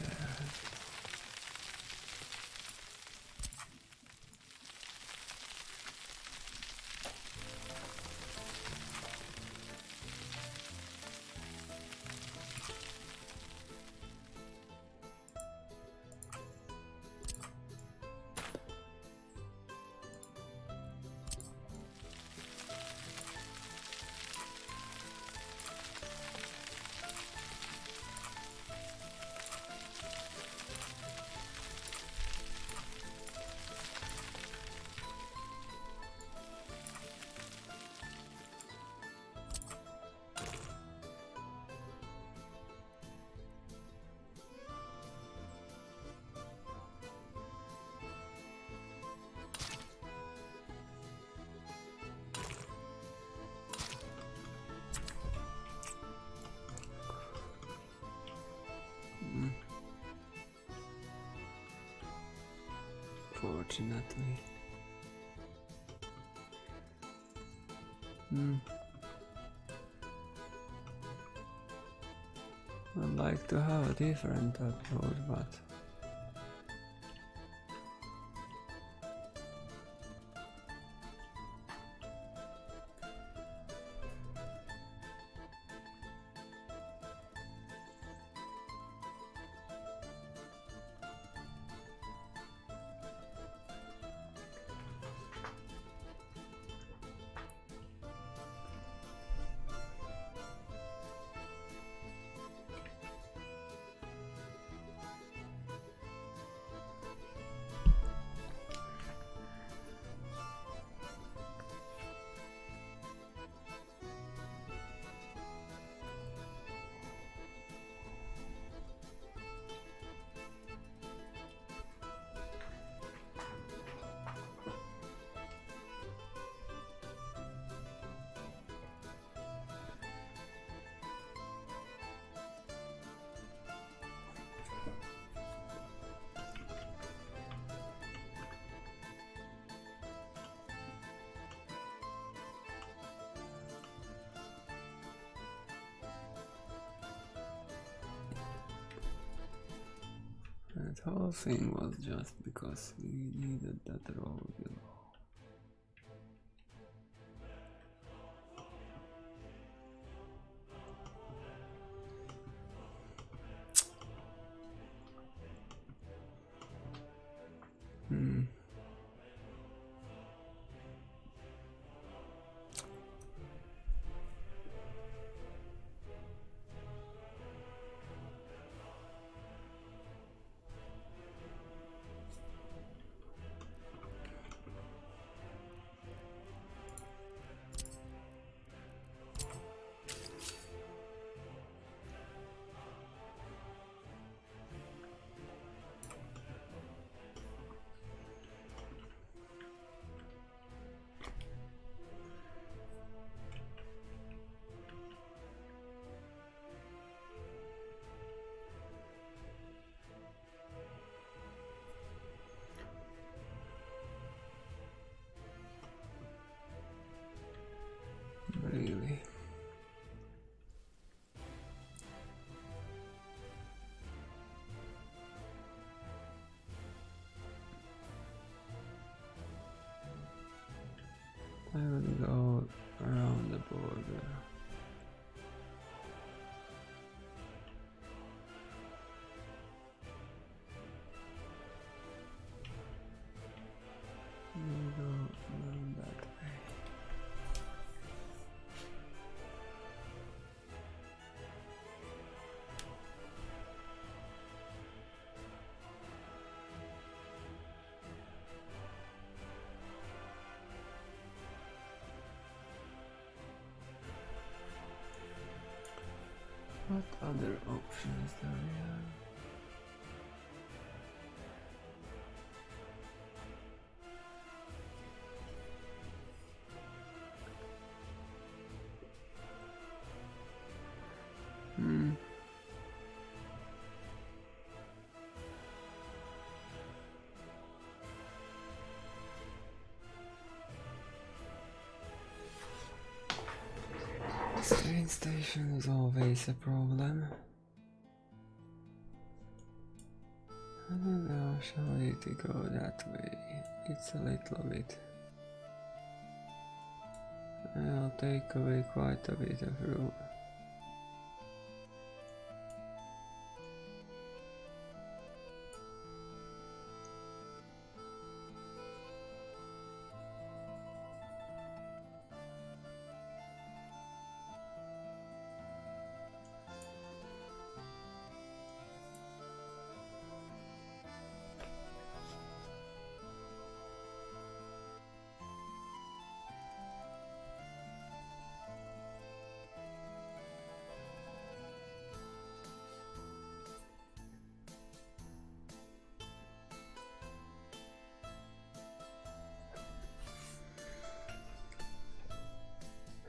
Fortunately. I'd like to have a different approach, but that whole thing was just because we needed that road, you know. Really. I would go around the border. We'll go around that way. What other options do we have? Train station is always a problem. I don't know, shall we to go that way? It's a little bit. I'll take away quite a bit of room.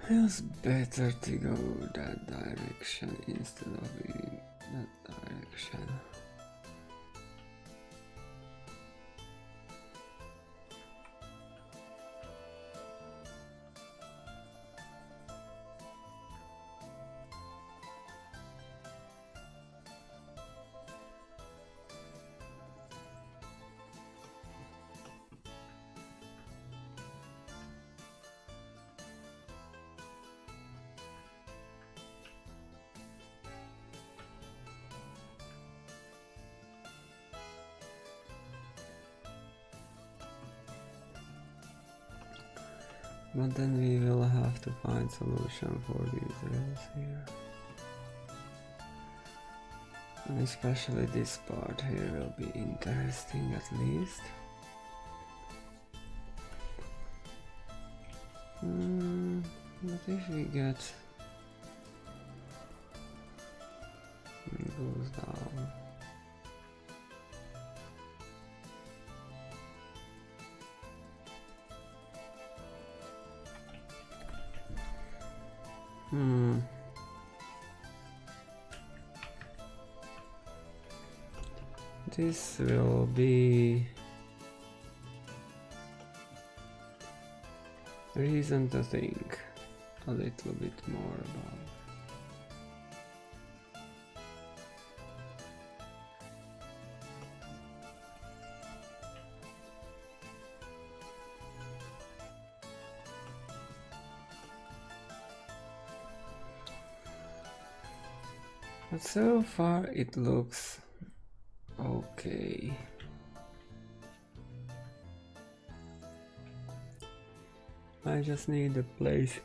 Feels better to go that direction instead of in that direction. But then we will have to find solution for these rails here. And especially this part here will be interesting at least. But if we get... it goes down. This will be reason to think a little bit more about. But so far it looks okay. I just need a place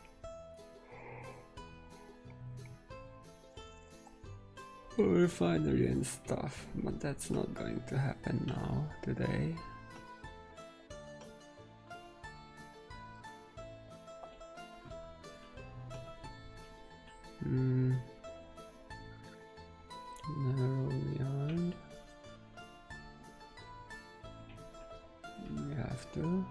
for refinery and stuff, but that's not going to happen now, today. Narrow yard. We have to.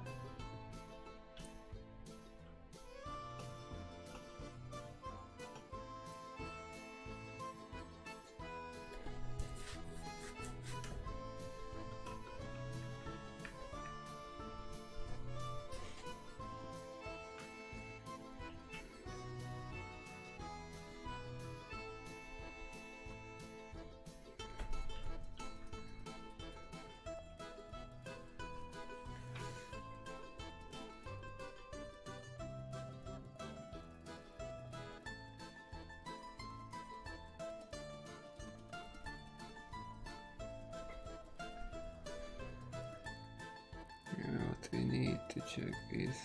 What we need to check is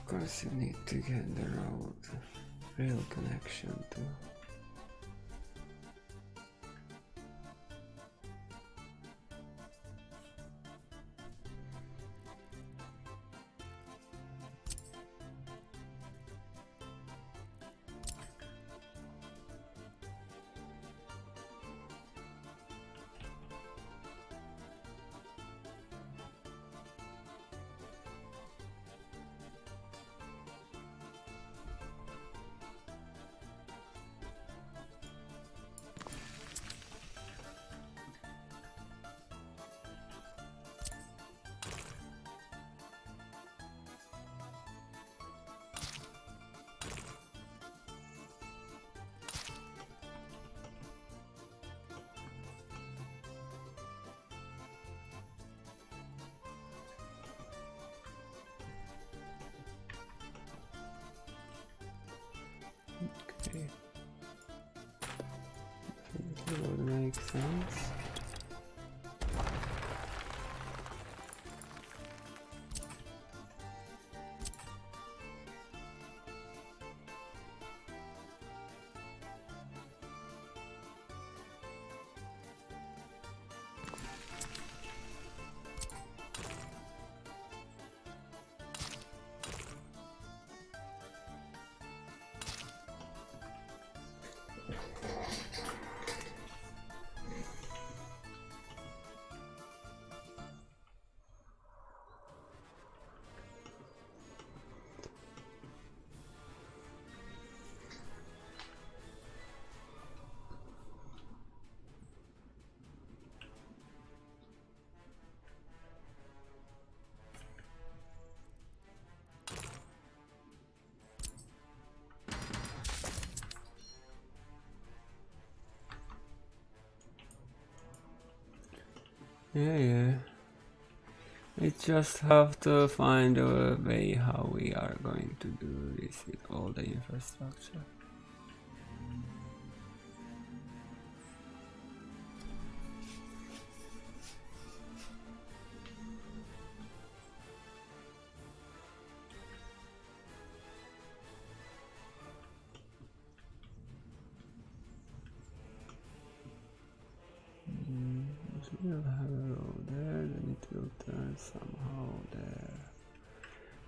Of course you need to get the road rail connection too. Okay. That would make sense. Yeah. We just have to find a way how we are going to do this with all the infrastructure. We'll have a road there, then it will turn somehow there.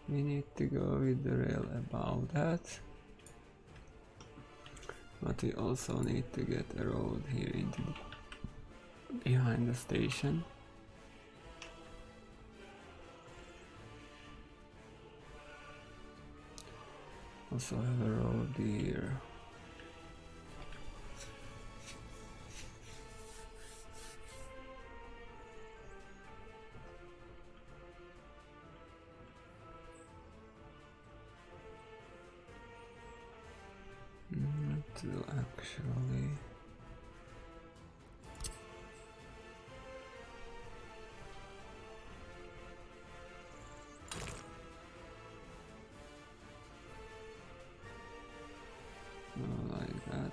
We need to go with the rail above that. But we also need to get a road here into behind the station. Also have a road here. To actually like that.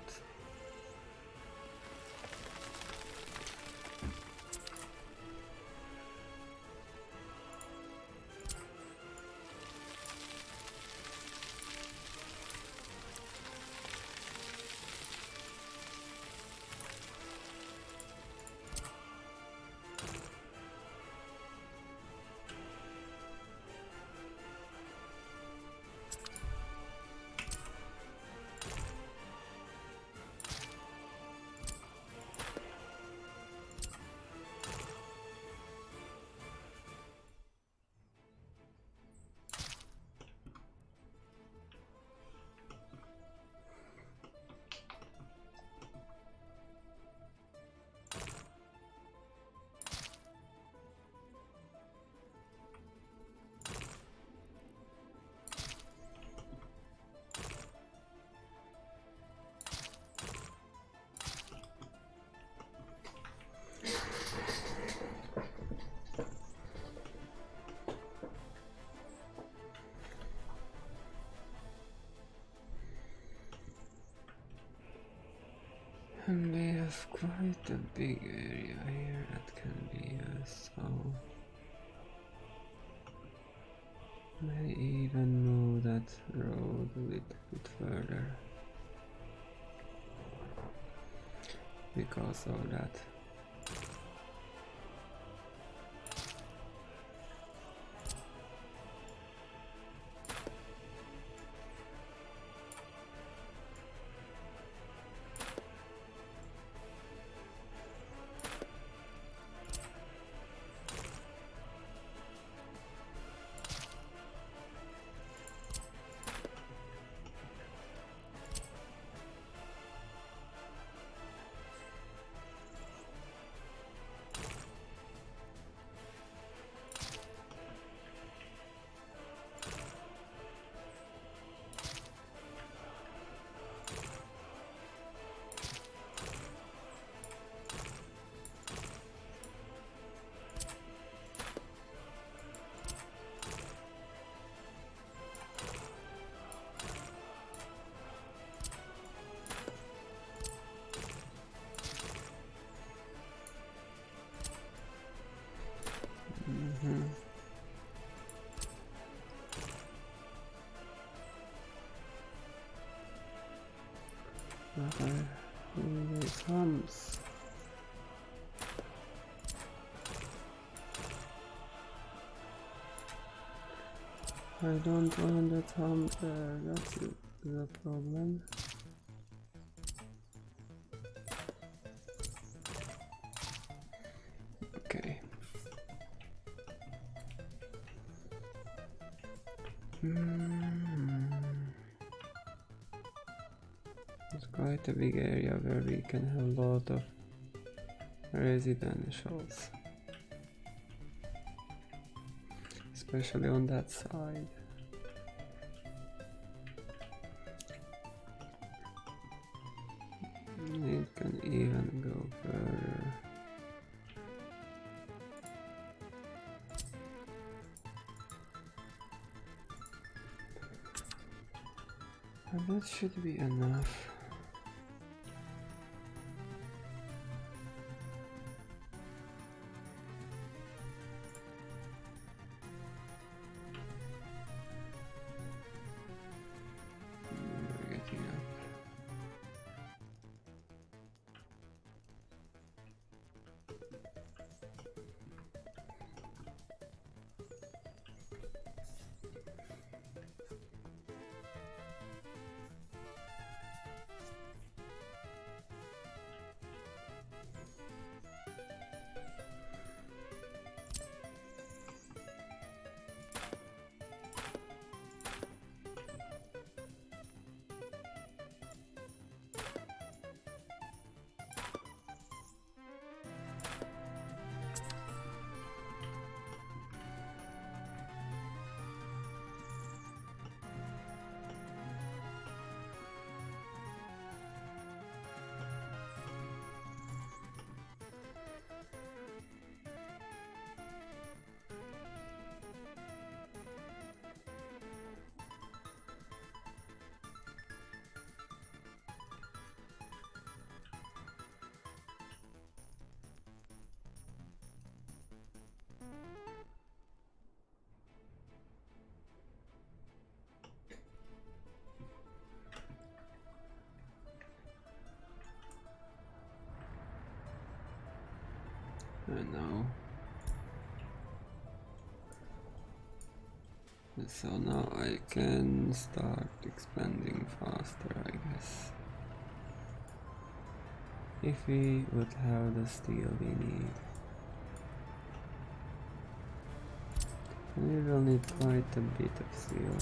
And we have quite a big area here that can be used, so May even move that road a little bit further because of that. Okay, here it comes. I don't want the thumb there, that's the problem. Okay. It's quite a big area where we can have a lot of residentials, especially on that side. It can even go further. And that should be enough. We're getting up. I know. So now I can start expanding faster, I guess. If we would have the steel we need. We will need quite a bit of steel.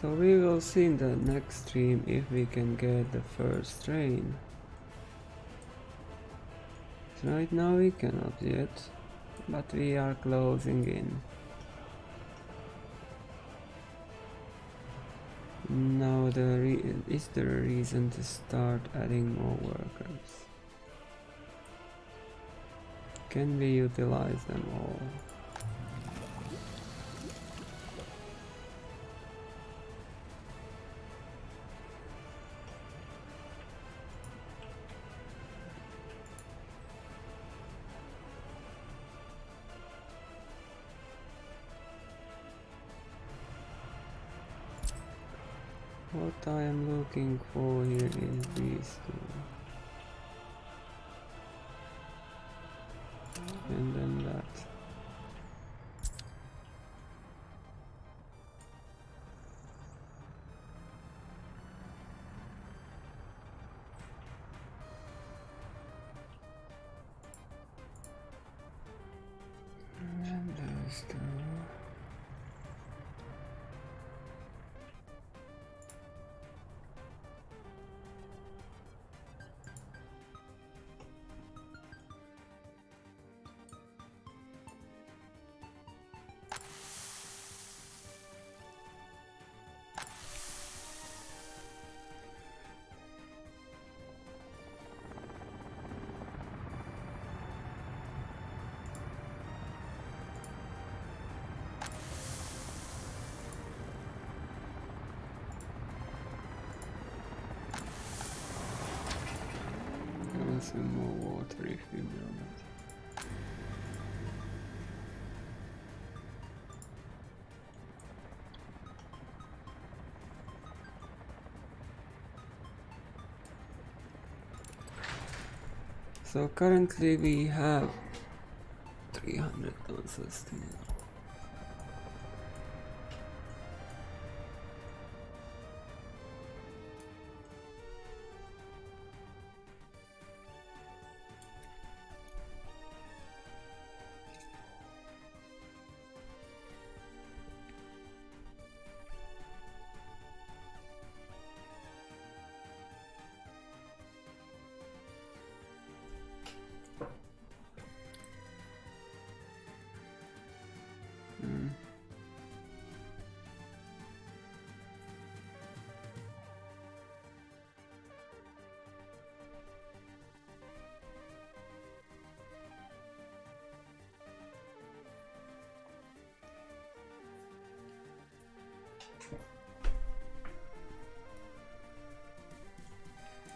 So we will see in the next stream if we can get the first train. Right now we cannot yet, but we are closing in. Now is there a reason to start adding more workers? Can we utilize them all? What I am looking for here is these two. And then that. And those two. Some more water if you build it. So currently we have 300 tons of steel.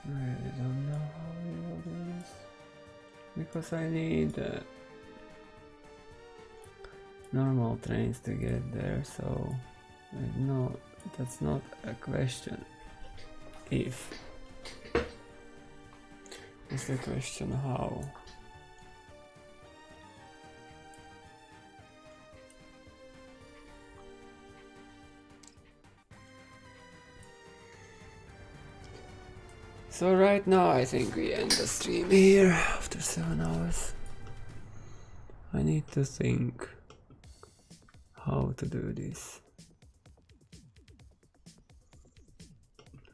I really don't know how we will do this because I need normal trains to get there, so no, that's not a question if, it's the question how. So right now I think we end the stream here after 7 hours. I need to think how to do this.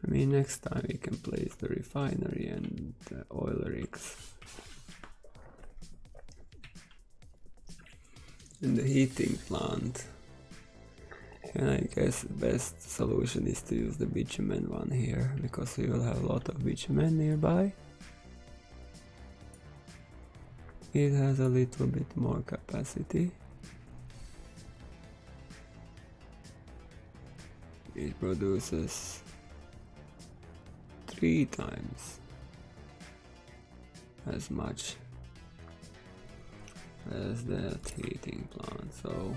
I mean, next time we can place the refinery and the oil rigs. And the heating plant. And I guess the best solution is to use the bitumen one here, because we will have a lot of bitumen nearby. It has a little bit more capacity. It produces 3 times as much as that heating plant, so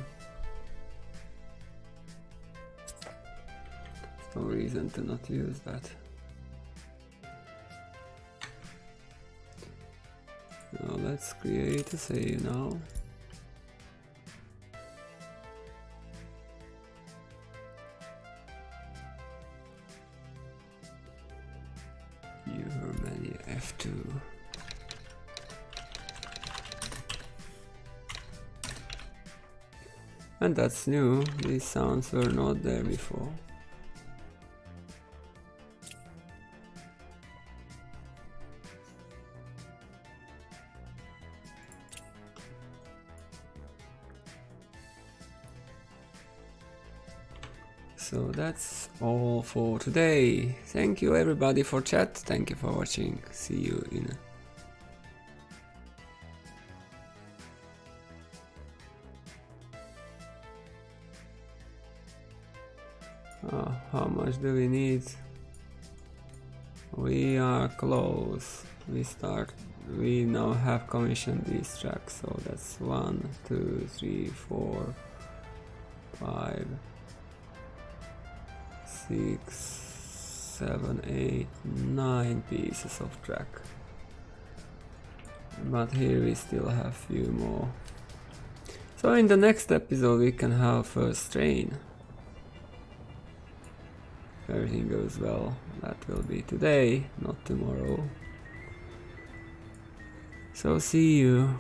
no reason to not use that. Now let's create a save now. New Hurmania F2. And that's new, these sounds were not there before. So that's all for today. Thank you everybody for chat. Thank you for watching. See you in how much do we need? We are close. We now have commissioned these tracks, so that's 1, 2, 3, 4, 5, 6, 7, 8, 9 pieces of track. But here we still have few more. So in the next episode we can have first train. If everything goes well, that will be today, not tomorrow. So see you.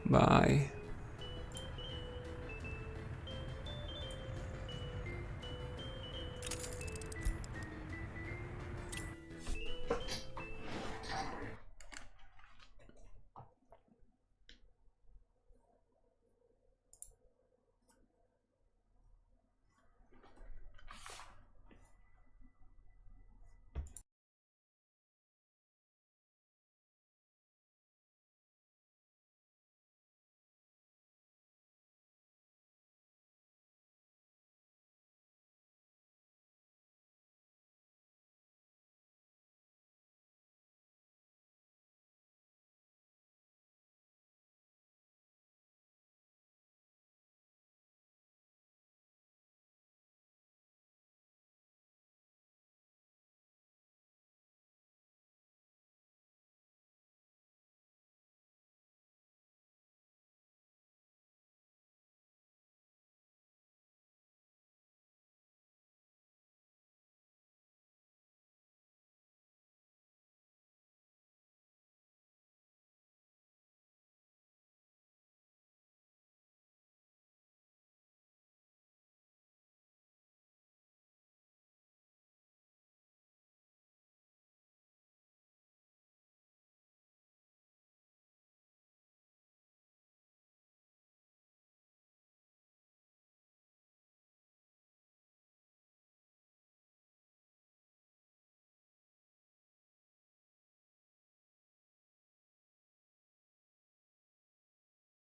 Bye.